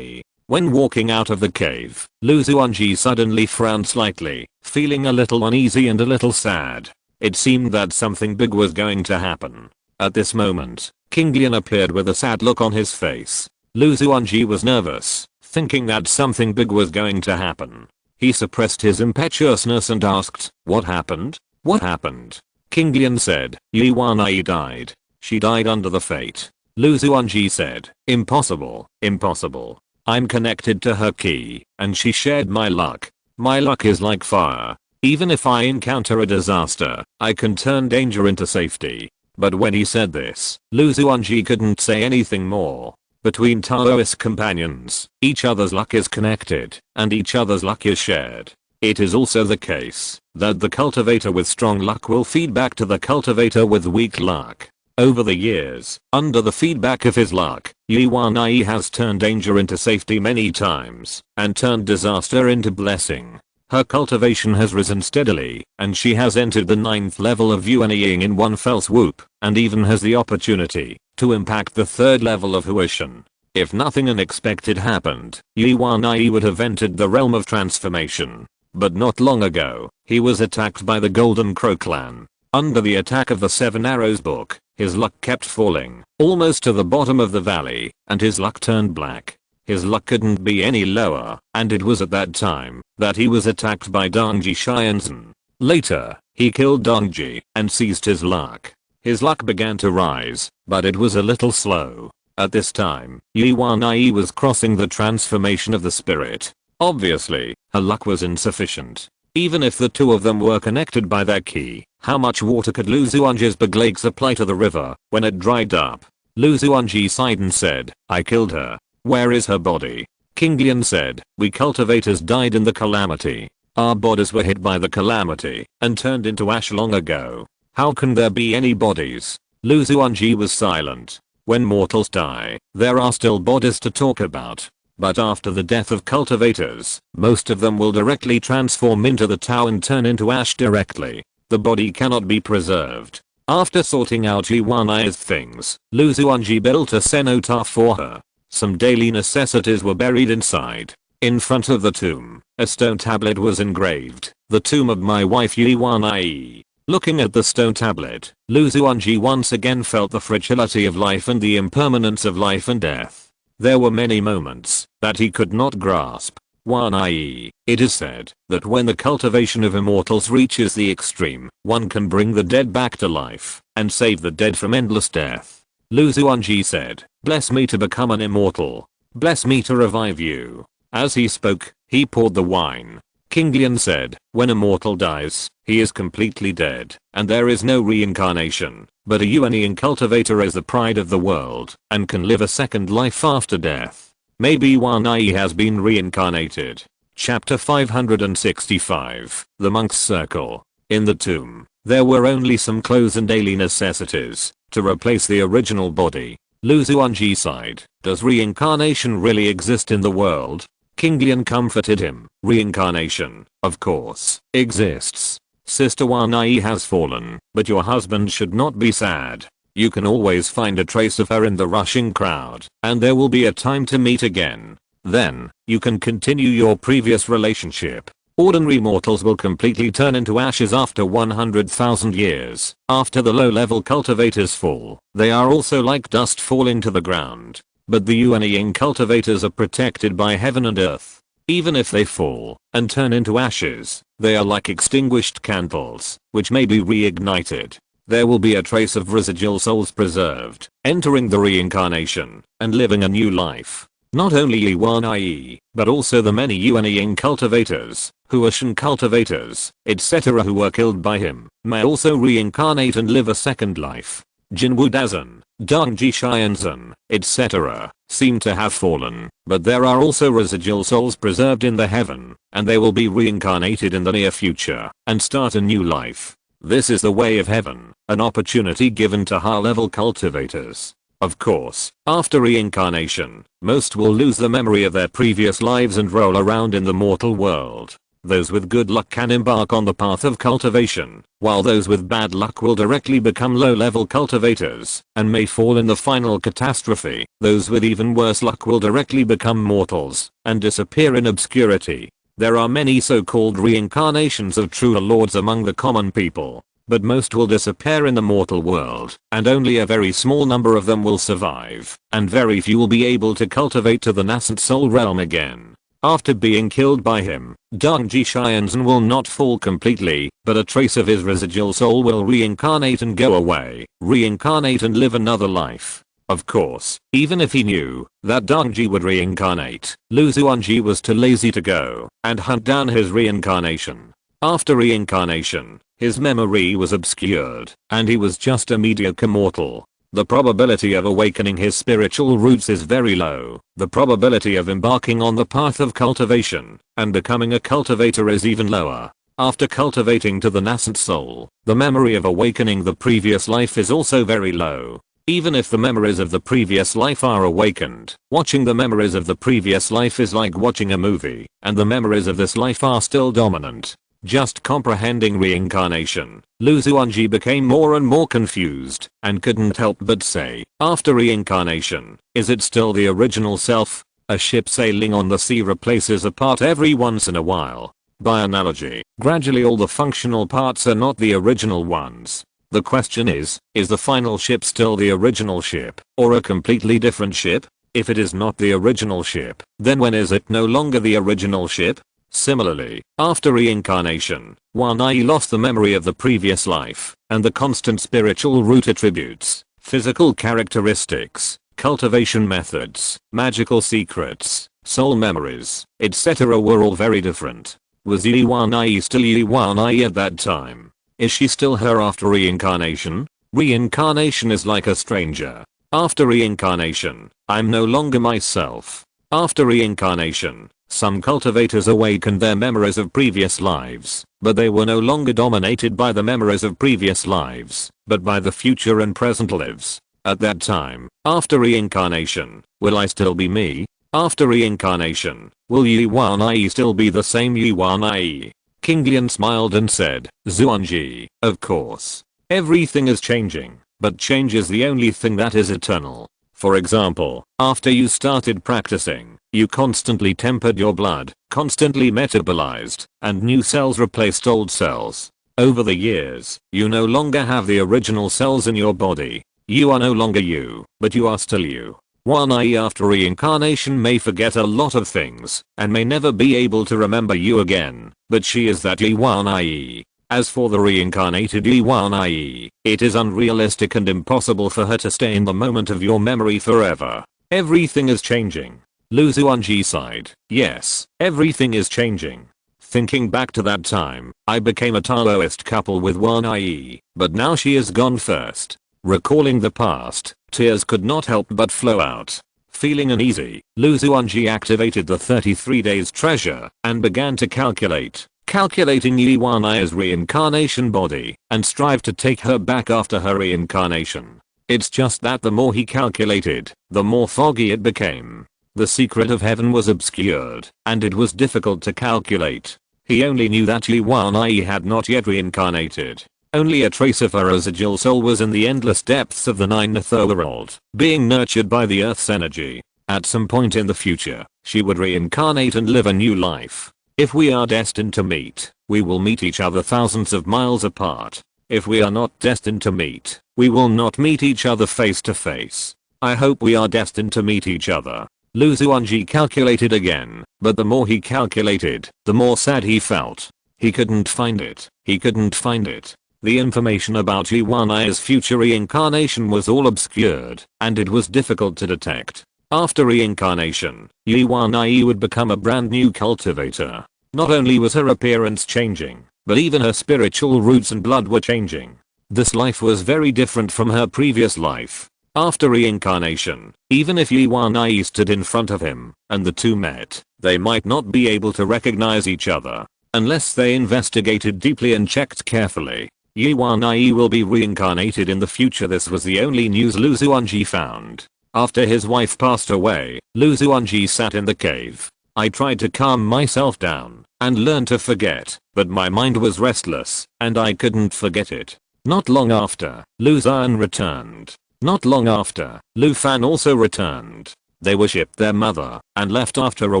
When walking out of the cave, Lu Xuanji suddenly frowned slightly, feeling a little uneasy and a little sad. It seemed that something big was going to happen. At this moment, King Lian appeared with a sad look on his face. Lu Xuanji was nervous, thinking that something big was going to happen. He suppressed his impetuousness and asked, what happened? What happened? King Lian said, Yi Wanyi died. She died under the fate. Lu Xuanji said, impossible, impossible. I'm connected to her key, and she shared my luck. My luck is like fire. Even if I encounter a disaster, I can turn danger into safety. But when he said this, Lu Xuanji couldn't say anything more. Between Taoist companions, each other's luck is connected, and each other's luck is shared. It is also the case that the cultivator with strong luck will feed back to the cultivator with weak luck. Over the years, under the feedback of his luck, Xuanji has turned danger into safety many times, and turned disaster into blessing. Her cultivation has risen steadily, and she has entered the 9th level of Yuanying in one fell swoop, and even has the opportunity to impact the 3rd level of Huishan. If nothing unexpected happened, Yuanying would have entered the realm of transformation. But not long ago, he was attacked by the Golden Crow clan. Under the attack of the 7 Arrows book, his luck kept falling, almost to the bottom of the valley, and his luck turned black. His luck couldn't be any lower, and it was at that time that he was attacked by Dongji Xianzhen. Later, he killed Dongji and seized his luck. His luck began to rise, but it was a little slow. At this time, Yuanying was crossing the transformation of the spirit. Obviously, her luck was insufficient. Even if the two of them were connected by their key, how much water could Lu Xuanji's big lake supply to the river when it dried up? Lu Xuanji sighed and said, I killed her. Where is her body? King Lian said, we cultivators died in the calamity. Our bodies were hit by the calamity and turned into ash long ago. How can there be any bodies? Lu Xuanji was silent. When mortals die, there are still bodies to talk about. But after the death of cultivators, most of them will directly transform into the Tao and turn into ash directly. The body cannot be preserved. After sorting out Yuanying's things, Lu Xuanji built a cenotaph for her. Some daily necessities were buried inside. In front of the tomb, a stone tablet was engraved, the tomb of my wife Yuanying. Looking at the stone tablet, Lu Xuanji once again felt the fragility of life and the impermanence of life and death. There were many moments that he could not grasp. Yuanying, it is said that when the cultivation of immortals reaches the extreme, one can bring the dead back to life and save the dead from endless death. Lu Xuanji said, bless me to become an immortal. Bless me to revive you. As he spoke, he poured the wine. King Lian said, when a mortal dies, he is completely dead, and there is no reincarnation. But a Yuanying cultivator is the pride of the world, and can live a second life after death. Maybe Yuanying has been reincarnated. Chapter 565, The Monk's Circle. In the tomb, there were only some clothes and daily necessities to replace the original body. Lu Xuanji sighed, does reincarnation really exist in the world? King Lian comforted him, reincarnation, of course, exists. Sister Yuanying has fallen, but your husband should not be sad. You can always find a trace of her in the rushing crowd, and there will be a time to meet again. Then, you can continue your previous relationship. Ordinary mortals will completely turn into ashes after 100,000 years. After the low-level cultivators fall, they are also like dust falling to the ground. But the Yuanying cultivators are protected by heaven and earth. Even if they fall and turn into ashes, they are like extinguished candles, which may be reignited. There will be a trace of residual souls preserved, entering the reincarnation and living a new life. Not only Yuanying, but also the many Yuanying cultivators, Huishan cultivators, etc. who were killed by him, may also reincarnate and live a second life. Jinwu Dazan, Dongji Xianzhen, etc. seem to have fallen, but there are also residual souls preserved in the heaven, and they will be reincarnated in the near future and start a new life. This is the way of heaven, an opportunity given to high-level cultivators. Of course, after reincarnation, most will lose the memory of their previous lives and roll around in the mortal world. Those with good luck can embark on the path of cultivation, while those with bad luck will directly become low-level cultivators and may fall in the final catastrophe. Those with even worse luck will directly become mortals and disappear in obscurity. There are many so-called reincarnations of true lords among the common people, but most will disappear in the mortal world, and only a very small number of them will survive, and very few will be able to cultivate to the nascent soul realm again. After being killed by him, Dongji Xianzhen will not fall completely, but a trace of his residual soul will reincarnate and go away, reincarnate and live another life. Of course, even if he knew that Dongji would reincarnate, Lu Xuanji was too lazy to go and hunt down his reincarnation. After reincarnation, his memory was obscured, and he was just a mediocre mortal. The probability of awakening his spiritual roots is very low. The probability of embarking on the path of cultivation and becoming a cultivator is even lower. After cultivating to the nascent soul, the memory of awakening the previous life is also very low. Even if the memories of the previous life are awakened, watching the memories of the previous life is like watching a movie, and the memories of this life are still dominant. Just comprehending reincarnation, Lu Xuanji became more and more confused and couldn't help but say, after reincarnation, is it still the original self? A ship sailing on the sea replaces a part every once in a while. By analogy, gradually all the functional parts are not the original ones. The question is the final ship still the original ship, or a completely different ship? If it is not the original ship, then when is it no longer the original ship? Similarly, after reincarnation, Wan Yi lost the memory of the previous life, and the constant spiritual root attributes, physical characteristics, cultivation methods, magical secrets, soul memories, etc. were all very different. Was Yi Wan Yi still Yi Wan Yi at that time? Is she still her after reincarnation? Reincarnation is like a stranger. After reincarnation, I'm no longer myself. After reincarnation, some cultivators awakened their memories of previous lives, but they were no longer dominated by the memories of previous lives, but by the future and present lives. At that time, after reincarnation, will I still be me? After reincarnation, will Yi Wan Yi still be the same Yi Wan Yi? King Lian smiled and said, Xuanji, of course. Everything is changing, but change is the only thing that is eternal. For example, after you started practicing, you constantly tempered your blood, constantly metabolized, and new cells replaced old cells. Over the years, you no longer have the original cells in your body. You are no longer you, but you are still you. Wan Yi after reincarnation may forget a lot of things, and may never be able to remember you again, but she is that Yi Wan Yi. As for the reincarnated Yi Wan Yi, it is unrealistic and impossible for her to stay in the moment of your memory forever. Everything is changing. Lu Xuanji sighed. Yes, everything is changing. Thinking back to that time, I became a Taoist couple with Wan Yi, but now she is gone first. Recalling the past, tears could not help but flow out. Feeling uneasy, Lu Xuanji activated the 33 days treasure and began to calculating Yi Wan Yi's reincarnation body, and strive to take her back after her reincarnation. It's just that the more he calculated, the more foggy it became. The secret of heaven was obscured, and it was difficult to calculate. He only knew that Yi Wan Yi had not yet reincarnated. Only a trace of her residual soul was in the endless depths of the ninth netherworld, being nurtured by the earth's energy. At some point in the future, she would reincarnate and live a new life. If we are destined to meet, we will meet each other thousands of miles apart. If we are not destined to meet, we will not meet each other face to face. I hope we are destined to meet each other. Lu Xuanji calculated again, but the more he calculated, the more sad he felt. He couldn't find it. He couldn't find it. The information about Yi Wan Yi's future reincarnation was all obscured, and it was difficult to detect. After reincarnation, Yi Wan Yi would become a brand new cultivator. Not only was her appearance changing, but even her spiritual roots and blood were changing. This life was very different from her previous life. After reincarnation, even if Yi Wan Yi stood in front of him, and the two met, they might not be able to recognize each other, unless they investigated deeply and checked carefully. Yi Wan Yi will be reincarnated in the future. This was the only news Lu Xuanji found. After his wife passed away, Lu Xuanji sat in the cave. I tried to calm myself down and learn to forget, but my mind was restless, and I couldn't forget it. Not long after, Lu Zhan returned. Not long after, Lu Fan also returned. They worshipped their mother and left after a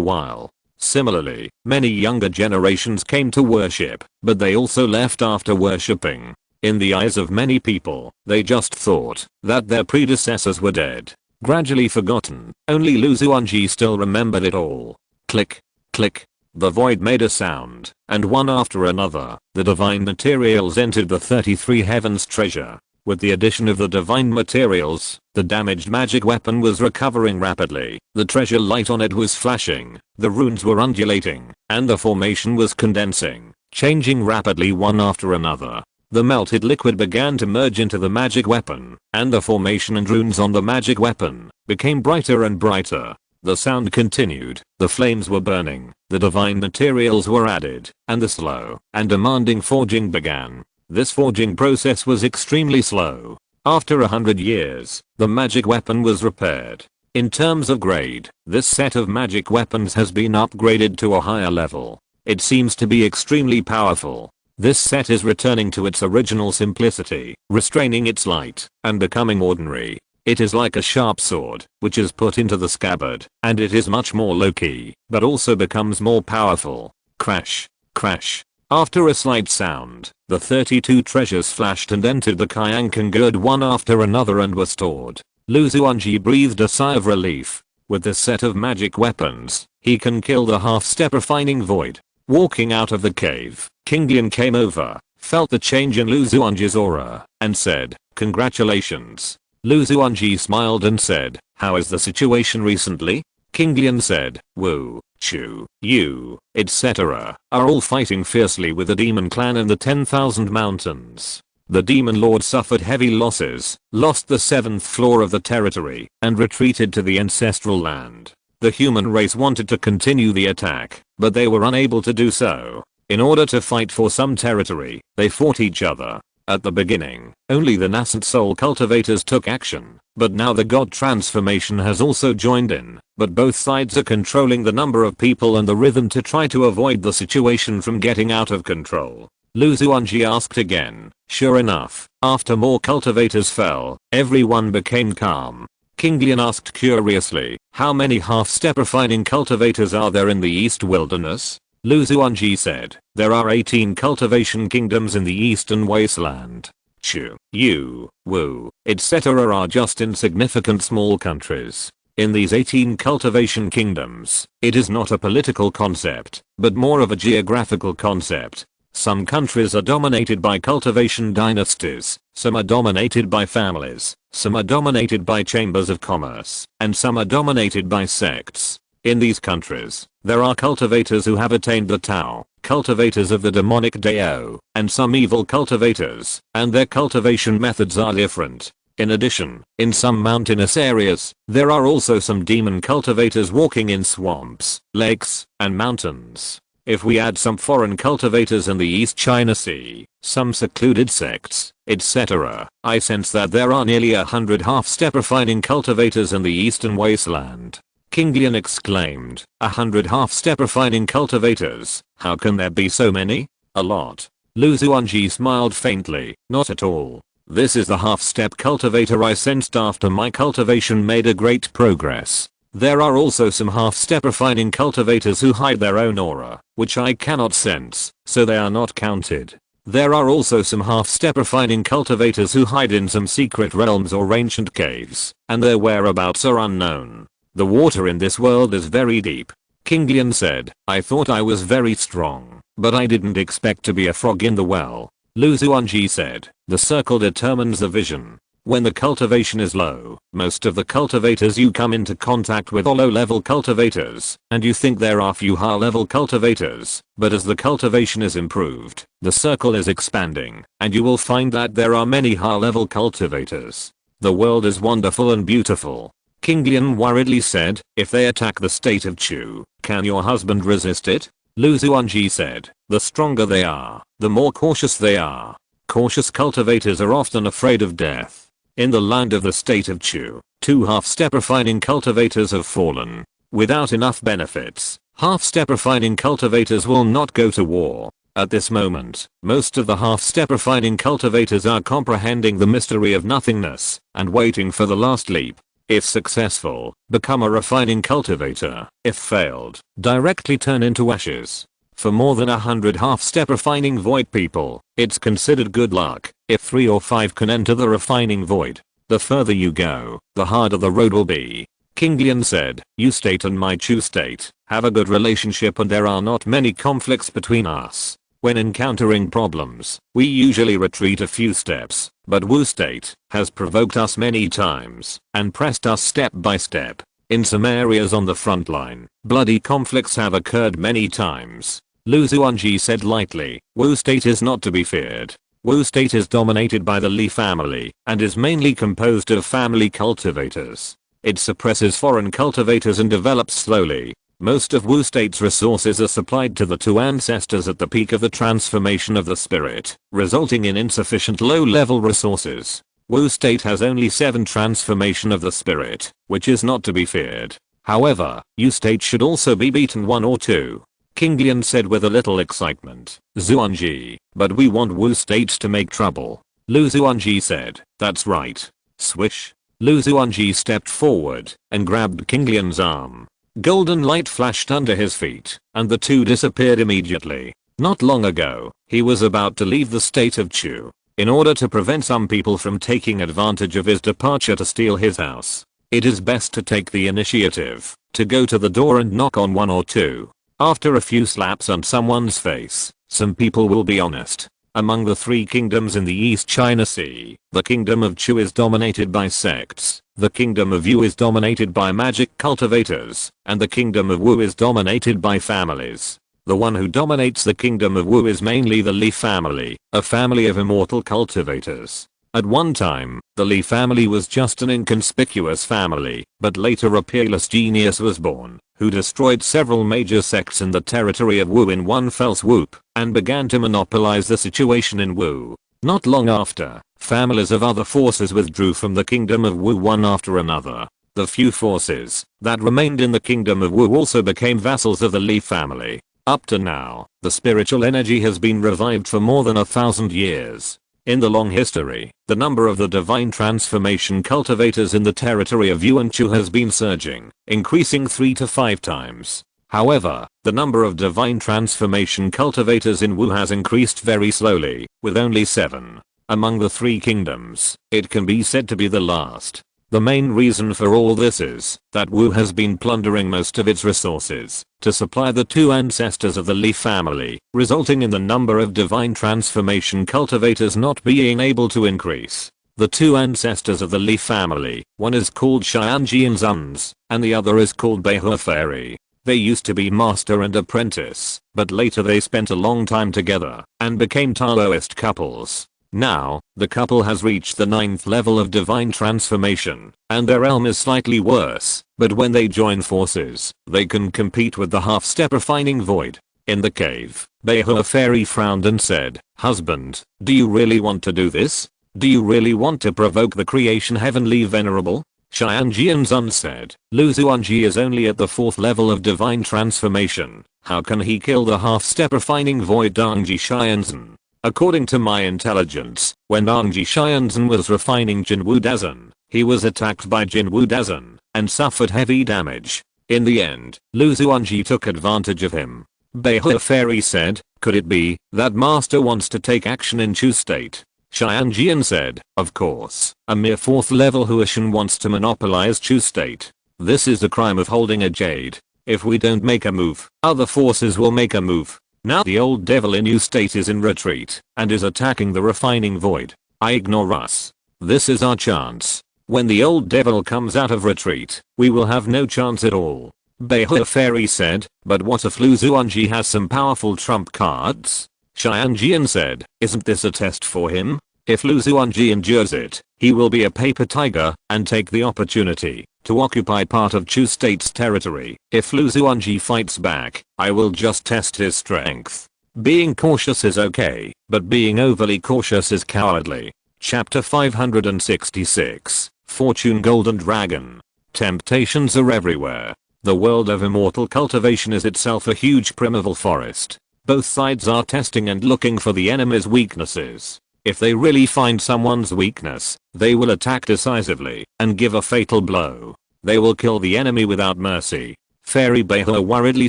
while. Similarly, many younger generations came to worship, but they also left after worshipping. In the eyes of many people, they just thought that their predecessors were dead. Gradually forgotten, only Lu Xuanji still remembered it all. Click. Click. The void made a sound, and one after another, the divine materials entered the 33 heavens treasure. With the addition of the divine materials, the damaged magic weapon was recovering rapidly, the treasure light on it was flashing, the runes were undulating, and the formation was condensing, changing rapidly one after another. The melted liquid began to merge into the magic weapon, and the formation and runes on the magic weapon became brighter and brighter. The sound continued, the flames were burning, the divine materials were added, and the slow and demanding forging began. This forging process was extremely slow. After 100 years, the magic weapon was repaired. In terms of grade, this set of magic weapons has been upgraded to a higher level. It seems to be extremely powerful. This set is returning to its original simplicity, restraining its light, and becoming ordinary. It is like a sharp sword, which is put into the scabbard, and it is much more low-key, but also becomes more powerful. Crash. Crash. After a slight sound, the 32 treasures flashed and entered the Kyankan Gerd one after another and were stored. Xuanji breathed a sigh of relief. With this set of magic weapons, he can kill the half-step refining void. Walking out of the cave, King Lian came over, felt the change in Xuanji's aura, and said, "Congratulations." Xuanji smiled and said, "How is the situation recently?" King Lian said, "Wu, Chu, you, etc. are all fighting fiercely with the demon clan in the 10,000 mountains. The demon lord suffered heavy losses, lost the 7th floor of the territory, and retreated to the ancestral land. The human race wanted to continue the attack, but they were unable to do so. In order to fight for some territory, they fought each other. At the beginning, only the nascent soul cultivators took action, but now the god transformation has also joined in, but both sides are controlling the number of people and the rhythm to try to avoid the situation from getting out of control." Xuanji asked again. Sure enough, after more cultivators fell, everyone became calm. King Lian asked curiously, "How many half-step refining cultivators are there in the East Wilderness?" Xuanji said, "There are 18 cultivation kingdoms in the eastern wasteland. Chu, Yu, Wu, etc. are just insignificant small countries. In these 18 cultivation kingdoms, it is not a political concept, but more of a geographical concept. Some countries are dominated by cultivation dynasties, some are dominated by families, some are dominated by chambers of commerce, and some are dominated by sects. In these countries, there are cultivators who have attained the Tao, cultivators of the demonic Dao, and some evil cultivators, and their cultivation methods are different. In addition, in some mountainous areas, there are also some demon cultivators walking in swamps, lakes, and mountains. If we add some foreign cultivators in the East China Sea, some secluded sects, etc., I sense that there are nearly 100 half-step refining cultivators in the eastern wasteland." King Lian exclaimed, "100 half-step refining cultivators? How can there be so many?" "A lot." Xuanji smiled faintly, "Not at all. This is the half-step cultivator I sensed after my cultivation made a great progress. There are also some half-step refining cultivators who hide their own aura, which I cannot sense, so they are not counted. There are also some half-step refining cultivators who hide in some secret realms or ancient caves, and their whereabouts are unknown. The water in this world is very deep." King Lian said, "I thought I was very strong, but I didn't expect to be a frog in the well." Xuanji said, "The circle determines the vision. When the cultivation is low, most of the cultivators you come into contact with are low-level cultivators, and you think there are few high-level cultivators, but as the cultivation is improved, the circle is expanding, and you will find that there are many high-level cultivators. The world is wonderful and beautiful." King Lian worriedly said, "If they attack the state of Chu, can your husband resist it?" Xuanji said, "The stronger they are, the more cautious they are. Cautious cultivators are often afraid of death. In the land of the state of Chu, 2 half-step refining cultivators have fallen. Without enough benefits, half-step refining cultivators will not go to war. At this moment, most of the half-step refining cultivators are comprehending the mystery of nothingness and waiting for the last leap. If successful, become a refining cultivator. If failed, directly turn into ashes. For more than 100 half-step refining void people, it's considered good luck if 3 or 5 can enter the refining void. The further you go, the harder the road will be. King Lian said, "You state and my Chu state have a good relationship and there are not many conflicts between us. When encountering problems, we usually retreat a few steps, but Wu state has provoked us many times and pressed us step by step. In some areas on the front line, bloody conflicts have occurred many times." Lu Xuanji said lightly, "Wu state is not to be feared. Wu state is dominated by the Li family and is mainly composed of family cultivators. It suppresses foreign cultivators and develops slowly. Most of Wu state's resources are supplied to the two ancestors at the peak of the transformation of the spirit, resulting in insufficient low-level resources. Wu state has only 7 transformation of the spirit, which is not to be feared. However, Yu state should also be beaten 1 or 2. King Lian said with a little excitement. "Xuanji, but we want Wu state to make trouble." Lu Xuanji said, "That's right." Swish. Lu Xuanji stepped forward and grabbed King Lian's arm. Golden light flashed under his feet, and the two disappeared immediately. Not long ago, he was about to leave the state of Chu. In order to prevent some people from taking advantage of his departure to steal his house, it is best to take the initiative, to go to the door and knock on 1 or 2. After a few slaps on someone's face, some people will be honest. Among the 3 kingdoms in the East China Sea, the kingdom of Chu is dominated by sects, the kingdom of Yu is dominated by magic cultivators, and the kingdom of Wu is dominated by families. The one who dominates the kingdom of Wu is mainly the Li family, a family of immortal cultivators. At one time, the Li family was just an inconspicuous family, but later a peerless genius was born, who destroyed several major sects in the territory of Wu in one fell swoop, and began to monopolize the situation in Wu. Not long after, families of other forces withdrew from the kingdom of Wu one after another. The few forces that remained in the kingdom of Wu also became vassals of the Li family. Up to now, the spiritual energy has been revived for more than 1,000 years. In the long history, the number of the divine transformation cultivators in the territory of Yu and Chu has been surging, increasing 3 to 5 times. However, the number of divine transformation cultivators in Wu has increased very slowly, with only 7. Among the 3 kingdoms, it can be said to be the last. The main reason for all this is that Wu has been plundering most of its resources to supply the 2 ancestors of the Li family, resulting in the number of divine transformation cultivators not being able to increase. The 2 ancestors of the Li family, one is called Xuanji and Zun's, and the other is called Beihua Fairy. They used to be master and apprentice, but later they spent a long time together and became Taoist couples. Now, the couple has reached the 9th level of divine transformation, and their realm is slightly worse, but when they join forces, they can compete with the half-step refining void. In the cave, Beihua Fairy frowned and said, "Husband, do you really want to do this? Do you really want to provoke the creation heavenly venerable?" Xuanji and Zun said, "Lu Xuanji is only at the 4th level of divine transformation. How can he kill the half-step refining void Dangji Xianzhen? According to my intelligence, when Dangji Xianzhen was refining Jinwu Dazhen, he was attacked by Jinwu Dazhen and suffered heavy damage. In the end, Lu Xuanji took advantage of him." Beihua Fairy said, "Could it be that master wants to take action in Chu state?" Xuanjian said, "Of course, a mere 4th level Huashan wants to monopolize Chu state. This is the crime of holding a jade. If we don't make a move, other forces will make a move. Now the old devil in Yu state is in retreat and is attacking the refining void. I ignore us. This is our chance. When the old devil comes out of retreat, we will have no chance at all." Beihua Fairy said, "But what if Lu Xuanji has some powerful trump cards?" Xianjian said, "Isn't this a test for him? If Lu Xuanji endures it, he will be a paper tiger and take the opportunity to occupy part of Chu state's territory. If Lu Xuanji fights back, I will just test his strength. Being cautious is okay, but being overly cautious is cowardly." Chapter 566, Fortune Golden Dragon. Temptations are everywhere. The world of immortal cultivation is itself a huge primeval forest. Both sides are testing and looking for the enemy's weaknesses. If they really find someone's weakness, they will attack decisively and give a fatal blow. They will kill the enemy without mercy. Fairy Beihua worriedly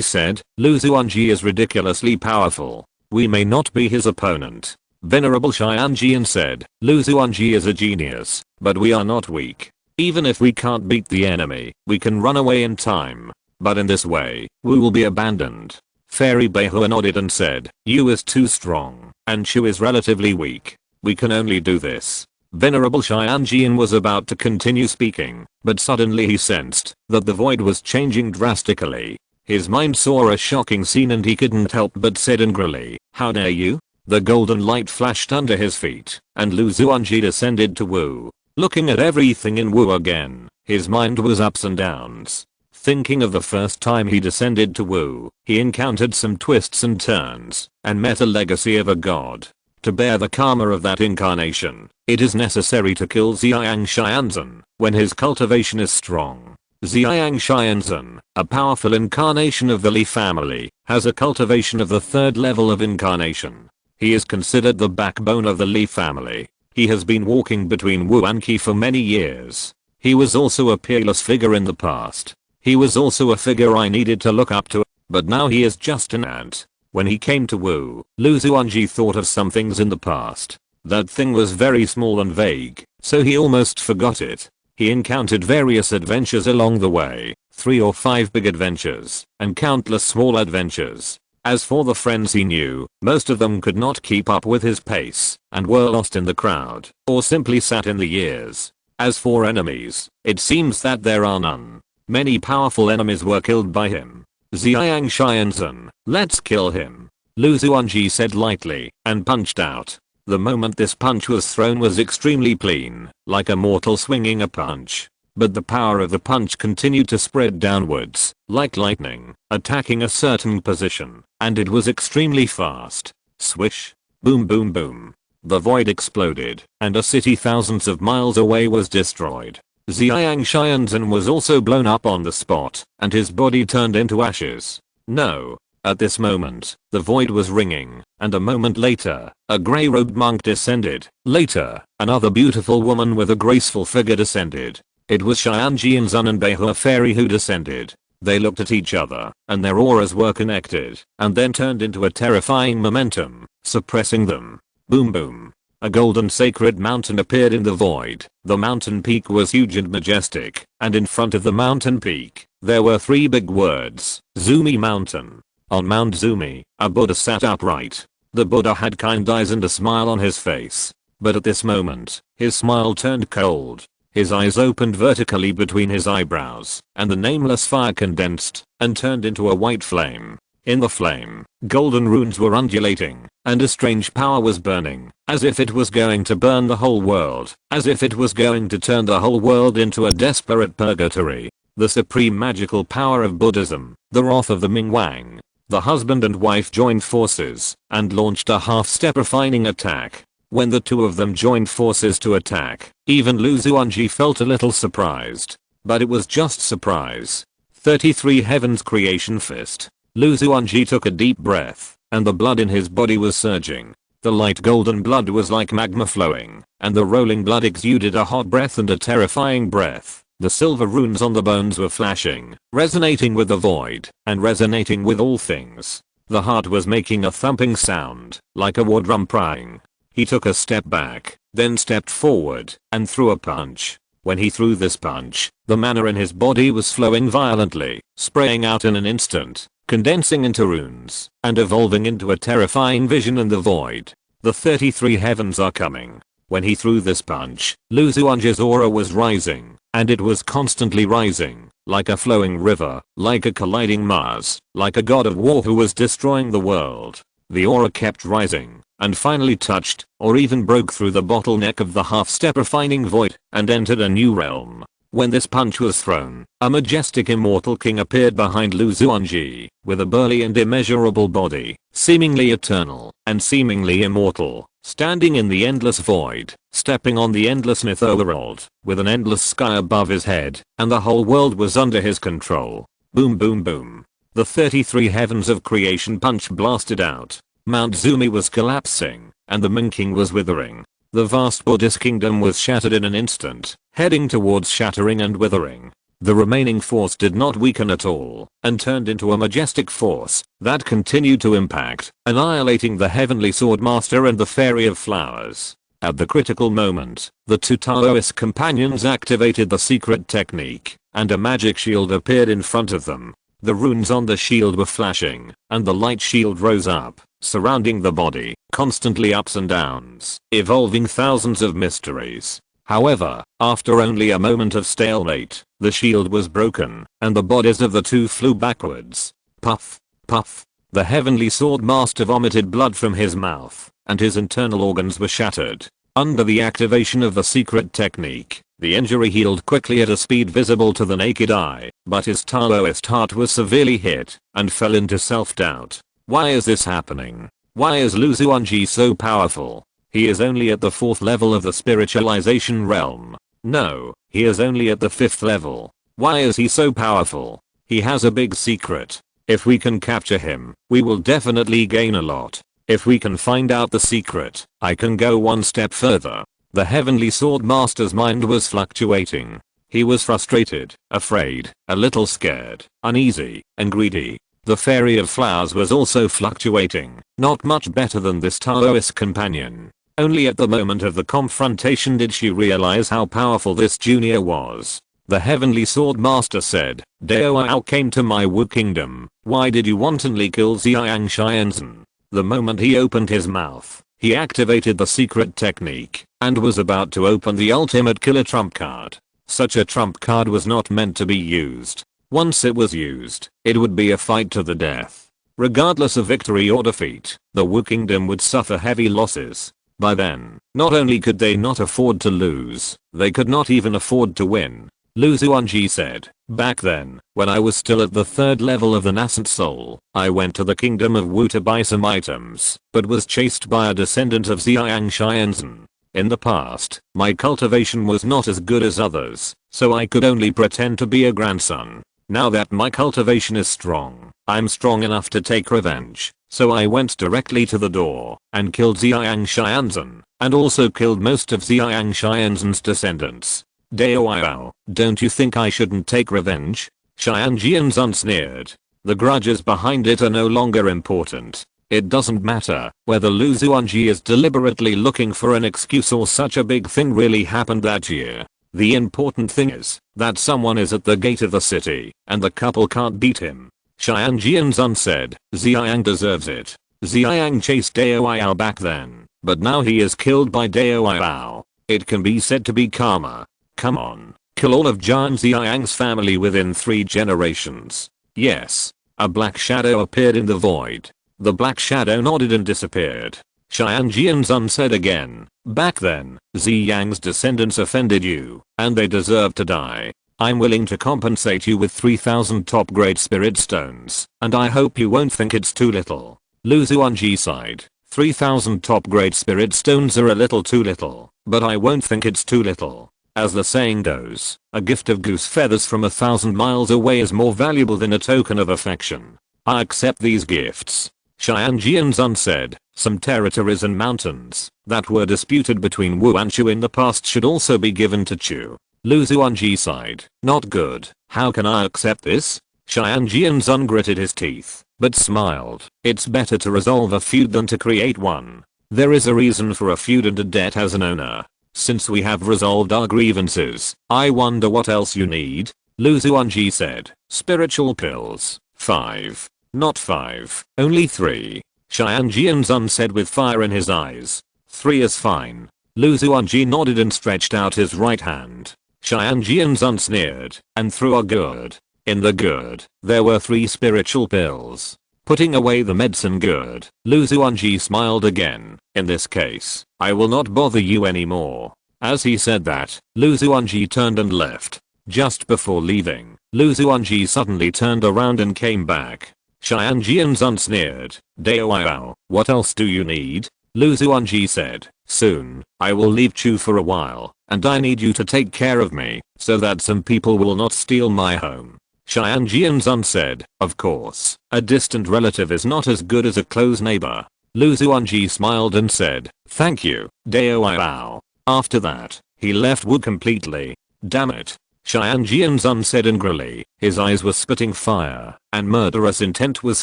said, "Lu Xuanji is ridiculously powerful. We may not be his opponent." Venerable Xianjian said, "Lu Xuanji is a genius, but we are not weak. Even if we can't beat the enemy, we can run away in time. But in this way, we will be abandoned. Fairy Behua nodded and said, Yu is too strong, and Shu is relatively weak. We can only do this. Venerable Xuanji was about to continue speaking, but suddenly he sensed that the void was changing drastically. His mind saw a shocking scene and he couldn't help but said angrily, how dare you? The golden light flashed under his feet, and Lu Xuanji descended to Wu. Looking at everything in Wu again, his mind was ups and downs. Thinking of the first time he descended to Wu, he encountered some twists and turns, and met a legacy of a god. To bear the karma of that incarnation, it is necessary to kill Xiang Xianzhen when his cultivation is strong. Xiang Xianzhen, a powerful incarnation of the Li family, has a cultivation of the 3rd level of incarnation. He is considered the backbone of the Li family. He has been walking between Wu and Qi for many years. He was also a peerless figure in the past. He was also a figure I needed to look up to, but now he is just an ant. When he came to Wu, Lu Xuanji thought of some things in the past. That thing was very small and vague, so he almost forgot it. He encountered various adventures along the way, 3 or 5 big adventures, and countless small adventures. As for the friends he knew, most of them could not keep up with his pace, and were lost in the crowd, or simply sat in the years. As for enemies, it seems that there are none. Many powerful enemies were killed by him. Xiang Xianzhen, let's kill him. Lu Xuanji said lightly, and punched out. The moment this punch was thrown was extremely clean, like a mortal swinging a punch. But the power of the punch continued to spread downwards, like lightning, attacking a certain position, and it was extremely fast. Swish. Boom boom boom. The void exploded, and a city thousands of miles away was destroyed. Xiang Xianzhen was also blown up on the spot, and his body turned into ashes. No. At this moment, the void was ringing, and a moment later, a grey-robed monk descended. Later, another beautiful woman with a graceful figure descended. It was Xuanji and Zun and Behua Fairy who descended. They looked at each other, and their auras were connected, and then turned into a terrifying momentum, suppressing them. Boom boom. A golden sacred mountain appeared in the void. The mountain peak was huge and majestic, and in front of the mountain peak, there were 3 big words, Zumi Mountain. On Mount Zumi, a Buddha sat upright. The Buddha had kind eyes and a smile on his face. But at this moment, his smile turned cold. His eyes opened vertically between his eyebrows, and the nameless fire condensed, and turned into a white flame. In the flame, golden runes were undulating, and a strange power was burning, as if it was going to burn the whole world, as if it was going to turn the whole world into a desperate purgatory. The supreme magical power of Buddhism, the wrath of the Mingwang. The husband and wife joined forces, and launched a half-step refining attack. When the 2 of them joined forces to attack, even Lu Xuanji felt a little surprised. But it was just surprise. 33 Heavens Creation Fist. Lu Xuanji took a deep breath, and the blood in his body was surging. The light golden blood was like magma flowing, and the rolling blood exuded a hot breath and a terrifying breath. The silver runes on the bones were flashing, resonating with the void, and resonating with all things. The heart was making a thumping sound, like a war drum prying. He took a step back, then stepped forward, and threw a punch. When he threw this punch, the mana in his body was flowing violently, spraying out in an instant, condensing into runes, and evolving into a terrifying vision in the void. The 33 heavens are coming. When he threw this punch, Lu Xuanji's aura was rising, and it was constantly rising, like a flowing river, like a colliding Mars, like a god of war who was destroying the world. The aura kept rising, and finally touched, or even broke through the bottleneck of the half-step refining void, and entered a new realm. When this punch was thrown, a majestic immortal king appeared behind Lu Xuanji, with a burly and immeasurable body, seemingly eternal, and seemingly immortal, standing in the endless void, stepping on the endless netherworld, with an endless sky above his head, and the whole world was under his control. Boom boom boom. The 33 heavens of creation punch blasted out. Mount Zumi was collapsing, and the Ming King was withering. The vast Buddhist kingdom was shattered in an instant, heading towards shattering and withering. The remaining force did not weaken at all, and turned into a majestic force that continued to impact, annihilating the heavenly sword master and the fairy of flowers. At the critical moment, the two Taoist companions activated the secret technique, and a magic shield appeared in front of them. The runes on the shield were flashing, and the light shield rose up, surrounding the body, constantly ups and downs, evolving thousands of mysteries. However, after only a moment of stalemate, the shield was broken, and the bodies of the two flew backwards. Puff, puff. The heavenly sword master vomited blood from his mouth, and his internal organs were shattered. Under the activation of the secret technique, the injury healed quickly at a speed visible to the naked eye, but his Taoist heart was severely hit, and fell into self-doubt. Why is this happening? Why is Lu Xuanji so powerful? He is only at the 4th level of the spiritualization realm. No, he is only at the 5th level. Why is he so powerful? He has a big secret. If we can capture him, we will definitely gain a lot. If we can find out the secret, I can go one step further. The heavenly sword master's mind was fluctuating. He was frustrated, afraid, a little scared, uneasy, and greedy. The fairy of flowers was also fluctuating, not much better than this Taoist companion. Only at the moment of the confrontation did she realize how powerful this junior was. The heavenly sword master said, Dao came to my Wu kingdom. Why did you wantonly kill Xiang Xianzhen? The moment he opened his mouth, he activated the secret technique, and was about to open the ultimate killer trump card. Such a trump card was not meant to be used. Once it was used, it would be a fight to the death. Regardless of victory or defeat, the Wu kingdom would suffer heavy losses. By then, not only could they not afford to lose, they could not even afford to win. Lu Xuanji said, back then, when I was still at the 3rd level of the nascent soul, I went to the kingdom of Wu to buy some items, but was chased by a descendant of Xiang Xianzhen. In the past, my cultivation was not as good as others, so I could only pretend to be a grandson. Now that my cultivation is strong, I'm strong enough to take revenge. So I went directly to the door, and killed Xiang Xianzhen, and also killed most of Xiang Xianzhen's descendants. Dao, don't you think I shouldn't take revenge? Xiang Jianzhen sneered. The grudges behind it are no longer important. It doesn't matter whether Lu Xuanji is deliberately looking for an excuse or such a big thing really happened that year. The important thing is that someone is at the gate of the city, and the couple can't beat him. Xiang Jianzhen said, Xiang deserves it. Xiang chased Dao back then, but now he is killed by Dao. It can be said to be karma. Come on, kill all of Jian Xiang's family within 3 generations. Yes. A black shadow appeared in the void. The black shadow nodded and disappeared. Xiang Jianzhen said again, back then, Xiang's descendants offended you, and they deserve to die. I'm willing to compensate you with 3,000 top grade spirit stones, and I hope you won't think it's too little. Lu Xuanji sighed. 3,000 top grade spirit stones are a little too little, but I won't think it's too little. As the saying goes, a gift of goose feathers from 1,000 miles away is more valuable than a token of affection. I accept these gifts. Xiang Jianzhen said, some territories and mountains that were disputed between Wu and Chu in the past should also be given to Chu. Lu Xuanji sighed, not good. How can I accept this? Xiang Jianzhen gritted his teeth, but smiled. It's better to resolve a feud than to create one. There is a reason for a feud and a debt as an owner. Since we have resolved our grievances, I wonder what else you need? Lu Xuanji said, spiritual pills. 5. Not 5, only 3. Xiang Jianzhen said with fire in his eyes. 3 is fine. Lu Xuanji nodded and stretched out his right hand. Xiang Jianzhen sneered and threw a gourd. In the gourd, there were 3 spiritual pills. Putting away the medicine gourd, Lu Xuanji smiled again. In this case, I will not bother you anymore. As he said that, Lu Xuanji turned and left. Just before leaving, Lu Xuanji suddenly turned around and came back. Xiang Jianzhen sneered. Dao, what else do you need? Lu Xuanji said, soon, I will leave Chu for a while, and I need you to take care of me, so that some people will not steal my home. Xiang Jianzhen said, of course, a distant relative is not as good as a close neighbor. Lu Xuanji smiled and said, thank you, Dao. After that, he left Wu completely. Damn it. Xiang Jianzhen said angrily. His eyes were spitting fire, and murderous intent was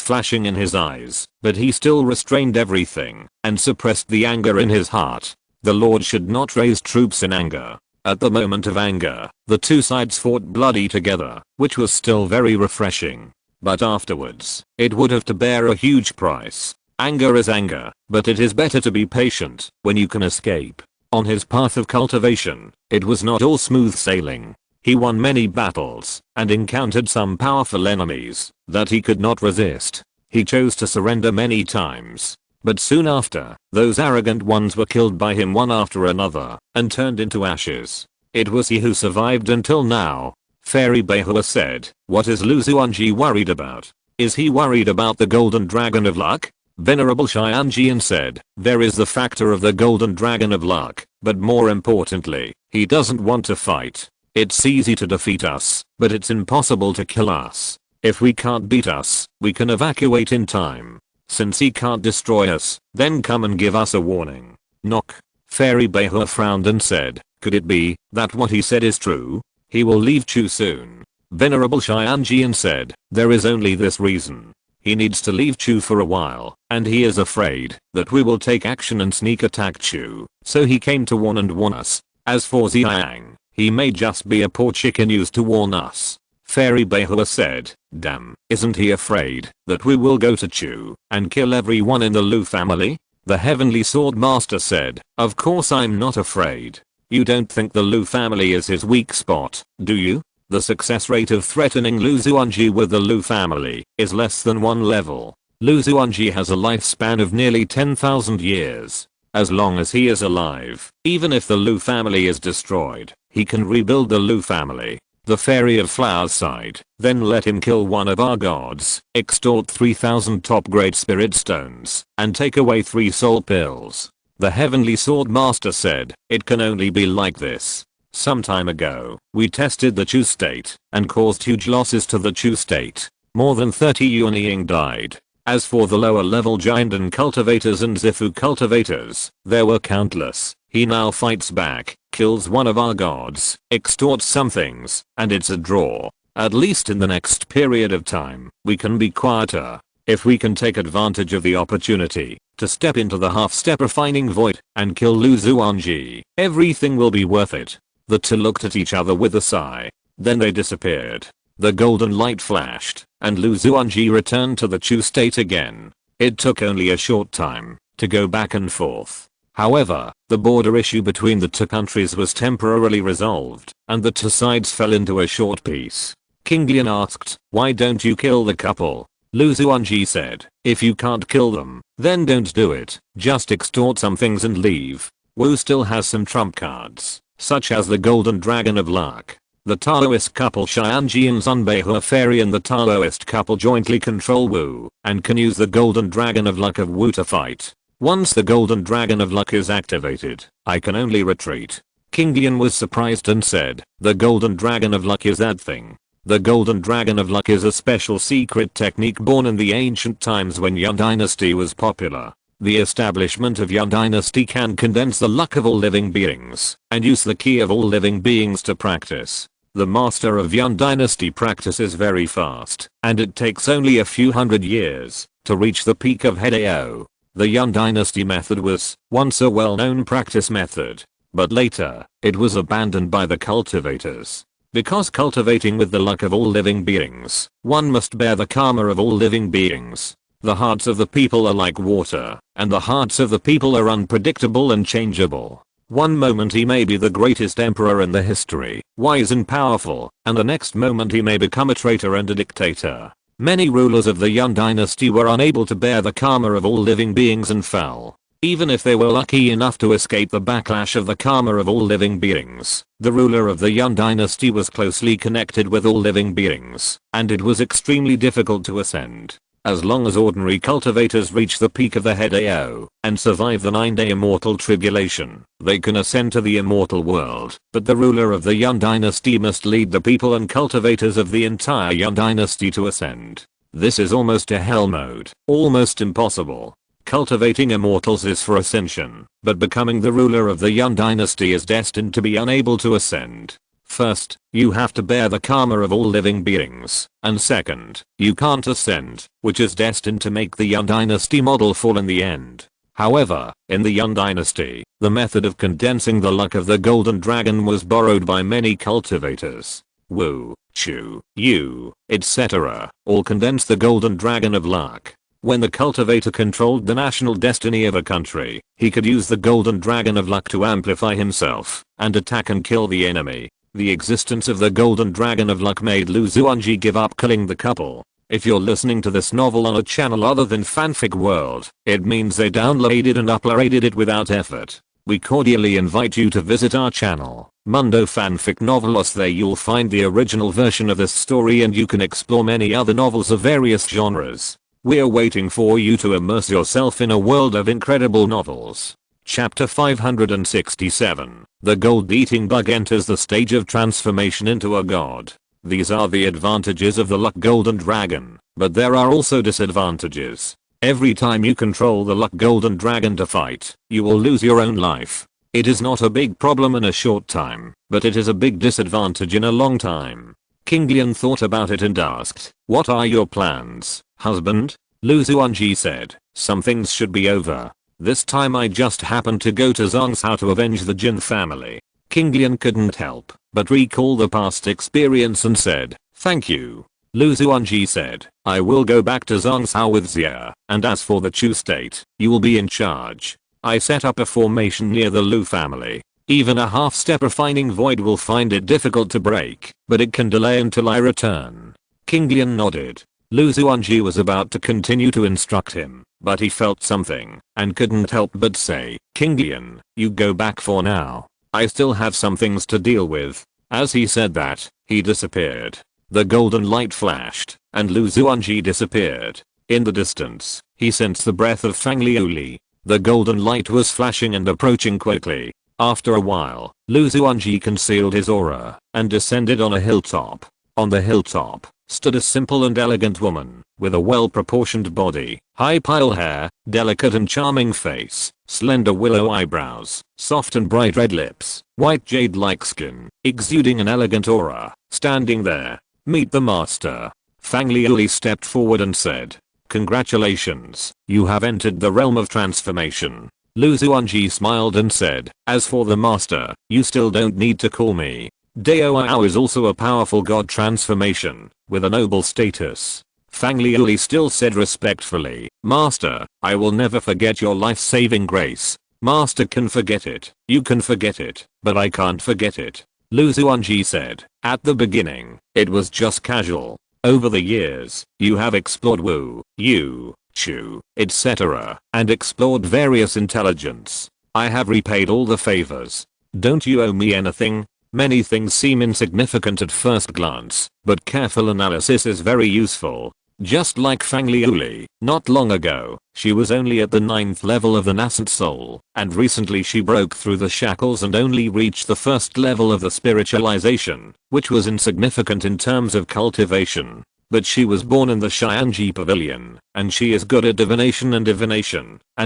flashing in his eyes, but he still restrained everything, and suppressed the anger in his heart. The Lord should not raise troops in anger. At the moment of anger, the two sides fought bloody together, which was still very refreshing. But afterwards, it would have to bear a huge price. Anger is anger, but it is better to be patient when you can escape. On his path of cultivation, it was not all smooth sailing. He won many battles and encountered some powerful enemies that he could not resist. He chose to surrender many times. But soon after, those arrogant ones were killed by him one after another and turned into ashes. It was he who survived until now. Fairy Behua said, "What is Lu Xuanji worried about? Is he worried about the golden dragon of luck?" Venerable Xuanji said, "There is the factor of the golden dragon of luck, but more importantly, he doesn't want to fight. It's easy to defeat us, but it's impossible to kill us. If we can't beat us, we can evacuate in time. Since he can't destroy us, then come and give us a warning." Knock. Fairy Behua frowned and said, "Could it be that what he said is true? He will leave Chu soon." Venerable Xuanji said, "There is only this reason. He needs to leave Chu for a while, and he is afraid that we will take action and sneak attack Chu, so he came to warn us. As for Xiang, he may just be a poor chicken used to warn us." Fairy Behua said, "Damn, isn't he afraid that we will go to Chu and kill everyone in the Lu family?" The Heavenly Sword Master said, "Of course I'm not afraid. You don't think the Lu family is his weak spot, do you? The success rate of threatening Lu Xuanji with the Lu family is less than 1 level. Lu Xuanji has a lifespan of nearly 10,000 years. As long as he is alive, even if the Lu family is destroyed, he can rebuild the Lu family." The Fairy of Flowers sighed, "Then let him kill one of our gods, extort 3,000 top grade spirit stones, and take away 3 soul pills." The Heavenly Sword Master said, "It can only be like this. Some time ago, we tested the Chu state and caused huge losses to the Chu state. More than 30 Yuanying died. As for the lower level Jiandan cultivators and Zifu cultivators, there were countless. He now fights back, kills one of our gods, extorts some things, and it's a draw. At least in the next period of time, we can be quieter. If we can take advantage of the opportunity to step into the half-step refining void and kill Lu Xuanji, everything will be worth it." The two looked at each other with a sigh. Then they disappeared. The golden light flashed, and Lu Xuanji returned to the Chu state again. It took only a short time to go back and forth. However, the border issue between the two countries was temporarily resolved, and the two sides fell into a short peace. King Lian asked, "Why don't you kill the couple?" Lu Xuanji said, "If you can't kill them, then don't do it. Just extort some things and leave." Wu still has some trump cards, such as the Golden Dragon of Luck. The Taoist couple Xuanji and Zunbehua Fairy and the Taoist couple jointly control Wu, and can use the Golden Dragon of Luck of Wu to fight. Once the Golden Dragon of Luck is activated, I can only retreat. King Lian was surprised and said, "The Golden Dragon of Luck is that thing?" The Golden Dragon of Luck is a special secret technique born in the ancient times when Yuan Dynasty was popular. The establishment of Yuan Dynasty can condense the luck of all living beings and use the key of all living beings to practice. The master of Yuan Dynasty practices very fast, and it takes only a few hundred years to reach the peak of Hedao. The Yuan Dynasty method was once a well-known practice method, but later, it was abandoned by the cultivators. Because cultivating with the luck of all living beings, one must bear the karma of all living beings. The hearts of the people are like water, and the hearts of the people are unpredictable and changeable. One moment he may be the greatest emperor in the history, wise and powerful, and the next moment he may become a traitor and a dictator. Many rulers of the Yuan Dynasty were unable to bear the karma of all living beings and fell. Even if they were lucky enough to escape the backlash of the karma of all living beings, the ruler of the Yuan Dynasty was closely connected with all living beings, and it was extremely difficult to ascend. As long as ordinary cultivators reach the peak of the Hedao and survive the 9-day immortal tribulation, they can ascend to the immortal world. But the ruler of the Yuan Dynasty must lead the people and cultivators of the entire Yuan Dynasty to ascend. This is almost a hell mode, almost impossible. Cultivating immortals is for ascension, but becoming the ruler of the Yuan Dynasty is destined to be unable to ascend. First, you have to bear the karma of all living beings, and second, you can't ascend, which is destined to make the Yuan Dynasty model fall in the end. However, in the Yuan dynasty, the method of condensing the luck of the golden dragon was borrowed by many cultivators. Wu, Chu, Yu, etc. all condensed the golden dragon of luck. When the cultivator controlled the national destiny of a country, he could use the golden dragon of luck to amplify himself and attack and kill the enemy. The existence of the golden dragon of luck made Lu Xuanji give up killing the couple. If you're listening to this novel on a channel other than Fanfic World, it means they downloaded and uploaded it without effort. We cordially invite you to visit our channel, Mundo Fanfic Novelos. There you'll find the original version of this story and you can explore many other novels of various genres. We're waiting for you to immerse yourself in a world of incredible novels. Chapter 567. The gold-eating bug enters the stage of transformation into a god. These are the advantages of the luck golden dragon, but there are also disadvantages. Every time you control the luck golden dragon to fight, you will lose your own life. It is not a big problem in a short time, but it is a big disadvantage in a long time. King Lian thought about it and asked, "What are your plans, husband?" Lu Xuanji said, "Some things should be over. This time I just happened to go to Zhangzhou to avenge the Jin family." King Lian couldn't help but recall the past experience and said, "Thank you." Lu Xuanji said, "I will go back to Zhangzhou with Xia, and as for the Chu state, you will be in charge. I set up a formation near the Lu family. Even a half-step refining void will find it difficult to break, but it can delay until I return." King Lian nodded. Lu Xuanji was about to continue to instruct him, but he felt something and couldn't help but say, "King Lian, you go back for now. I still have some things to deal with." As he said that, he disappeared. The golden light flashed, and Lu Xuanji disappeared. In the distance, he sensed the breath of Fang Liuli. The golden light was flashing and approaching quickly. After a while, Lu Xuanji concealed his aura and descended on a hilltop. On the hilltop stood a simple and elegant woman with a well-proportioned body, high pile hair, delicate and charming face, slender willow eyebrows, soft and bright red lips, white jade-like skin, exuding an elegant aura. Standing there, "Meet the master." Fang Liuli stepped forward and said, "Congratulations, you have entered the realm of transformation." Lu Xuanji smiled and said, "As for the master, you still don't need to call me. Daoao is also a powerful god transformation, with a noble status." Fang Liuli still said respectfully, "Master, I will never forget your life-saving grace." "Master can forget it, you can forget it, but I can't forget it." Lu Xuanji said, "At the beginning, it was just casual. Over the years, you have explored Wu, Yu, Chu, etc., and explored various intelligence. I have repaid all the favors. Don't you owe me anything?" Many things seem insignificant at first glance, but careful analysis is very useful. Just like Fang Liuli, not long ago, she was only at the 9th level of the nascent soul, and recently she broke through the shackles and only reached the 1st level of the spiritualization, which was insignificant in terms of cultivation. But she was born in the Xuanji pavilion, and she is good at divination and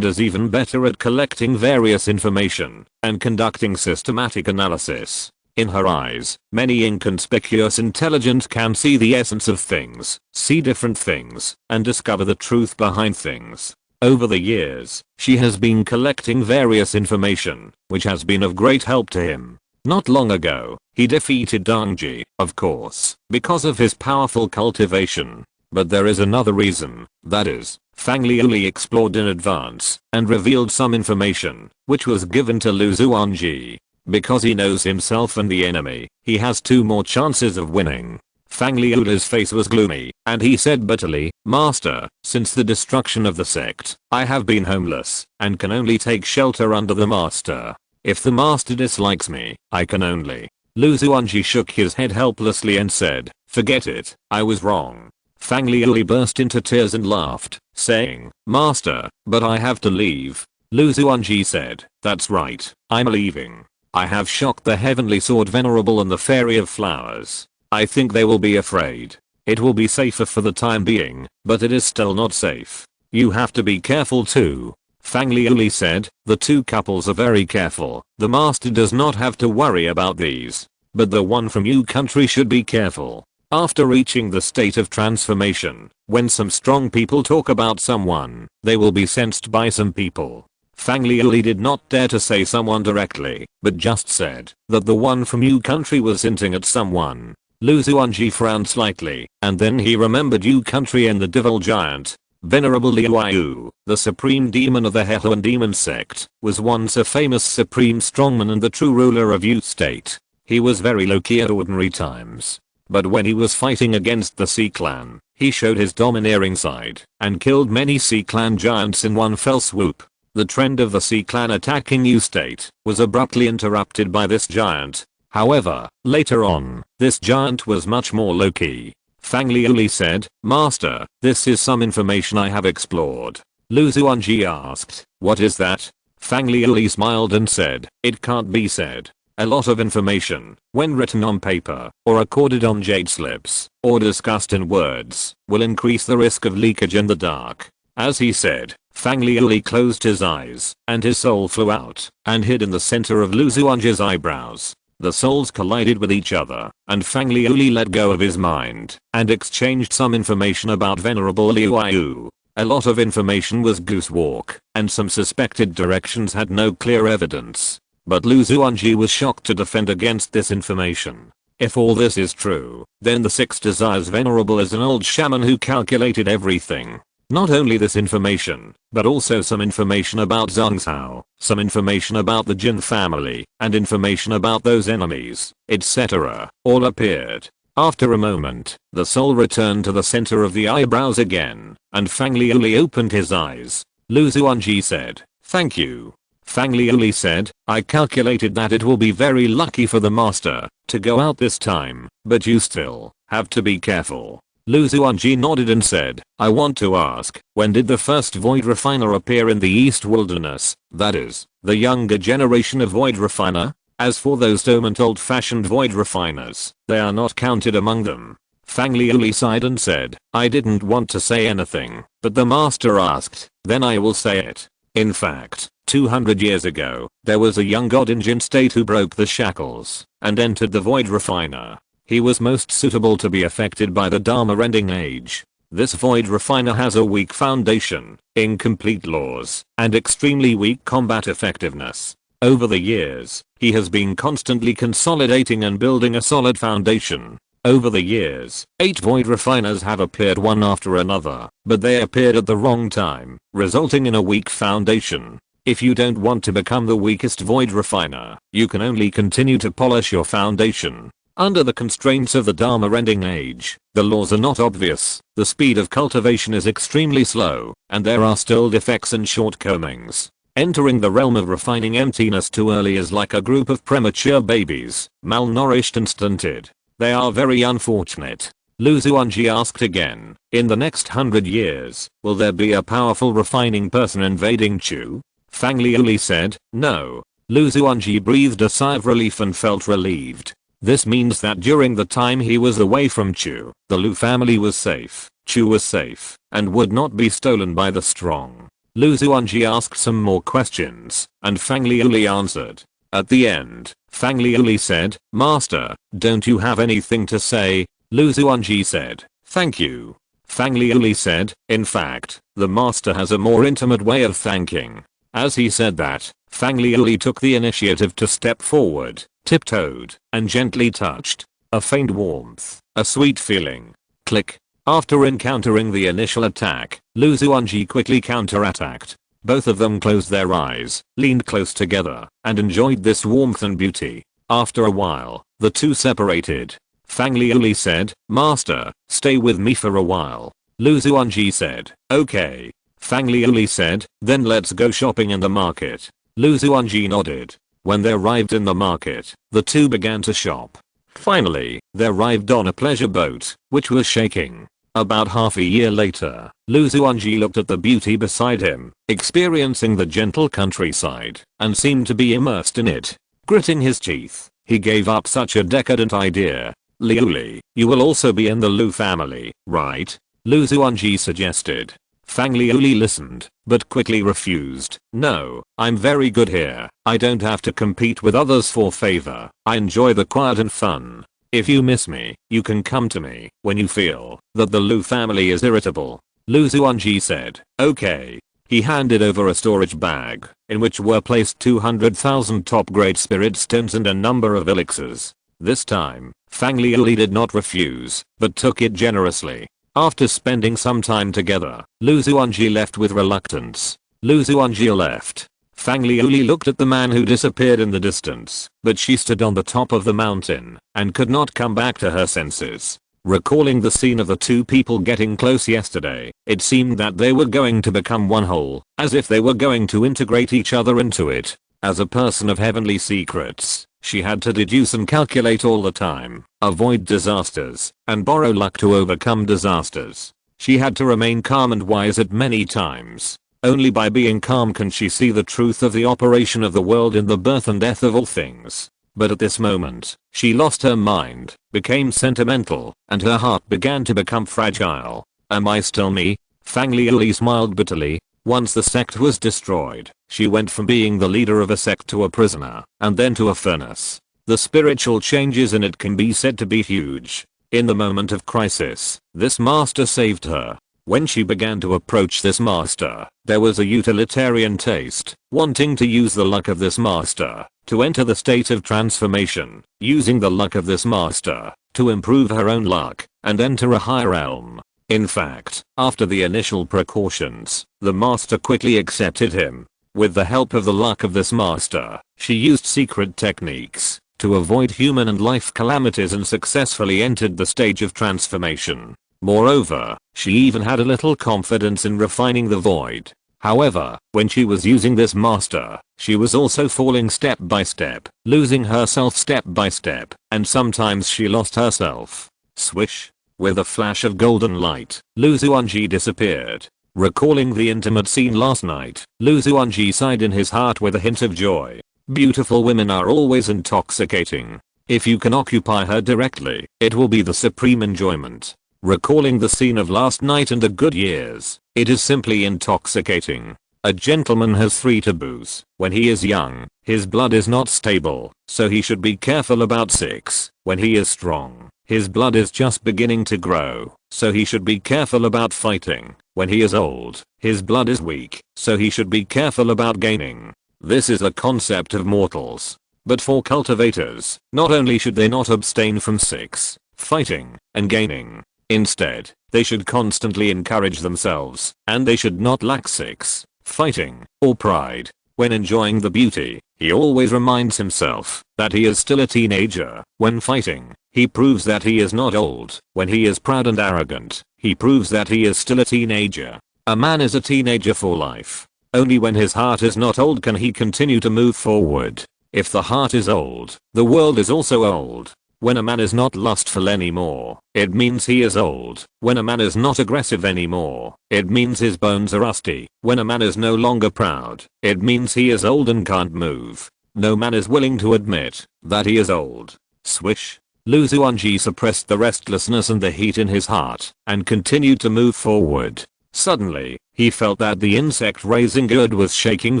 is even better at collecting various information and conducting systematic analysis. In her eyes, many inconspicuous intelligence can see the essence of things, see different things, and discover the truth behind things. Over the years, she has been collecting various information, which has been of great help to him. Not long ago, he defeated Xuanji, of course, because of his powerful cultivation. But there is another reason, that is, Fang Liuli explored in advance and revealed some information, which was given to Lu Xuanji. Because he knows himself and the enemy, he has 2 more chances of winning. Fang Liuli's face was gloomy, and he said bitterly, "Master, since the destruction of the sect, I have been homeless, and can only take shelter under the master. If the master dislikes me, I can only..." Lu Xuanji shook his head helplessly and said, "Forget it, I was wrong." Fang Liuli burst into tears and laughed, saying, "Master, but I have to leave." Lu Xuanji said, "That's right, I'm leaving. I have shocked the Heavenly Sword Venerable and the Fairy of Flowers. I think they will be afraid. It will be safer for the time being, but it is still not safe. You have to be careful too." Fang Liuli said, "The 2 couples are very careful. The master does not have to worry about these. But the one from your country should be careful." After reaching the state of transformation, when some strong people talk about someone, they will be sensed by some people. Fang Liuli did not dare to say someone directly, but just said that the one from Yu country was hinting at someone. Lu Xuanji frowned slightly, and then he remembered Yu country and the devil giant. Venerable Liu Yu, the supreme demon of the Hehuan demon sect, was once a famous supreme strongman and the true ruler of Yu state. He was very low-key at ordinary times. But when he was fighting against the Sea clan, he showed his domineering side and killed many Sea clan giants in one fell swoop. The trend of the Sea clan attacking Yu state was abruptly interrupted by this giant. However, later on, this giant was much more low-key. Fang Liuli said, "Master, this is some information I have explored." Lu Xuanji asked, "What is that?" Fang Liuli smiled and said, "It can't be said. A lot of information, when written on paper, or recorded on jade slips, or discussed in words, will increase the risk of leakage in the dark." As he said, Fang Liuli closed his eyes, and his soul flew out, and hid in the center of Lu Xuanji's eyebrows. The souls collided with each other, and Fang Liuli let go of his mind, and exchanged some information about Venerable Liu Yu. A lot of information was goosewalk, and some suspected directions had no clear evidence. But Lu Xuanji was shocked to defend against this information. If all this is true, then the Six Desires Venerable is an old shaman who calculated everything. Not only this information, but also some information about Zhongzhou, some information about the Jin family, and information about those enemies, etc. all appeared. After a moment, the soul returned to the center of the eyebrows again, and Fang Liuli opened his eyes. Lu Xuanji said, "Thank you." Fang Liuli said, "I calculated that it will be very lucky for the master to go out this time, but you still have to be careful." Lu Xuanji nodded and said, "I want to ask, when did the first Void Refiner appear in the East Wilderness, that is, the younger generation of Void Refiner? As for those dormant old-fashioned Void Refiners, they are not counted among them." Fang Liuli sighed and said, "I didn't want to say anything, but the master asked, then I will say it. In fact, 200 years ago, there was a young god in Jin state who broke the shackles and entered the Void Refiner. He was most suitable to be affected by the Dharma-ending age. This Void Refiner has a weak foundation, incomplete laws, and extremely weak combat effectiveness. Over the years, he has been constantly consolidating and building a solid foundation. Over the years, 8 Void Refiners have appeared one after another, but they appeared at the wrong time, resulting in a weak foundation. If you don't want to become the weakest Void Refiner, you can only continue to polish your foundation. Under the constraints of the Dharma-ending age, the laws are not obvious, the speed of cultivation is extremely slow, and there are still defects and shortcomings. Entering the realm of refining emptiness too early is like a group of premature babies, malnourished and stunted. They are very unfortunate. Lu Xuanji asked again, "In the next 100 years, will there be a powerful refining person invading Chu?" Fang Liuli said, "No." Lu Xuanji breathed a sigh of relief and felt relieved. This means that during the time he was away from Chu, the Lu family was safe, Chu was safe, and would not be stolen by the strong. Lu Xuanji asked some more questions, and Fang Liuli answered. At the end, Fang Liuli said, "Master, don't you have anything to say?" Lu Xuanji said, "Thank you." Fang Liuli said, "In fact, the master has a more intimate way of thanking." As he said that, Fang Liuli took the initiative to step forward, tiptoed, and gently touched. A faint warmth, a sweet feeling. Click. After encountering the initial attack, Lu Xuanji quickly counterattacked. Both of them closed their eyes, leaned close together, and enjoyed this warmth and beauty. After a while, the two separated. Fang Liuli said, "Master, stay with me for a while." Lu Xuanji said, "Okay." Fang Liuli said, "Then let's go shopping in the market." Lu Xuanji nodded. When they arrived in the market, the two began to shop. Finally, they arrived on a pleasure boat, which was shaking. About half a year later, Lu Xuanji looked at the beauty beside him, experiencing the gentle countryside, and seemed to be immersed in it. Gritting his teeth, he gave up such a decadent idea. "Liuli, you will also be in the Lu family, right?" Lu Xuanji suggested. Fang Liuli listened, but quickly refused. "No, I'm very good here. I don't have to compete with others for favor. I enjoy the quiet and fun. If you miss me, you can come to me when you feel that the Lu family is irritable." Lu Xuanji said, "Okay." He handed over a storage bag, in which were placed 200,000 top-grade spirit stones and a number of elixirs. This time, Fang Liuli did not refuse, but took it generously. After spending some time together, Lu Xuanji left with reluctance. Lu Xuanji left. Fang Liuli looked at the man who disappeared in the distance, but she stood on the top of the mountain and could not come back to her senses. Recalling the scene of the two people getting close yesterday, it seemed that they were going to become one whole, as if they were going to integrate each other into it. As a person of heavenly secrets, she had to deduce and calculate all the time, avoid disasters, and borrow luck to overcome disasters. She had to remain calm and wise at many times. Only by being calm can she see the truth of the operation of the world in the birth and death of all things. But at this moment, she lost her mind, became sentimental, and her heart began to become fragile. Am I still me? Fang Liuli smiled bitterly. Once the sect was destroyed, she went from being the leader of a sect to a prisoner, and then to a furnace. The spiritual changes in it can be said to be huge. In the moment of crisis, this master saved her. When she began to approach this master, there was a utilitarian taste, wanting to use the luck of this master to enter the state of transformation, using the luck of this master to improve her own luck and enter a higher realm. In fact, after the initial precautions, the master quickly accepted him. With the help of the luck of this master, she used secret techniques to avoid human and life calamities and successfully entered the stage of transformation. Moreover, she even had a little confidence in refining the void. However, when she was using this master, she was also falling step by step, losing herself step by step, and sometimes she lost herself. Swish. With a flash of golden light, Lu Xuanji disappeared. Recalling the intimate scene last night, Lu Xuanji sighed in his heart with a hint of joy. Beautiful women are always intoxicating. If you can occupy her directly, it will be the supreme enjoyment. Recalling the scene of last night and the good years, it is simply intoxicating. A gentleman has 3 taboos. When he is young, his blood is not stable, so he should be careful about sex. When he is strong, his blood is just beginning to grow, so he should be careful about fighting. When he is old, his blood is weak, so he should be careful about gaining. This is the concept of mortals. But for cultivators, not only should they not abstain from sex, fighting, and gaining. Instead, they should constantly encourage themselves, and they should not lack sex, fighting, or pride. When enjoying the beauty, he always reminds himself that he is still a teenager. When fighting, he proves that he is not old. When he is proud and arrogant, he proves that he is still a teenager. A man is a teenager for life. Only when his heart is not old can he continue to move forward. If the heart is old, the world is also old. When a man is not lustful anymore, it means he is old. When a man is not aggressive anymore, it means his bones are rusty. When a man is no longer proud, it means he is old and can't move. No man is willing to admit that he is old. Swish. Lu Xuanji suppressed the restlessness and the heat in his heart and continued to move forward. Suddenly, he felt that the insect raising gourd was shaking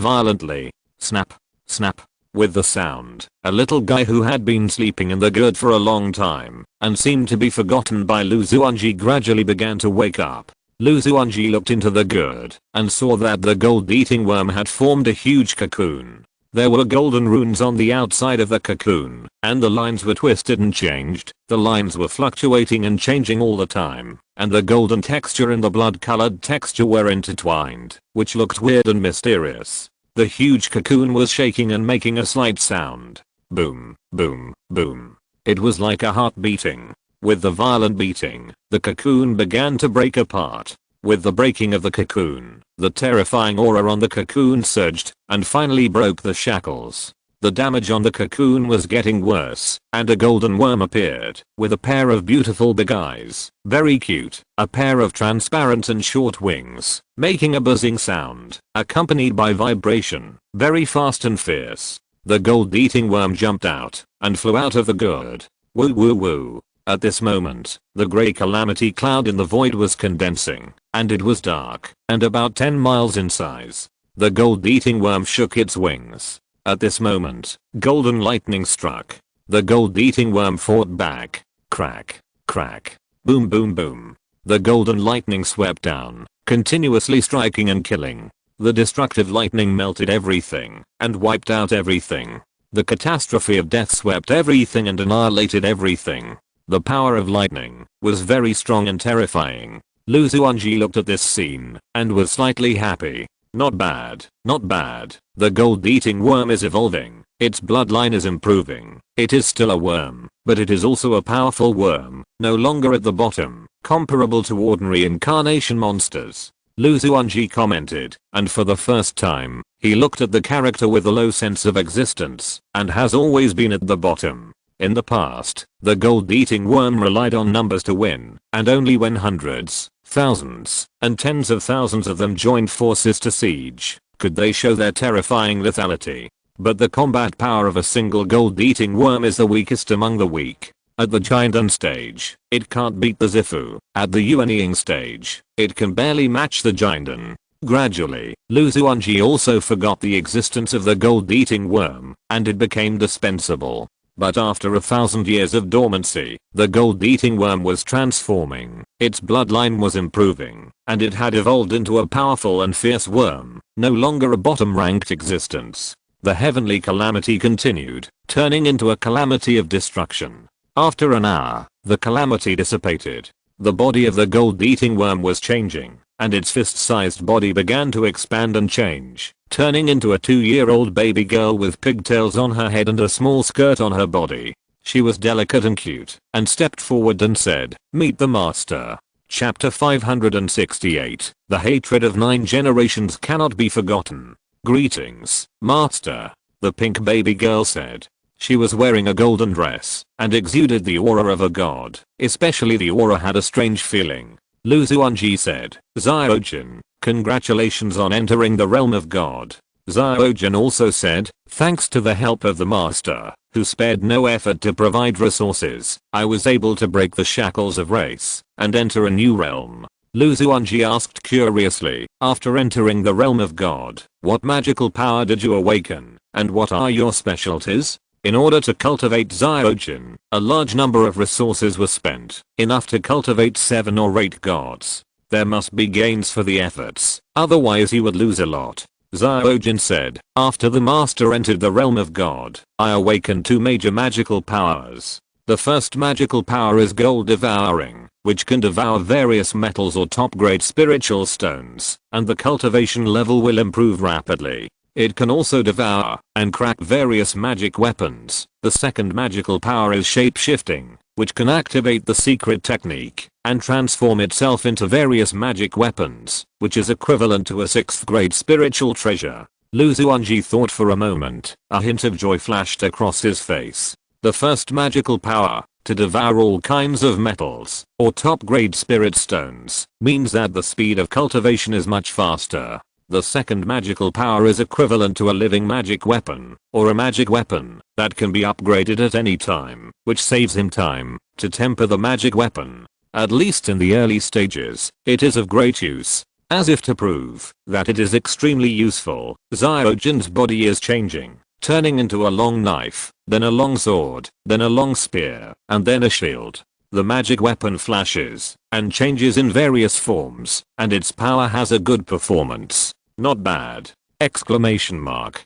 violently. Snap. Snap. With the sound, a little guy who had been sleeping in the gourd for a long time and seemed to be forgotten by Lu Xuanji gradually began to wake up. Lu Xuanji looked into the gourd and saw that the gold-eating worm had formed a huge cocoon. There were golden runes on the outside of the cocoon, and the lines were twisted and changed. The lines were fluctuating and changing all the time, and the golden texture and the blood-colored texture were intertwined, which looked weird and mysterious. The huge cocoon was shaking and making a slight sound. Boom, boom, boom. It was like a heart beating. With the violent beating, the cocoon began to break apart. With the breaking of the cocoon, the terrifying aura on the cocoon surged and finally broke the shackles. The damage on the cocoon was getting worse, and a golden worm appeared with a pair of beautiful big eyes, very cute, a pair of transparent and short wings, making a buzzing sound, accompanied by vibration, very fast and fierce. The gold-eating worm jumped out and flew out of the gourd. Woo woo woo. At this moment, the grey calamity cloud in the void was condensing, and it was dark and about 10 miles in size. The gold-eating worm shook its wings. At this moment, golden lightning struck. The gold-eating worm fought back. Crack, crack, boom boom boom. The golden lightning swept down, continuously striking and killing. The destructive lightning melted everything and wiped out everything. The catastrophe of death swept everything and annihilated everything. The power of lightning was very strong and terrifying. Xuanji looked at this scene and was slightly happy. Not bad, not bad. The gold-eating worm is evolving. Its bloodline is improving. It is still a worm, but it is also a powerful worm, no longer at the bottom, comparable to ordinary incarnation monsters. Xuanji commented, and for the first time, he looked at the character with a low sense of existence, and has always been at the bottom. In the past, the gold-eating worm relied on numbers to win, and only when hundreds, thousands, and tens of thousands of them joined forces to siege, could they show their terrifying lethality. But the combat power of a single gold-eating worm is the weakest among the weak. At the Giant stage, it can't beat the Zifu. At the Yuanying stage, it can barely match the Giant. Gradually, Xuanji also forgot the existence of the gold-eating worm, and it became dispensable. But after 1,000 years of dormancy, the gold-eating worm was transforming, its bloodline was improving, and it had evolved into a powerful and fierce worm, no longer a bottom-ranked existence. The heavenly calamity continued, turning into a calamity of destruction. After an hour, the calamity dissipated. The body of the gold-eating worm was changing, and its fist-sized body began to expand and change, turning into a 2-year-old baby girl with pigtails on her head and a small skirt on her body. She was delicate and cute, and stepped forward and said, "Meet the master." Chapter 568. The hatred of 9 generations cannot be forgotten. "Greetings, master," the pink baby girl said. She was wearing a golden dress and exuded the aura of a god, especially the aura had a strange feeling. Xuanji said, "Xiaojin, congratulations on entering the realm of God." Xiaojin also said, "Thanks to the help of the master, who spared no effort to provide resources, I was able to break the shackles of race and enter a new realm." Xuanji asked curiously, "After entering the realm of God, what magical power did you awaken, and what are your specialties?" In order to cultivate Xiaojin, a large number of resources were spent, enough to cultivate 7 or 8 gods. There must be gains for the efforts, otherwise he would lose a lot. Xiaojin said, "After the master entered the realm of God, I awakened 2 major magical powers. The first magical power is gold devouring, which can devour various metals or top-grade spiritual stones, and the cultivation level will improve rapidly. It can also devour and crack various magic weapons. The second magical power is shape-shifting, which can activate the secret technique and transform itself into various magic weapons, which is equivalent to a 6th grade spiritual treasure." Xuanji thought for a moment. A hint of joy flashed across his face. The first magical power, to devour all kinds of metals or top-grade spirit stones, means that the speed of cultivation is much faster. The second magical power is equivalent to a living magic weapon, or a magic weapon that can be upgraded at any time, which saves him time to temper the magic weapon. At least in the early stages, it is of great use. As if to prove that it is extremely useful, Xiaojin's body is changing, turning into a long knife, then a long sword, then a long spear, and then a shield. The magic weapon flashes and changes in various forms, and its power has a good performance. Not bad! Exclamation mark.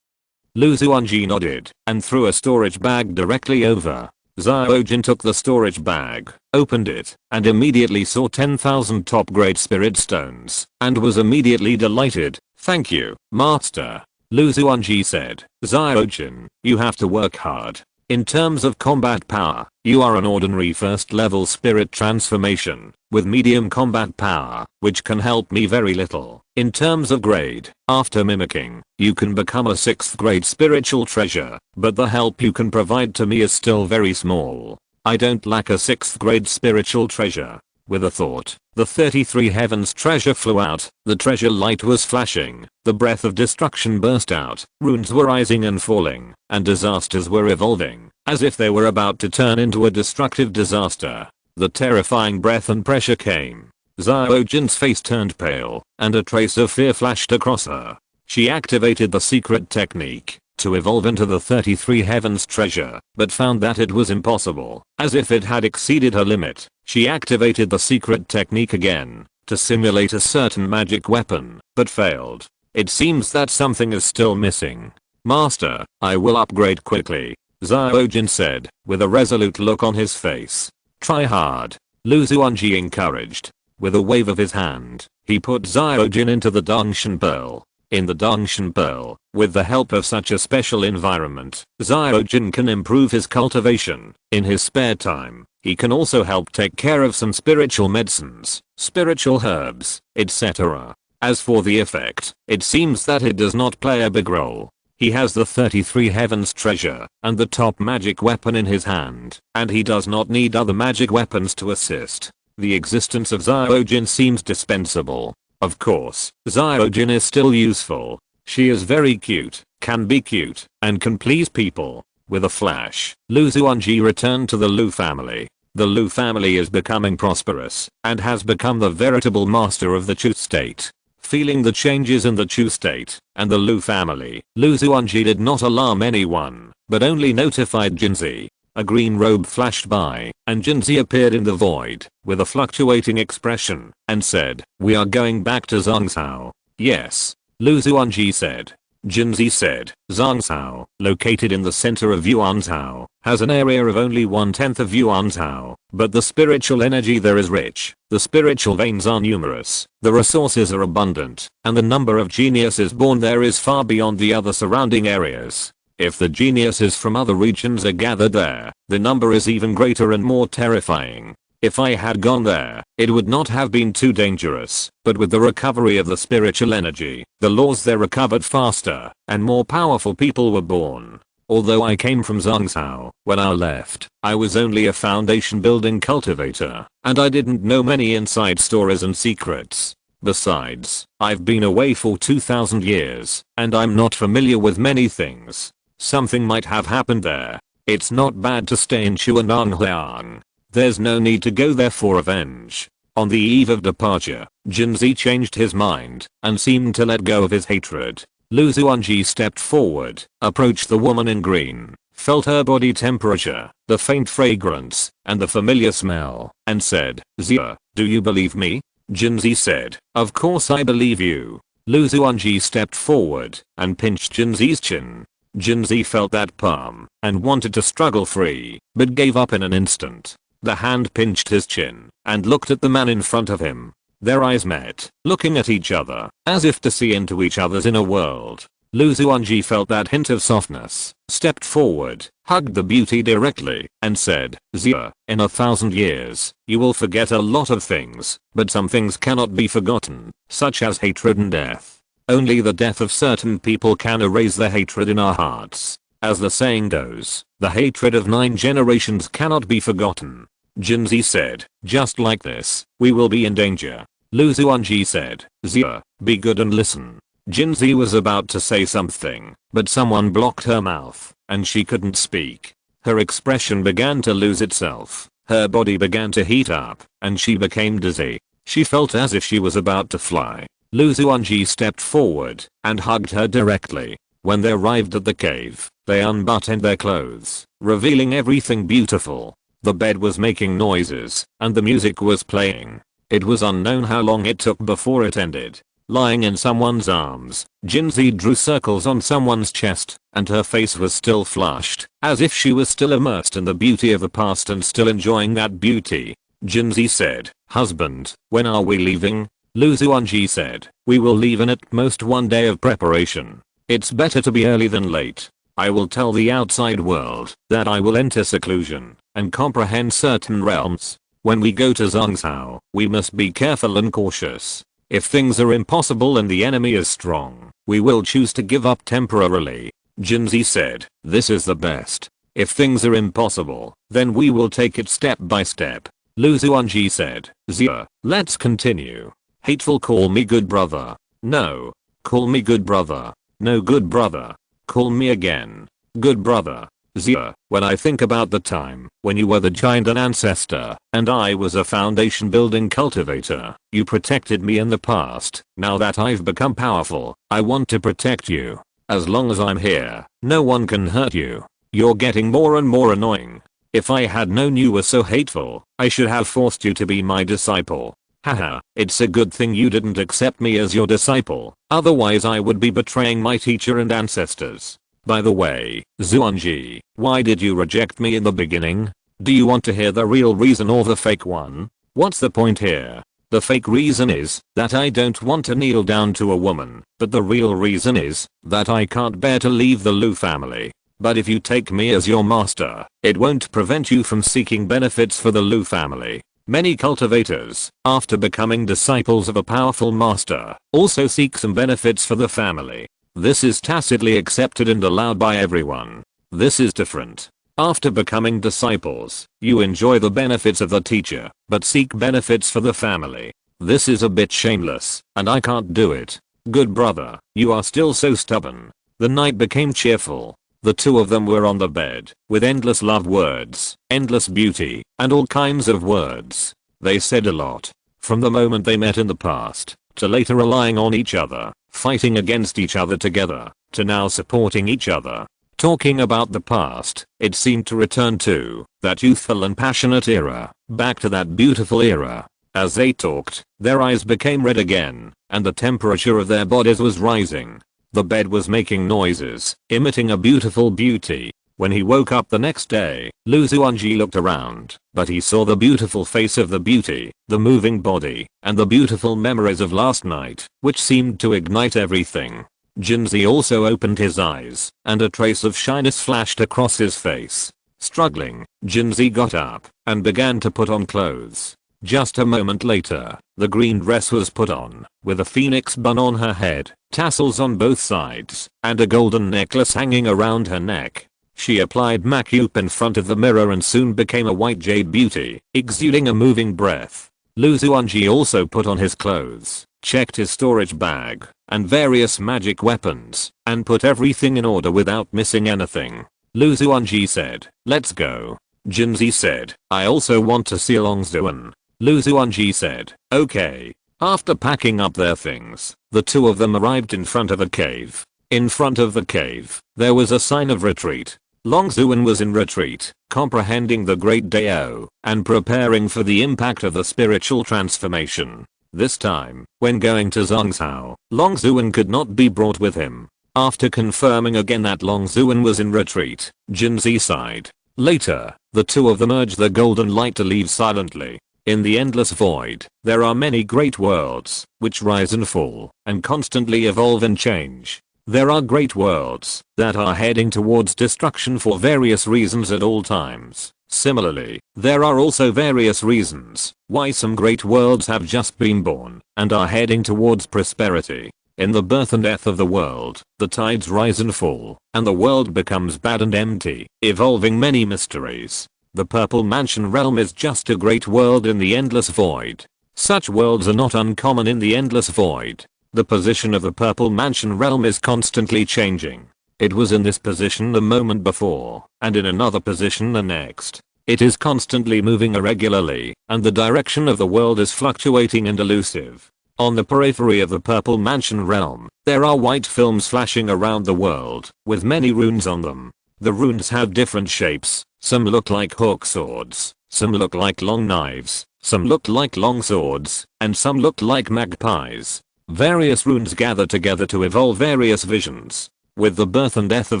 Xuanji nodded and threw a storage bag directly over. Xiaojin took the storage bag, opened it, and immediately saw 10,000 top-grade spirit stones, and was immediately delighted. "Thank you, master." Xuanji said, "Xiaojin, you have to work hard. In terms of combat power, you are an ordinary first level spirit transformation, with medium combat power, which can help me very little. In terms of grade, after mimicking, you can become a 6th grade spiritual treasure, but the help you can provide to me is still very small. I don't lack a 6th grade spiritual treasure." With a thought, the 33 heavens treasure flew out, the treasure light was flashing, the breath of destruction burst out, runes were rising and falling, and disasters were evolving, as if they were about to turn into a destructive disaster. The terrifying breath and pressure came. Xiaojin's face turned pale, and a trace of fear flashed across her. She activated the secret technique to evolve into the 33 heavens treasure, but found that it was impossible, as if it had exceeded her limit. She activated the secret technique again to simulate a certain magic weapon, but failed. It seems that something is still missing. Master, I will upgrade quickly, Xiaojin said, with a resolute look on his face. Try hard, Lu Xuanji encouraged. With a wave of his hand, he put Xiaojin into the Dongshan Pearl. In the Dongshan Pearl, with the help of such a special environment, Xiaojin can improve his cultivation. In his spare time, he can also help take care of some spiritual medicines, spiritual herbs, etc. As for the effect, it seems that it does not play a big role. He has the 33 Heavens treasure and the top magic weapon in his hand, and he does not need other magic weapons to assist. The existence of Xiaojin seems dispensable. Of course, Xiaojin is still useful. She is very cute, can be cute, and can please people. With a flash, Lu Xuanji returned to the Lu family. The Lu family is becoming prosperous and has become the veritable master of the Chu state. Feeling the changes in the Chu state and the Lu family, Lu Xuanji did not alarm anyone, but only notified Jinzi. A green robe flashed by, and Jinzi appeared in the void, with a fluctuating expression, and said, "We are going back to Zhongshan." "Yes," Lu Xuanji said. Jinzi said, "Zhongshan, located in the center of Yuanzhou, has an area of only 1/10 of Yuanzhou, but the spiritual energy there is rich, the spiritual veins are numerous, the resources are abundant, and the number of geniuses born there is far beyond the other surrounding areas. If the geniuses from other regions are gathered there, the number is even greater and more terrifying. If I had gone there, it would not have been too dangerous, but with the recovery of the spiritual energy, the laws there recovered faster, and more powerful people were born. Although I came from Zhongshan, when I left, I was only a foundation building cultivator, and I didn't know many inside stories and secrets. Besides, I've been away for 2000 years, and I'm not familiar with many things. Something might have happened there. It's not bad to stay in Chuanangliang. There's no need to go there for revenge." On the eve of departure, Jinzi changed his mind and seemed to let go of his hatred. Lu Xuanji stepped forward, approached the woman in green, felt her body temperature, the faint fragrance, and the familiar smell, and said, "Zia, do you believe me?" Jinzi said, "Of course I believe you." Lu Xuanji stepped forward and pinched Jinzi's chin. Jinzi felt that palm and wanted to struggle free, but gave up in an instant. The hand pinched his chin and looked at the man in front of him. Their eyes met, looking at each other, as if to see into each other's inner world. Lu Xuanji felt that hint of softness, stepped forward, hugged the beauty directly, and said, "Zia, in 1,000 years, you will forget a lot of things, but some things cannot be forgotten, such as hatred and death. Only the death of certain people can erase the hatred in our hearts. As the saying goes, the hatred of 9 generations cannot be forgotten." Jinzi said, "Just like this, we will be in danger." Lu Xuanji said, "Zia, be good and listen." Jinzi was about to say something, but someone blocked her mouth, and she couldn't speak. Her expression began to lose itself, her body began to heat up, and she became dizzy. She felt as if she was about to fly. Lu Xuanji stepped forward and hugged her directly. When they arrived at the cave, they unbuttoned their clothes, revealing everything beautiful. The bed was making noises, and the music was playing. It was unknown how long it took before it ended. Lying in someone's arms, Jinzi drew circles on someone's chest, and her face was still flushed, as if she was still immersed in the beauty of the past and still enjoying that beauty. Jinzi said, "Husband, when are we leaving?" Lu Xuanji said, "We will leave in at most 1 day of preparation. It's better to be early than late. I will tell the outside world that I will enter seclusion and comprehend certain realms. When we go to Zhongshan, we must be careful and cautious. If things are impossible and the enemy is strong, we will choose to give up temporarily." Jinzi said, "This is the best. If things are impossible, then we will take it step by step." Lu Xuanji said, "Zia, let's continue." "Hateful, call me good brother." "No." "Call me good brother." "No, good brother." "Call me again." "Good brother." "Zia, when I think about the time when you were the giant and ancestor and I was a foundation building cultivator, you protected me in the past. Now that I've become powerful, I want to protect you. As long as I'm here, no one can hurt you. You're getting more and more annoying. If I had known you were so hateful, I should have forced you to be my disciple." Haha, it's a good thing you didn't accept me as your disciple, otherwise I would be betraying my teacher and ancestors. By the way, Xuanji, why did you reject me in the beginning? Do you want to hear the real reason or the fake one? What's the point here? The fake reason is that I don't want to kneel down to a woman, but the real reason is that I can't bear to leave the Lu family. But if you take me as your master, it won't prevent you from seeking benefits for the Lu family. Many cultivators, after becoming disciples of a powerful master, also seek some benefits for the family. This is tacitly accepted and allowed by everyone. This is different. After becoming disciples, you enjoy the benefits of the teacher, but seek benefits for the family. This is a bit shameless, and I can't do it. Good brother, you are still so stubborn. The night became cheerful. The two of them were on the bed, with endless love words, endless beauty, and all kinds of words. They said a lot. From the moment they met in the past, to later relying on each other, fighting against each other together, to now supporting each other. Talking about the past, it seemed to return to that youthful and passionate era, back to that beautiful era. As they talked, their eyes became red again, and the temperature of their bodies was rising. The bed was making noises, emitting a beautiful beauty. When he woke up the next day, Xuanji looked around, but he saw the beautiful face of the beauty, the moving body, and the beautiful memories of last night, which seemed to ignite everything. Xuanji also opened his eyes, and a trace of shyness flashed across his face. Struggling, Xuanji got up, and began to put on clothes. Just a moment later, the green dress was put on, with a phoenix bun on her head, tassels on both sides, and a golden necklace hanging around her neck. She applied makeup in front of the mirror and soon became a white jade beauty, exuding a moving breath. Xuanji also put on his clothes, checked his storage bag, and various magic weapons, and put everything in order without missing anything. Xuanji said, "Let's go." Xuanji said, "I also want to see Longzuan." Xuanji said, "Okay." After packing up their things, the two of them arrived in front of a cave. In front of the cave, there was a sign of retreat. Longzuan was in retreat, comprehending the great Dao, and preparing for the impact of the spiritual transformation. This time, when going to Zhongzhou, Longzuan could not be brought with him. After confirming again that Longzuan was in retreat, Xuanji sighed. Later, the two of them urged the golden light to leave silently. In the endless void, there are many great worlds, which rise and fall, and constantly evolve and change. There are great worlds that are heading towards destruction for various reasons at all times. Similarly, there are also various reasons why some great worlds have just been born and are heading towards prosperity. In the birth and death of the world, the tides rise and fall, and the world becomes bad and empty, evolving many mysteries. The Purple Mansion realm is just a great world in the endless void. Such worlds are not uncommon in the endless void. The position of the Purple Mansion realm is constantly changing. It was in this position the moment before, and in another position the next. It is constantly moving irregularly, and the direction of the world is fluctuating and elusive. On the periphery of the Purple Mansion realm, there are white films flashing around the world, with many runes on them. The runes have different shapes. Some look like hook swords, some look like long knives, some look like long swords, and some look like magpies. Various runes gather together to evolve various visions. With the birth and death of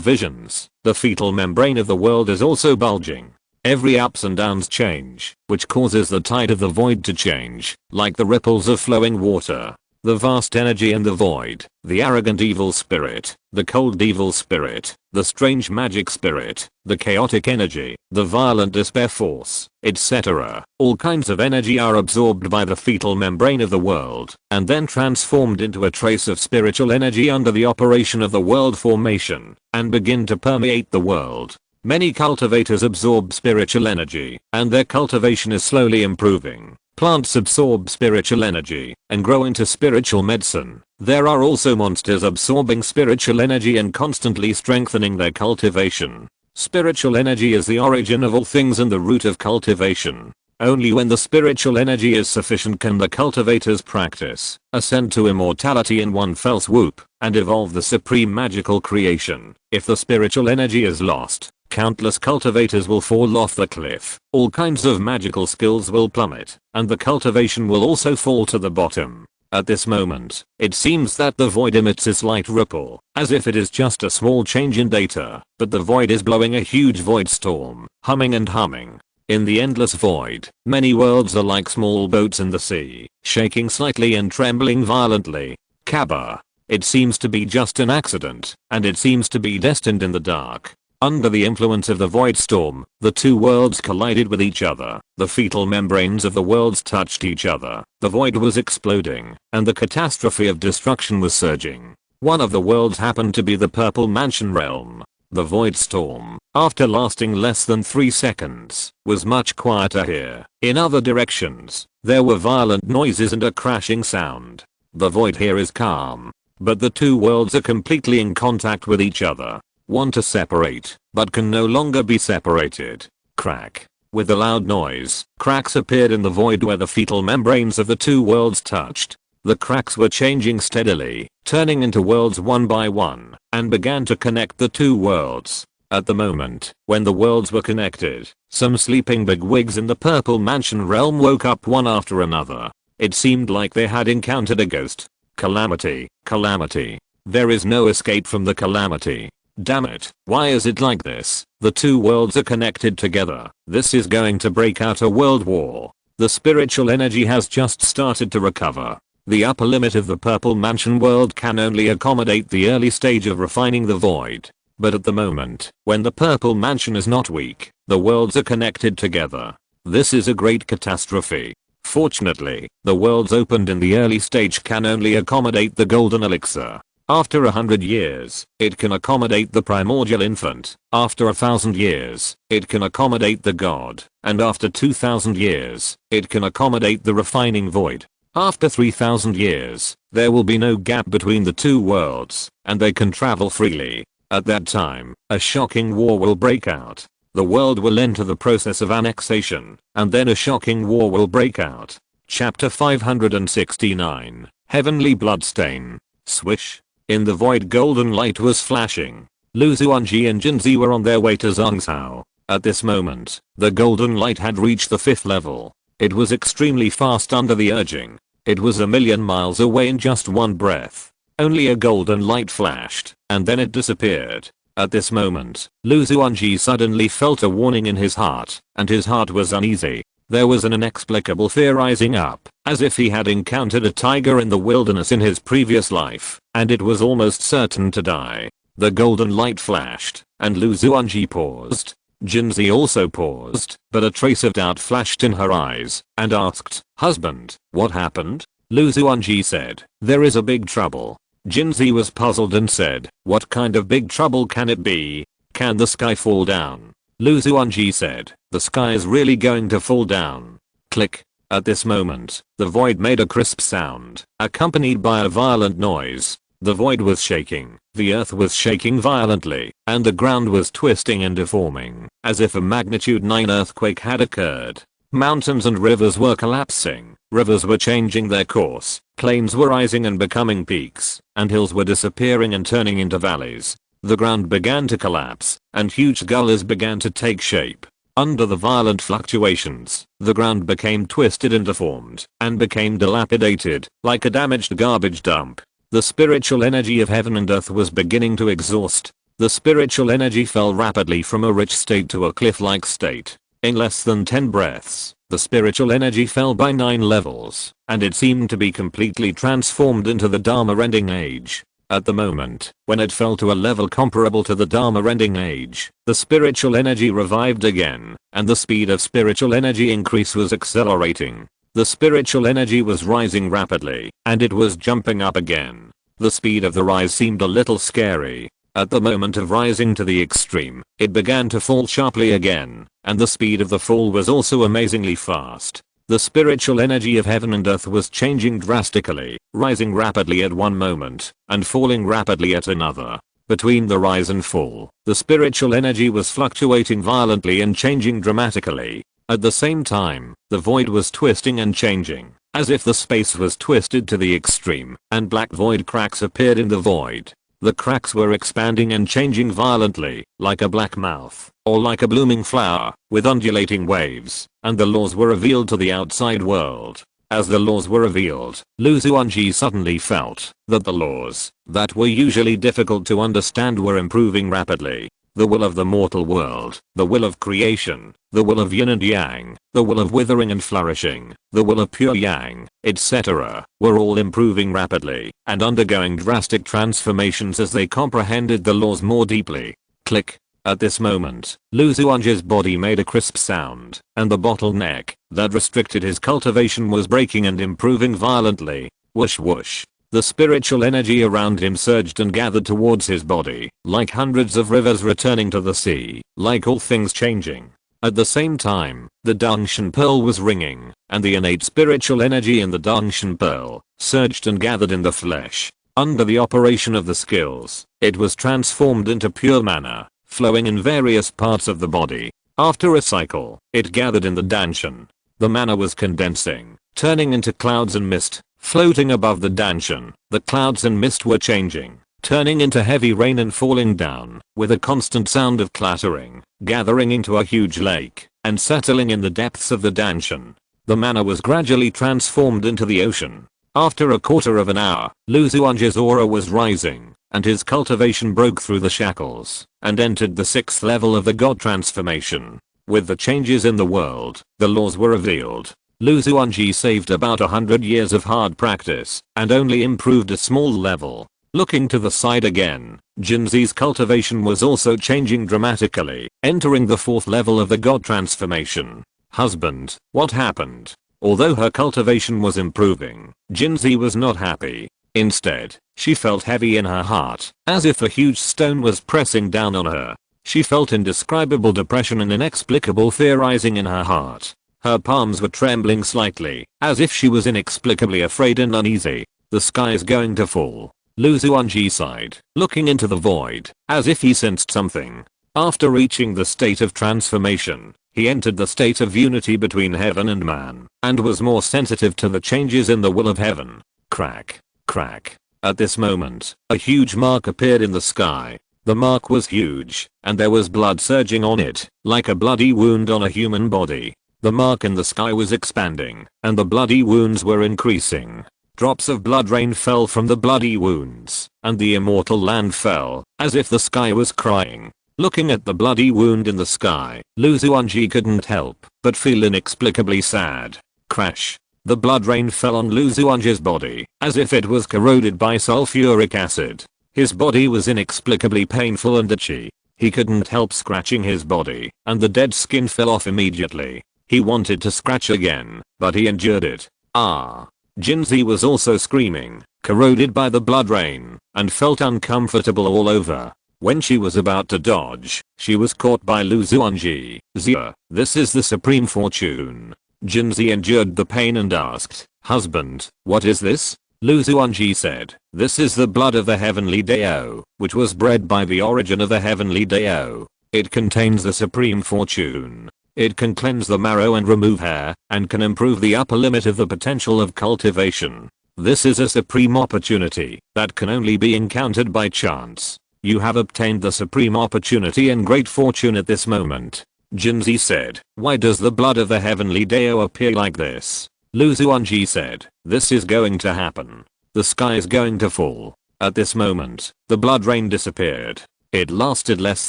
visions, the fetal membrane of the world is also bulging. Every ups and downs change, which causes the tide of the void to change, like the ripples of flowing water. The vast energy in the void, the arrogant evil spirit, the cold evil spirit, the strange magic spirit, the chaotic energy, the violent despair force, etc. All kinds of energy are absorbed by the fetal membrane of the world, and then transformed into a trace of spiritual energy under the operation of the world formation, and begin to permeate the world. Many cultivators absorb spiritual energy, and their cultivation is slowly improving. Plants absorb spiritual energy and grow into spiritual medicine. There are also monsters absorbing spiritual energy and constantly strengthening their cultivation. Spiritual energy is the origin of all things and the root of cultivation. Only when the spiritual energy is sufficient can the cultivators practice, ascend to immortality in one fell swoop, and evolve the supreme magical creation. If the spiritual energy is lost, Countless cultivators will fall off the cliff, all kinds of magical skills will plummet, and the cultivation will also fall to the bottom. At this moment, it seems that the void emits a slight ripple, as if it is just a small change in data, but the void is blowing a huge void storm, humming and humming. In the endless void, many worlds are like small boats in the sea, shaking slightly and trembling violently. Kaba. It seems to be just an accident, and it seems to be destined in the dark. Under the influence of the void storm, the two worlds collided with each other, the fetal membranes of the worlds touched each other, the void was exploding, and the catastrophe of destruction was surging. One of the worlds happened to be the Purple Mansion realm. The void storm, after lasting less than 3 seconds, was much quieter here. In other directions, there were violent noises and a crashing sound. The void here is calm, but the two worlds are completely in contact with each other. Want to separate, but can no longer be separated. Crack. With a loud noise, cracks appeared in the void where the fetal membranes of the two worlds touched. The cracks were changing steadily, turning into worlds one by one, and began to connect the two worlds. At the moment, when the worlds were connected, some sleeping bigwigs in the Purple Mansion realm woke up one after another. It seemed like they had encountered a ghost. Calamity, calamity. There is no escape from the calamity. Damn it, why is it like this? The two worlds are connected together. This is going to break out a world war. The spiritual energy has just started to recover. The upper limit of the Purple Mansion world can only accommodate the early stage of refining the void. But at the moment, when the Purple Mansion is not weak, the worlds are connected together. This is a great catastrophe. Fortunately, the worlds opened in the early stage can only accommodate the golden elixir. After 100 years, it can accommodate the primordial infant. After 1,000 years, it can accommodate the god. And after 2,000 years, it can accommodate the refining void. After 3,000 years, there will be no gap between the two worlds, and they can travel freely. At that time, a shocking war will break out. The world will enter the process of annexation, and then a shocking war will break out. Chapter 569, Heavenly Bloodstain. Swish. In the void golden light was flashing. Xuanji and Xuanji were on their way to Zhangzhou. At this moment, the golden light had reached the 5th level. It was extremely fast under the urging. It was a million miles away in just one breath. Only a golden light flashed, and then it disappeared. At this moment, Xuanji suddenly felt a warning in his heart, and his heart was uneasy. There was an inexplicable fear rising up, as if he had encountered a tiger in the wilderness in his previous life, and it was almost certain to die. The golden light flashed, and Xuanji paused. Xuanji also paused, but a trace of doubt flashed in her eyes, and asked, "Husband, what happened?" Xuanji said, "There is a big trouble." Xuanji was puzzled and said, "What kind of big trouble can it be? Can the sky fall down?" Xuanji said, "The sky is really going to fall down." Click. At this moment, the void made a crisp sound, accompanied by a violent noise. The void was shaking, the earth was shaking violently, and the ground was twisting and deforming, as if a magnitude 9 earthquake had occurred. Mountains and rivers were collapsing, rivers were changing their course, plains were rising and becoming peaks, and hills were disappearing and turning into valleys. The ground began to collapse, and huge gullies began to take shape. Under the violent fluctuations, the ground became twisted and deformed, and became dilapidated, like a damaged garbage dump. The spiritual energy of heaven and earth was beginning to exhaust. The spiritual energy fell rapidly from a rich state to a cliff-like state. In less than 10 breaths, the spiritual energy fell by 9 levels, and it seemed to be completely transformed into the Dharma-ending age. At the moment, when it fell to a level comparable to the Dharma-ending age, the spiritual energy revived again, and the speed of spiritual energy increase was accelerating. The spiritual energy was rising rapidly, and it was jumping up again. The speed of the rise seemed a little scary. At the moment of rising to the extreme, it began to fall sharply again, and the speed of the fall was also amazingly fast. The spiritual energy of heaven and earth was changing drastically, rising rapidly at one moment, and falling rapidly at another. Between the rise and fall, the spiritual energy was fluctuating violently and changing dramatically. At the same time, the void was twisting and changing, as if the space was twisted to the extreme, and black void cracks appeared in the void. The cracks were expanding and changing violently, like a black mouth, or like a blooming flower, with undulating waves, and the laws were revealed to the outside world. As the laws were revealed, Xuanji suddenly felt that the laws that were usually difficult to understand were improving rapidly. The will of the mortal world, the will of creation, the will of yin and yang, the will of withering and flourishing, the will of pure yang, etc., were all improving rapidly and undergoing drastic transformations as they comprehended the laws more deeply. Click. At this moment, Xuanji's body made a crisp sound, and the bottleneck that restricted his cultivation was breaking and improving violently. Whoosh whoosh. The spiritual energy around him surged and gathered towards his body, like hundreds of rivers returning to the sea, like all things changing. At the same time, the Dangshan Pearl was ringing, and the innate spiritual energy in the Dangshan Pearl surged and gathered in the flesh. Under the operation of the skills, it was transformed into pure mana, flowing in various parts of the body. After a cycle, it gathered in the Danshan. The mana was condensing, turning into clouds and mist, floating above the Danshan. The clouds and mist were changing, turning into heavy rain and falling down, with a constant sound of clattering, gathering into a huge lake, and settling in the depths of the Danshan. The mana was gradually transformed into the ocean. After a quarter of an hour, Xuanji's aura was rising, and his cultivation broke through the shackles, and entered the 6th level of the God transformation. With the changes in the world, the laws were revealed. Xuanji saved about 100 years of hard practice, and only improved a small level. Looking to the side again, Jinzi's cultivation was also changing dramatically, entering the 4th level of the God transformation. Husband, what happened? Although her cultivation was improving, Jinzi was not happy. Instead, she felt heavy in her heart, as if a huge stone was pressing down on her. She felt indescribable depression and inexplicable fear rising in her heart. Her palms were trembling slightly, as if she was inexplicably afraid and uneasy. The sky is going to fall. Xuanji sighed, looking into the void, as if he sensed something. After reaching the state of transformation, he entered the state of unity between heaven and man, and was more sensitive to the changes in the will of heaven. Crack. Crack. At this moment, a huge mark appeared in the sky. The mark was huge, and there was blood surging on it, like a bloody wound on a human body. The mark in the sky was expanding, and the bloody wounds were increasing. Drops of blood rain fell from the bloody wounds, and the immortal land fell, as if the sky was crying. Looking at the bloody wound in the sky, Xuanji couldn't help but feel inexplicably sad. Crash. The blood rain fell on Xuanji's body, as if it was corroded by sulfuric acid. His body was inexplicably painful and itchy. He couldn't help scratching his body, and the dead skin fell off immediately. He wanted to scratch again, but he endured it. Ah. Jinzi was also screaming, corroded by the blood rain, and felt uncomfortable all over. When she was about to dodge, she was caught by Xuanji. Zia, this is the supreme fortune. Jinzi endured the pain and asked, husband, what is this? Xuanji said, this is the blood of the heavenly Dao, which was bred by the origin of the heavenly Dao. It contains the supreme fortune. It can cleanse the marrow and remove hair, and can improve the upper limit of the potential of cultivation. This is a supreme opportunity that can only be encountered by chance. You have obtained the supreme opportunity and great fortune at this moment. Jinzi said, why does the blood of the heavenly Dao appear like this? Xuanji said, this is going to happen. The sky is going to fall. At this moment, the blood rain disappeared. It lasted less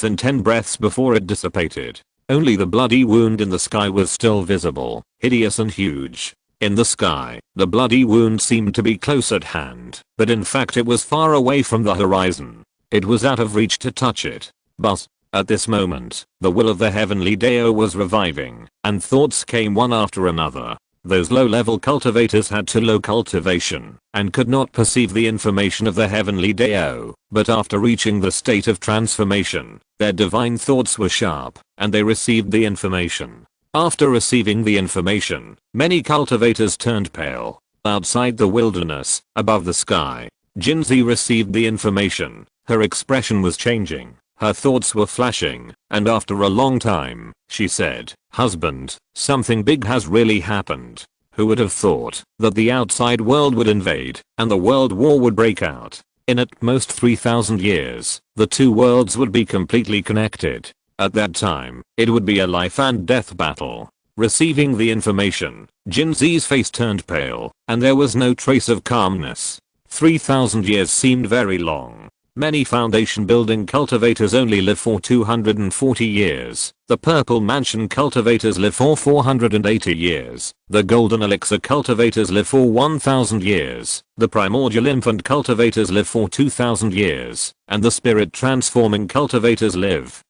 than 10 breaths before it dissipated. Only the bloody wound in the sky was still visible, hideous and huge. In the sky, the bloody wound seemed to be close at hand, but in fact it was far away from the horizon. It was out of reach to touch it. But, at this moment, the will of the heavenly Dao was reviving, and thoughts came one after another. Those low-level cultivators had too low cultivation, and could not perceive the information of the heavenly Dao, but after reaching the state of transformation, their divine thoughts were sharp, and they received the information. After receiving the information, many cultivators turned pale. Outside the wilderness, above the sky, Jinzi received the information. Her expression was changing. Her thoughts were flashing, and after a long time, she said, husband, something big has really happened. Who would have thought that the outside world would invade, and the world war would break out? In at most 3000 years, the two worlds would be completely connected. At that time, it would be a life and death battle. Receiving the information, Xuanji's face turned pale, and there was no trace of calmness. 3000 years seemed very long. Many foundation building cultivators only live for 240 years. The Purple Mansion cultivators live for 480 years. The Golden Elixir cultivators live for 1000 years. The Primordial Infant cultivators live for 2000 years. And the Spirit Transforming cultivators live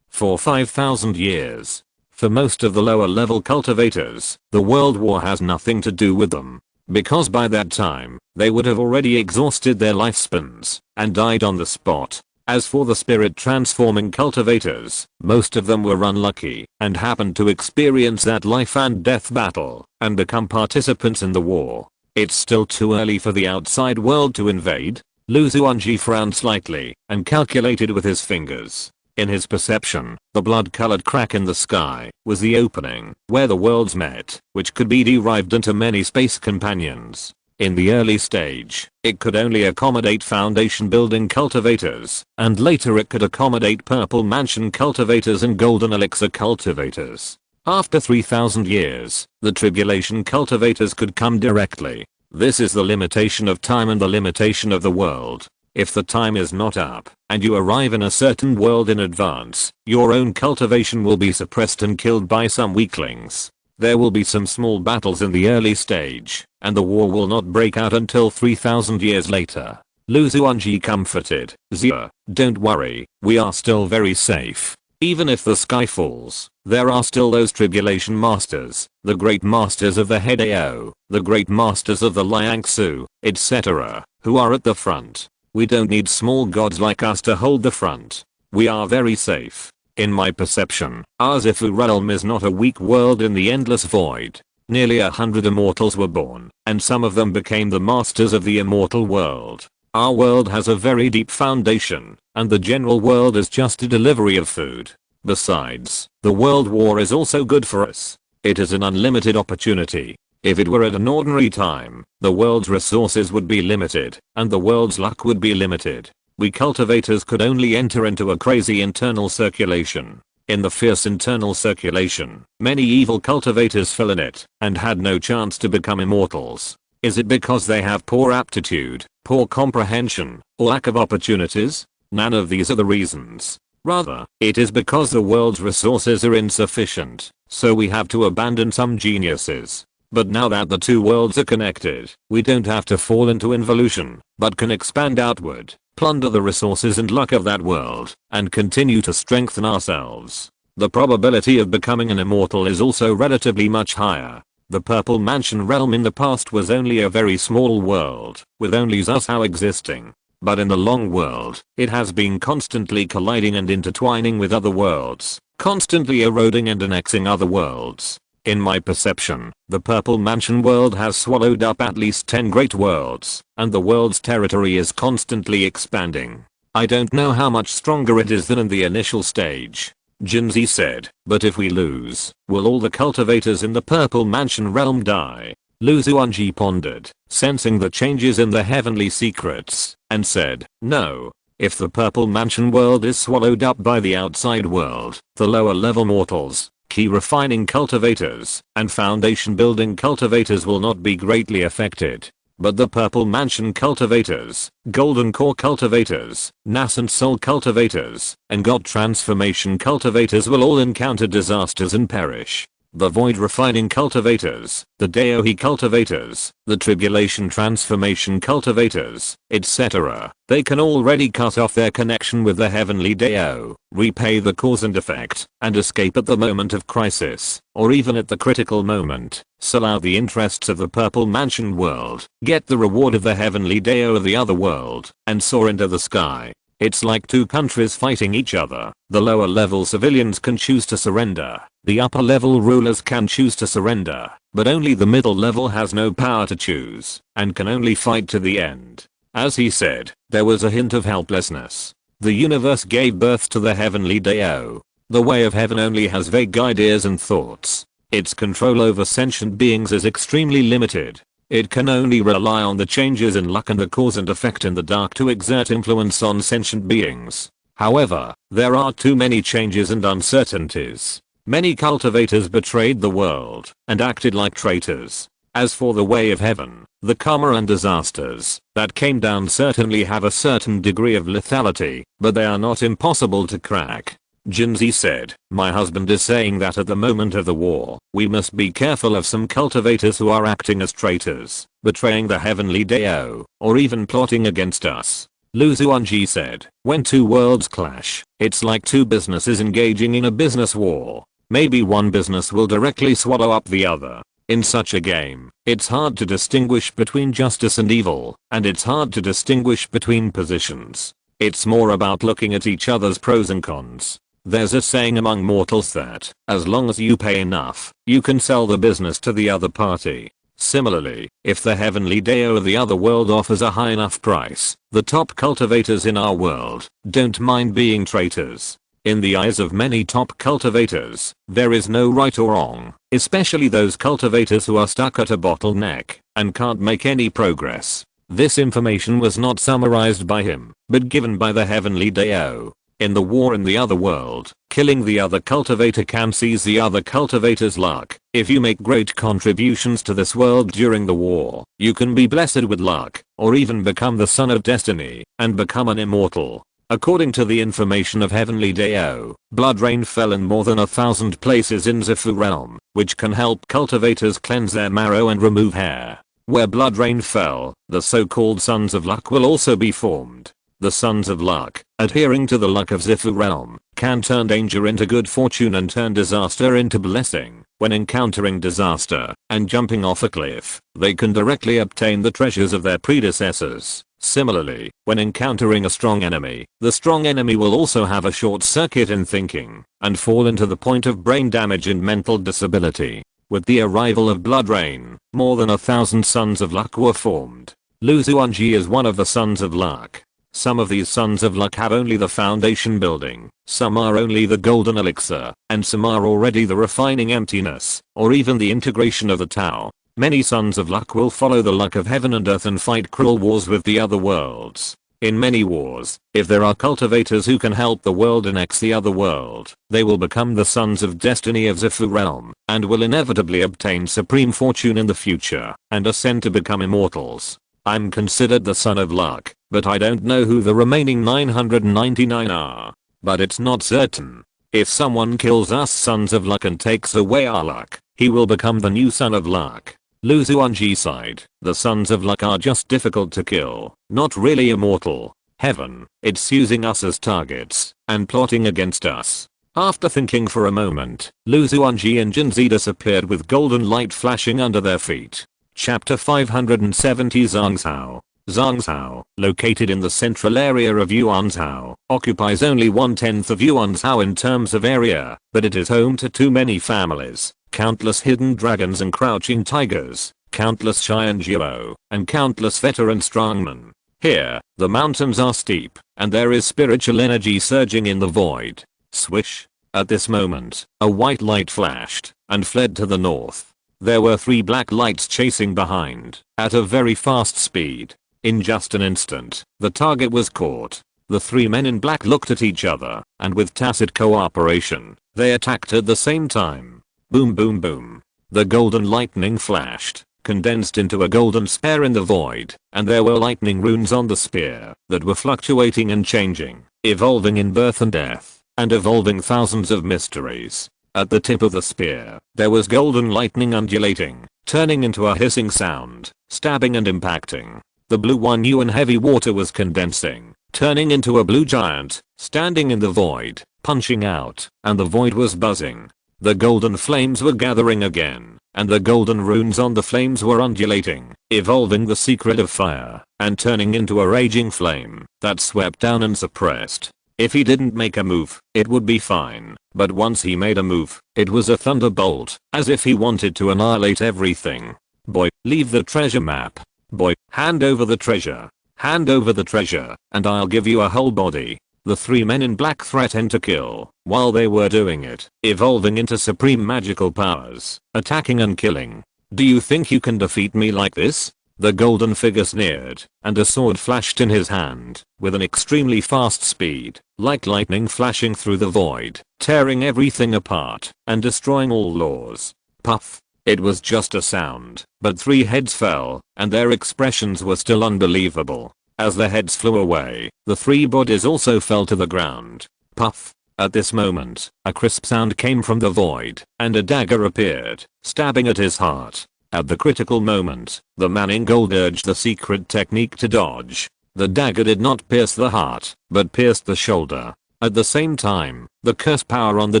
for 5000 years. For most of the lower level cultivators, the World War has nothing to do with them. Because by that time, they would have already exhausted their lifespans and died on the spot. As for the Spirit Transforming cultivators, most of them were unlucky and happened to experience that life and death battle and become participants in the war. It's still too early for the outside world to invade. Xuanji frowned slightly and calculated with his fingers. In his perception, the blood-colored crack in the sky was the opening where the worlds met, which could be derived into many space companions. In the early stage, it could only accommodate foundation building cultivators, and later it could accommodate Purple Mansion cultivators and Golden Elixir cultivators. After 3000 years, the Tribulation cultivators could come directly. This is the limitation of time and the limitation of the world. If the time is not up, and you arrive in a certain world in advance, your own cultivation will be suppressed and killed by some weaklings. There will be some small battles in the early stage, and the war will not break out until 3000 years later. Xuanji comforted Xia, don't worry, we are still very safe. Even if the sky falls, there are still those Tribulation Masters, the Great Masters of the Hedao, the Great Masters of the Liangsu, etc., who are at the front. We don't need small gods like us to hold the front. We are very safe. In my perception, our Zifu realm is not a weak world in the endless void. Nearly 100 immortals were born, and some of them became the masters of the immortal world. Our world has a very deep foundation, and the general world is just a delivery of food. Besides, the world war is also good for us. It is an unlimited opportunity. If it were at an ordinary time, the world's resources would be limited, and the world's luck would be limited. We cultivators could only enter into a crazy internal circulation. In the fierce internal circulation, many evil cultivators fell in it, and had no chance to become immortals. Is it because they have poor aptitude, poor comprehension, or lack of opportunities? None of these are the reasons. Rather, it is because the world's resources are insufficient, so we have to abandon some geniuses. But now that the two worlds are connected, we don't have to fall into involution, but can expand outward, plunder the resources and luck of that world, and continue to strengthen ourselves. The probability of becoming an immortal is also relatively much higher. The Purple Mansion realm in the past was only a very small world, with only Zhao existing. But in the long world, it has been constantly colliding and intertwining with other worlds, constantly eroding and annexing other worlds. In my perception, the Purple Mansion world has swallowed up at least 10 great worlds, and the world's territory is constantly expanding. I don't know how much stronger it is than in the initial stage. Xuanji said, but if we lose, will all the cultivators in the Purple Mansion realm die? Xuanji pondered, sensing the changes in the heavenly secrets, and said, no. If the Purple Mansion world is swallowed up by the outside world, the lower level mortals, key refining cultivators, and foundation building cultivators will not be greatly affected. But the Purple Mansion cultivators, Golden Core cultivators, Nascent Soul cultivators, and God Transformation cultivators will all encounter disasters and perish. The Void Refining cultivators, the Daohe cultivators, the Tribulation Transformation cultivators, etc. They can already cut off their connection with the Heavenly Dao, repay the cause and effect, and escape at the moment of crisis, or even at the critical moment, sell out the interests of the Purple Mansion world, get the reward of the Heavenly Dao of the other world, and soar into the sky. It's like two countries fighting each other. The lower level civilians can choose to surrender. The upper level rulers can choose to surrender, but only the middle level has no power to choose, and can only fight to the end. As he said, there was a hint of helplessness. The universe gave birth to the Heavenly Dao. The way of heaven only has vague ideas and thoughts. Its control over sentient beings is extremely limited. It can only rely on the changes in luck and the cause and effect in the dark to exert influence on sentient beings. However, there are too many changes and uncertainties. Many cultivators betrayed the world and acted like traitors. As for the way of heaven, the karma and disasters that came down certainly have a certain degree of lethality, but they are not impossible to crack. Xuanji said, "My husband is saying that at the moment of the war, we must be careful of some cultivators who are acting as traitors, betraying the heavenly Dao, or even plotting against us." Xuanji said, "When two worlds clash, it's like two businesses engaging in a business war. Maybe one business will directly swallow up the other. In such a game, it's hard to distinguish between justice and evil, and it's hard to distinguish between positions. It's more about looking at each other's pros and cons. There's a saying among mortals that, as long as you pay enough, you can sell the business to the other party. Similarly, if the heavenly Dao of the other world offers a high enough price, the top cultivators in our world don't mind being traitors. In the eyes of many top cultivators, there is no right or wrong, especially those cultivators who are stuck at a bottleneck and can't make any progress." This information was not summarized by him, but given by the heavenly Dao. In the war in the other world, killing the other cultivator can seize the other cultivator's luck. If you make great contributions to this world during the war, you can be blessed with luck, or even become the son of destiny, and become an immortal. According to the information of Heavenly Dao, blood rain fell in more than 1,000 places in Zifu realm, which can help cultivators cleanse their marrow and remove hair. Where blood rain fell, the so-called Sons of Luck will also be formed. The Sons of Luck, adhering to the luck of Zifu realm, can turn danger into good fortune and turn disaster into blessing. When encountering disaster and jumping off a cliff, they can directly obtain the treasures of their predecessors. Similarly, when encountering a strong enemy, the strong enemy will also have a short circuit in thinking and fall into the point of brain damage and mental disability. With the arrival of blood rain, more than 1,000 Sons of Luck were formed. Xuanji is one of the Sons of Luck. Some of these Sons of Luck have only the foundation building, some are only the golden elixir, and some are already the refining emptiness, or even the integration of the Tao. Many Sons of Luck will follow the luck of heaven and earth and fight cruel wars with the other worlds. In many wars, if there are cultivators who can help the world annex the other world, they will become the Sons of Destiny of Zifu realm, and will inevitably obtain supreme fortune in the future, and ascend to become immortals. I'm considered the Son of Luck, but I don't know who the remaining 999 are. But it's not certain. If someone kills us Sons of Luck and takes away our luck, he will become the new Son of Luck. Xuanji sighed, "The Sons of Luck are just difficult to kill, not really immortal. Heaven, it's using us as targets, and plotting against us." After thinking for a moment, Xuanji and Xuanji disappeared with golden light flashing under their feet. Chapter 570 Zhangzhou. Zhangzhou, located in the central area of Yuanzhou, occupies only 1/10 of Yuanzhou in terms of area, but it is home to too many families, countless hidden dragons and crouching tigers, countless Xuanji, and countless veteran strongmen. Here, the mountains are steep, and there is spiritual energy surging in the void. Swish. At this moment, a white light flashed, and fled to the north. There were 3 black lights chasing behind, at a very fast speed. In just an instant, the target was caught. The 3 men in black looked at each other, and with tacit cooperation, they attacked at the same time. Boom boom boom. The golden lightning flashed, condensed into a golden spear in the void, and there were lightning runes on the spear that were fluctuating and changing, evolving in birth and death, and evolving thousands of mysteries. At the tip of the spear, there was golden lightning undulating, turning into a hissing sound, stabbing and impacting. The blue one new and heavy water was condensing, turning into a blue giant, standing in the void, punching out, and the void was buzzing. The golden flames were gathering again, and the golden runes on the flames were undulating, evolving the secret of fire, and turning into a raging flame that swept down and suppressed. If he didn't make a move, it would be fine, but once he made a move, it was a thunderbolt, as if he wanted to annihilate everything. Boy, leave the treasure map. Boy, hand over the treasure. Hand over the treasure, and I'll give you a whole body. The 3 men in black threatened to kill, while they were doing it, evolving into supreme magical powers, attacking and killing. Do you think you can defeat me like this? The golden figure sneered, and a sword flashed in his hand, with an extremely fast speed, like lightning flashing through the void, tearing everything apart, and destroying all laws. Puff. It was just a sound, but 3 heads fell, and their expressions were still unbelievable. As the heads flew away, the 3 bodies also fell to the ground. Puff. At this moment, a crisp sound came from the void, and a dagger appeared, stabbing at his heart. At the critical moment, the man in gold urged the secret technique to dodge. The dagger did not pierce the heart, but pierced the shoulder. At the same time, the curse power on the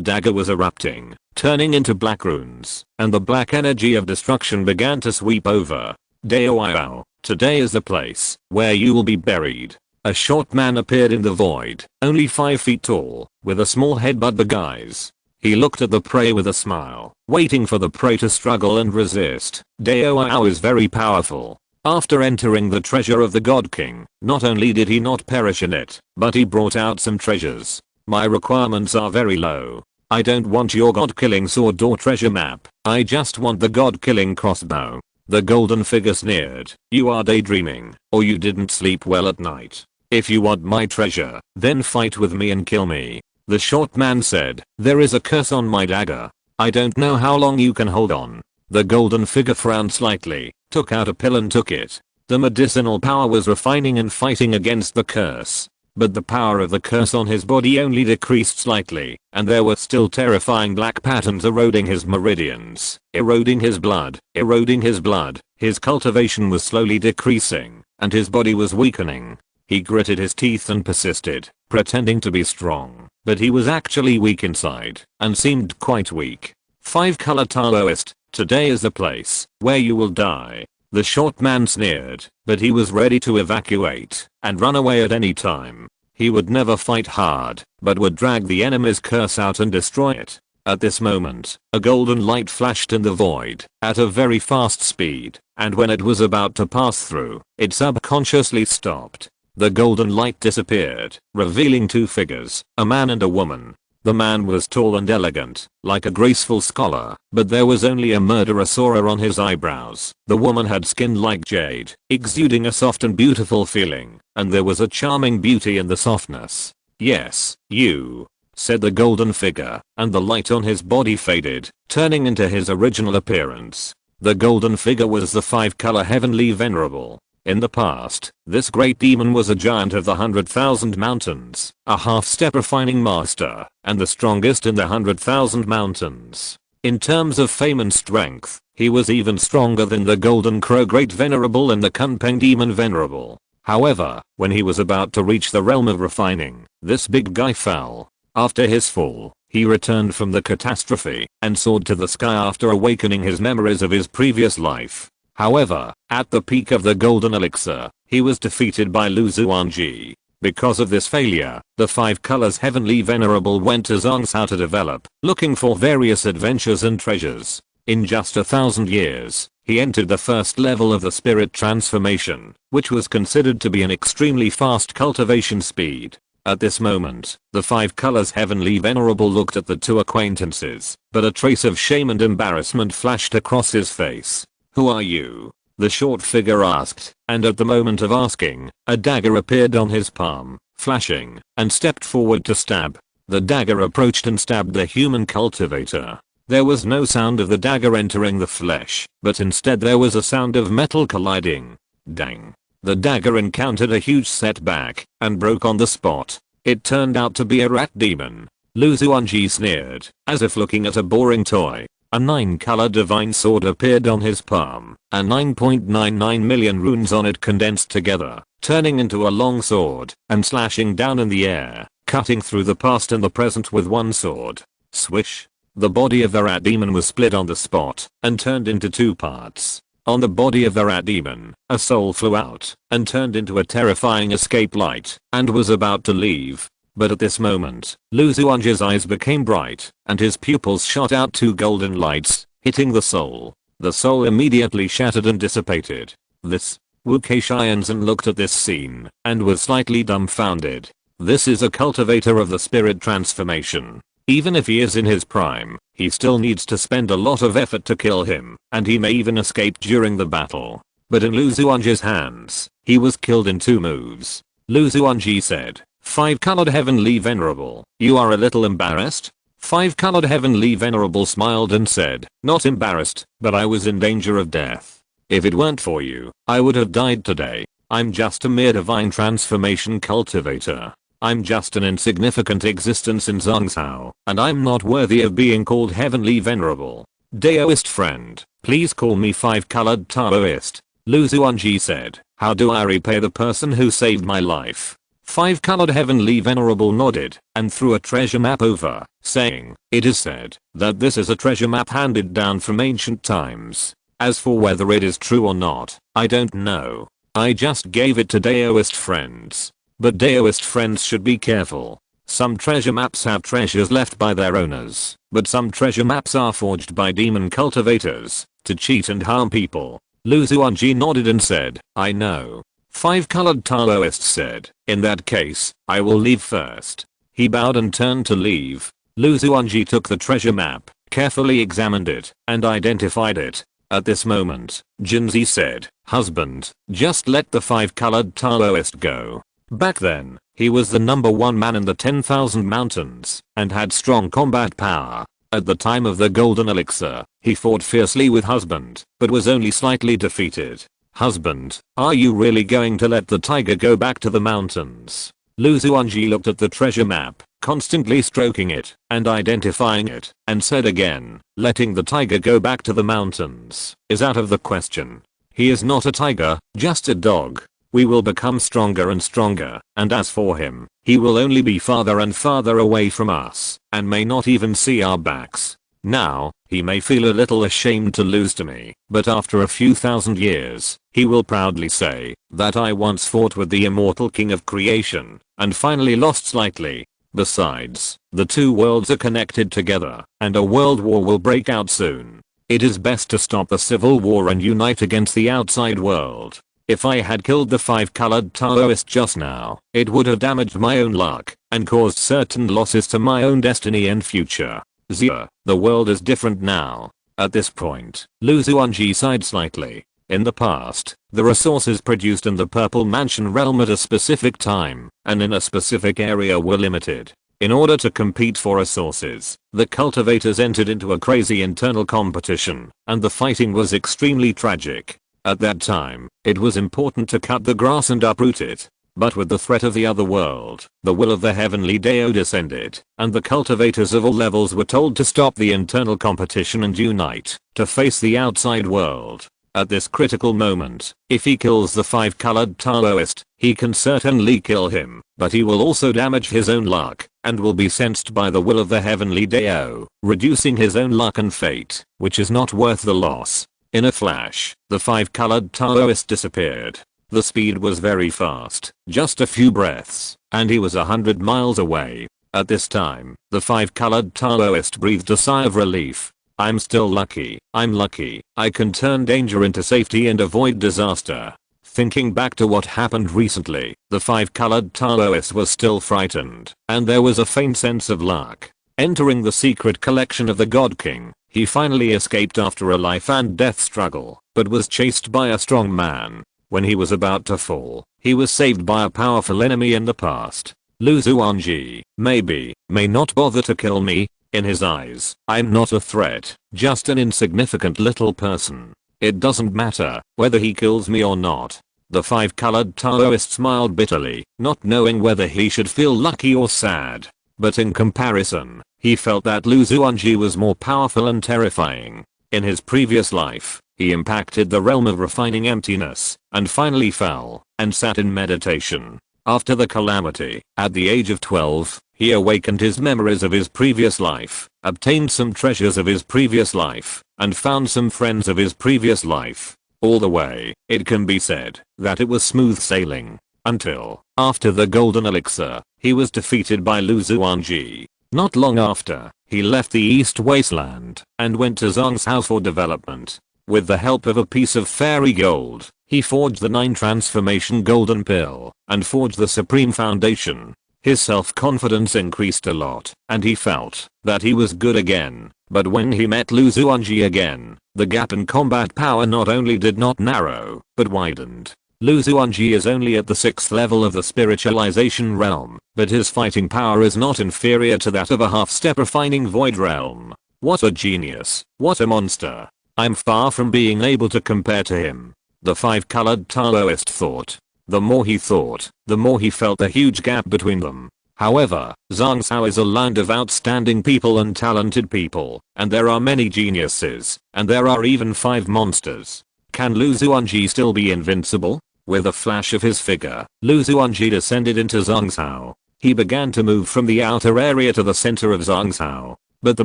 dagger was erupting, turning into black runes, and the black energy of destruction began to sweep over. Dao, today is the place where you will be buried. A short man appeared in the void, only 5 feet tall, with a small head but big eyes. He looked at the prey with a smile, waiting for the prey to struggle and resist. Dao is very powerful. After entering the treasure of the God King, not only did he not perish in it, but he brought out some treasures. My requirements are very low. I don't want your god killing sword or treasure map, I just want the god killing crossbow. The golden figure sneered. You are daydreaming, or you didn't sleep well at night. If you want my treasure, then fight with me and kill me. The short man said, there is a curse on my dagger. I don't know how long you can hold on. The golden figure frowned slightly, took out a pill and took it. The medicinal power was refining and fighting against the curse. But the power of the curse on his body only decreased slightly, and there were still terrifying black patterns eroding his meridians, eroding his blood, eroding his blood. His cultivation was slowly decreasing, and his body was weakening. He gritted his teeth and persisted, pretending to be strong, but he was actually weak inside, and seemed quite weak. 5 color Taoist, today is the place where you will die. The short man sneered, but he was ready to evacuate and run away at any time. He would never fight hard, but would drag the enemy's curse out and destroy it. At this moment, a golden light flashed in the void at a very fast speed, and when it was about to pass through, it subconsciously stopped. The golden light disappeared, revealing 2 figures, a man and a woman. The man was tall and elegant, like a graceful scholar, but there was only a murderous aura on his eyebrows. The woman had skin like jade, exuding a soft and beautiful feeling, and there was a charming beauty in the softness. Yes, you, said the golden figure, and the light on his body faded, turning into his original appearance. The golden figure was the 5-color heavenly venerable. In the past, this great demon was a giant of the 100,000 mountains, a half-step refining master, and the strongest in the 100,000 mountains. In terms of fame and strength, he was even stronger than the golden crow great venerable and the Kunpeng demon venerable. However, when he was about to reach the realm of refining, this big guy fell. After his fall, he returned from the catastrophe and soared to the sky after awakening his memories of his previous life. However, at the peak of the golden elixir, he was defeated by Xuanji. Because of this failure, the 5 colors heavenly venerable went to Zhongshan to develop, looking for various adventures and treasures. In just 1,000 years, he entered the first level of the spirit transformation, which was considered to be an extremely fast cultivation speed. At this moment, the 5 colors heavenly venerable looked at the 2 acquaintances, but a trace of shame and embarrassment flashed across his face. Who are you? The short figure asked, and at the moment of asking, a dagger appeared on his palm, flashing, and stepped forward to stab. The dagger approached and stabbed the human cultivator. There was no sound of the dagger entering the flesh, but instead there was a sound of metal colliding. Dang. The dagger encountered a huge setback, and broke on the spot. It turned out to be a rat demon. Xuanji sneered, as if looking at a boring toy. A 9-color divine sword appeared on his palm, and 9.99 million runes on it condensed together, turning into a long sword, and slashing down in the air, cutting through the past and the present with one sword. Swish. The body of the rat demon was split on the spot, and turned into 2 parts. On the body of the rat demon, a soul flew out, and turned into a terrifying escape light, and was about to leave. But at this moment, Xuanji's eyes became bright, and his pupils shot out 2 golden lights, hitting the soul. The soul immediately shattered and dissipated. This, Wu Keishianzhen looked at this scene, and was slightly dumbfounded. This is a cultivator of the spirit transformation. Even if he is in his prime, he still needs to spend a lot of effort to kill him, and he may even escape during the battle. But in Lu Xuanji's hands, he was killed in 2 moves. Lu Xuanji said, 5-colored Heavenly Venerable, you are a little embarrassed? 5-colored Heavenly Venerable smiled and said, not embarrassed, but I was in danger of death. If it weren't for you, I would have died today. I'm just a mere divine transformation cultivator. I'm just an insignificant existence in Zhongzhou, and I'm not worthy of being called Heavenly Venerable. Daoist friend, please call me 5-colored Taoist. Lu Xuanji said, how do I repay the person who saved my life? 5-colored Heavenly Venerable nodded and threw a treasure map over, saying, it is said that this is a treasure map handed down from ancient times. As for whether it is true or not, I don't know. I just gave it to Daoist friends. But Daoist friends should be careful. Some treasure maps have treasures left by their owners, but some treasure maps are forged by demon cultivators to cheat and harm people. Lu Xuanji nodded and said, I know. 5-colored Taoist said, in that case, I will leave first. He bowed and turned to leave. Lu Xuanji took the treasure map, carefully examined it, and identified it. At this moment, Xuanji said, husband, just let the 5-colored Taoist go. Back then, he was the #1 man in the 10,000 mountains and had strong combat power. At the time of the golden elixir, he fought fiercely with husband, but was only slightly defeated. Husband, are you really going to let the tiger go back to the mountains? Lu Xuanji looked at the treasure map, constantly stroking it and identifying it, and said again, letting the tiger go back to the mountains is out of the question. He is not a tiger, just a dog. We will become stronger and stronger, and as for him, he will only be farther and farther away from us, and may not even see our backs. Now, he may feel a little ashamed to lose to me, but after a few thousand years, he will proudly say that I once fought with the immortal king of creation, and finally lost slightly. Besides, the 2 worlds are connected together, and a world war will break out soon. It is best to stop the civil war and unite against the outside world. If I had killed the 5-colored Taoist just now, it would have damaged my own luck and caused certain losses to my own destiny and future. Zia, the world is different now. At this point, Lu Xuanji sighed slightly. In the past, the resources produced in the Purple Mansion realm at a specific time and in a specific area were limited. In order to compete for resources, the cultivators entered into a crazy internal competition, and the fighting was extremely tragic. At that time, it was important to cut the grass and uproot it. But with the threat of the other world, the will of the heavenly Dao descended, and the cultivators of all levels were told to stop the internal competition and unite to face the outside world. At this critical moment, if he kills the 5-colored Taoist, he can certainly kill him, but he will also damage his own luck, and will be sensed by the will of the heavenly Dao, reducing his own luck and fate, which is not worth the loss. In a flash, the 5-colored Taoist disappeared. The speed was very fast, just a few breaths, and he was 100 miles away. At this time, the 5-colored Taoist breathed a sigh of relief. I'm still lucky. I'm lucky. I can turn danger into safety and avoid disaster. Thinking back to what happened recently, the 5-colored Taoist was still frightened, and there was a faint sense of luck. Entering the secret collection of the God King, he finally escaped after a life and death struggle, but was chased by a strong man. When he was about to fall, he was saved by a powerful enemy in the past. Lu Xuanji, may not bother to kill me. In his eyes, I'm not a threat, just an insignificant little person. It doesn't matter whether he kills me or not. The 5-colored Taoist smiled bitterly, not knowing whether he should feel lucky or sad. But in comparison, he felt that Lu Xuanji was more powerful and terrifying. In his previous life, he impacted the realm of refining emptiness, and finally fell, and sat in meditation. After the calamity, at the age of 12, he awakened his memories of his previous life, obtained some treasures of his previous life, and found some friends of his previous life. All the way, it can be said that it was smooth sailing. Until, after the golden elixir, he was defeated by Lu Xuanji. Not long after, he left the East Wasteland, and went to Zhongzhou for development. With the help of a piece of fairy gold, he forged the 9 transformation golden pill, and forged the supreme foundation. His self-confidence increased a lot, and he felt that he was good again. But when he met Xuanji again, the gap in combat power not only did not narrow, but widened. Xuanji is only at the 6th level of the spiritualization realm, but his fighting power is not inferior to that of a half-step refining void realm. What a genius, what a monster. I'm far from being able to compare to him. The 5-colored Taoist thought. The more he thought, the more he felt the huge gap between them. However, Zhangzhou is a land of outstanding people and talented people, and there are many geniuses, and there are even 5 monsters. Can Xuanji still be invincible? With a flash of his figure, Xuanji descended into Zhangzhou. He began to move from the outer area to the center of Zhangzhou. But the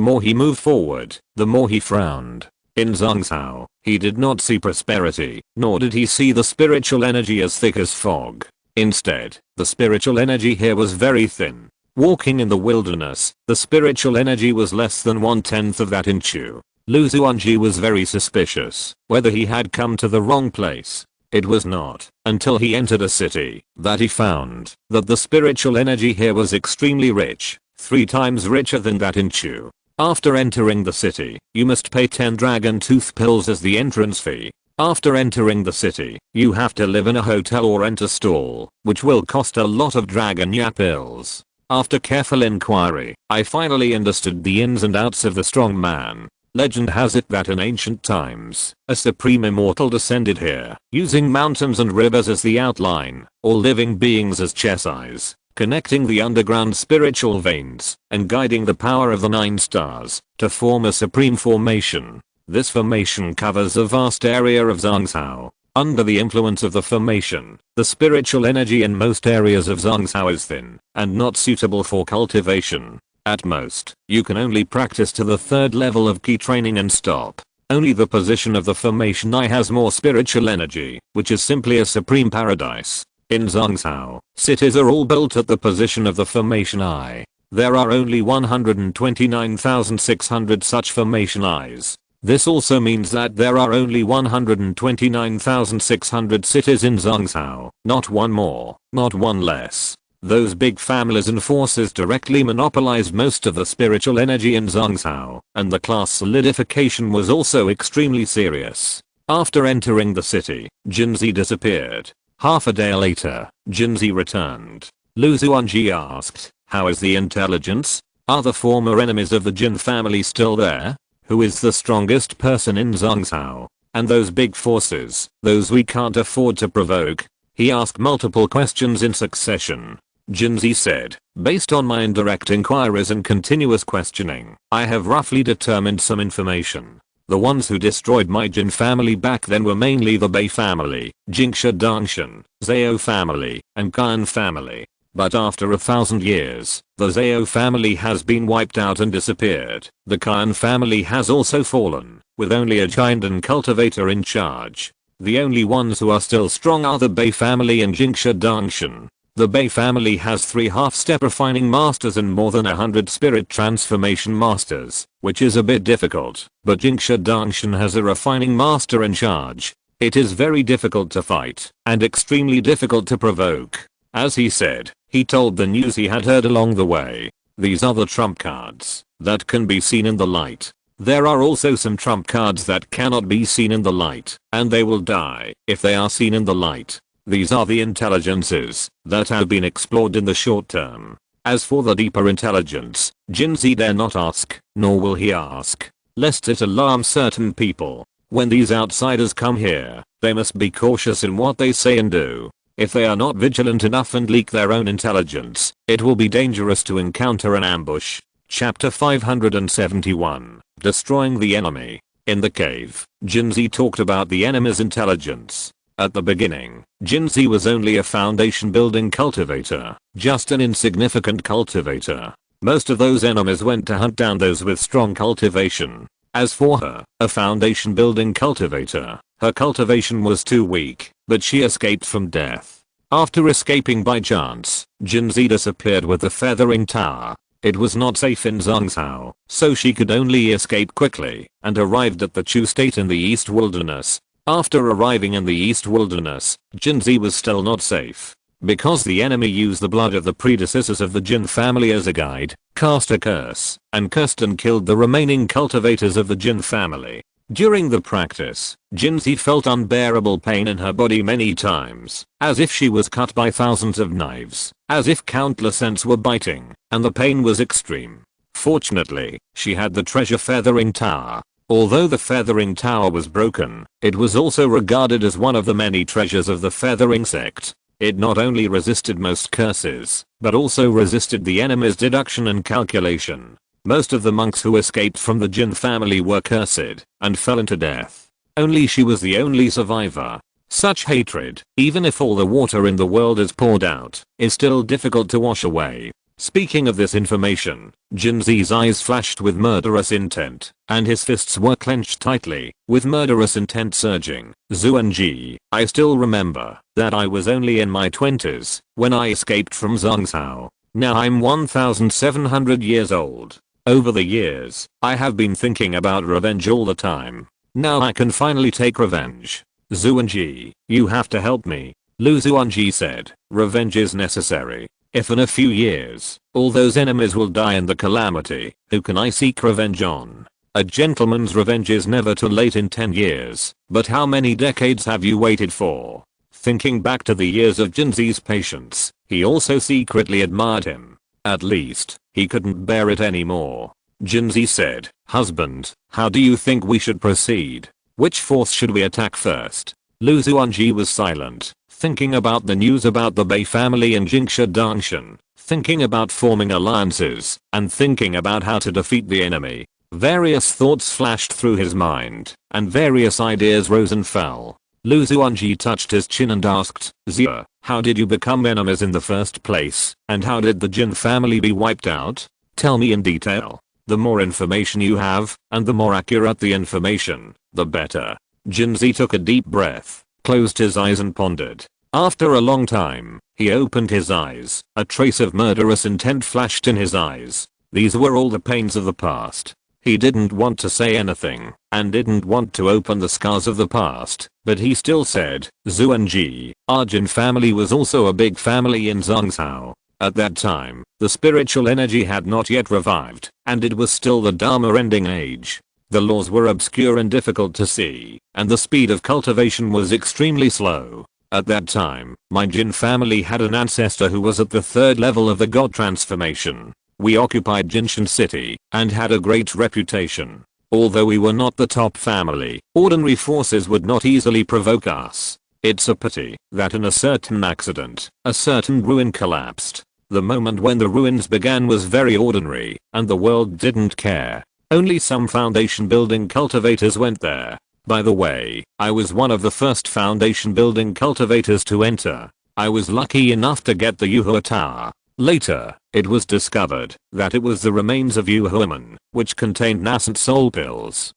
more he moved forward, the more he frowned. In Zhangzhou, he did not see prosperity, nor did he see the spiritual energy as thick as fog. Instead, the spiritual energy here was very thin. Walking in the wilderness, the spiritual energy was less than 1/10 of that in Chu. Xuanji was very suspicious whether he had come to the wrong place. It was not until he entered a city that he found that the spiritual energy here was extremely rich, 3 times richer than that in Chu. After entering the city, you must pay 10 dragon tooth pills as the entrance fee. After entering the city, you have to live in a hotel or rent a stall, which will cost a lot of dragon ya pills. After careful inquiry, I finally understood the ins and outs of the strong man. Legend has it that in ancient times, a supreme immortal descended here, using mountains and rivers as the outline, all living beings as chess eyes, connecting the underground spiritual veins, and guiding the power of the 9 stars, to form a supreme formation. This formation covers a vast area of Zhangzhou. Under the influence of the formation, the spiritual energy in most areas of Zhangzhou is thin, and not suitable for cultivation. At most, you can only practice to the 3rd level of key training and stop. Only the position of the formation eye has more spiritual energy, which is simply a supreme paradise. In Zhangzhou, cities are all built at the position of the formation eye. There are only 129,600 such formation eyes. This also means that there are only 129,600 cities in Zhangzhou, not one more, not one less. Those big families and forces directly monopolized most of the spiritual energy in Zhangzhou, and the class solidification was also extremely serious. After entering the city, Xuanji disappeared. Half a day later, Xuanji returned. Xuanji asked, "How is the intelligence? Are the former enemies of the Jin family still there? Who is the strongest person in Zhangzhou? And those big forces, those we can't afford to provoke?" He asked multiple questions in succession. Xuanji said, "Based on my indirect inquiries and continuous questioning, I have roughly determined some information. The ones who destroyed my Jin family back then were mainly the Bei family, Jingsha Dangshan, Zhao family, and Kan family. But after 1,000 years, the Zhao family has been wiped out and disappeared. The Kan family has also fallen, with only a giant and cultivator in charge. The only ones who are still strong are the Bei family and Jingsha Dangshan. The Bei family has 3 half-step refining masters and more than 100 spirit transformation masters, which is a bit difficult, but Jingsha Dangshan has a refining master in charge. It is very difficult to fight, and extremely difficult to provoke." As he said, he told the news he had heard along the way. These are the trump cards that can be seen in the light. There are also some trump cards that cannot be seen in the light, and they will die if they are seen in the light. These are the intelligences that have been explored in the short term. As for the deeper intelligence, Xuanji dare not ask, nor will he ask, lest it alarm certain people. When these outsiders come here, they must be cautious in what they say and do. If they are not vigilant enough and leak their own intelligence, it will be dangerous to encounter an ambush. Chapter 571. Destroying the enemy. In the cave, Xuanji talked about the enemy's intelligence. At the beginning, Xuanji was only a foundation building cultivator, just an insignificant cultivator. Most of those enemies went to hunt down those with strong cultivation. As for her, a foundation building cultivator, her cultivation was too weak, but she escaped from death. After escaping by chance, Xuanji disappeared with the feathering tower. It was not safe in Zhangzhou, so she could only escape quickly, and arrived at the Chu state in the East Wilderness. After arriving in the East Wilderness, Xuanji was still not safe. Because the enemy used the blood of the predecessors of the Jin family as a guide, cast a curse, and cursed and killed the remaining cultivators of the Jin family. During the practice, Xuanji felt unbearable pain in her body many times, as if she was cut by thousands of knives, as if countless ants were biting, and the pain was extreme. Fortunately, she had the treasure feathering tower. Although the feathering tower was broken, it was also regarded as one of the many treasures of the feathering sect. It not only resisted most curses, but also resisted the enemy's deduction and calculation. Most of the monks who escaped from the Jin family were cursed and fell into death. Only she was the only survivor. Such hatred, even if all the water in the world is poured out, is still difficult to wash away. Speaking of this information, Xuanji's eyes flashed with murderous intent, and his fists were clenched tightly, with murderous intent surging. Xuanji, I still remember that I was only in my 20s when I escaped from Zhongzhou. Now I'm 1700 years old. Over the years, I have been thinking about revenge all the time. Now I can finally take revenge. Xuanji, you have to help me. Lu Xuanji said, revenge is necessary. If in a few years, all those enemies will die in the calamity, who can I seek revenge on? A gentleman's revenge is never too late in 10 years, but how many decades have you waited for? Thinking back to the years of Xuanji's patience, he also secretly admired him. At least, he couldn't bear it anymore. Xuanji said, husband, how do you think we should proceed? Which force should we attack first? Lu Xuanji was silent, thinking about the news about the Bei family and Jingsha Dangshan, thinking about forming alliances, and thinking about how to defeat the enemy. Various thoughts flashed through his mind, and various ideas rose and fell. Lu Xuanji touched his chin and asked, Zia, how did you become enemies in the first place, and how did the Jin family be wiped out? Tell me in detail. The more information you have, and the more accurate the information, the better. Xuanji took a deep breath, closed his eyes and pondered. After a long time, he opened his eyes. A trace of murderous intent flashed in his eyes. These were all the pains of the past. He didn't want to say anything, and didn't want to open the scars of the past, but he still said, Xuanji, our Jin family was also a big family in Zhongzhou. At that time, the spiritual energy had not yet revived, and it was still the Dharma ending age. The laws were obscure and difficult to see, and the speed of cultivation was extremely slow. At that time, my Jin family had an ancestor who was at the 3rd level of the god transformation. We occupied Jinshan City, and had a great reputation. Although we were not the top family, ordinary forces would not easily provoke us. It's a pity that in a certain accident, a certain ruin collapsed. The moment when the ruins began was very ordinary, and the world didn't care. Only some foundation building cultivators went there. By the way, I was one of the first foundation building cultivators to enter. I was lucky enough to get the Yuhua Tower. Later, it was discovered that it was the remains of Yuhuaman, which contained nascent soul pills,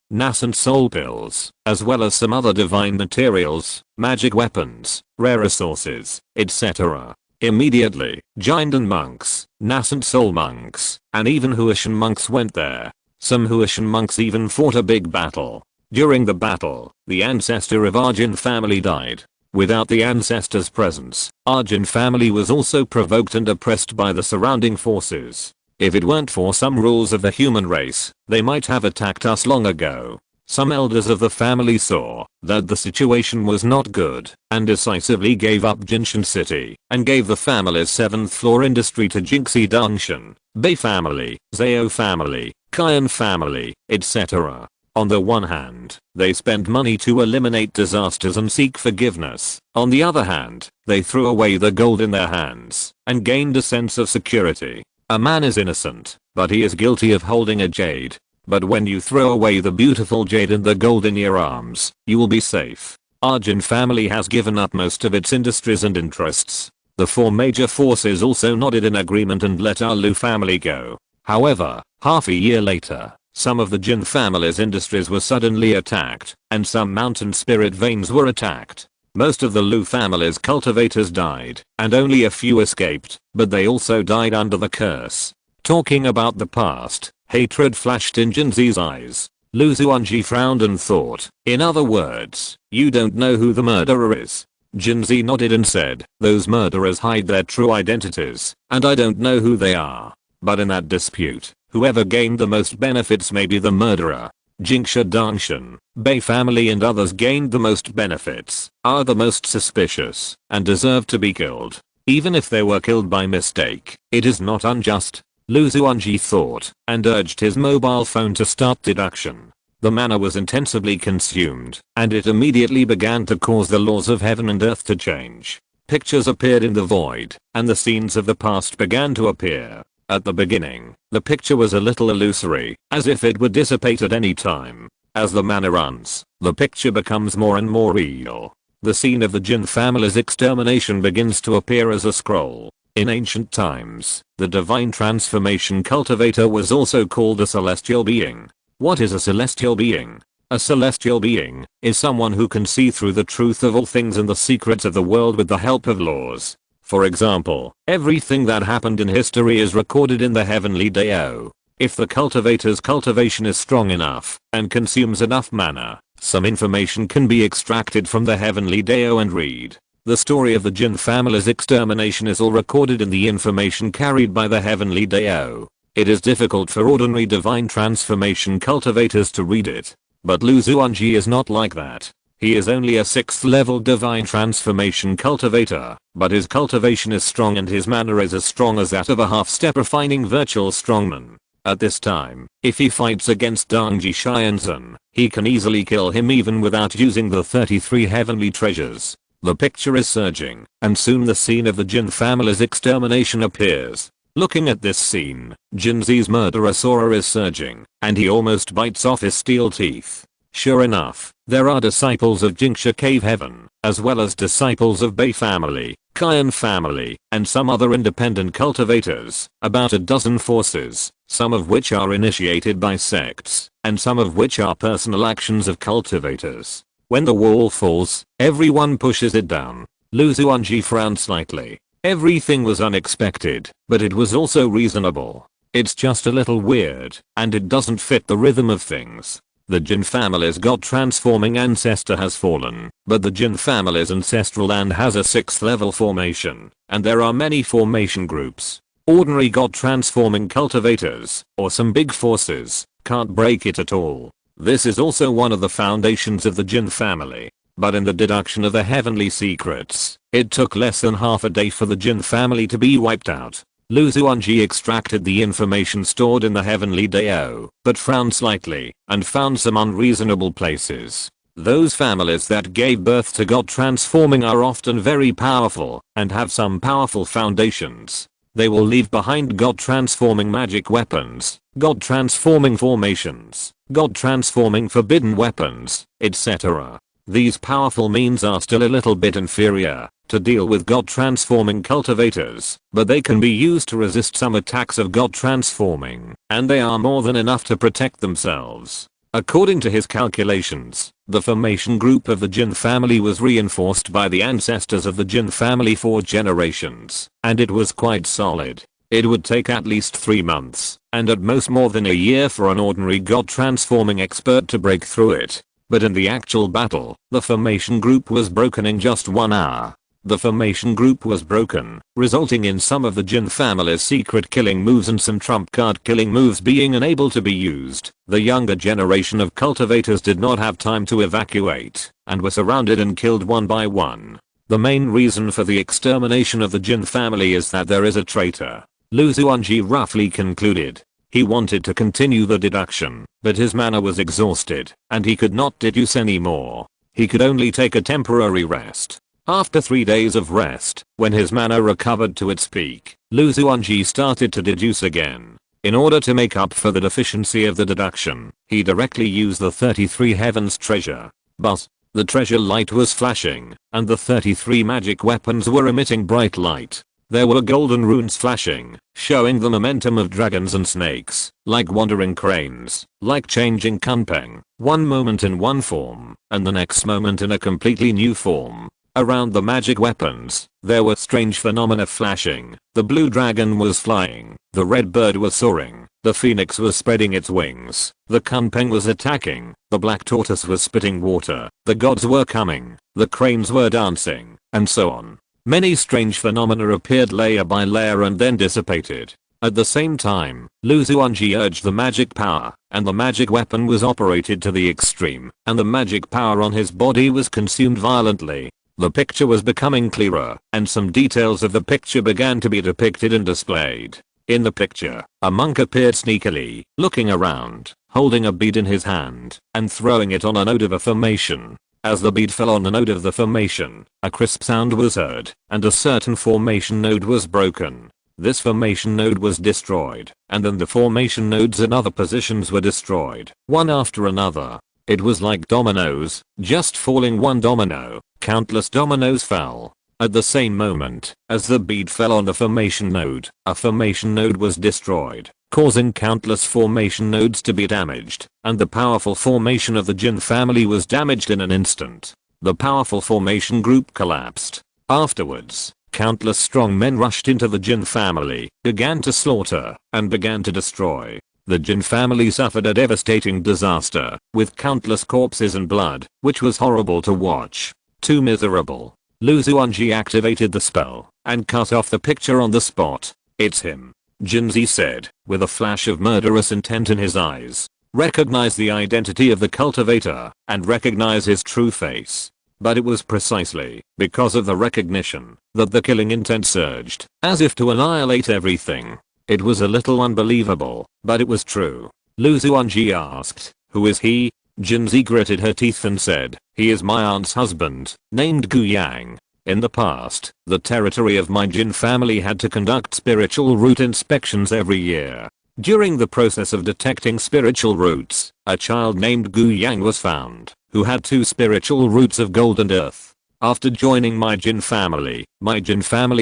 as well as some other divine materials, magic weapons, rare resources, etc. Immediately, Jindan monks, nascent soul monks, and even Huashan monks went there. Some Huashan monks even fought a big battle. During the battle, the ancestor of our Jin family died. Without the ancestor's presence, our Jin family was also provoked and oppressed by the surrounding forces. If it weren't for some rules of the human race, they might have attacked us long ago. Some elders of the family saw that the situation was not good and decisively gave up Jinshan City and gave the family's 7th floor industry to Jingxi Dangshan, Bei family, Zhao family, Qian family, etc. On the one hand, they spent money to eliminate disasters and seek forgiveness. On the other hand, they threw away the gold in their hands and gained a sense of security. A man is innocent, but he is guilty of holding a jade. But when you throw away the beautiful jade and the gold in your arms, you will be safe. Our Jin family has given up most of its industries and interests. The 4 major forces also nodded in agreement and let our Lu family go. However, half a year later, some of the Jin family's industries were suddenly attacked, and some mountain spirit veins were attacked. Most of the Lu family's cultivators died, and only a few escaped, but they also died under the curse. Talking about the past, hatred flashed in Xuanji's eyes. Lu Xuanji frowned and thought, in other words, you don't know who the murderer is. Xuanji nodded and said, those murderers hide their true identities, and I don't know who they are. But in that dispute, whoever gained the most benefits may be the murderer. Jinxia Dangshan, Bei family and others gained the most benefits, are the most suspicious, and deserve to be killed. Even if they were killed by mistake, it is not unjust. Lu Xuanji thought, and urged his mobile phone to start deduction. The mana was intensively consumed, and it immediately began to cause the laws of heaven and earth to change. Pictures appeared in the void, and the scenes of the past began to appear. At the beginning, the picture was a little illusory, as if it would dissipate at any time. As the mana runs, the picture becomes more and more real. The scene of the Jin family's extermination begins to appear as a scroll. In ancient times, the divine transformation cultivator was also called a celestial being. What is a celestial being? A celestial being is someone who can see through the truth of all things and the secrets of the world with the help of laws. For example, everything that happened in history is recorded in the heavenly Dao. If the cultivator's cultivation is strong enough and consumes enough mana, some information can be extracted from the heavenly Dao and read. The story of the Jin family's extermination is all recorded in the information carried by the heavenly Dao. It is difficult for ordinary divine transformation cultivators to read it. But Lu Xuanji is not like that. He is only a 6th level divine transformation cultivator, but his cultivation is strong and his mana is as strong as that of a half-step refining virtual strongman. At this time, if he fights against Dangji Xianzhen, he can easily kill him even without using the 33 heavenly treasures. The picture is surging, and soon the scene of the Jin family's extermination appears. Looking at this scene, Jinzi's murderous aura is surging, and he almost bites off his steel teeth. Sure enough, there are disciples of Jinxia Cave Heaven, as well as disciples of Bei family, Qian family, and some other independent cultivators, about a dozen forces, some of which are initiated by sects, and some of which are personal actions of cultivators. When the wall falls, everyone pushes it down. Lu Xuanji frowned slightly. Everything was unexpected, but it was also reasonable. It's just a little weird, and it doesn't fit the rhythm of things. The Jin family's god-transforming ancestor has fallen, but the Jin family's ancestral land has a 6th level formation, and there are many formation groups. Ordinary god-transforming cultivators, or some big forces, can't break it at all. This is also one of the foundations of the Jin family. But in the deduction of the heavenly secrets, it took less than half a day for the Jin family to be wiped out. Lu Xuanji extracted the information stored in the heavenly Dao, but frowned slightly, and found some unreasonable places. Those families that gave birth to God transforming are often very powerful, and have some powerful foundations. They will leave behind God transforming magic weapons, God transforming formations, God transforming forbidden weapons, etc. These powerful means are still a little bit inferior to deal with God transforming cultivators, but they can be used to resist some attacks of God transforming, and they are more than enough to protect themselves. According to his calculations, the formation group of the Jin family was reinforced by the ancestors of the Jin family for generations, and it was quite solid. It would take at least 3 months, and at most more than a year for an ordinary God transforming expert to break through it. But in the actual battle, the formation group was broken in just 1 hour. The formation group was broken, resulting in some of the Jin family's secret killing moves and some trump card killing moves being unable to be used. The younger generation of cultivators did not have time to evacuate, and were surrounded and killed one by one. The main reason for the extermination of the Jin family is that there is a traitor. Lu Xuanji roughly concluded. He wanted to continue the deduction, but his mana was exhausted, and he could not deduce anymore. He could only take a temporary rest. After 3 days of rest, when his mana recovered to its peak, Lu Xuanji started to deduce again. In order to make up for the deficiency of the deduction, he directly used the 33 heavens treasure. But the treasure light was flashing, and the 33 magic weapons were emitting bright light. There were golden runes flashing, showing the momentum of dragons and snakes, like wandering cranes, like changing kunpeng, one moment in one form, and the next moment in a completely new form. Around the magic weapons, there were strange phenomena flashing. The blue dragon was flying, the red bird was soaring, The phoenix was spreading its wings, the kunpeng was attacking, the black tortoise was spitting water, the gods were coming, the cranes were dancing, and so on. Many strange phenomena appeared layer by layer and then dissipated. At the same time, Lu Xuanji urged the magic power, and the magic weapon was operated to the extreme, and the magic power on his body was consumed violently. The picture was becoming clearer, and some details of the picture began to be depicted and displayed. In the picture, a monk appeared sneakily, looking around, holding a bead in his hand, and throwing it on a node of a formation. As the bead fell on the node of the formation, a crisp sound was heard, and a certain formation node was broken. This formation node was destroyed, and then the formation nodes in other positions were destroyed, one after another. It was like dominoes, just falling one domino, countless dominoes fell. At the same moment, as the bead fell on the formation node, a formation node was destroyed, causing countless formation nodes to be damaged, and the powerful formation of the Jin family was damaged in an instant. The powerful formation group collapsed. Afterwards, countless strong men rushed into the Jin family, began to slaughter, and began to destroy. The Jin family suffered a devastating disaster, with countless corpses and blood, which was horrible to watch. Too miserable. Lu Xuanji activated the spell, and cut off the picture on the spot. It's him. Jinzi said, with a flash of murderous intent in his eyes. Recognize the identity of the cultivator, and recognize his true face. But it was precisely because of the recognition that the killing intent surged, as if to annihilate everything. It was a little unbelievable, but it was true. Lu Xuanji asked, who is he? Jinzi gritted her teeth and said, he is my aunt's husband, named Gu Yang. In the past, the territory of my Jin family had to conduct spiritual root inspections every year. During the process of detecting spiritual roots, a child named Gu Yang was found, who had 2 spiritual roots of gold and earth. After joining my Jin family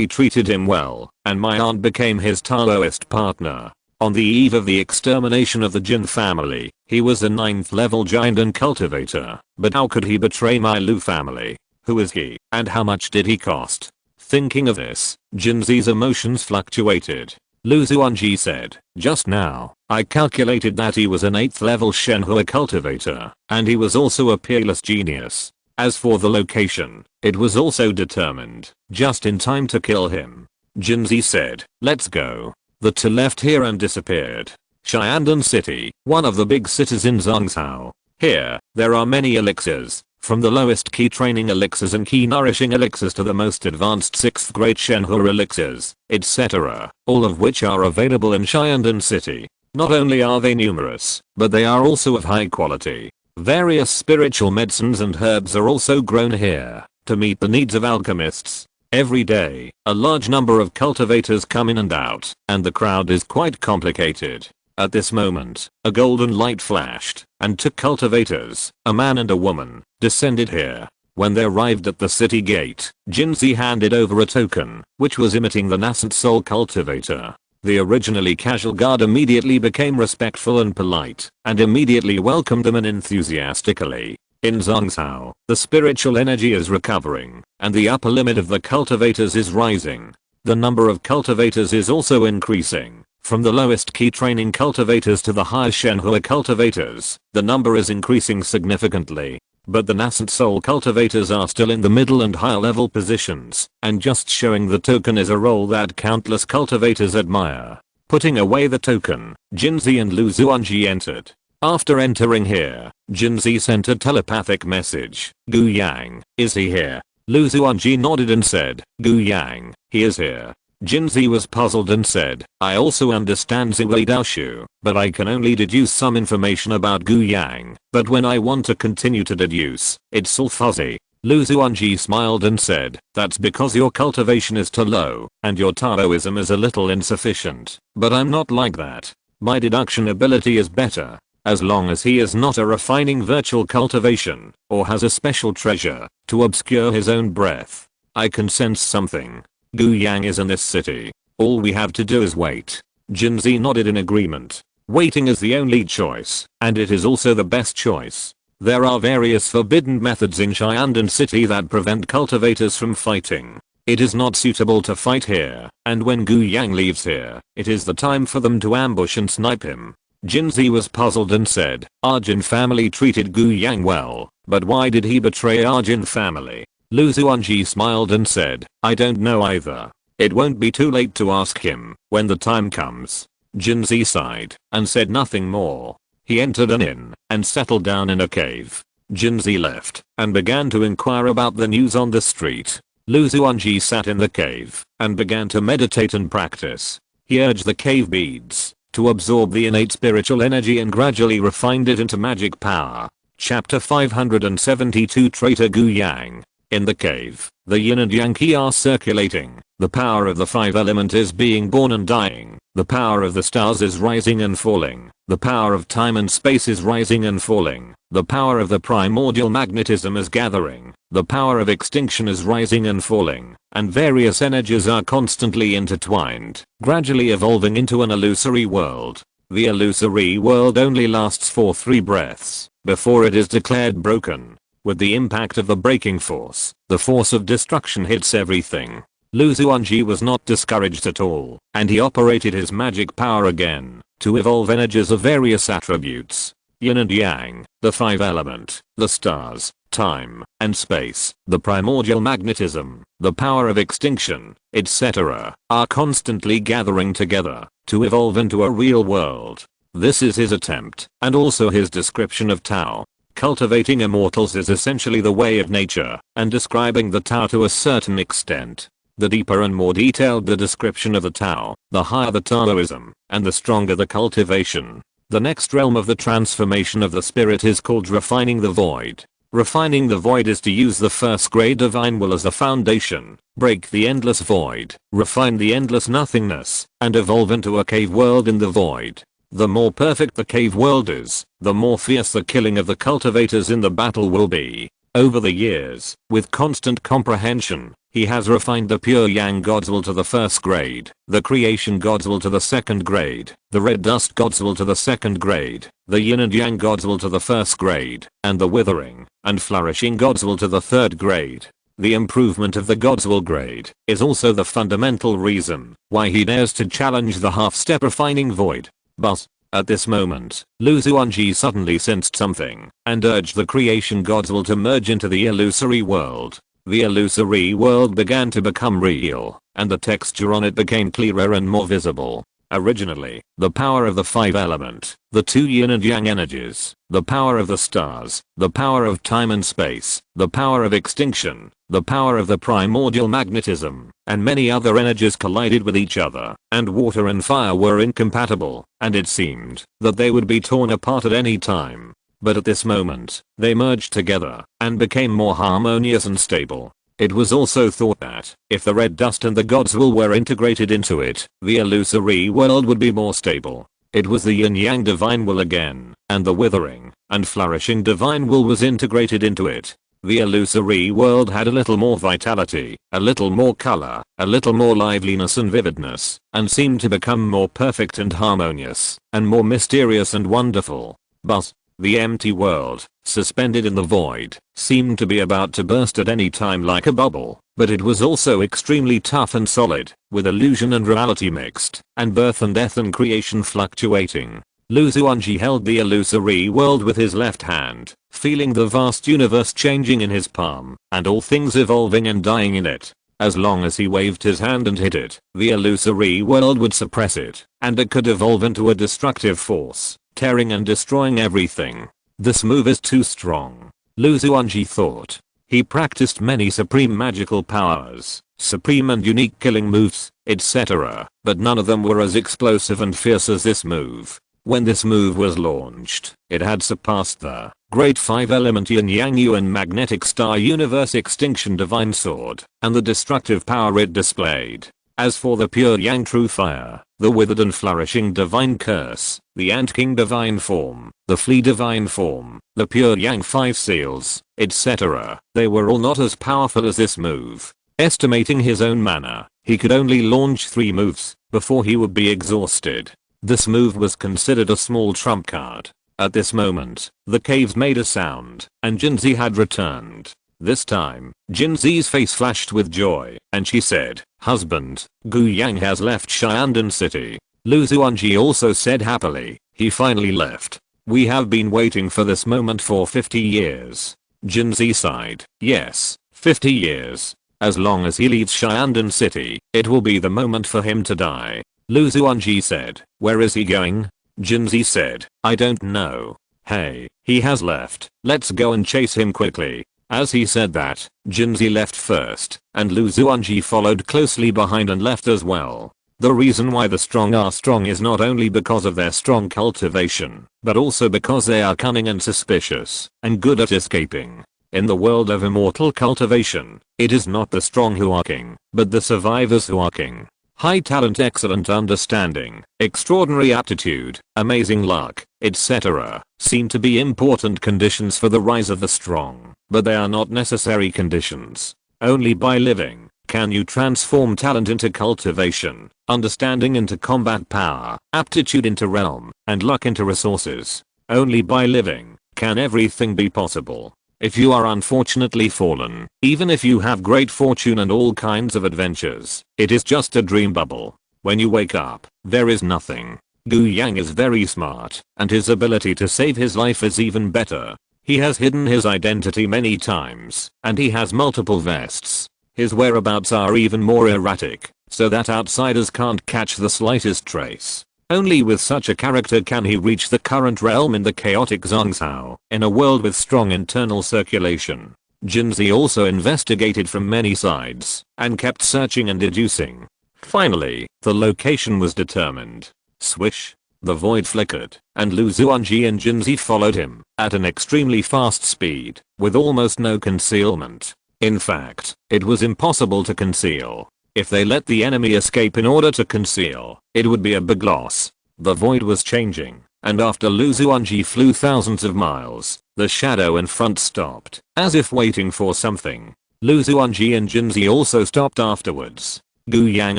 treated him well, and my aunt became his Taoist partner. On the eve of the extermination of the Jin family, he was a 9th level giant and cultivator, but how could he betray my Lu family? Who is he, and how much did he cost? Thinking of this, Jinzi's emotions fluctuated. Lu Xuanji said, just now, I calculated that he was an 8th level Shenhua cultivator, and he was also a peerless genius. As for the location, it was also determined, just in time to kill him. Jinzi said, let's go. The 2 left here and disappeared. Xiandan City, one of the big cities in Zhongzhou. Here, there are many elixirs, from the lowest key training elixirs and key nourishing elixirs to the most advanced 6th grade Shenhua elixirs, etc., all of which are available in Xiandan City. Not only are they numerous, but they are also of high quality. Various spiritual medicines and herbs are also grown here, to meet the needs of alchemists. Every day, a large number of cultivators come in and out, and the crowd is quite complicated. At this moment, a golden light flashed, and 2 cultivators, a man and a woman, descended here. When they arrived at the city gate, Jinzi handed over a token, which was imitating the nascent soul cultivator. The originally casual guard immediately became respectful and polite, and immediately welcomed them enthusiastically. In Zhongzhou, the spiritual energy is recovering, and the upper limit of the cultivators is rising. The number of cultivators is also increasing. From the lowest key training cultivators to the higher Shenhua cultivators, the number is increasing significantly. But the nascent soul cultivators are still in the middle and higher level positions, and just showing the token is a role that countless cultivators admire. Putting away the token, Jinzi and Lu Xuanji entered. After entering here, Jinzi sent a telepathic message. Gu Yang, is he here? Lu Xuanji nodded and said, Gu Yang, he is here. Jinzi was puzzled and said, I also understand Ziwei Daoshu, but I can only deduce some information about Gu Yang, but when I want to continue to deduce, it's all fuzzy. Lu Xuanji smiled and said, that's because your cultivation is too low, and your Taoism is a little insufficient, but I'm not like that. My deduction ability is better. As long as he is not a refining virtual cultivation, or has a special treasure, to obscure his own breath. I can sense something. Gu Yang is in this city. All we have to do is wait. Jinzi nodded in agreement. Waiting is the only choice, and it is also the best choice. There are various forbidden methods in Xiandan City that prevent cultivators from fighting. It is not suitable to fight here, and when Gu Yang leaves here, it is the time for them to ambush and snipe him. Jinzi was puzzled and said, Arjun family treated Gu Yang well, but why did he betray Arjun family? Lu Xuanji smiled and said, I don't know either. It won't be too late to ask him when the time comes. Jinzi sighed and said nothing more. He entered an inn and settled down in a cave. Jinzi left and began to inquire about the news on the street. Lu Xuanji sat in the cave and began to meditate and practice. He urged the cave beads to absorb the innate spiritual energy and gradually refined it into magic power. Chapter 572 Traitor Gu Yang. In the cave, the yin and yang qi are circulating. The power of the five element is being born and dying. The power of the stars is rising and falling. The power of time and space is rising and falling. The power of the primordial magnetism is gathering. The power of extinction is rising and falling. And various energies are constantly intertwined, gradually evolving into an illusory world. The illusory world only lasts for 3 breaths before it is declared broken. With the impact of the breaking force, the force of destruction hits everything. Lu Xuanji was not discouraged at all, and he operated his magic power again to evolve energies of various attributes. Yin and yang, the 5 element, the stars, time and space, the primordial magnetism, the power of extinction, etc., are constantly gathering together to evolve into a real world. This is his attempt, and also his description of Tao. Cultivating immortals is essentially the way of nature, and describing the Tao to a certain extent. The deeper and more detailed the description of the Tao, the higher the Taoism, and the stronger the cultivation. The next realm of the transformation of the spirit is called refining the void. Refining the void is to use the first grade divine will as a foundation, break the endless void, refine the endless nothingness, and evolve into a cave world in the void. The more perfect the cave world is, the more fierce the killing of the cultivators in the battle will be. Over the years, with constant comprehension, he has refined the pure yang god's will to the first grade, the creation god's will to the second grade, the red dust god's will to the second grade, the yin and yang god's will to the first grade, and the withering and flourishing god's will to the third grade. The improvement of the god's will grade is also the fundamental reason why he dares to challenge the half-step refining void. But, at this moment, Lu Xuanji suddenly sensed something, and urged the creation god's will to merge into the illusory world. The illusory world began to become real, and the texture on it became clearer and more visible. Originally, the power of the 5 element, the 2 yin and yang energies, the power of the stars, the power of time and space, the power of extinction, the power of the primordial magnetism, and many other energies collided with each other, and water and fire were incompatible, and it seemed that they would be torn apart at any time. But at this moment, they merged together, and became more harmonious and stable. It was also thought that, if the red dust and the god's will were integrated into it, the illusory world would be more stable. It was the yin-yang divine will again, and the withering and flourishing divine will was integrated into it. The illusory world had a little more vitality, a little more color, a little more liveliness and vividness, and seemed to become more perfect and harmonious, and more mysterious and wonderful. But, the empty world, suspended in the void, seemed to be about to burst at any time like a bubble, but it was also extremely tough and solid, with illusion and reality mixed, and birth and death and creation fluctuating. Lu Xuanji held the illusory world with his left hand, feeling the vast universe changing in his palm, and all things evolving and dying in it. As long as he waved his hand and hit it, the illusory world would suppress it, and it could evolve into a destructive force, tearing and destroying everything. This move is too strong, Lu Xuanji thought. He practiced many supreme magical powers, supreme and unique killing moves, etc., but none of them were as explosive and fierce as this move. When this move was launched, it had surpassed the great 5 element yin yang yuan magnetic star universe extinction divine sword, and the destructive power it displayed. As for the pure yang true fire, the withered and flourishing divine curse, the ant king divine form, the flea divine form, the pure yang 5 seals, etc., they were all not as powerful as this move. Estimating his own mana, he could only launch 3 moves before he would be exhausted. This move was considered a small trump card. At this moment, the caves made a sound, and Jinzi had returned. This time, Jinzi's face flashed with joy, and she said, "Husband, Gu Yang has left Xiandan City." Lu Xuanji also said happily, "He finally left. We have been waiting for this moment for 50 years. Jinzi sighed, "Yes, 50 years. As long as he leaves Xiandan City, it will be the moment for him to die." Lu Xuanji said, "Where is he going?" Jinzi said, "I don't know. Hey, he has left. Let's go and chase him quickly." As he said that, Jinzi left first, and Lu Xuanji followed closely behind and left as well. The reason why the strong are strong is not only because of their strong cultivation, but also because they are cunning and suspicious, and good at escaping. In the world of immortal cultivation, it is not the strong who are king, but the survivors who are king. High talent, excellent understanding, extraordinary aptitude, amazing luck, etc. seem to be important conditions for the rise of the strong, but they are not necessary conditions. Only by living can you transform talent into cultivation, understanding into combat power, aptitude into realm, and luck into resources. Only by living can everything be possible. If you are unfortunately fallen, even if you have great fortune and all kinds of adventures, it is just a dream bubble. When you wake up, there is nothing. Gu Yang is very smart, and his ability to save his life is even better. He has hidden his identity many times, and he has multiple vests. His whereabouts are even more erratic, so that outsiders can't catch the slightest trace. Only with such a character can he reach the current realm in the chaotic Zhongzhou, in a world with strong internal circulation. Jinzi also investigated from many sides, and kept searching and deducing. Finally, the location was determined. Swish! The void flickered, and Lu Xuanji and Jinzi followed him, at an extremely fast speed, with almost no concealment. In fact, it was impossible to conceal. If they let the enemy escape in order to conceal, it would be a big loss. The void was changing, and after Lu Xuanji flew thousands of miles, the shadow in front stopped, as if waiting for something. Lu Xuanji and Jinzi also stopped afterwards. Gu Yang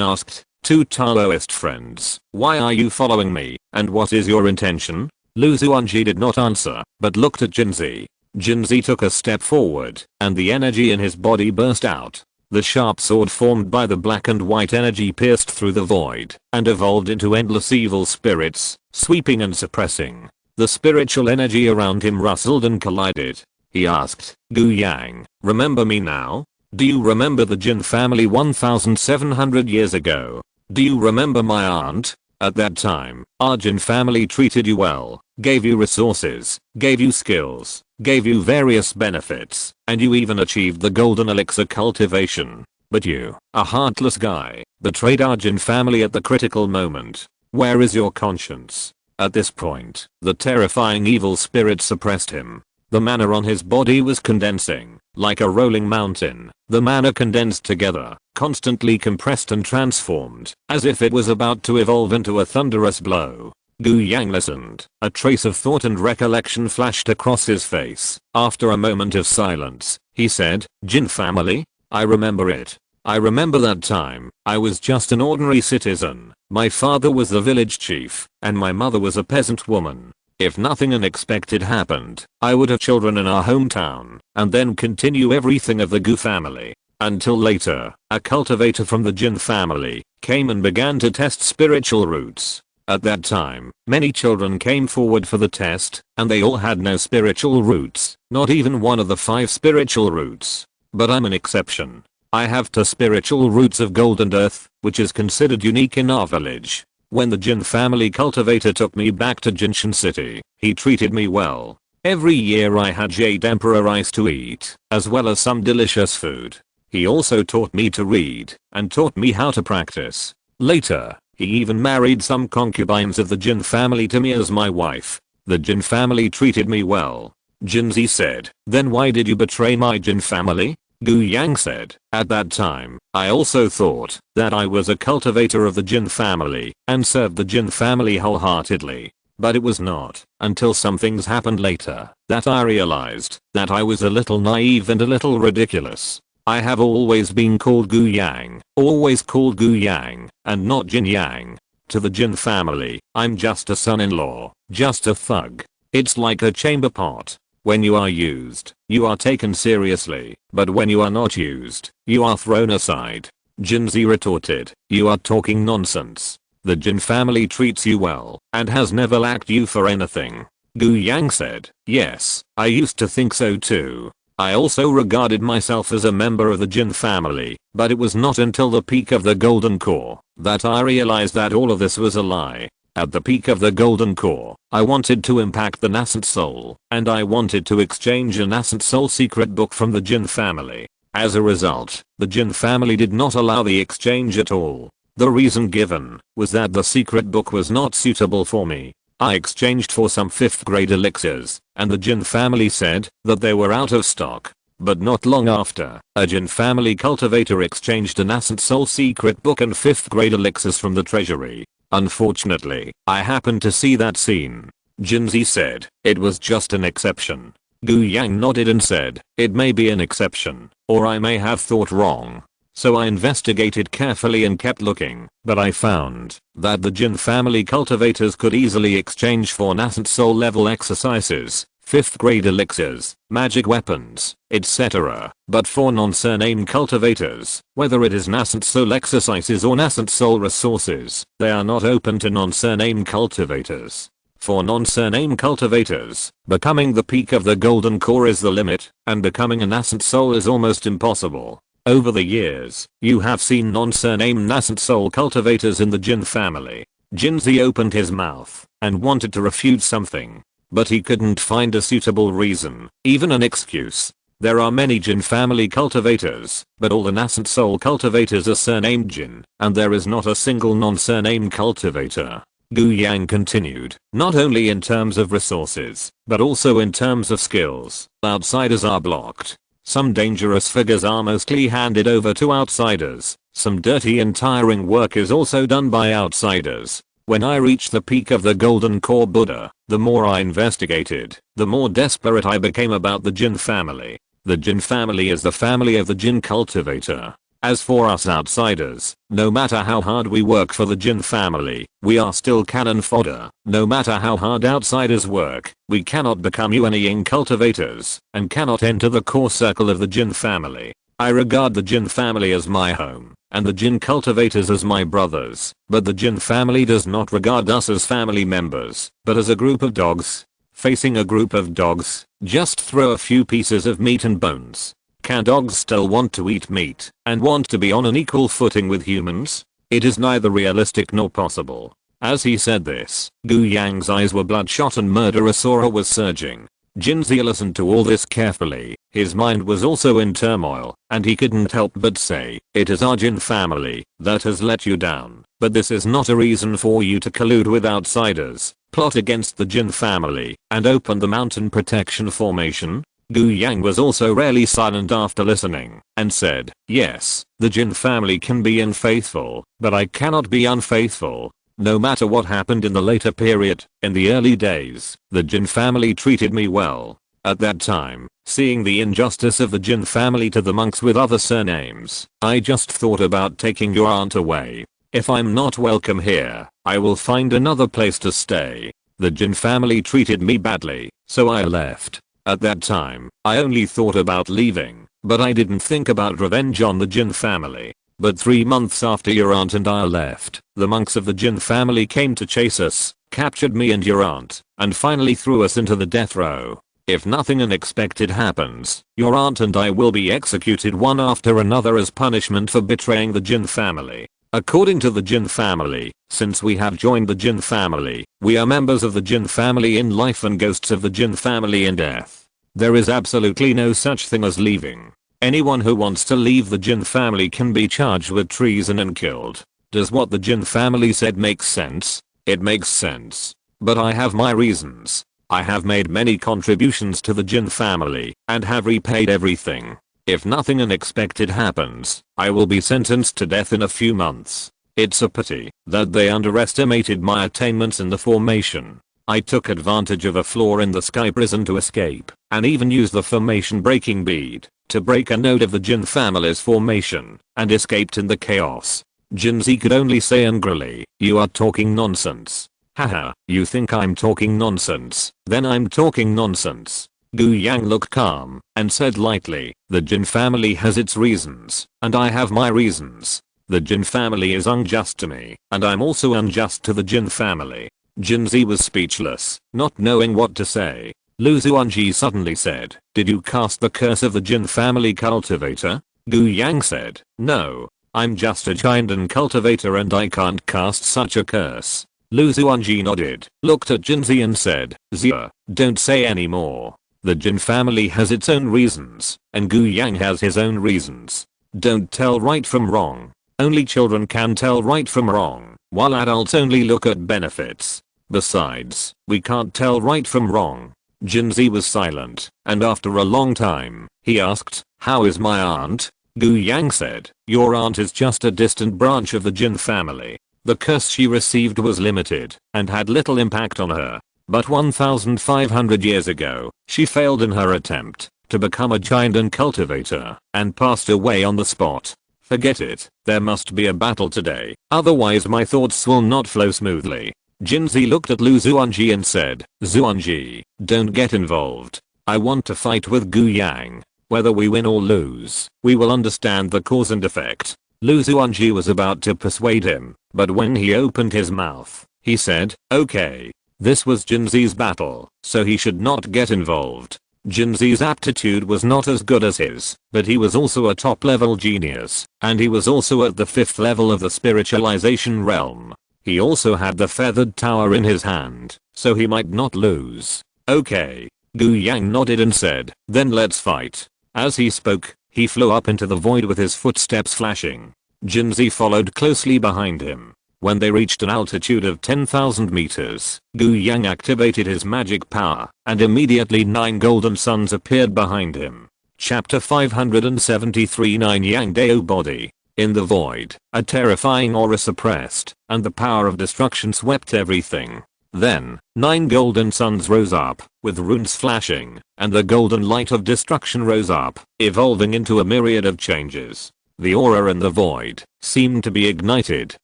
asked, "Two Taoist friends, why are you following me, and what is your intention?" Lu Xuanji did not answer, but looked at Jinzi. Jinzi took a step forward, and the energy in his body burst out. The sharp sword formed by the black and white energy pierced through the void, and evolved into endless evil spirits, sweeping and suppressing. The spiritual energy around him rustled and collided. He asked, "Gu Yang, remember me now? Do you remember the Jin family 1700 years ago? Do you remember my aunt? At that time, our Jin family treated you well, gave you resources, gave you skills, gave you various benefits, and you even achieved the golden elixir cultivation. But you, a heartless guy, betrayed our Jin family at the critical moment. Where is your conscience?" At this point, the terrifying evil spirit suppressed him. The mana on his body was condensing, like a rolling mountain. The mana condensed together, constantly compressed and transformed, as if it was about to evolve into a thunderous blow. Gu Yang listened. A trace of thought and recollection flashed across his face. After a moment of silence, he said, "Jin family? I remember it. I remember that time. I was just an ordinary citizen. My father was the village chief, and my mother was a peasant woman. If nothing unexpected happened, I would have children in our hometown, and then continue everything of the Gu family. Until later, a cultivator from the Jin family came and began to test spiritual roots. At that time, many children came forward for the test, and they all had no spiritual roots, not even one of the 5 spiritual roots. But I'm an exception. I have 2 spiritual roots of gold and earth, which is considered unique in our village. When the Jin family cultivator took me back to Jinshan City, he treated me well. Every year I had jade emperor rice to eat, as well as some delicious food. He also taught me to read, and taught me how to practice. Later, he even married some concubines of the Jin family to me as my wife. The Jin family treated me well." Jinzi said, "Then why did you betray my Jin family?" Gu Yang said, "At that time, I also thought that I was a cultivator of the Jin family and served the Jin family wholeheartedly. But it was not until some things happened later that I realized that I was a little naive and a little ridiculous. I have always been called Gu Yang, always called Gu Yang, and not Jin Yang. To the Jin family, I'm just a son-in-law, just a thug. It's like a chamber pot. When you are used, you are taken seriously, but when you are not used, you are thrown aside. Xuanji retorted, you are talking nonsense. The Jin family treats you well, and has never lacked you for anything. Gu Yang said, yes, I used to think so too. I also regarded myself as a member of the Jin family, but it was not until the peak of the Golden Core that I realized that all of this was a lie. At the peak of the Golden Core, I wanted to impact the nascent soul, and I wanted to exchange a nascent soul secret book from the Jin family. As a result, the Jin family did not allow the exchange at all. The reason given was that the secret book was not suitable for me. I exchanged for some 5th grade elixirs, and the Jin family said that they were out of stock. But not long after, a Jin family cultivator exchanged a nascent soul secret book and 5th grade elixirs from the treasury. Unfortunately, I happened to see that scene. Xuanji said, it was just an exception. Gu Yang nodded and said, it may be an exception, or I may have thought wrong. So I investigated carefully and kept looking, but I found that the Jin family cultivators could easily exchange for nascent soul level exercises, 5th grade elixirs, magic weapons, etc. But for non-surname cultivators, whether it is nascent soul exercises or nascent soul resources, they are not open to non-surname cultivators. For non-surname cultivators, becoming the peak of the Golden Core is the limit, and becoming a nascent soul is almost impossible. Over the years, you have seen non-surname nascent soul cultivators in the Jin family. Xuanji opened his mouth and wanted to refute something, but he couldn't find a suitable reason, even an excuse. There are many Jin family cultivators, but all the nascent soul cultivators are surnamed Jin, and there is not a single non-surname cultivator. Gu Yang continued, not only in terms of resources, but also in terms of skills, outsiders are blocked. Some dangerous figures are mostly handed over to outsiders. Some dirty and tiring work is also done by outsiders. When I reached the peak of the Golden Core Buddha, the more I investigated, the more desperate I became about the Jin family. The Jin family is the family of the Jin cultivator. As for us outsiders, no matter how hard we work for the Jin family, we are still cannon fodder. No matter how hard outsiders work, we cannot become Yuanying cultivators, and cannot enter the core circle of the Jin family. I regard the Jin family as my home, and the Jin cultivators as my brothers, but the Jin family does not regard us as family members, but as a group of dogs. Facing a group of dogs, just throw a few pieces of meat and bones. Can dogs still want to eat meat and want to be on an equal footing with humans? It is neither realistic nor possible. As he said this, Gu Yang's eyes were bloodshot and murderous aura was surging. Xuanji listened to all this carefully. His mind was also in turmoil, and he couldn't help but say, it is our Jin family that has let you down, but this is not a reason for you to collude with outsiders, plot against the Jin family, and open the mountain protection formation. Gu Yang was also rarely silent after listening, and said, yes, the Jin family can be unfaithful, but I cannot be unfaithful. No matter what happened in the later period, in the early days, the Jin family treated me well. At that time, seeing the injustice of the Jin family to the monks with other surnames, I just thought about taking your aunt away. If I'm not welcome here, I will find another place to stay. The Jin family treated me badly, so I left. At that time, I only thought about leaving, but I didn't think about revenge on the Jin family. But 3 months after your aunt and I left, the monks of the Jin family came to chase us, captured me and your aunt, and finally threw us into the death row. If nothing unexpected happens, your aunt and I will be executed one after another as punishment for betraying the Jin family. According to the Jin family, since we have joined the Jin family, we are members of the Jin family in life and ghosts of the Jin family in death. There is absolutely no such thing as leaving. Anyone who wants to leave the Jin family can be charged with treason and killed. Does what the Jin family said make sense? It makes sense. But I have my reasons. I have made many contributions to the Jin family and have repaid everything. If nothing unexpected happens, I will be sentenced to death in a few months. It's a pity that they underestimated my attainments in the formation. I took advantage of a flaw in the sky prison to escape, and even used the formation breaking bead to break a node of the Jin family's formation, and escaped in the chaos. Xuanji could only say angrily, you are talking nonsense. Haha, you think I'm talking nonsense, then I'm talking nonsense. Gu Yang looked calm and said lightly, the Jin family has its reasons, and I have my reasons. The Jin family is unjust to me, and I'm also unjust to the Jin family. Jinzi was speechless, not knowing what to say. Xuanji suddenly said, did you cast the curse of the Jin family cultivator? Gu Yang said, no, I'm just a Chindan cultivator and I can't cast such a curse. Xuanji nodded, looked at Jinzi and said, Zia, don't say any more. The Jin family has its own reasons, and Gu Yang has his own reasons. Don't tell right from wrong. Only children can tell right from wrong, while adults only look at benefits. Besides, we can't tell right from wrong. Jinzi was silent, and after a long time, he asked, how is my aunt? Gu Yang said, your aunt is just a distant branch of the Jin family. The curse she received was limited, and had little impact on her. But 1,500 years ago, she failed in her attempt to become a Chindan cultivator, and passed away on the spot. Forget it, there must be a battle today, otherwise my thoughts will not flow smoothly. Jinzi looked at Xuanji and said, Xuanji, don't get involved. I want to fight with Gu Yang. Whether we win or lose, we will understand the cause and effect. Xuanji was about to persuade him, but when he opened his mouth, he said, okay. This was Jinzi's battle, so he should not get involved. Jinzi's aptitude was not as good as his, but he was also a top-level genius, and he was also at the 5th level of the spiritualization realm. He also had the feathered tower in his hand, so he might not lose. Okay. Gu Yang nodded and said, then let's fight. As he spoke, he flew up into the void with his footsteps flashing. Jinzi followed closely behind him. When they reached an altitude of 10,000 meters, Gu Yang activated his magic power, and immediately 9 golden suns appeared behind him. Chapter 573 9 Yang Dao Body. In the void, a terrifying aura suppressed, and the power of destruction swept everything. Then, 9 golden suns rose up, with runes flashing, and the golden light of destruction rose up, evolving into a myriad of changes. The aura in the void seemed to be ignited,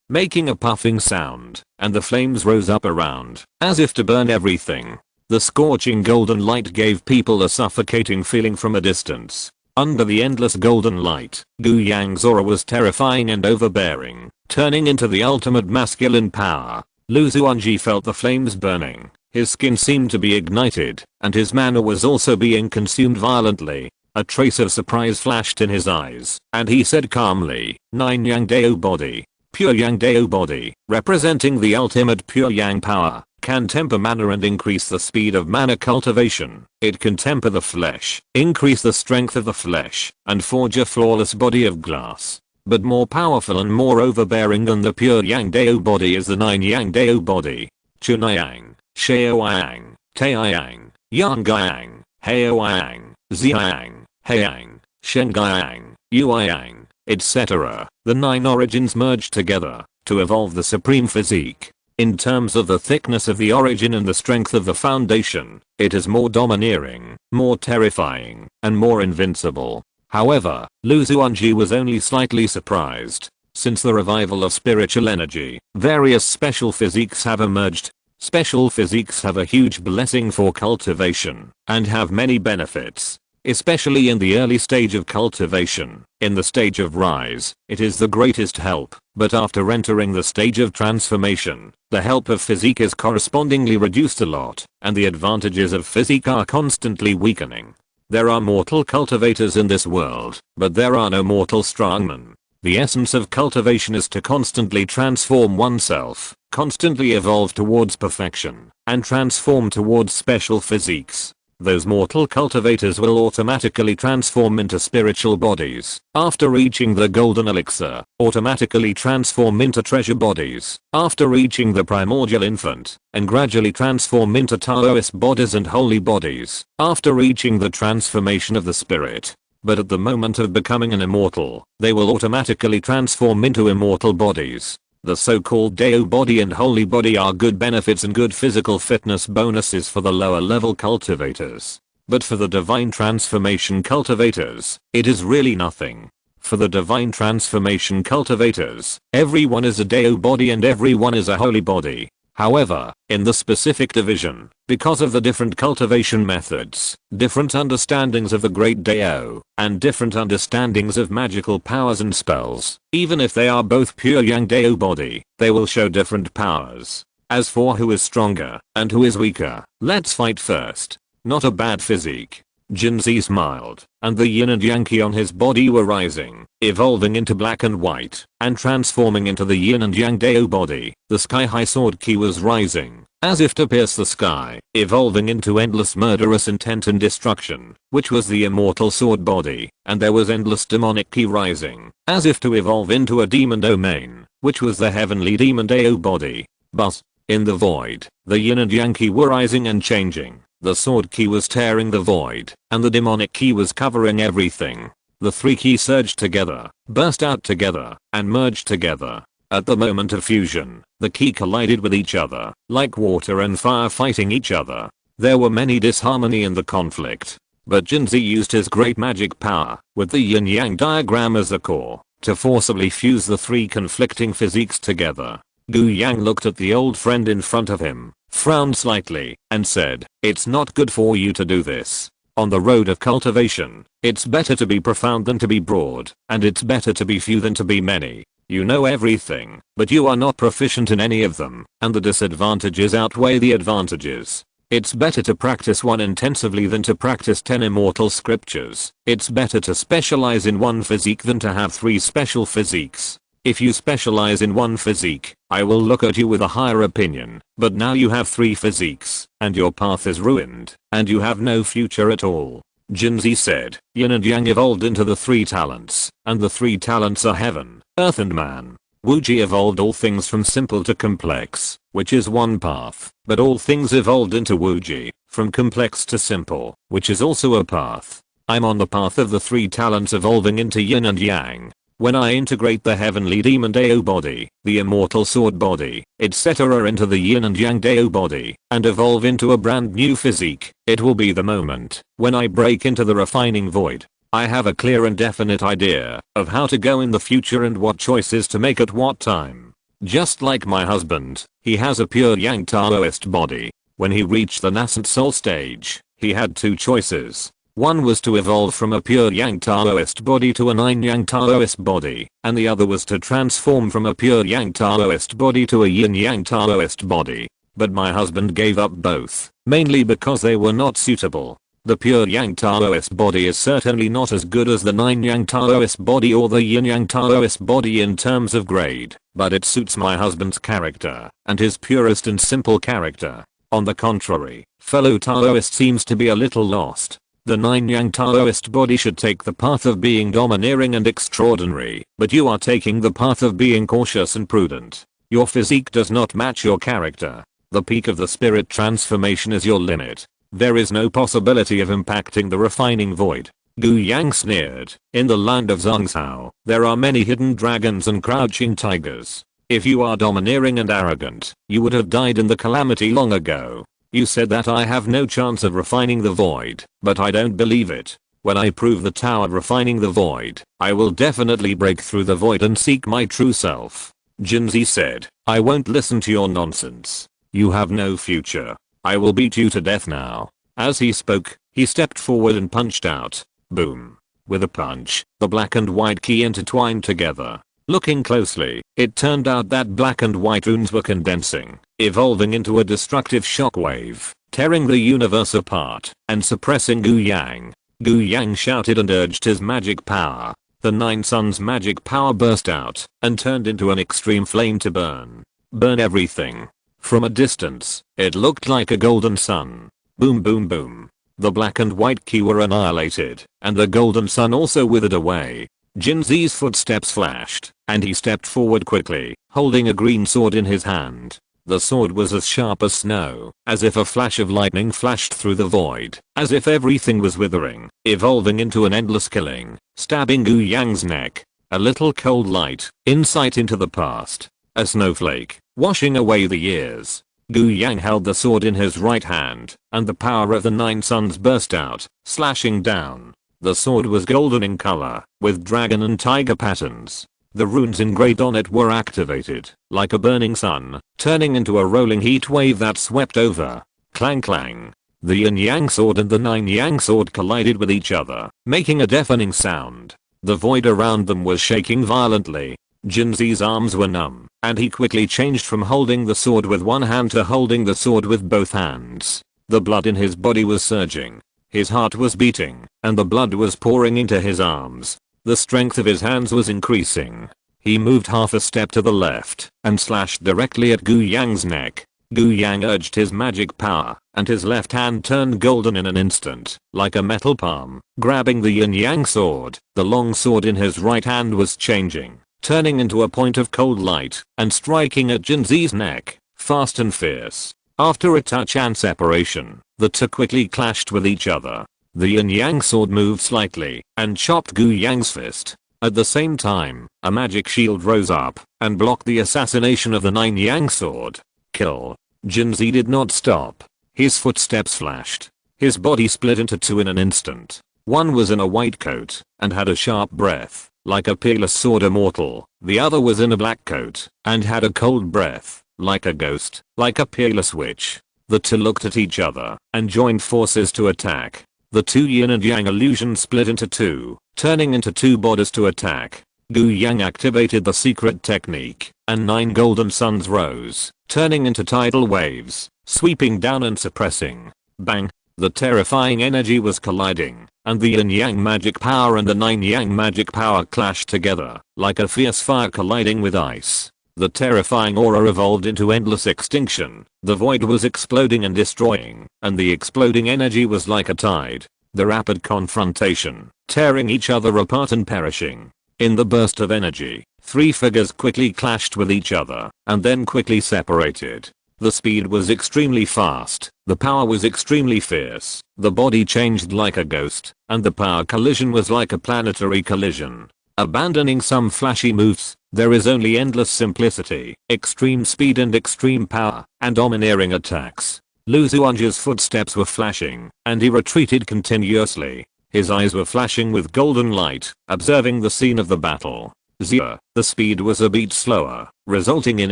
making a puffing sound, and the flames rose up around, as if to burn everything. The scorching golden light gave people a suffocating feeling from a distance. Under the endless golden light, Gu Yang's aura was terrifying and overbearing, turning into the ultimate masculine power. Xuanji felt the flames burning, his skin seemed to be ignited, and his mana was also being consumed violently. A trace of surprise flashed in his eyes, and he said calmly, 9 Yang Dao Body. Pure Yang Dao Body, representing the ultimate pure Yang power, can temper mana and increase the speed of mana cultivation. It can temper the flesh, increase the strength of the flesh, and forge a flawless body of glass. But more powerful and more overbearing than the pure Yang Dao Body is the 9 Yang Dao Body. Chunayang, Shaoyang, Taiyang, Yangyang, Haoyang, Ziyang, Hayang, Shengayang, Yuayang, etc. The 9 origins merged together to evolve the supreme physique. In terms of the thickness of the origin and the strength of the foundation, it is more domineering, more terrifying, and more invincible. However, Xuanji was only slightly surprised. Since the revival of spiritual energy, various special physiques have emerged. Special physiques have a huge blessing for cultivation, and have many benefits. Especially in the early stage of cultivation. In the stage of rise, it is the greatest help, but after entering the stage of transformation, the help of physique is correspondingly reduced a lot, and the advantages of physique are constantly weakening. There are mortal cultivators in this world, but there are no mortal strongmen. The essence of cultivation is to constantly transform oneself, constantly evolve towards perfection, and transform towards special physiques. Those mortal cultivators will automatically transform into spiritual bodies. After reaching the golden elixir, automatically transform into treasure bodies. After reaching the primordial infant, and gradually transform into Taoist bodies and holy bodies. After reaching the transformation of the spirit. But at the moment of becoming an immortal, they will automatically transform into immortal bodies. The so-called Dao body and holy body are good benefits and good physical fitness bonuses for the lower level cultivators. But for the divine transformation cultivators, it is really nothing. For the divine transformation cultivators, everyone is a Dao body and everyone is a holy body. However, in the specific division, because of the different cultivation methods, different understandings of the Great Dao, and different understandings of magical powers and spells, even if they are both pure Yang Dao body, they will show different powers. As for who is stronger and who is weaker, let's fight first. Not a bad physique. Xuanji smiled, and the yin and yang ki on his body were rising, evolving into black and white, and transforming into the yin and yang Dao body. The sky-high sword ki was rising, as if to pierce the sky, evolving into endless murderous intent and destruction, which was the immortal sword body, and there was endless demonic ki rising, as if to evolve into a demon domain, which was the heavenly demon Dao body. But, in the void, the yin and yang ki were rising and changing. The sword ki was tearing the void, and the demonic ki was covering everything. The three ki surged together, burst out together, and merged together. At the moment of fusion, the ki collided with each other, like water and fire fighting each other. There were many disharmony in the conflict. But Xuanji used his great magic power, with the yin-yang diagram as the core, to forcibly fuse the three conflicting physiques together. Gu Yang looked at the old friend in front of him, frowned slightly, and said, "It's not good for you to do this. On the road of cultivation, it's better to be profound than to be broad, and it's better to be few than to be many. You know everything, but you are not proficient in any of them, and the disadvantages outweigh the advantages. It's better to practice one intensively than to practice 10 immortal scriptures. It's better to specialize in one physique than to have 3 special physiques. If you specialize in one physique, I will look at you with a higher opinion, but now you have 3 physiques, and your path is ruined, and you have no future at all." Xuanji said, "Yin and Yang evolved into the 3 talents, and the 3 talents are heaven, earth and man. Wuji evolved all things from simple to complex, which is one path, but all things evolved into Wuji, from complex to simple, which is also a path. I'm on the path of the 3 talents evolving into Yin and Yang. When I integrate the heavenly demon Dao body, the immortal sword body, etc. into the yin and yang Dao body, and evolve into a brand new physique, it will be the moment when I break into the refining void. I have a clear and definite idea of how to go in the future and what choices to make at what time. Just like my husband, he has a pure Yang Taoist body. When he reached the nascent soul stage, he had 2 choices. One was to evolve from a pure Yang Taoist body to a 9 Yang Taoist body, and the other was to transform from a pure Yang Taoist body to a Yin Yang Taoist body. But my husband gave up both, mainly because they were not suitable. The pure Yang Taoist body is certainly not as good as the 9 Yang Taoist body or the Yin Yang Taoist body in terms of grade, but it suits my husband's character, and his purest and simple character. On the contrary, fellow Taoist seems to be a little lost. The 9 Yang Taoist body should take the path of being domineering and extraordinary, but you are taking the path of being cautious and prudent. Your physique does not match your character. The peak of the spirit transformation is your limit. There is no possibility of impacting the refining void." Gu Yang sneered, "In the land of Zhongzhou, there are many hidden dragons and crouching tigers. If you are domineering and arrogant, you would have died in the calamity long ago. You said that I have no chance of refining the void, but I don't believe it. When I prove the tower refining the void, I will definitely break through the void and seek my true self." Xuanji said, "I won't listen to your nonsense. You have no future. I will beat you to death now." As he spoke, he stepped forward and punched out. Boom. With a punch, the black and white ki intertwined together. Looking closely, it turned out that black and white runes were condensing, evolving into a destructive shockwave, tearing the universe apart, and suppressing Gu Yang. Gu Yang shouted and urged his magic power. The 9 suns magic power burst out, and turned into an extreme flame to burn. Burn everything. From a distance, it looked like a golden sun. Boom boom boom. The black and white ki were annihilated, and the golden sun also withered away. Xuanji's footsteps flashed, and he stepped forward quickly, holding a green sword in his hand. The sword was as sharp as snow, as if a flash of lightning flashed through the void, as if everything was withering, evolving into an endless killing, stabbing Gu Yang's neck. A little cold light, insight into the past. A snowflake, washing away the years. Gu Yang held the sword in his right hand, and the power of the 9 suns burst out, slashing down. The sword was golden in color, with dragon and tiger patterns. The runes engraved on it were activated, like a burning sun, turning into a rolling heat wave that swept over. Clang clang. The yin yang sword and the nine yang sword collided with each other, making a deafening sound. The void around them was shaking violently. Jinzi's arms were numb, and he quickly changed from holding the sword with one hand to holding the sword with both hands. The blood in his body was surging. His heart was beating, and the blood was pouring into his arms. The strength of his hands was increasing. He moved half a step to the left and slashed directly at Gu Yang's neck. Gu Yang urged his magic power, and his left hand turned golden in an instant, like a metal palm. Grabbing the yin yang sword, the long sword in his right hand was changing, turning into a point of cold light and striking at Jinzi's neck, fast and fierce. After a touch and separation, the two quickly clashed with each other. The yin yang sword moved slightly and chopped Gu Yang's fist. At the same time, a magic shield rose up and blocked the assassination of the nine yang sword. Kill. Jinzi did not stop. His footsteps flashed. His body split into two in an instant. One was in a white coat and had a sharp breath, like a peerless sword immortal. The other was in a black coat and had a cold breath, like a ghost, like a peerless witch. The two looked at each other and joined forces to attack. The two yin and yang illusions split into two, turning into two bodies to attack. Gu Yang activated the secret technique, and 9 golden suns rose, turning into tidal waves, sweeping down and suppressing. Bang! The terrifying energy was colliding, and the yin yang magic power and the 9 yang magic power clashed together, like a fierce fire colliding with ice. The terrifying aura evolved into endless extinction. The void was exploding and destroying, and the exploding energy was like a tide. The rapid confrontation, tearing each other apart and perishing. In the burst of energy, 3 figures quickly clashed with each other, and then quickly separated. The speed was extremely fast, the power was extremely fierce, the body changed like a ghost, and the power collision was like a planetary collision. Abandoning some flashy moves, there is only endless simplicity, extreme speed and extreme power, and domineering attacks. Xuanji's footsteps were flashing, and he retreated continuously. His eyes were flashing with golden light, observing the scene of the battle. The speed was a beat slower, resulting in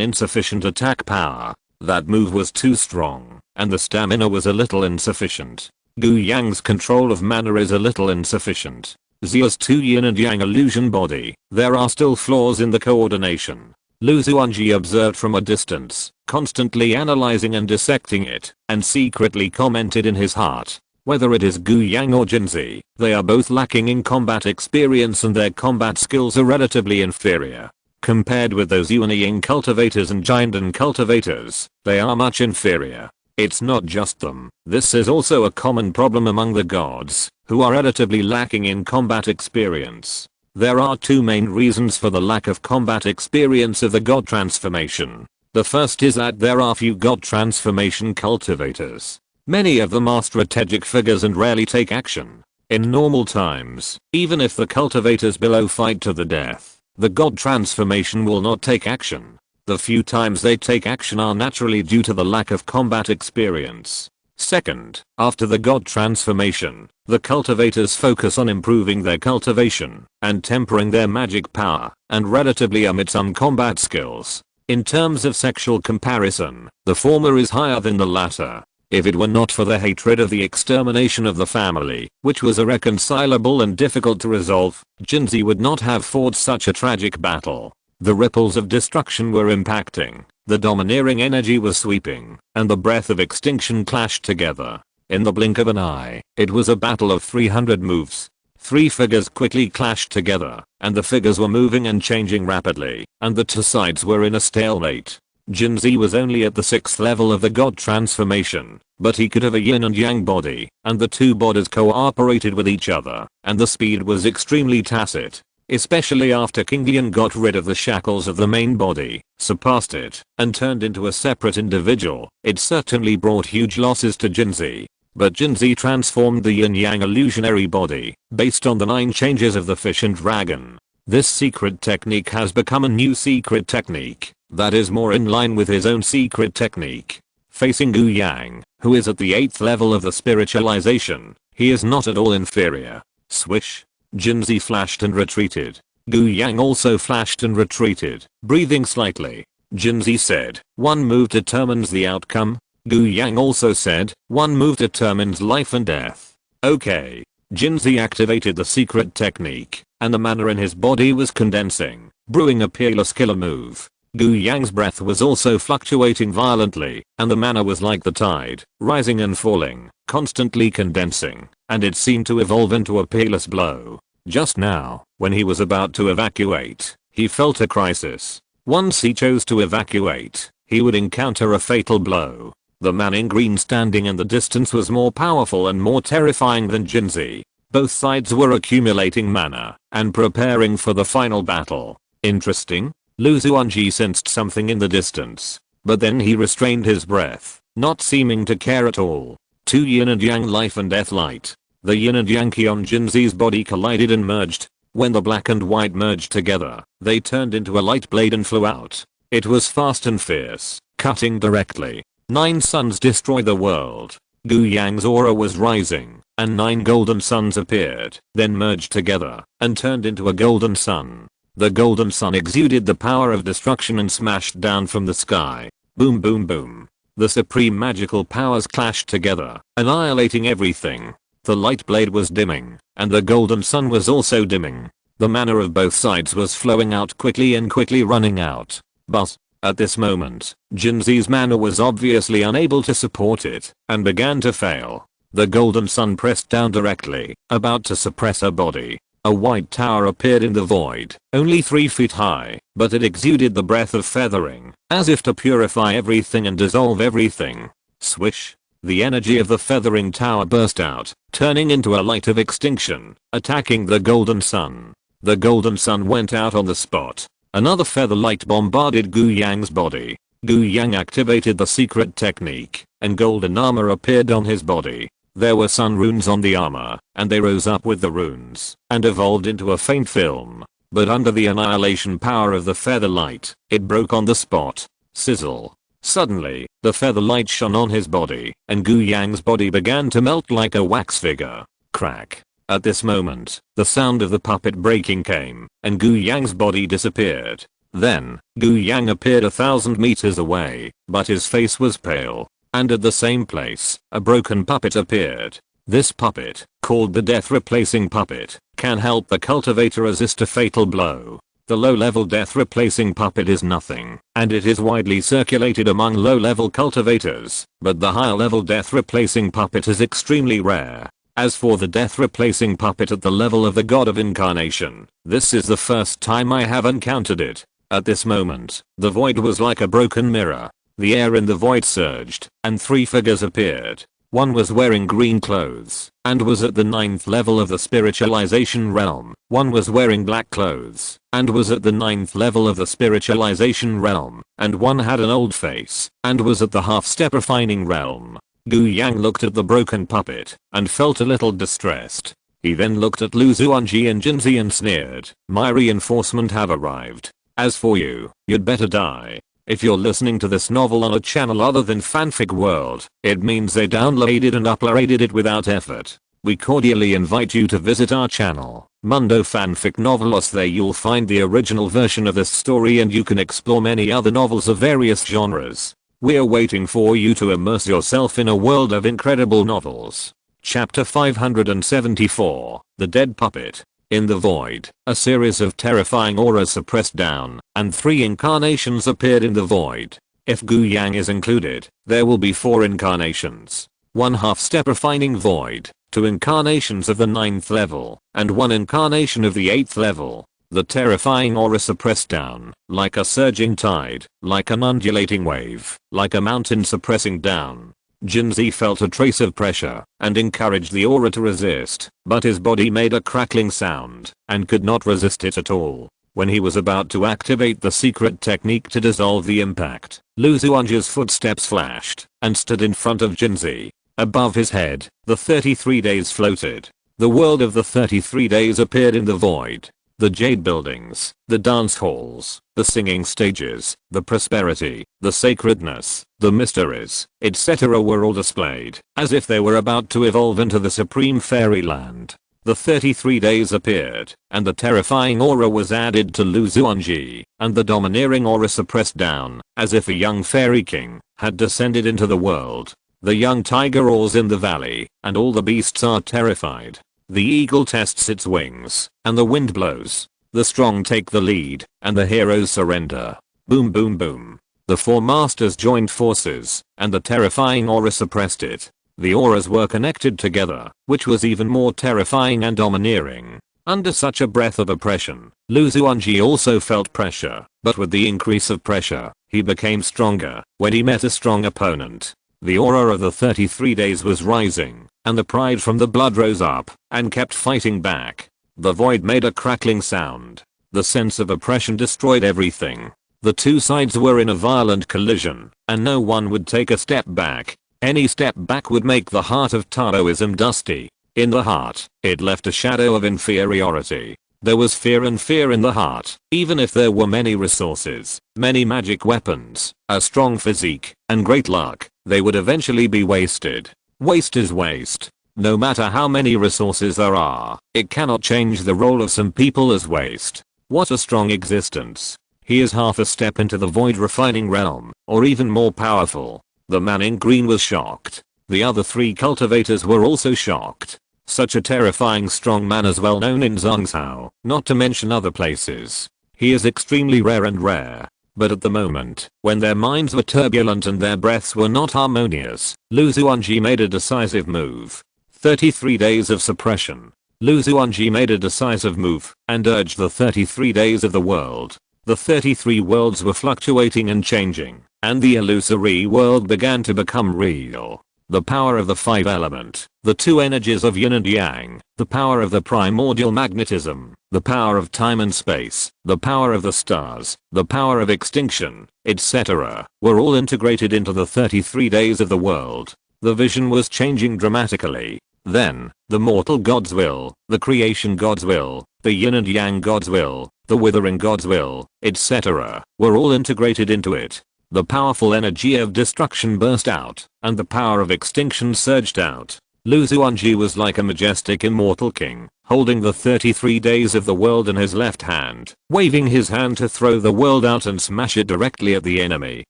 insufficient attack power. That move was too strong, and the stamina was a little insufficient. Gu Yang's control of mana is a little insufficient. Zia's 2 yin and yang illusion body, there are still flaws in the coordination. Xuanji observed from a distance, constantly analyzing and dissecting it, and secretly commented in his heart. Whether it is Gu Yang or Jinzi, they are both lacking in combat experience and their combat skills are relatively inferior. Compared with those Yuan cultivators and Jiandan cultivators, they are much inferior. It's not just them, this is also a common problem among the gods, who are relatively lacking in combat experience. There are 2 main reasons for the lack of combat experience of the god transformation. The first is that there are few god transformation cultivators. Many of them are strategic figures and rarely take action. In normal times, even if the cultivators below fight to the death, the god transformation will not take action. The few times they take action are naturally due to the lack of combat experience. Second, after the god transformation, the cultivators focus on improving their cultivation and tempering their magic power and relatively omit some combat skills. In terms of sexual comparison, the former is higher than the latter. If it were not for the hatred of the extermination of the family, which was irreconcilable and difficult to resolve, Jinzi would not have fought such a tragic battle. The ripples of destruction were impacting, the domineering energy was sweeping, and the breath of extinction clashed together. In the blink of an eye, it was a battle of 300 moves. 3 figures quickly clashed together, and the figures were moving and changing rapidly, and the 2 sides were in a stalemate. Jinzi was only at the 6th level of the god transformation, but he could have a yin and yang body, and the 2 bodies cooperated with each other, and the speed was extremely tacit. Especially after King Yan got rid of the shackles of the main body, surpassed it, and turned into a separate individual, it certainly brought huge losses to Jinzi. But Jinzi transformed the yin-yang illusionary body, based on the 9 changes of the fish and dragon. This secret technique has become a new secret technique, that is more in line with his own secret technique. Facing Gu Yang, who is at the 8th level of the spiritualization, he is not at all inferior. Swish. Jinzi flashed and retreated. Gu Yang also flashed and retreated, breathing slightly. Xuanji said, "One move determines the outcome." Gu Yang also said, "One move determines life and death." Okay. Xuanji activated the secret technique, and the mana in his body was condensing, brewing a peerless killer move. Gu Yang's breath was also fluctuating violently, and the mana was like the tide, rising and falling, constantly condensing, and it seemed to evolve into a peerless blow. Just now, when he was about to evacuate, he felt a crisis. Once he chose to evacuate, he would encounter a fatal blow. The man in green standing in the distance was more powerful and more terrifying than Xuanji. Both sides were accumulating mana and preparing for the final battle. Interesting. Xuanji sensed something in the distance, but then he restrained his breath, not seeming to care at all. Two yin and yang life and death light. The yin and yang ki on Xuanji's body collided and merged. When the black and white merged together, they turned into a light blade and flew out. It was fast and fierce, cutting directly. 9 suns destroy the world. Gu Yang's aura was rising, and 9 golden suns appeared, then merged together, and turned into a golden sun. The golden sun exuded the power of destruction and smashed down from the sky. Boom boom boom. The supreme magical powers clashed together, annihilating everything. The light blade was dimming, and the golden sun was also dimming. The mana of both sides was flowing out quickly and quickly running out. But, at this moment, Xuanji's mana was obviously unable to support it, and began to fail. The golden sun pressed down directly, about to suppress her body. A white tower appeared in the void, only 3 feet high, but it exuded the breath of feathering, as if to purify everything and dissolve everything. Swish. The energy of the feathering tower burst out, turning into a light of extinction, attacking the golden sun. The golden sun went out on the spot. Another feather light bombarded Gu Yang's body. Gu Yang activated the secret technique, and golden armor appeared on his body. There were sun runes on the armor, and they rose up with the runes, and evolved into a faint film. But under the annihilation power of the feather light, it broke on the spot. Sizzle. Suddenly, the feather light shone on his body, and Gu Yang's body began to melt like a wax figure. Crack. At this moment, the sound of the puppet breaking came, and Gu Yang's body disappeared. Then, Gu Yang appeared 1,000 meters away, but his face was pale. And at the same place, a broken puppet appeared. This puppet, called the death replacing puppet, can help the cultivator resist a fatal blow. The low-level death replacing puppet is nothing, and it is widely circulated among low-level cultivators, but the higher-level death replacing puppet is extremely rare. As for the death replacing puppet at the level of the god of incarnation, this is the first time I have encountered it. At this moment, the void was like a broken mirror. The air in the void surged, and 3 figures appeared. One was wearing green clothes, and was at the 9th level of the spiritualization realm. One was wearing black clothes, and was at the 9th level of the spiritualization realm. And one had an old face, and was at the half-step refining realm. Gu Yang looked at the broken puppet, and felt a little distressed. He then looked at Xuanji and Xuanji and sneered, "My reinforcement have arrived. As for you, you'd better die." If you're listening to this novel on a channel other than Fanfic World, it means they downloaded and uploaded it without effort. We cordially invite you to visit our channel, Mundo Fanfic Novelos. There you'll find the original version of this story, and you can explore many other novels of various genres. We're waiting for you to immerse yourself in a world of incredible novels. Chapter 574, The Dead Puppet. In the void, a series of terrifying auras suppressed down, and 3 incarnations appeared in the void. If Gu Yang is included, there will be 4 incarnations. 1 half-step refining void, 2 incarnations of the 9th level, and 1 incarnation of the 8th level. The terrifying aura suppressed down, like a surging tide, like an undulating wave, like a mountain suppressing down. Xuanji felt a trace of pressure, and encouraged the aura to resist, but his body made a crackling sound, and could not resist it at all. When he was about to activate the secret technique to dissolve the impact, Xuanji's footsteps flashed, and stood in front of Xuanji. Above his head, the 33 days floated. The world of the 33 days appeared in the void. The jade buildings, the dance halls, the singing stages, the prosperity, the sacredness, the mysteries, etc. were all displayed, as if they were about to evolve into the supreme fairyland. The 33 days appeared, and the terrifying aura was added to Xuanji, and the domineering aura suppressed down, as if a young fairy king had descended into the world. The young tiger roars in the valley, and all the beasts are terrified. The eagle tests its wings, and the wind blows. The strong take the lead, and the heroes surrender. Boom boom boom. The four masters joined forces, and the terrifying aura suppressed it. The auras were connected together, which was even more terrifying and domineering. Under such a breath of oppression, Xuanji also felt pressure, but with the increase of pressure, he became stronger when he met a strong opponent. The aura of the 33 days was rising, and the pride from the blood rose up, and kept fighting back. The void made a crackling sound. The sense of oppression destroyed everything. The two sides were in a violent collision, and no one would take a step back. Any step back would make the heart of Taoism dusty. In the heart, it left a shadow of inferiority. There was fear and fear in the heart. Even if there were many resources, many magic weapons, a strong physique, and great luck, they would eventually be wasted. Waste is waste. No matter how many resources there are, it cannot change the role of some people as waste. What a strong existence. He is half a step into the void refining realm, or even more powerful. The man in green was shocked. The other three cultivators were also shocked. Such a terrifying strong man is well known in Zhangzhou, not to mention other places. He is extremely rare. But at the moment, when their minds were turbulent and their breaths were not harmonious, Xuanji made a decisive move. 33 days of suppression. Xuanji made a decisive move, and urged the 33 days of the world. The 33 worlds were fluctuating and changing, and the illusory world began to become real. The power of the five element, the two energies of yin and yang, the power of the primordial magnetism, the power of time and space, the power of the stars, the power of extinction, etc., were all integrated into the 33 days of the world. The vision was changing dramatically. Then, the mortal god's will, the creation god's will, the yin and yang god's will, the withering god's will, etc., were all integrated into it. The powerful energy of destruction burst out, and the power of extinction surged out. Xuanji was like a majestic immortal king, holding the 33 days of the world in his left hand, waving his hand to throw the world out and smash it directly at the enemy.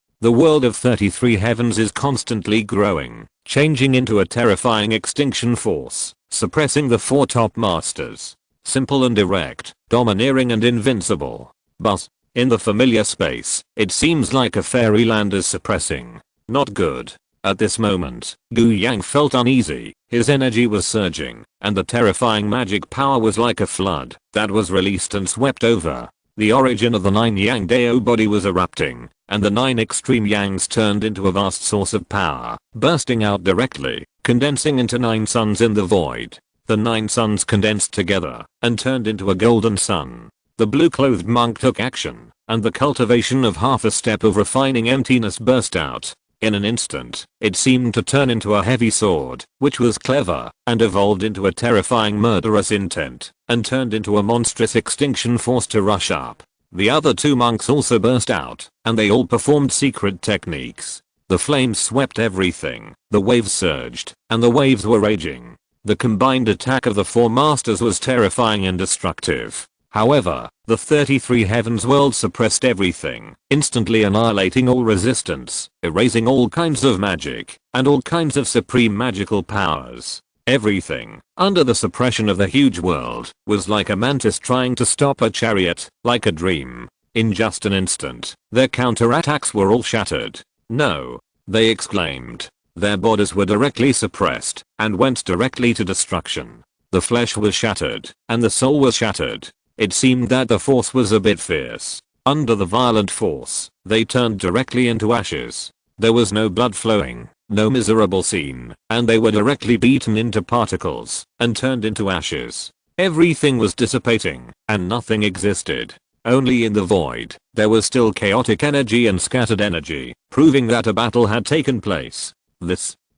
The world of 33 heavens is constantly growing, changing into a terrifying extinction force, suppressing the four top masters. Simple and direct, domineering and invincible. But, in the familiar space, it seems like a fairyland is suppressing. Not good. At this moment, Gu Yang felt uneasy, his energy was surging, and the terrifying magic power was like a flood that was released and swept over. The origin of the 9 Yang Dao body was erupting, and the 9 extreme Yangs turned into a vast source of power, bursting out directly, condensing into 9 suns in the void. The 9 suns condensed together, and turned into a golden sun. The blue-clothed monk took action, and the cultivation of half a step of refining emptiness burst out. In an instant, it seemed to turn into a heavy sword, which was clever, and evolved into a terrifying murderous intent, and turned into a monstrous extinction force to rush up. The other 2 monks also burst out, and they all performed secret techniques. The flames swept everything, the waves surged, and the waves were raging. The combined attack of the 4 masters was terrifying and destructive. However, the 33 heavens world suppressed everything, instantly annihilating all resistance, erasing all kinds of magic, and all kinds of supreme magical powers. Everything, under the suppression of the huge world, was like a mantis trying to stop a chariot, like a dream. In just an instant, their counterattacks were all shattered. No, they exclaimed. Their bodies were directly suppressed, and went directly to destruction. The flesh was shattered, and the soul was shattered. It seemed that the force was a bit fierce. Under the violent force, they turned directly into ashes. There was no blood flowing, no miserable scene, and they were directly beaten into particles, and turned into ashes. Everything was dissipating, and nothing existed. Only in the void, there was still chaotic energy and scattered energy, proving that a battle had taken place.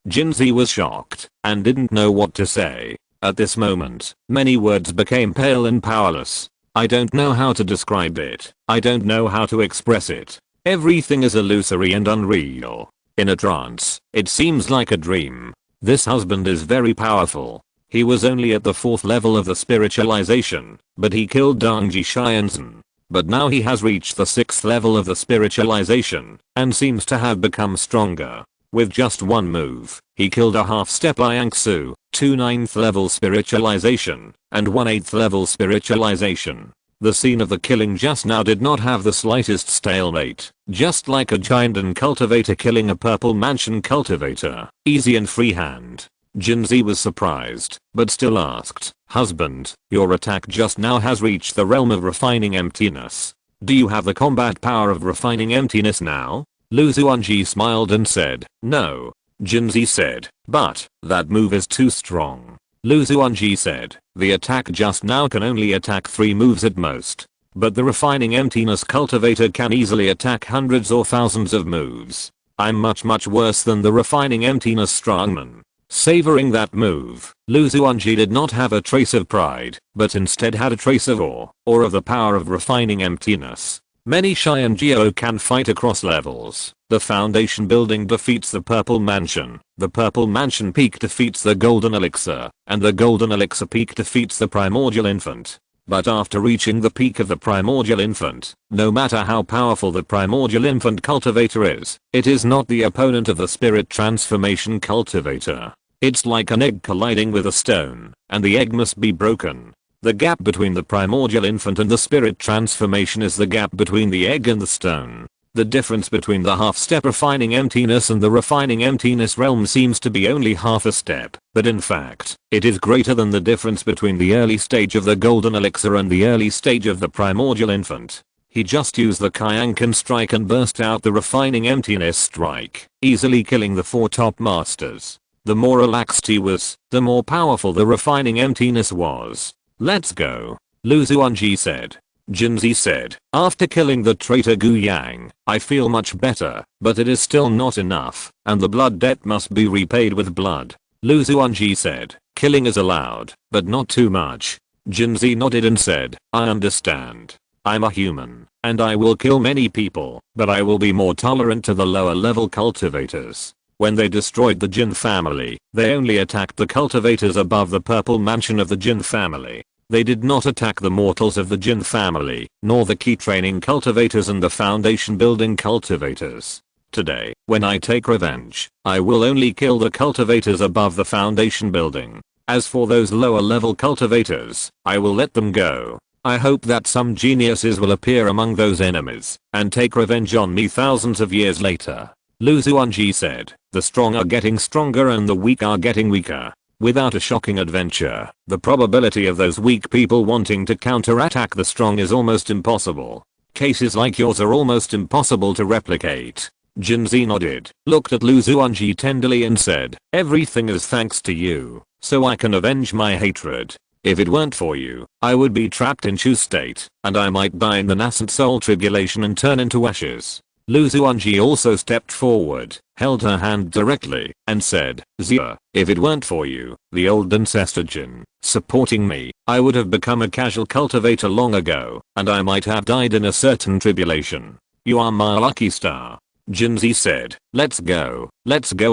Jinzi was shocked, and didn't know what to say. At this moment, many words became pale and powerless. I don't know how to describe it. I don't know how to express it. Everything is illusory and unreal. In a trance, it seems like a dream. This husband is very powerful. He was only at the 4th level of the spiritualization, but he killed Dangji Xianzhen. But now he has reached the 6th level of the spiritualization, and seems to have become stronger. With just one move, he killed a half-step Iangsu, 2 9th level spiritualization, and 1 8th level spiritualization. The scene of the killing just now did not have the slightest stalemate, just like a giant and cultivator killing a purple mansion cultivator, easy and freehand. Jinzi was surprised, but still asked, "Husband, your attack just now has reached the realm of refining emptiness. Do you have the combat power of refining emptiness now?" Lu Xuanji smiled and said, "No." Jinzi said, "But, that move is too strong." Lu Xuanji said, "The attack just now can only attack 3 moves at most. But the refining emptiness cultivator can easily attack hundreds or thousands of moves. I'm much worse than the refining emptiness strongman." Savoring that move, Lu Xuanji did not have a trace of pride, but instead had a trace of awe, or of the power of refining emptiness. Many Xuanjiao can fight across levels. The foundation building defeats the purple mansion, the purple mansion peak defeats the golden elixir, and the golden elixir peak defeats the primordial infant. But after reaching the peak of the primordial infant, no matter how powerful the primordial infant cultivator is, it is not the opponent of the spirit transformation cultivator. It's like an egg colliding with a stone, and the egg must be broken. The gap between the primordial infant and the spirit transformation is the gap between the egg and the stone. The difference between the half-step refining emptiness and the refining emptiness realm seems to be only half a step, but in fact, it is greater than the difference between the early stage of the golden elixir and the early stage of the primordial infant. He just used the Kyankan strike and burst out the refining emptiness strike, easily killing the 4 top masters. The more relaxed he was, the more powerful the refining emptiness was. "Let's go," Lu Xuanji said. Jinzi said, "After killing the traitor Gu Yang, I feel much better, but it is still not enough, and the blood debt must be repaid with blood." Lu Xuanji said, "Killing is allowed, but not too much." Jinzi nodded and said, "I understand. I'm a human, and I will kill many people, but I will be more tolerant to the lower level cultivators. When they destroyed the Jin family, they only attacked the cultivators above the purple mansion of the Jin family. They did not attack the mortals of the Jin family, nor the key training cultivators and the foundation building cultivators. Today, when I take revenge, I will only kill the cultivators above the foundation building. As for those lower level cultivators, I will let them go. I hope that some geniuses will appear among those enemies, and take revenge on me thousands of years later." Lu Xuanji said, "The strong are getting stronger and the weak are getting weaker. Without a shocking adventure, the probability of those weak people wanting to counterattack the strong is almost impossible. Cases like yours are almost impossible to replicate." Jinzi nodded, looked at Lu Xuanji tenderly and said, "Everything is thanks to you, so I can avenge my hatred. If it weren't for you, I would be trapped in Chu's state, and I might die in the nascent soul tribulation and turn into ashes." Lu Xuanji also stepped forward, held her hand directly, and said, "Zia, if it weren't for you, the old ancestor Jin, supporting me, I would have become a casual cultivator long ago, and I might have died in a certain tribulation. You are my lucky star." Jinzi said, let's go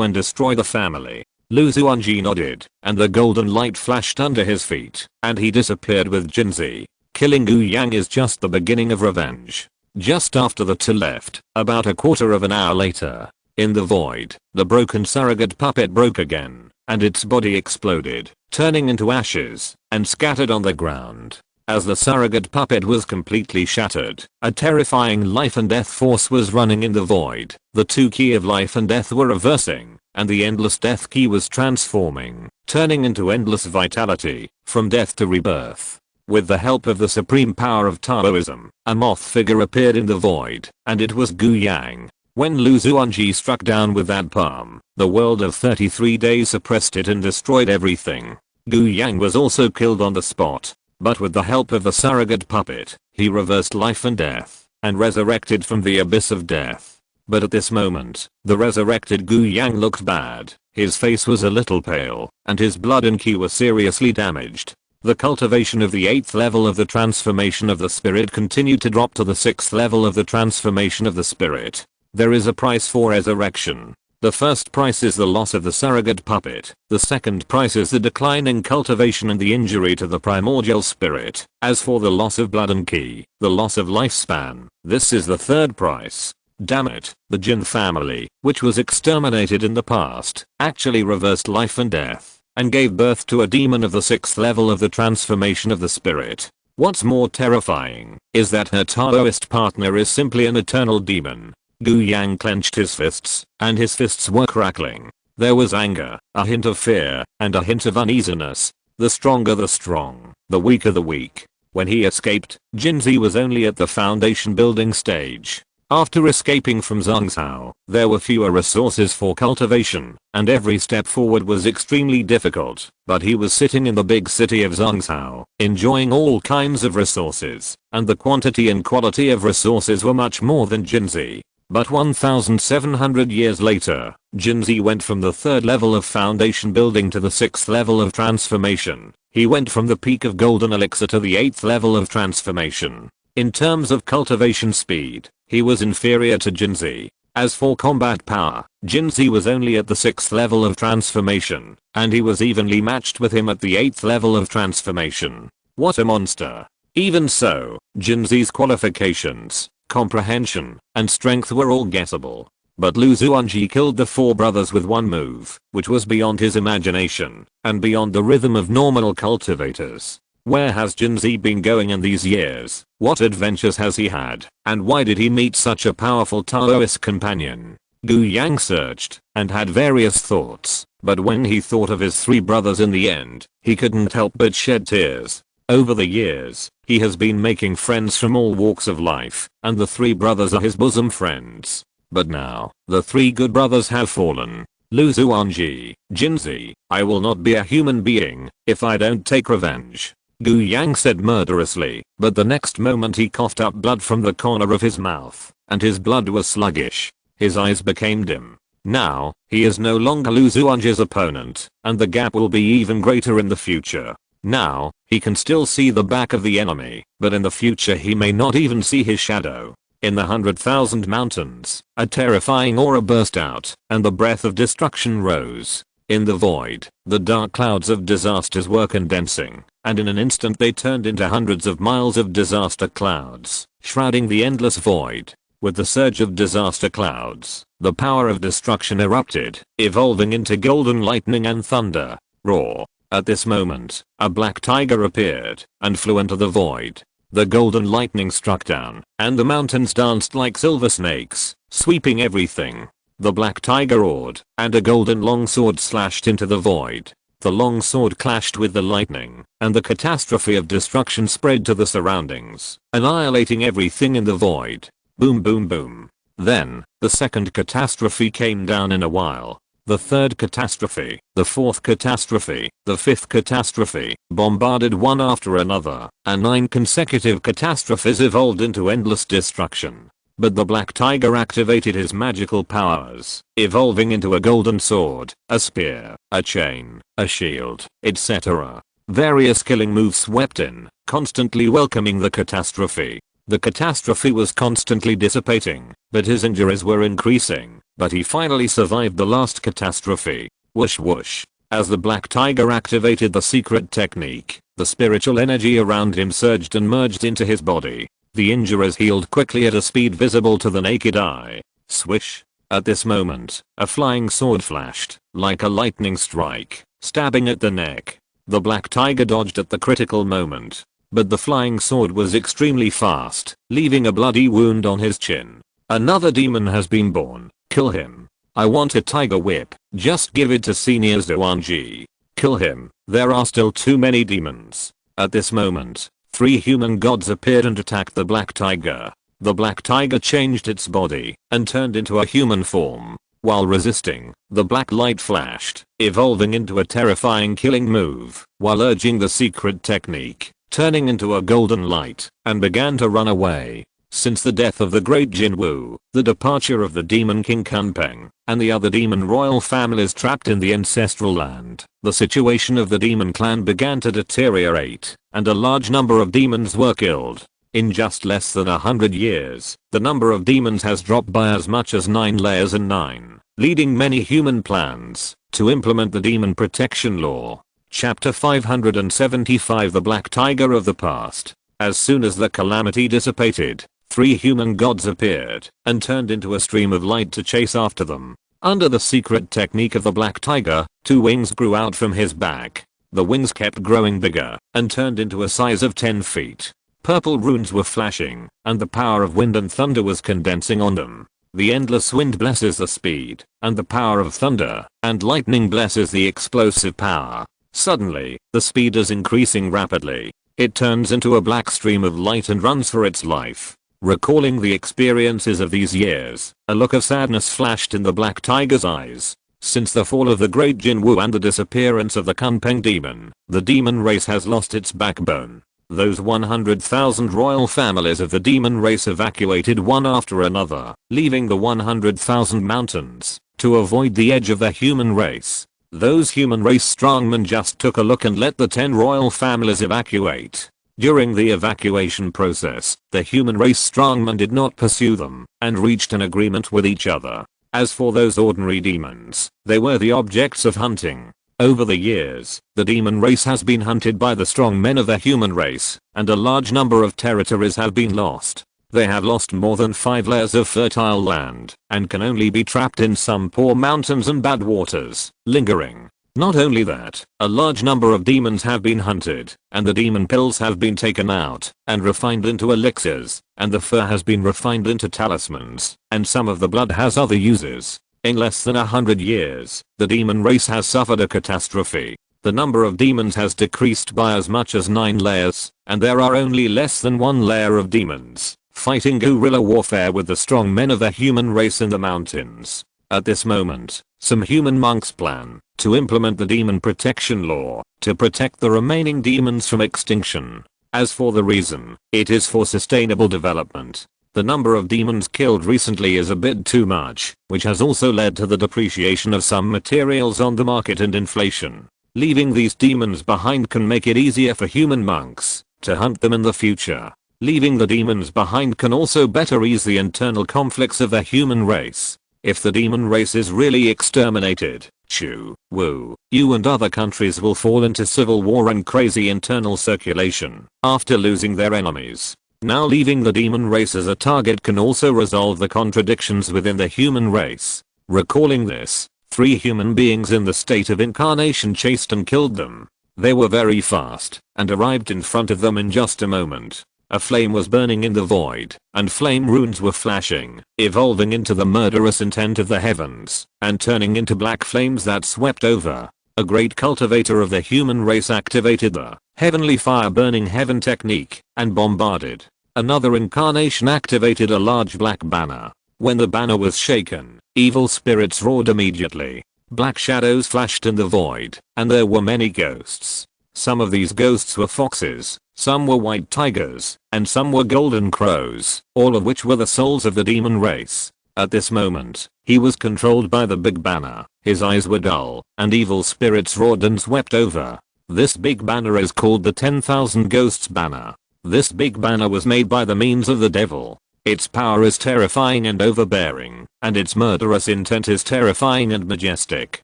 and destroy the family." Lu Xuanji nodded, and the golden light flashed under his feet, and he disappeared with Jinzi. Killing Gu Yang is just the beginning of revenge. Just after the two left, about a quarter of an hour later, in the void, the broken surrogate puppet broke again, and its body exploded, turning into ashes, and scattered on the ground. As the surrogate puppet was completely shattered, a terrifying life and death force was running in the void. The two key of life and death were reversing, and the endless death key was transforming, turning into endless vitality, from death to rebirth. With the help of the supreme power of Taoism, a moth figure appeared in the void, and it was Gu Yang. When Lu Xuanji struck down with that palm, the world of 33 days suppressed it and destroyed everything. Gu Yang was also killed on the spot, but with the help of the surrogate puppet, he reversed life and death, and resurrected from the abyss of death. But at this moment, the resurrected Gu Yang looked bad. His face was a little pale, and his blood and ki were seriously damaged. The cultivation of the 8th level of the transformation of the spirit continued to drop to the 6th level of the transformation of the spirit. There is a price for resurrection. The first price is the loss of the surrogate puppet. The second price is the decline in cultivation and the injury to the primordial spirit. As for the loss of blood and ki, the loss of lifespan, this is the third price. Damn it, the Jin family, which was exterminated in the past, actually reversed life and death, and gave birth to a demon of the 6th level of the transformation of the spirit. What's more terrifying is that her Taoist partner is simply an eternal demon. Gu Yang clenched his fists, and his fists were crackling. There was anger, a hint of fear, and a hint of uneasiness. The stronger the strong, the weaker the weak. When he escaped, Xuanji was only at the foundation building stage. After escaping from Zhongzhou, there were fewer resources for cultivation, and every step forward was extremely difficult, but he was sitting in the big city of Zhongzhou, enjoying all kinds of resources, and the quantity and quality of resources were much more than Xuanji. But 1,700 years later, Xuanji went from the 3rd level of foundation building to the 6th level of transformation. He went from the peak of golden elixir to the 8th level of transformation. In terms of cultivation speed, he was inferior to Xuanji. As for combat power, Xuanji was only at the 6th level of transformation, and he was evenly matched with him at the 8th level of transformation. What a monster. Even so, Xuanji's qualifications, comprehension, and strength were all guessable. But Xuanji killed the 4 brothers with one move, which was beyond his imagination, and beyond the rhythm of normal cultivators. Where has Xuanji been going in these years? What adventures has he had? And why did he meet such a powerful Taoist companion? Gu Yang searched, and had various thoughts, but when he thought of his 3 brothers in the end, he couldn't help but shed tears. Over the years, he has been making friends from all walks of life, and the 3 brothers are his bosom friends. But now, the 3 good brothers have fallen. Xuanji, Xuanji, I will not be a human being if I don't take revenge, Gu Yang said murderously, but the next moment he coughed up blood from the corner of his mouth, and his blood was sluggish. His eyes became dim. Now, he is no longer Xuanji's opponent, and the gap will be even greater in the future. Now, he can still see the back of the enemy, but in the future he may not even see his shadow. In the 100,000 mountains, a terrifying aura burst out, and the breath of destruction rose. In the void, the dark clouds of disasters were condensing, and in an instant they turned into hundreds of miles of disaster clouds, shrouding the endless void. With the surge of disaster clouds, the power of destruction erupted, evolving into golden lightning and thunder. Roar. At this moment, a black tiger appeared and flew into the void. The golden lightning struck down, and the mountains danced like silver snakes, sweeping everything. The black tiger roared, and a golden longsword slashed into the void. The longsword clashed with the lightning, and the catastrophe of destruction spread to the surroundings, annihilating everything in the void. Boom boom boom. Then, the second catastrophe came down in a while. The third catastrophe, the fourth catastrophe, the fifth catastrophe, bombarded one after another, and 9 consecutive catastrophes evolved into endless destruction. But the black tiger activated his magical powers, evolving into a golden sword, a spear, a chain, a shield, etc. Various killing moves swept in, constantly welcoming the catastrophe. The catastrophe was constantly dissipating, but his injuries were increasing. But he finally survived the last catastrophe. Whoosh whoosh. As the black tiger activated the secret technique, the spiritual energy around him surged and merged into his body. The injuries healed quickly at a speed visible to the naked eye. Swish. At this moment, a flying sword flashed, like a lightning strike, stabbing at the neck. The black tiger dodged at the critical moment, but the flying sword was extremely fast, leaving a bloody wound on his chin. Another demon has been born. Kill him. I want a tiger whip. Just give it to Senior Xuanji. Kill him. There are still too many demons. At this moment, 3 human gods appeared and attacked the black tiger. The black tiger changed its body and turned into a human form. While resisting, the black light flashed, evolving into a terrifying killing move, while urging the secret technique, turning into a golden light, and began to run away. Since the death of the great Jinwu, the departure of the demon king Kunpeng, and the other demon royal families trapped in the ancestral land, the situation of the demon clan began to deteriorate, and a large number of demons were killed. In just less than 100 years, the number of demons has dropped by as much as 9 layers in 9, leading many human plans to implement the demon protection law. Chapter 575 The Black Tiger of the Past. As soon as the calamity dissipated, 3 human gods appeared and turned into a stream of light to chase after them. Under the secret technique of the Black Tiger, 2 wings grew out from his back. The wings kept growing bigger and turned into a size of 10 feet. Purple runes were flashing, and the power of wind and thunder was condensing on them. The endless wind blesses the speed, and the power of thunder and lightning blesses the explosive power. Suddenly, the speed is increasing rapidly. It turns into a black stream of light and runs for its life. Recalling the experiences of these years, a look of sadness flashed in the Black Tiger's eyes. Since the fall of the Great Jinwu and the disappearance of the Kunpeng demon, the demon race has lost its backbone. Those 100,000 royal families of the demon race evacuated one after another, leaving the 100,000 mountains to avoid the edge of the human race. Those human race strongmen just took a look and let the 10 royal families evacuate. During the evacuation process, the human race strongmen did not pursue them and reached an agreement with each other. As for those ordinary demons, they were the objects of hunting. Over the years, the demon race has been hunted by the strong men of the human race, and a large number of territories have been lost. They have lost more than 5 layers of fertile land, and can only be trapped in some poor mountains and bad waters, lingering. Not only that, a large number of demons have been hunted, and the demon pills have been taken out and refined into elixirs, and the fur has been refined into talismans, and some of the blood has other uses. In less than 100 years, the demon race has suffered a catastrophe. The number of demons has decreased by as much as 9 layers, and there are only less than 1 layer of demons fighting guerrilla warfare with the strong men of the human race in the mountains. At this moment, some human monks plan to implement the demon protection law to protect the remaining demons from extinction. As for the reason, it is for sustainable development. The number of demons killed recently is a bit too much, which has also led to the depreciation of some materials on the market and inflation. Leaving these demons behind can make it easier for human monks to hunt them in the future. Leaving the demons behind can also better ease the internal conflicts of the human race. If the demon race is really exterminated, Chu, Wu, Yu and other countries will fall into civil war and crazy internal circulation after losing their enemies. Now leaving the demon race as a target can also resolve the contradictions within the human race. Recalling this, 3 human beings in the state of incarnation chased and killed them. They were very fast and arrived in front of them in just a moment. A flame was burning in the void, and flame runes were flashing, evolving into the murderous intent of the heavens, and turning into black flames that swept over. A great cultivator of the human race activated the heavenly fire burning heaven technique, and bombarded. Another incarnation activated a large black banner. When the banner was shaken, evil spirits roared immediately. Black shadows flashed in the void, and there were many ghosts. Some of these ghosts were foxes, some were white tigers, and some were golden crows, all of which were the souls of the demon race. At this moment, he was controlled by the big banner. His eyes were dull, and evil spirits roared and swept over. This big banner is called the 10,000 Ghosts banner. This big banner was made by the means of the devil. Its power is terrifying and overbearing, and its murderous intent is terrifying and majestic.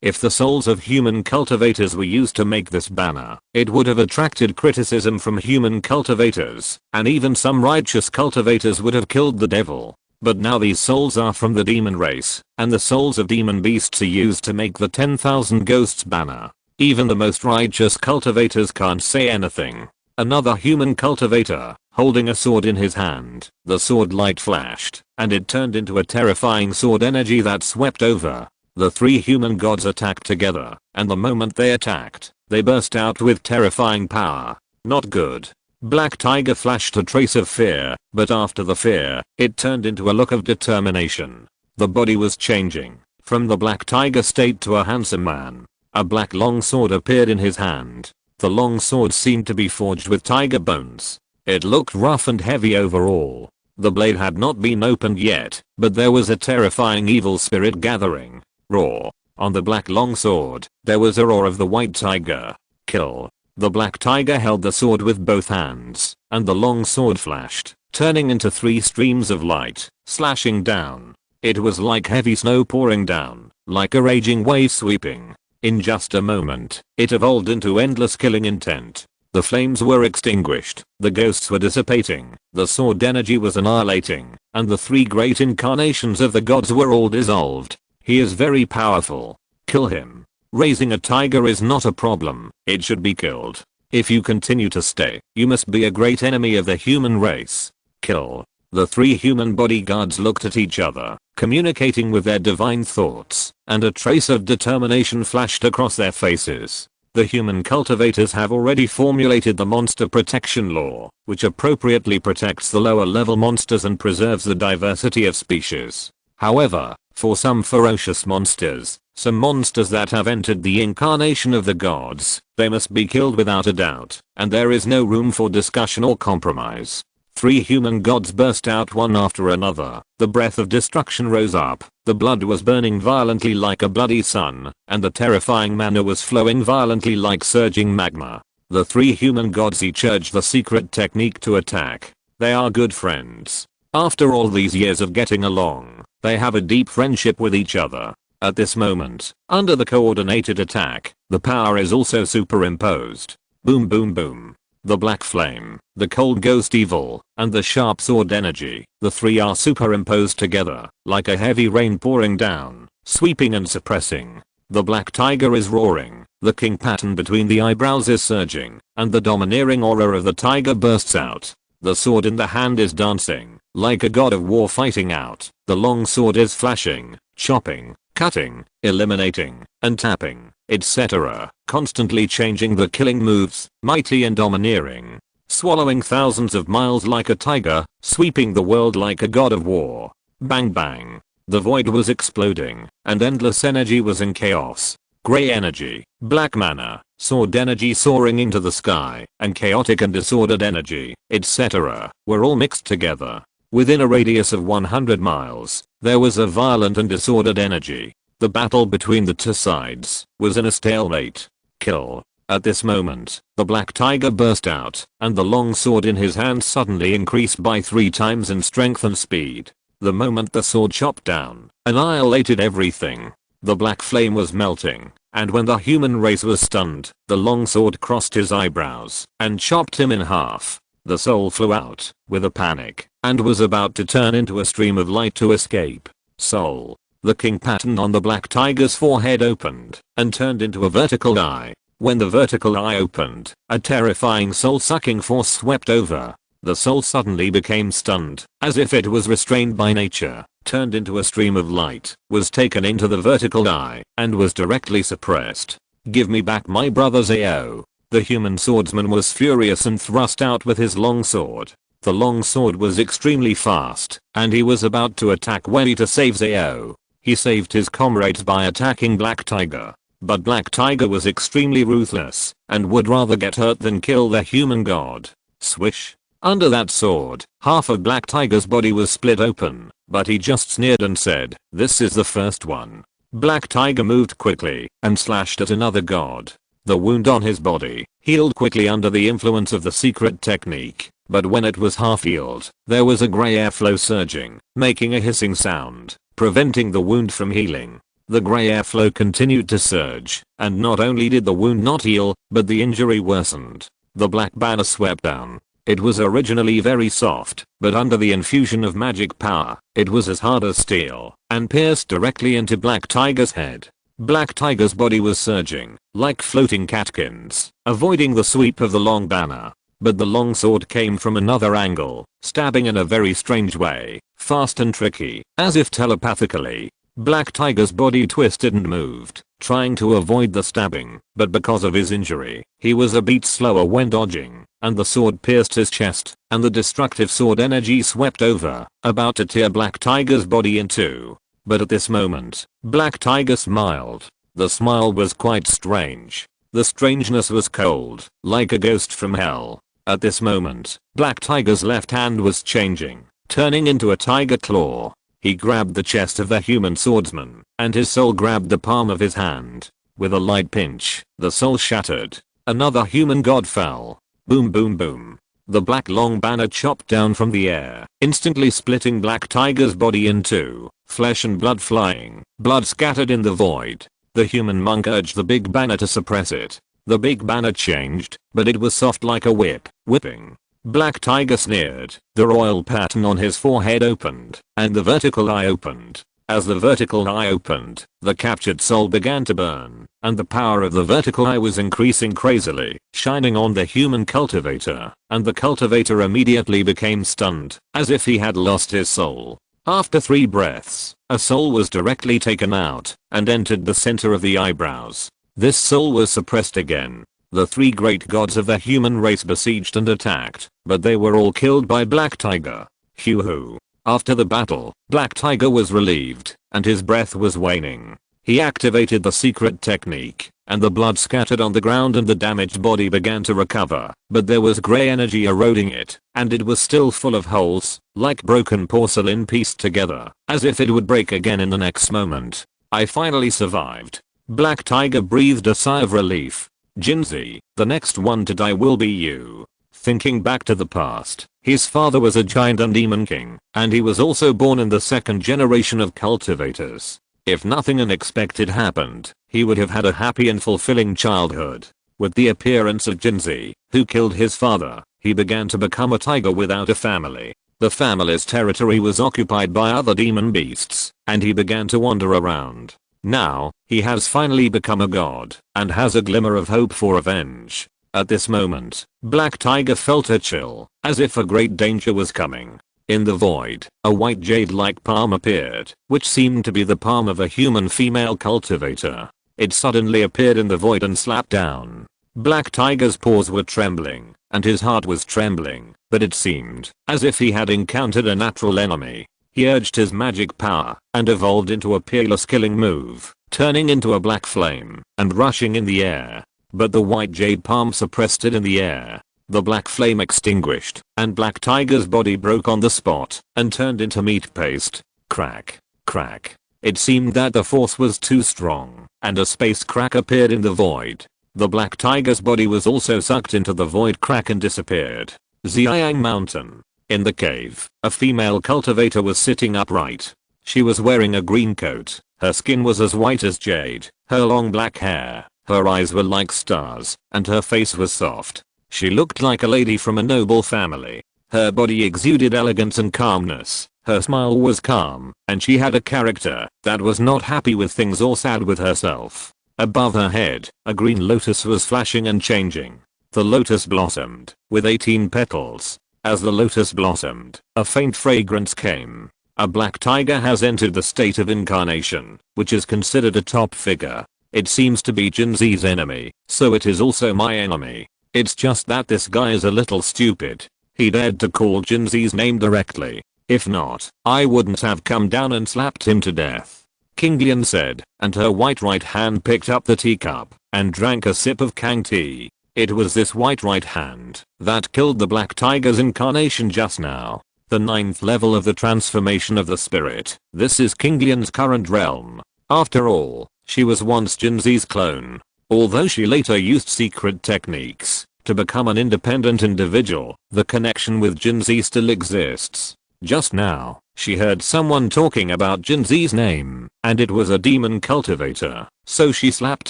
If the souls of human cultivators were used to make this banner, it would have attracted criticism from human cultivators, and even some righteous cultivators would have killed the devil. But now these souls are from the demon race, and the souls of demon beasts are used to make the 10,000 Ghosts banner. Even the most righteous cultivators can't say anything. Another human cultivator, holding a sword in his hand, the sword light flashed, and it turned into a terrifying sword energy that swept over. The 3 human gods attacked together, and the moment they attacked, they burst out with terrifying power. Not good. Black Tiger flashed a trace of fear, but after the fear, it turned into a look of determination. The body was changing, from the Black Tiger state to a handsome man. A black long sword appeared in his hand. The long sword seemed to be forged with tiger bones. It looked rough and heavy overall. The blade had not been opened yet, but there was a terrifying evil spirit gathering. Roar. On the black long sword, there was a roar of the white tiger. Kill. The black tiger held the sword with both hands, and the long sword flashed, turning into 3 streams of light, slashing down. It was like heavy snow pouring down, like a raging wave sweeping. In just a moment, it evolved into endless killing intent. The flames were extinguished, the ghosts were dissipating, the sword energy was annihilating, and the 3 great incarnations of the gods were all dissolved. He is very powerful. Kill him. Raising a tiger is not a problem, it should be killed. If you continue to stay, you must be a great enemy of the human race. Kill. The 3 human bodyguards looked at each other, communicating with their divine thoughts, and a trace of determination flashed across their faces. The human cultivators have already formulated the monster protection law, which appropriately protects the lower level monsters and preserves the diversity of species. However, for some ferocious monsters, some monsters that have entered the incarnation of the gods, they must be killed without a doubt, and there is no room for discussion or compromise. 3 human gods burst out one after another, the breath of destruction rose up, the blood was burning violently like a bloody sun, and the terrifying mana was flowing violently like surging magma. The 3 human gods each urged the secret technique to attack. They are good friends. After all these years of getting along, they have a deep friendship with each other. At this moment, under the coordinated attack, the power is also superimposed. Boom boom boom. The black flame, the cold ghost evil, and the sharp sword energy, the 3 are superimposed together, like a heavy rain pouring down, sweeping and suppressing. The black tiger is roaring, the king pattern between the eyebrows is surging, and the domineering aura of the tiger bursts out. The sword in the hand is dancing, like a god of war fighting out. The long sword is flashing, chopping, cutting, eliminating, and tapping, etc., constantly changing the killing moves, mighty and domineering. Swallowing thousands of miles like a tiger, sweeping the world like a god of war. Bang bang. The void was exploding, and endless energy was in chaos. Grey energy, black mana, sword energy soaring into the sky, and chaotic and disordered energy, etc., were all mixed together. Within a radius of 100 miles, there was a violent and disordered energy. The battle between the 2 sides was in a stalemate. Kill. At this moment, the black tiger burst out, and the long sword in his hand suddenly increased by 3 times in strength and speed. The moment the sword chopped down, annihilated everything. The black flame was melting, and when the human race was stunned, the long sword crossed his eyebrows and chopped him in half. The soul flew out, with a panic, and was about to turn into a stream of light to escape. Soul. The king pattern on the black tiger's forehead opened, and turned into a vertical eye. When the vertical eye opened, a terrifying soul-sucking force swept over. The soul suddenly became stunned, as if it was restrained by nature, turned into a stream of light, was taken into the vertical eye, and was directly suppressed. Give me back my brother's AO. The human swordsman was furious and thrust out with his long sword. The long sword was extremely fast, and he was about to attack Wendy to save Zao. He saved his comrades by attacking Black Tiger. But Black Tiger was extremely ruthless, and would rather get hurt than kill the human god. Swish. Under that sword, half of Black Tiger's body was split open, but he just sneered and said, "This is the first one." Black Tiger moved quickly, and slashed at another god. The wound on his body healed quickly under the influence of the secret technique, but when it was half healed, there was a grey airflow surging, making a hissing sound, preventing the wound from healing. The grey airflow continued to surge, and not only did the wound not heal, but the injury worsened. The black banner swept down. It was originally very soft, but under the infusion of magic power, it was as hard as steel, and pierced directly into Black Tiger's head. Black Tiger's body was surging, like floating catkins, avoiding the sweep of the long banner. But the long sword came from another angle, stabbing in a very strange way, fast and tricky, as if telepathically. Black Tiger's body twisted and moved, trying to avoid the stabbing, but because of his injury, he was a beat slower when dodging, and the sword pierced his chest, and the destructive sword energy swept over, about to tear Black Tiger's body in two. But at this moment, Black Tiger smiled. The smile was quite strange. The strangeness was cold, like a ghost from hell. At this moment, Black Tiger's left hand was changing, turning into a tiger claw. He grabbed the chest of the human swordsman, and his soul grabbed the palm of his hand. With a light pinch, the soul shattered. Another human god fell. Boom boom boom. The black long banner chopped down from the air, instantly splitting Black Tiger's body in two, flesh and blood flying, blood scattered in the void. The human monk urged the big banner to suppress it. The big banner changed, but it was soft like a whip, whipping. Black Tiger sneered. The royal pattern on his forehead opened, and the vertical eye opened. As the vertical eye opened, the captured soul began to burn, and the power of the vertical eye was increasing crazily, shining on the human cultivator, and the cultivator immediately became stunned, as if he had lost his soul. After 3 breaths, a soul was directly taken out, and entered the center of the eyebrows. This soul was suppressed again. The 3 great gods of the human race besieged and attacked, but they were all killed by Black Tiger. Hoo-hoo. After the battle, Black Tiger was relieved, and his breath was waning. He activated the secret technique, and the blood scattered on the ground and the damaged body began to recover, but there was grey energy eroding it, and it was still full of holes, like broken porcelain pieced together, as if it would break again in the next moment. I finally survived. Black Tiger breathed a sigh of relief. Xuanji, the next one to die will be you. Thinking back to the past, his father was a giant and demon king, and he was also born in the 2nd generation of cultivators. If nothing unexpected happened, he would have had a happy and fulfilling childhood. With the appearance of Xuanji, who killed his father, he began to become a tiger without a family. The family's territory was occupied by other demon beasts, and he began to wander around. Now, he has finally become a god, and has a glimmer of hope for revenge. At this moment, Black Tiger felt a chill, as if a great danger was coming. In the void, a white jade-like palm appeared, which seemed to be the palm of a human female cultivator. It suddenly appeared in the void and slapped down. Black Tiger's paws were trembling, and his heart was trembling, but it seemed as if he had encountered a natural enemy. He urged his magic power, and evolved into a peerless killing move, turning into a black flame, and rushing in the air. But the white jade palm suppressed it in the air. The black flame extinguished, and Black Tiger's body broke on the spot, and turned into meat paste. Crack. Crack. It seemed that the force was too strong, and a space crack appeared in the void. The Black Tiger's body was also sucked into the void crack and disappeared. Xiang Mountain. In the cave, a female cultivator was sitting upright. She was wearing a green coat. Her skin was as white as jade. Her long black hair. Her eyes were like stars, and her face was soft. She looked like a lady from a noble family. Her body exuded elegance and calmness. Her smile was calm, and she had a character that was not happy with things or sad with herself. Above her head, a green lotus was flashing and changing. The lotus blossomed, with 18 petals. As the lotus blossomed, a faint fragrance came. A black tiger has entered the state of incarnation, which is considered a top figure. It seems to be Xuanji's enemy, so it is also my enemy. It's just that this guy is a little stupid. He dared to call Xuanji's name directly. If not, I wouldn't have come down and slapped him to death. King Lian said, and her white right hand picked up the teacup and drank a sip of Kang tea. It was this white right hand that killed the black tiger's incarnation just now. The 9th level of the transformation of the spirit. This is King Lian's current realm. After all, she was once Xuanji's clone. Although she later used secret techniques to become an independent individual, the connection with Xuanji still exists. Just now, she heard someone talking about Xuanji's name, and it was a demon cultivator, so she slapped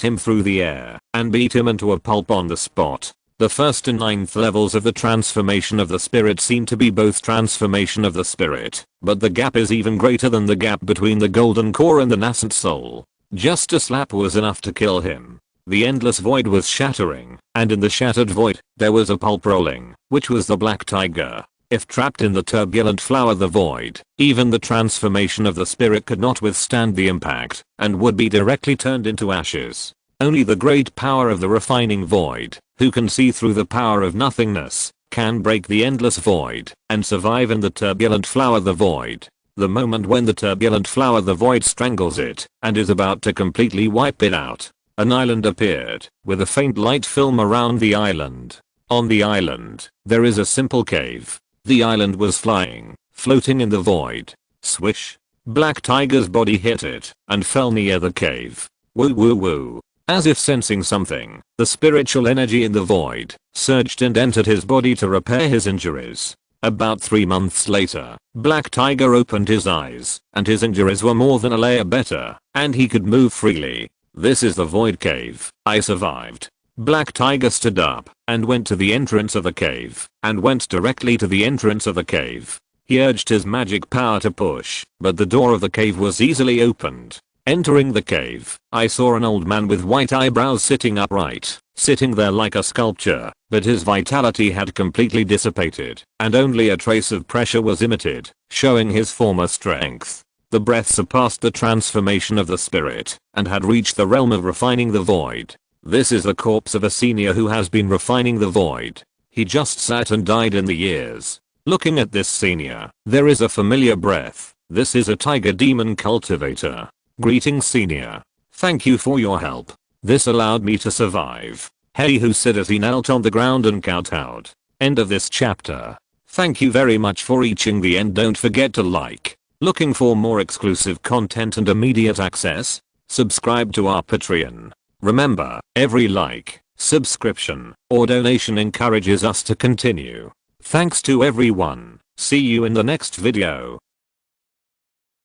him through the air and beat him into a pulp on the spot. The 1st and 9th levels of the transformation of the spirit seem to be both transformation of the spirit, but the gap is even greater than the gap between the golden core and the nascent soul. Just a slap was enough to kill him. The endless void was shattering, and in the shattered void, there was a pulp rolling, which was the black tiger. If trapped in the turbulent flow of the void, even the transformation of the spirit could not withstand the impact, and would be directly turned into ashes. Only the great power of the refining void, who can see through the power of nothingness, can break the endless void, and survive in the turbulent flow of the void. The moment when the turbulent flow of the void strangles it, and is about to completely wipe it out, an island appeared, with a faint light film around the island. On the island, there is a simple cave. The island was flying, floating in the void. Swish. Black Tiger's body hit it, and fell near the cave. Woo woo woo. As if sensing something, the spiritual energy in the void surged and entered his body to repair his injuries. About 3 months later, Black Tiger opened his eyes, and his injuries were more than a layer better, and he could move freely. This is the void cave. I survived. Black Tiger stood up and went to the entrance of the cave and went directly to the entrance of the cave. He urged his magic power to push, but the door of the cave was easily opened. Entering the cave, I saw an old man with white eyebrows sitting upright, sitting there like a sculpture, but his vitality had completely dissipated, and only a trace of pressure was emitted, showing his former strength. The breath surpassed the transformation of the spirit, and had reached the realm of refining the void. This is the corpse of a senior who has been refining the void. He just sat and died in the years. Looking at this senior, there is a familiar breath. This is a tiger demon cultivator. Greetings senior. Thank you for your help. This allowed me to survive. Hey who said as he knelt on the ground and kowtowed. End of this chapter. Thank you very much for reaching the end. Don't forget to like. Looking for more exclusive content and immediate access? Subscribe to our Patreon. Remember, every like, subscription, or donation encourages us to continue. Thanks to everyone. See you in the next video.